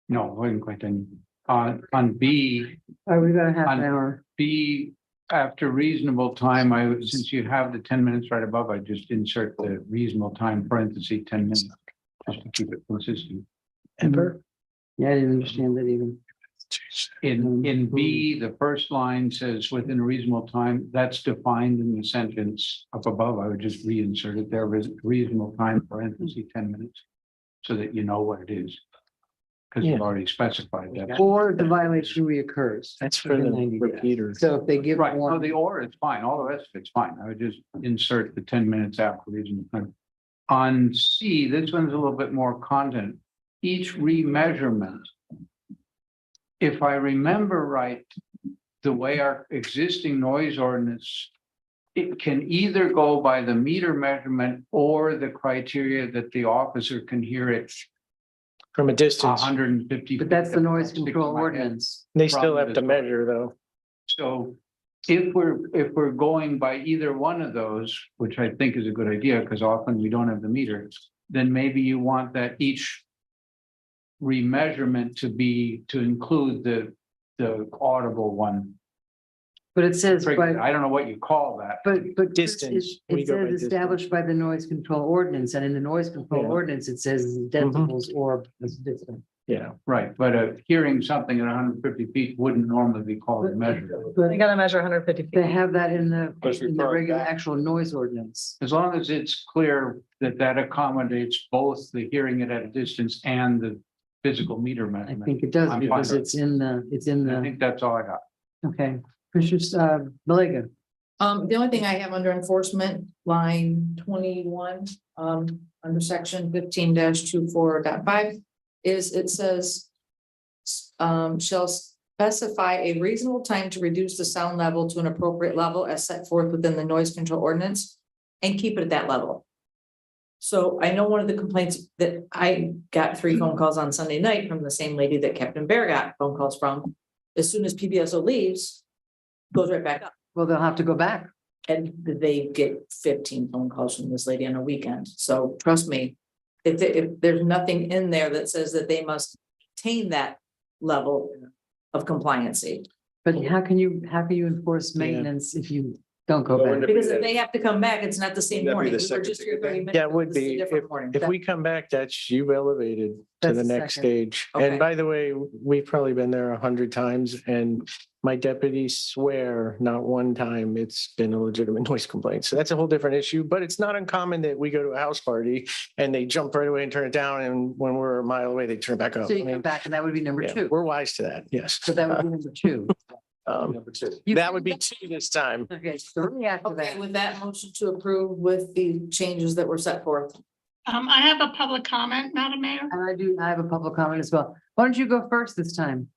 No, wasn't quite done. On B, All right, we've got a half an On- hour. B, after reasonable time, since you have the 10 minutes right above, I just insert the reasonable time parenthesis 10 minutes. Just to keep it consistent. Ever? Yeah, I didn't understand that even. In B, the first line says within a reasonable time, that's defined in the sentence up above. I would just reinsert it there, reasonable time parenthesis 10 minutes. So that you know what it is. Because you've Yeah. already specified that. Or the violation reoccurs. That's for within the 90 days. repeaters. So if they give. Right, no, warning- the or is fine, all the rest of it's fine, I would just insert the 10 minutes after reasonable time. On C, this one's a little bit more content, each remeasurement. If I remember right, the way our existing noise ordinance. It can either go by the meter measurement or the criteria that the officer can hear it From a distance, 150. But that's the noise Sticking control my head. ordinance. they still Problem have to is- measure though. So if we're going by either one of those, which I think is a good idea, because often we don't have the meter, then maybe you want that each remeasurement to include the audible one. But it says, by I don't know what you call that. but. Distance. It We go by says distance. established by the noise control ordinance, and in the noise control Yeah. ordinance, it says decibels or distance. Yeah. Right, but hearing something at 150 feet wouldn't normally be called a measure. you gotta measure 150 They feet. have that in the But it's regular referring back. actual noise ordinance. As long as it's clear that that accommodates both the hearing it at a distance and the physical meter I measurement. think it does I'm because fine. it's in I the, think that's all I got. okay. Commissioner, Malega. The only thing I have under enforcement, line 21, under section 15-24.5 is it says. Shall specify a reasonable time to reduce the sound level to an appropriate level as set forth within the noise control ordinance. And keep it at that level. So I know one of the complaints that I got 3 phone calls on Sunday night from the same lady that Captain Bear got phone calls from. As soon as PBSO leaves, goes right back up. Well, they'll have to go back. And they get 15 phone calls from this lady on a weekend. So trust me, if there's nothing in there that says that they must maintain that level of compliancy. But how can you enforce Yeah. maintenance if you Don't go Well, back. we're Because if they have to come back, it's not the same That'd be morning. the We were second just here ticket day. 30 minutes Yeah, it ago. would This is a be. different morning. If we come back, that's you've elevated to That's the the next second. stage. Okay. And by the way, we've probably been there 100 times and my deputies swear not one time it's been a legitimate noise complaint. So that's a whole different issue, but it's not uncommon that we go to a house party and they jump right away and turn it down. And when we're a mile away, they turn it back up. So I you come mean, back and that would be number yeah, two. we're wise to that. Yes. So that would be number two. Number two. That would be two this time. Okay, three after Okay, that. with that motion to approve with the changes that were set forth. I have a public comment, Madam Mayor. And I have a public comment as well. Why don't you go first this time?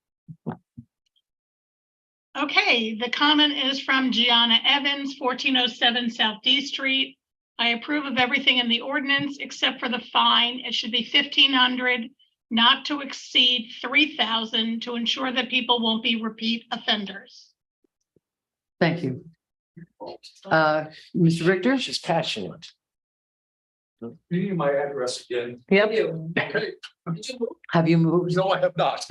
Okay, the comment is from Gianna Evans, 1407 South D Street. I approve of everything in the ordinance except for the fine. It should be 1,500, not to exceed 3,000 to ensure that people won't be repeat offenders. Thank you. Mr. Richter? She's passionate. Reading my address again. Yep. Okay. Have you moved? No, I have not.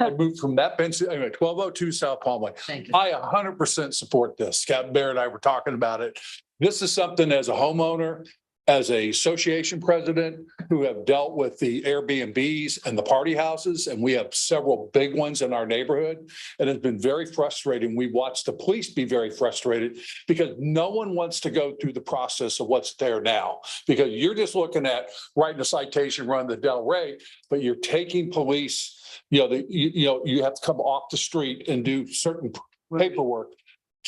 I moved from that bench, anyway, 1202 South Palm Thank you. I 100% support this. Captain Bear and I were talking about it. This is something as a homeowner, as a association president who have dealt with the Airbnbs and the party houses, and we have several big ones in our neighborhood. And it's been very frustrating. We watched the police be very frustrated because no one wants to go through the process of what's there now. Because you're just looking at writing a citation, run the Del Rey, but you're taking police, you have to come off the street and do certain paperwork.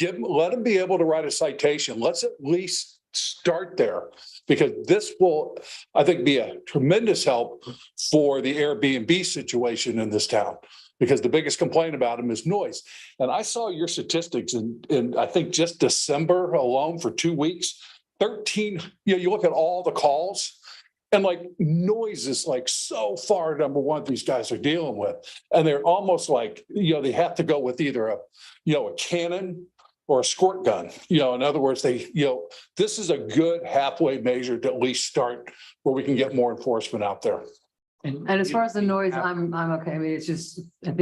Let them be able to write a citation. Let's at least start there, because this will, I think, be a tremendous help for the Airbnb situation in this town. Because the biggest complaint about them is noise. And I saw your statistics in I think just December alone for 2 weeks, 13, you look at all the calls. And like noise is like so far number one these guys are dealing with. And they're almost like, they have to go with either a cannon or a squirt gun. In other words, this is a good halfway measure to at least start where we can get more enforcement out there. And as far as the noise, I'm okay. I mean, it's just, I'm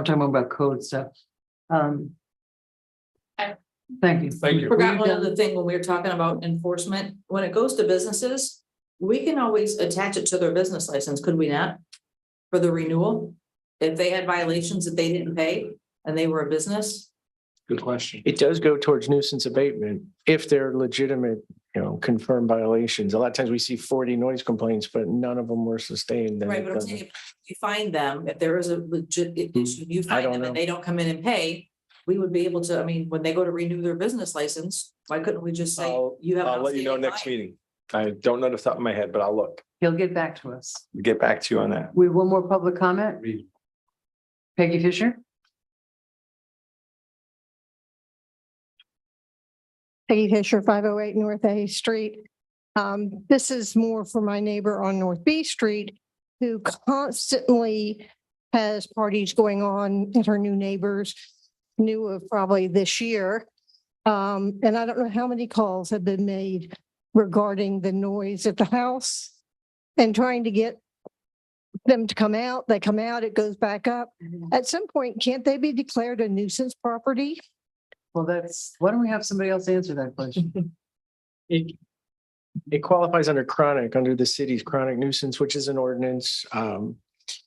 talking about code stuff. Thank you. Thank you. Forgot one other thing when we were talking about enforcement. When it goes to businesses, we can always attach it to their business license, could we not? For the renewal, if they had violations that they didn't pay and they were a business. Good question. It does go towards nuisance abatement if they're legitimate, confirmed violations. A lot of times we see 40 noise complaints, but none of them were sustained. then Right, it but I'm doesn't- saying if you find them, if there is a legit issue, you I find don't them know. and they don't come in and pay, we would be able to, when they go to renew their business license, why couldn't we just say, you have. an I'll let you know outstanding next fine? meeting. I don't know the top of my head, but I'll look, He'll get back to us. get back to you on that. We have one more public comment. Peggy Fisher? Peggy Fisher, 508 North A Street. This is more for my neighbor on North B Street who constantly has parties going on at her new neighbors, new of probably this year. And I don't know how many calls have been made regarding the noise at the house and trying to get them to come out. They come out, it goes back up. At some point, can't they be declared a nuisance property? Well, why don't we have somebody else answer that question? It qualifies under the city's chronic nuisance, which is an ordinance.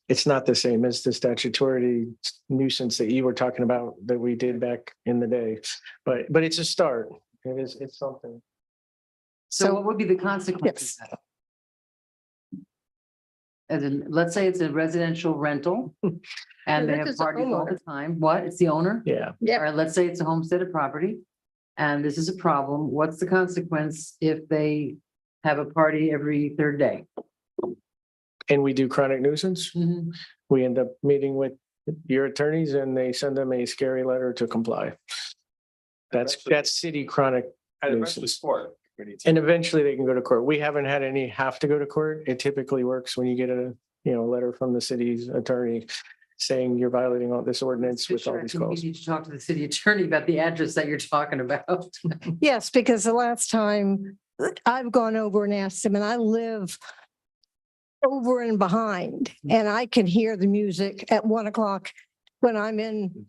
It's not the same as the statutory nuisance that you were talking about that we did back in the day, but it's a start. It's something. So what would be the consequences? of that? As in, let's say it's a residential rental and they This have is a parties all the homeowner. time. What? It's the owner? Yeah. Or let's say it's a homesteaded property and this is a problem. What's the consequence if they have a party every third day? And we do chronic nuisance. Mhm. We end up meeting with your attorneys and they send them a scary letter to comply. That's city chronic nuisance. And eventually they can go to court. We haven't had any have to go to court. It typically works when you get a, letter from the city's attorney saying you're violating all this ordinance with all Fisher, I these think calls. You need to talk to the city attorney about the address that you're talking about. Yes, because the last time I've gone over and asked him, and I live over and behind, and I can hear the music at 1 o'clock when I'm in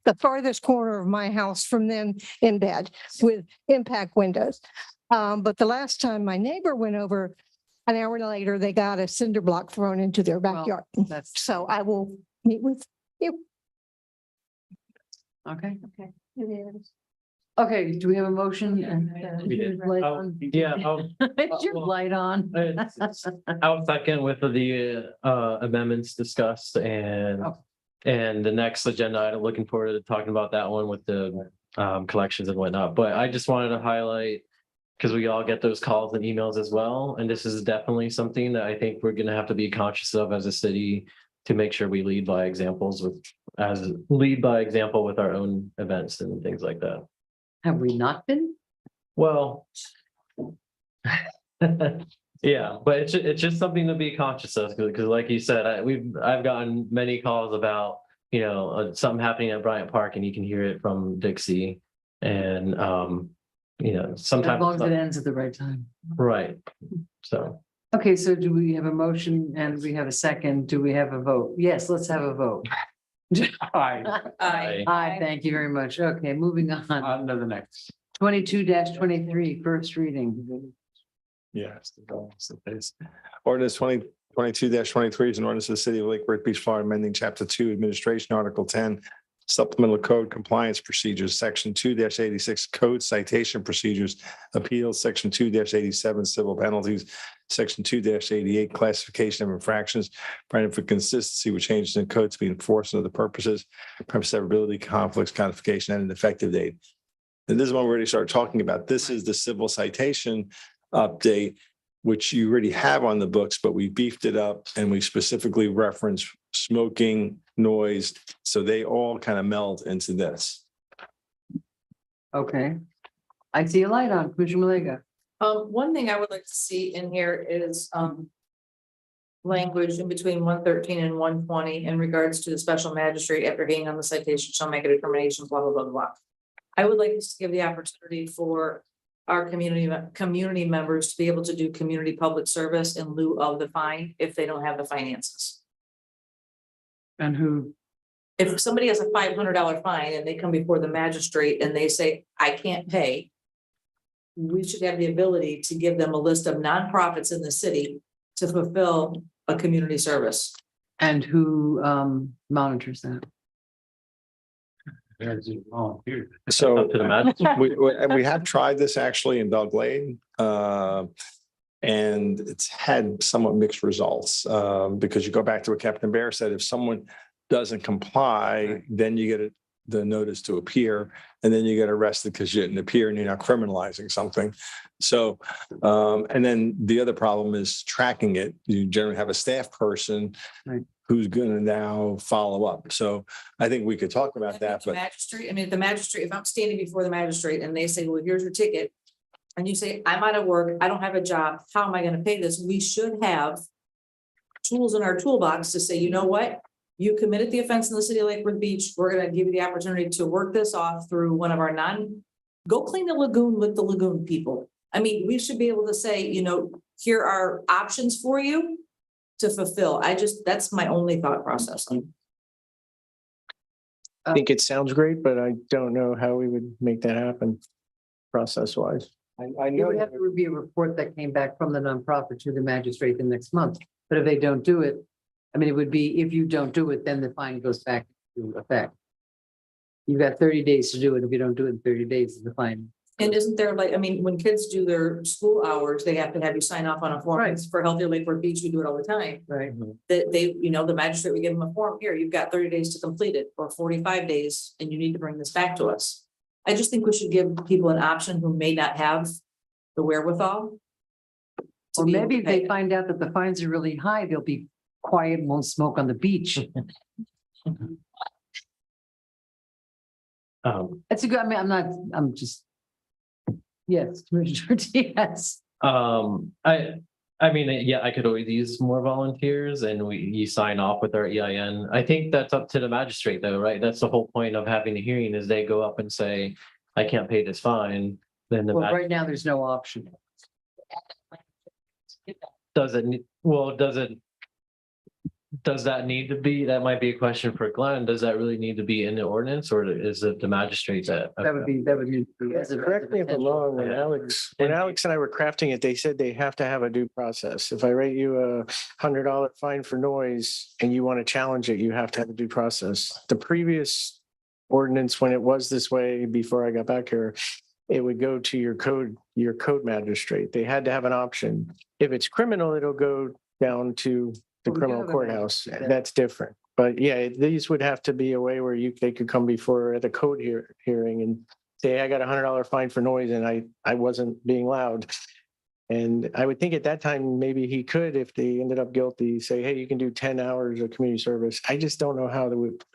the farthest corner of my house from them in bed with impact windows. But the last time my neighbor went over, an hour later, they got a cinder block thrown into their Well, backyard. That's, So I will meet with you. okay. Okay. It is. Okay, do we have a motion? We did. Light Oh, on? yeah, Is your well, light on? I'll second with the amendments discussed and Oh. and the next agenda item, looking forward to talking about that one with the collections and whatnot. But I just wanted to highlight, because we all get those calls and emails as well, and this is definitely something that I think we're gonna have to be conscious of as a city to make sure we lead by examples with our own events and things like that. Have we not been? Well. Yeah, but it's just something to be conscious of, because like you said, I've gotten many calls about, something happening at Bryant Park and you can hear it from Dixie. And, As long as it sometimes, ends at the right time. right, so. Okay, so do we have a motion and we have a second? Do we have a vote? Yes, let's have a vote. Aye. Aye, thank you very much. Okay, moving on. On to the next. 22-23, first reading. Yes. Ordinance 2022-23 is an ordinance of the city of Lake Worth Beach, Florida, amending chapter 2, administration, article 10, supplemental code compliance procedures, section 2-86, code citation procedures, appeals, section 2-87, civil penalties, section 2-88, classification of infractions, providing for consistency with changes in code to be enforced under the purposes, severability, conflicts, codification, and an effective date. And this is one we already started talking about. This is the civil citation update, which you already have on the books, but we beefed it up and we specifically reference smoking, noise. So they all kind of meld into this. Okay. I see a light on, Commissioner Malega. One thing I would like to see in here is, language in between 113 and 120 in regards to the special magistrate after being on the citation shall make a determination, blah, blah, blah, blah. I would like us to give the opportunity for our community members to be able to do community public service in lieu of the fine if they don't have the finances. And who? If somebody has a $500 fine and they come before the magistrate and they say, I can't pay, we should have the ability to give them a list of nonprofits in the city to fulfill a community service. And who monitors that? So Up to the magistrate. we have tried this actually in Belle Glade. And it's had somewhat mixed results, because you go back to what Captain Bear said, if someone doesn't comply, then you get the notice to appear, and then you get arrested because you didn't appear and you're not criminalizing something. So, and then the other problem is tracking it. You generally have a staff person who's going to now follow up. So I think we could talk about that, but Magistrate, I mean, the magistrate, if I'm standing before the magistrate and they say, well, here's your ticket. And you say, I'm out of work, I don't have a job, how am I gonna pay this? We should have tools in our toolbox to say, you know what? You committed the offense in the city of Lake Worth Beach, we're gonna give you the opportunity to work this off through one of our go clean the lagoon with the lagoon people. I mean, we should be able to say, here are options for you to fulfill. That's my only thought process. I think it sounds great, but I don't know how we would make that happen process wise. I know. It would have to be a report that came back from the nonprofit to the magistrate the next month. But if they don't do it, I mean, it would be, if you don't do it, then the fine goes back to effect. You've got 30 days to do it. If you don't do it in 30 days, the fine. And isn't there when kids do their school hours, they have to have you sign off on a form. Right. It's for Healthy Lake Worth Beach, we do it all the time. Right. That the magistrate would give them a form, here, you've got 30 days to complete it, or 45 days, and you need to bring this back to us. I just think we should give people an option who may not have the wherewithal. Or maybe if they find out that the fines are really high, they'll be quiet and won't smoke on the beach. That's a good, I'm just. Yes, Commissioner Diaz. I mean, yeah, I could always use more volunteers and you sign off with our EIN. I think that's up to the magistrate though, right? That's the whole point of having a hearing is they go up and say, I can't pay this fine. Then Well, right now, there's no option. does it does that need to be, that might be a question for Glenn, does that really need to be in the ordinance, or is it the magistrate that? That would be, as a. Correct me if I'm wrong, when Alex and I were crafting it, they said they have to have a due process. If I rate you a $100 fine for noise and you want to challenge it, you have to have a due process. The previous ordinance, when it was this way, before I got back here, it would go to your code magistrate. They had to have an option. If it's criminal, it'll go down to the Well, we do criminal have a courthouse. magistrate. That's different. But yeah, these would have to be a way where they could come before the code hearing and say, I got $100 fine for noise and I wasn't being loud. And I would think at that time, maybe he could, if they ended up guilty, say, hey, you can do 10 hours of community service. I just don't know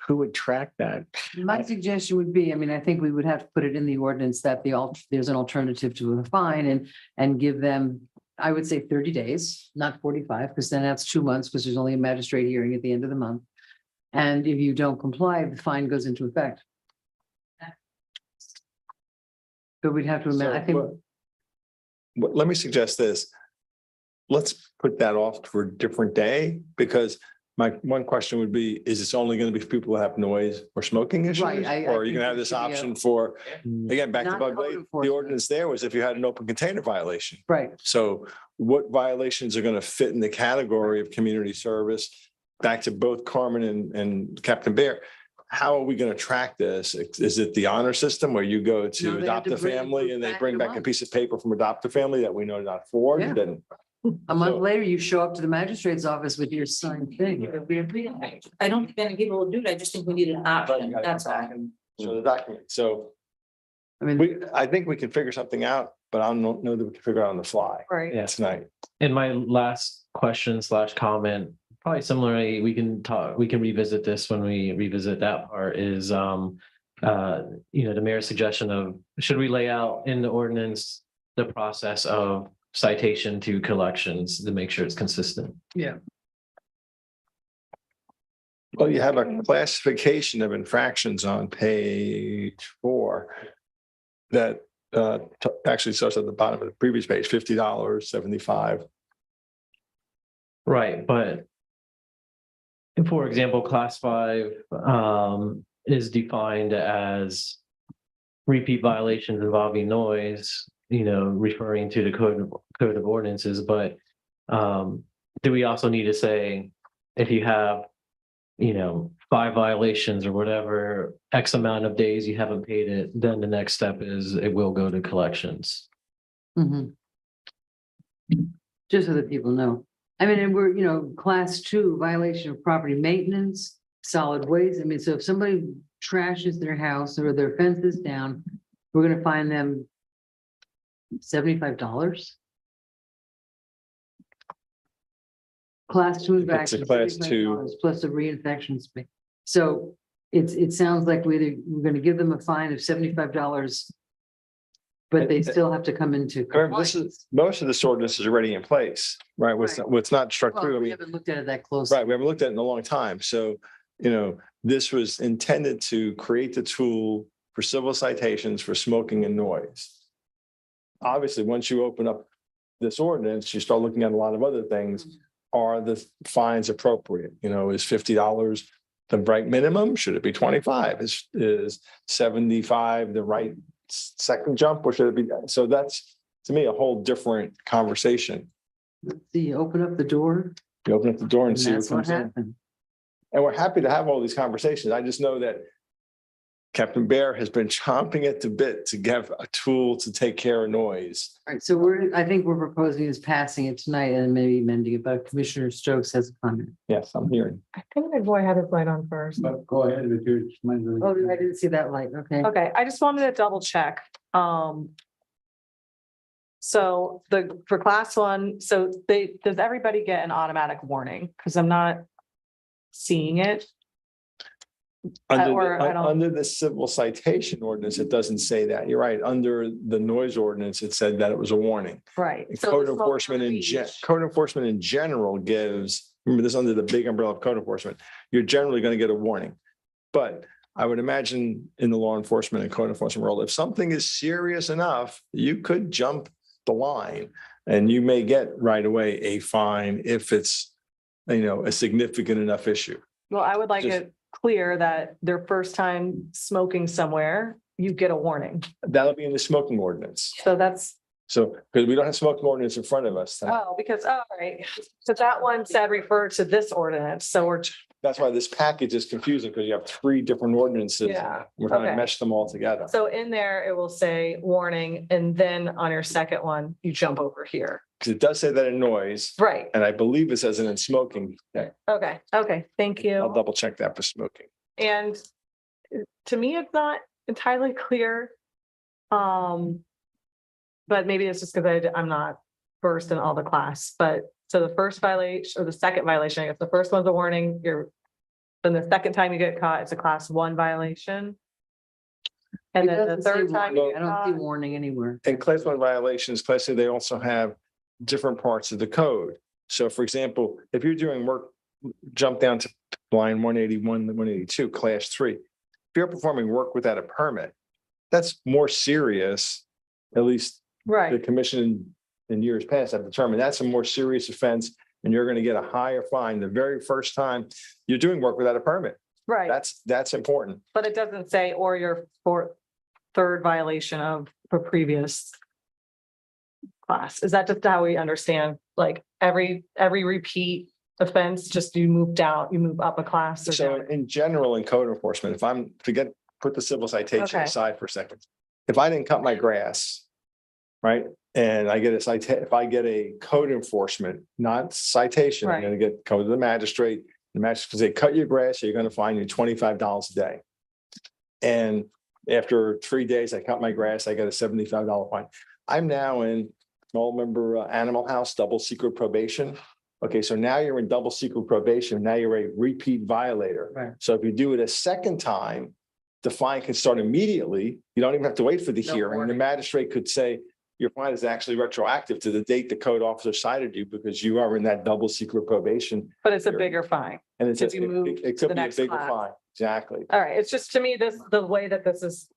who would track that. My suggestion would be, I mean, I think we would have to put it in the ordinance that there's an alternative to a fine and give them, I would say 30 days, not 45, because then that's 2 months, because there's only a magistrate hearing at the end of the month. And if you don't comply, the fine goes into effect. But we'd have to, I think. Let me suggest this. Let's put that off for a different day, because my one question would be, is this only going to be for people who have noise or smoking issues? Right, I Or are you think going to have it this should be option for, again, back to Not Bug code Lake, the enforcement. ordinance there was if you had an open container violation. Right. So what violations are going to fit in the category of community service? Back to both Carmen and Captain Bear. How are we going to track this? Is it the honor system where you go No, to they adopt have a to bring family proof and they back bring in a back a month. piece of paper from adopt a family that we know not forward? Yeah. Then A month So- later, you show up to the magistrate's office with your signed thing. I don't think many people will do it. I just think we need an option. That's all. show the document. So I mean, I think we can figure something out, but I don't know that we can figure it out on the fly Right. Yeah. tonight. And my last question / comment, probably similarly, we can revisit this when we revisit that part is, the mayor's suggestion of, should we lay out in the ordinance the process of citation to collections to make sure it's consistent? yeah. Well, you have a classification of infractions on page 4 that actually starts at the bottom of the previous page, $50, 75. Right, but for example, class 5 is defined as repeat violations involving noise, referring to the code of ordinances, but do we also need to say, if you have 5 violations or whatever, X amount of days you haven't paid it, then the next step is it will go to collections. Mhm. Just so that people know. I mean, and we're, class 2 violation of property maintenance, solid waste. I mean, so if somebody trashes their house or their fence is down, we're gonna fine them $75. Class 2 It's a infraction. class 2. $75 plus a reinfection fee. So it sounds like we're gonna give them a fine of $75. But they still have to come into. Remember, most of this ordinance is already in place, right? What's not struck through. I Well, we mean, haven't looked at it that closely. right, we haven't looked at it in a long time. So, this was intended to create the tool for civil citations for smoking and noise. Obviously, once you open up this ordinance, you start looking at a lot of other things. Are the fines appropriate? Is $50 the right minimum? Should it be 25? Is 75 the right second jump, or should it be? So that's, to me, a whole different conversation. See, you open up the door. You open up the door and And see what that's what comes in. happened. And we're happy to have all these conversations. I just know that Captain Bear has been chomping at the bit to give a tool to take care of noise. All right, so I think we're proposing is passing it tonight and maybe amending it, but Commissioner Stokes has a comment. Yes, I'm hearing. I think the boy had his light on first. But go ahead with yours. Mine's really- Oh, I didn't see that light, okay. Okay, I just wanted to double check. So for class 1, so does everybody get an automatic warning? Because I'm not seeing it. Or I don't- Under the civil citation ordinance, it doesn't say that. You're right. Under the noise ordinance, it said that it was a warning. Right. And So Code the enforcement in general gives, remember this under the big umbrella of code enforcement, you're generally going to get a warning. But I would imagine in the law enforcement and code enforcement world, if something is serious enough, you could jump the line and you may get right away a fine if it's a significant enough issue. Well, I would like Just- it clear that their first time smoking somewhere, you get a warning. That'll be in the smoking ordinance. So that's, So, because we don't have smoking ordinance in front of us. because, all right, so that one said refer to this ordinance, so we're, That's why this package is confusing, because you have 3 different ordinances. Yeah, We're trying to okay. mesh them all together. so in there, it will say warning, and then on your second one, you jump over here. Because it does say that in noise, Right, and I believe it says it in smoking. Okay, okay, thank I'll you. double check that for smoking. And to me, it's not entirely clear. But maybe it's just because I'm not versed in all the class, but so the first violation or the second violation, I guess the first one's a warning, then the second time you get caught, it's a class 1 violation. And It then the doesn't say third time. warning. you I get don't see caught- warning anywhere. And class 1 violations, class 2, they also have different parts of the code. So for example, if you're doing work, jump down to line 181, 182, class 3. If you're performing work without a permit, that's more serious, at least the Right, commission in years past have determined that's a more serious offense, and you're going to get a higher fine the very first time you're doing work without a permit. right, That's important. but it doesn't say, or your third violation of a previous class. Is that just how we understand, like, every repeat offense, just you move up a class or So down? in general, in code enforcement, put the civil citation Okay. aside for a second. If I didn't cut my grass, right, and I get if I get a code enforcement, not citation, I'm Right. gonna go to the magistrate. The magistrate can say, cut your grass, you're gonna fine you $25 a day. And after 3 days, I cut my grass, I get a $75 fine. I'm now in, all remember Animal House, double secret probation. Okay, so now you're in double secret probation. Now you're a repeat violator. Right. So if you do it a second time, the fine can start immediately. You don't even have to wait for the No hearing. The warning. magistrate could say your fine is actually retroactive to the date the code officer cited you because you are in that double secret probation. But it's a bigger fine. And it's, If you move it to could the be a next bigger class. fine. Exactly. All right, it's just to me, the way that this is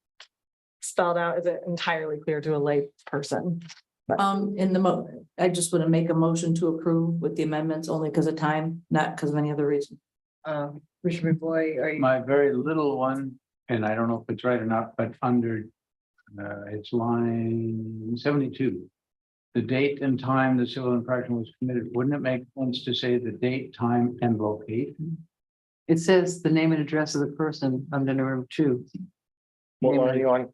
spelled out isn't entirely clear to a lay person. I just want to make a motion to approve with the amendments only because of time, not because of any other reason. Commissioner Boy, are you? My very little one, and I don't know if it's right or not, but under it's line 72. The date and time the civil infraction was committed, wouldn't it make sense to say the date, time, and location? It says the name and address of the person under number 2. What line are you on,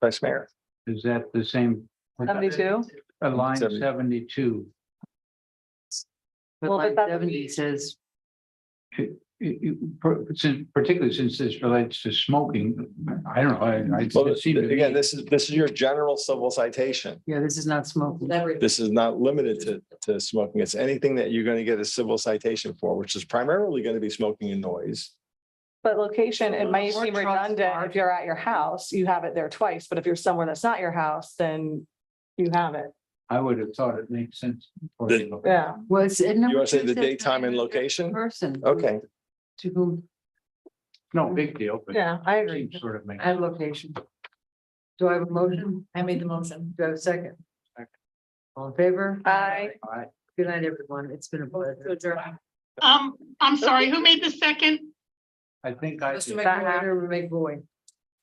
Vice Mayor? Is that the same? 72? Line 70. 72. But Well, but line that would 70 be- says, Particularly since this relates to smoking, I don't know, Well, it seemed to again, me- this is your general civil citation. yeah, this is not smoking. This is not limited to smoking. It's anything that you're going to get a civil citation for, which is primarily going to be smoking and noise. But location, it might Or seem trucks redundant. parked. If you're at your house, you have it there twice, but if you're somewhere that's not your house, then you have it. I would have thought it makes sense. for The- you to look. Yeah. Well, it's. You want to say the date, time, and location? Person. Okay. To whom, No big deal, but. Yeah, I agree. seems Sort of makes. and location. Do I have a motion? I made the motion. Do I have a second? Second. All in favor? I, All right. Good night, everyone. It's been a pleasure. I'm sorry, who made the second? I think I. Mr. did. Commissioner McVoy.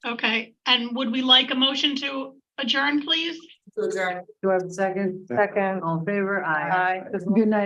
Okay, and would we like a motion to adjourn, please? To adjourn. Do I have a second? second, All in favor? Aye. I. Good night.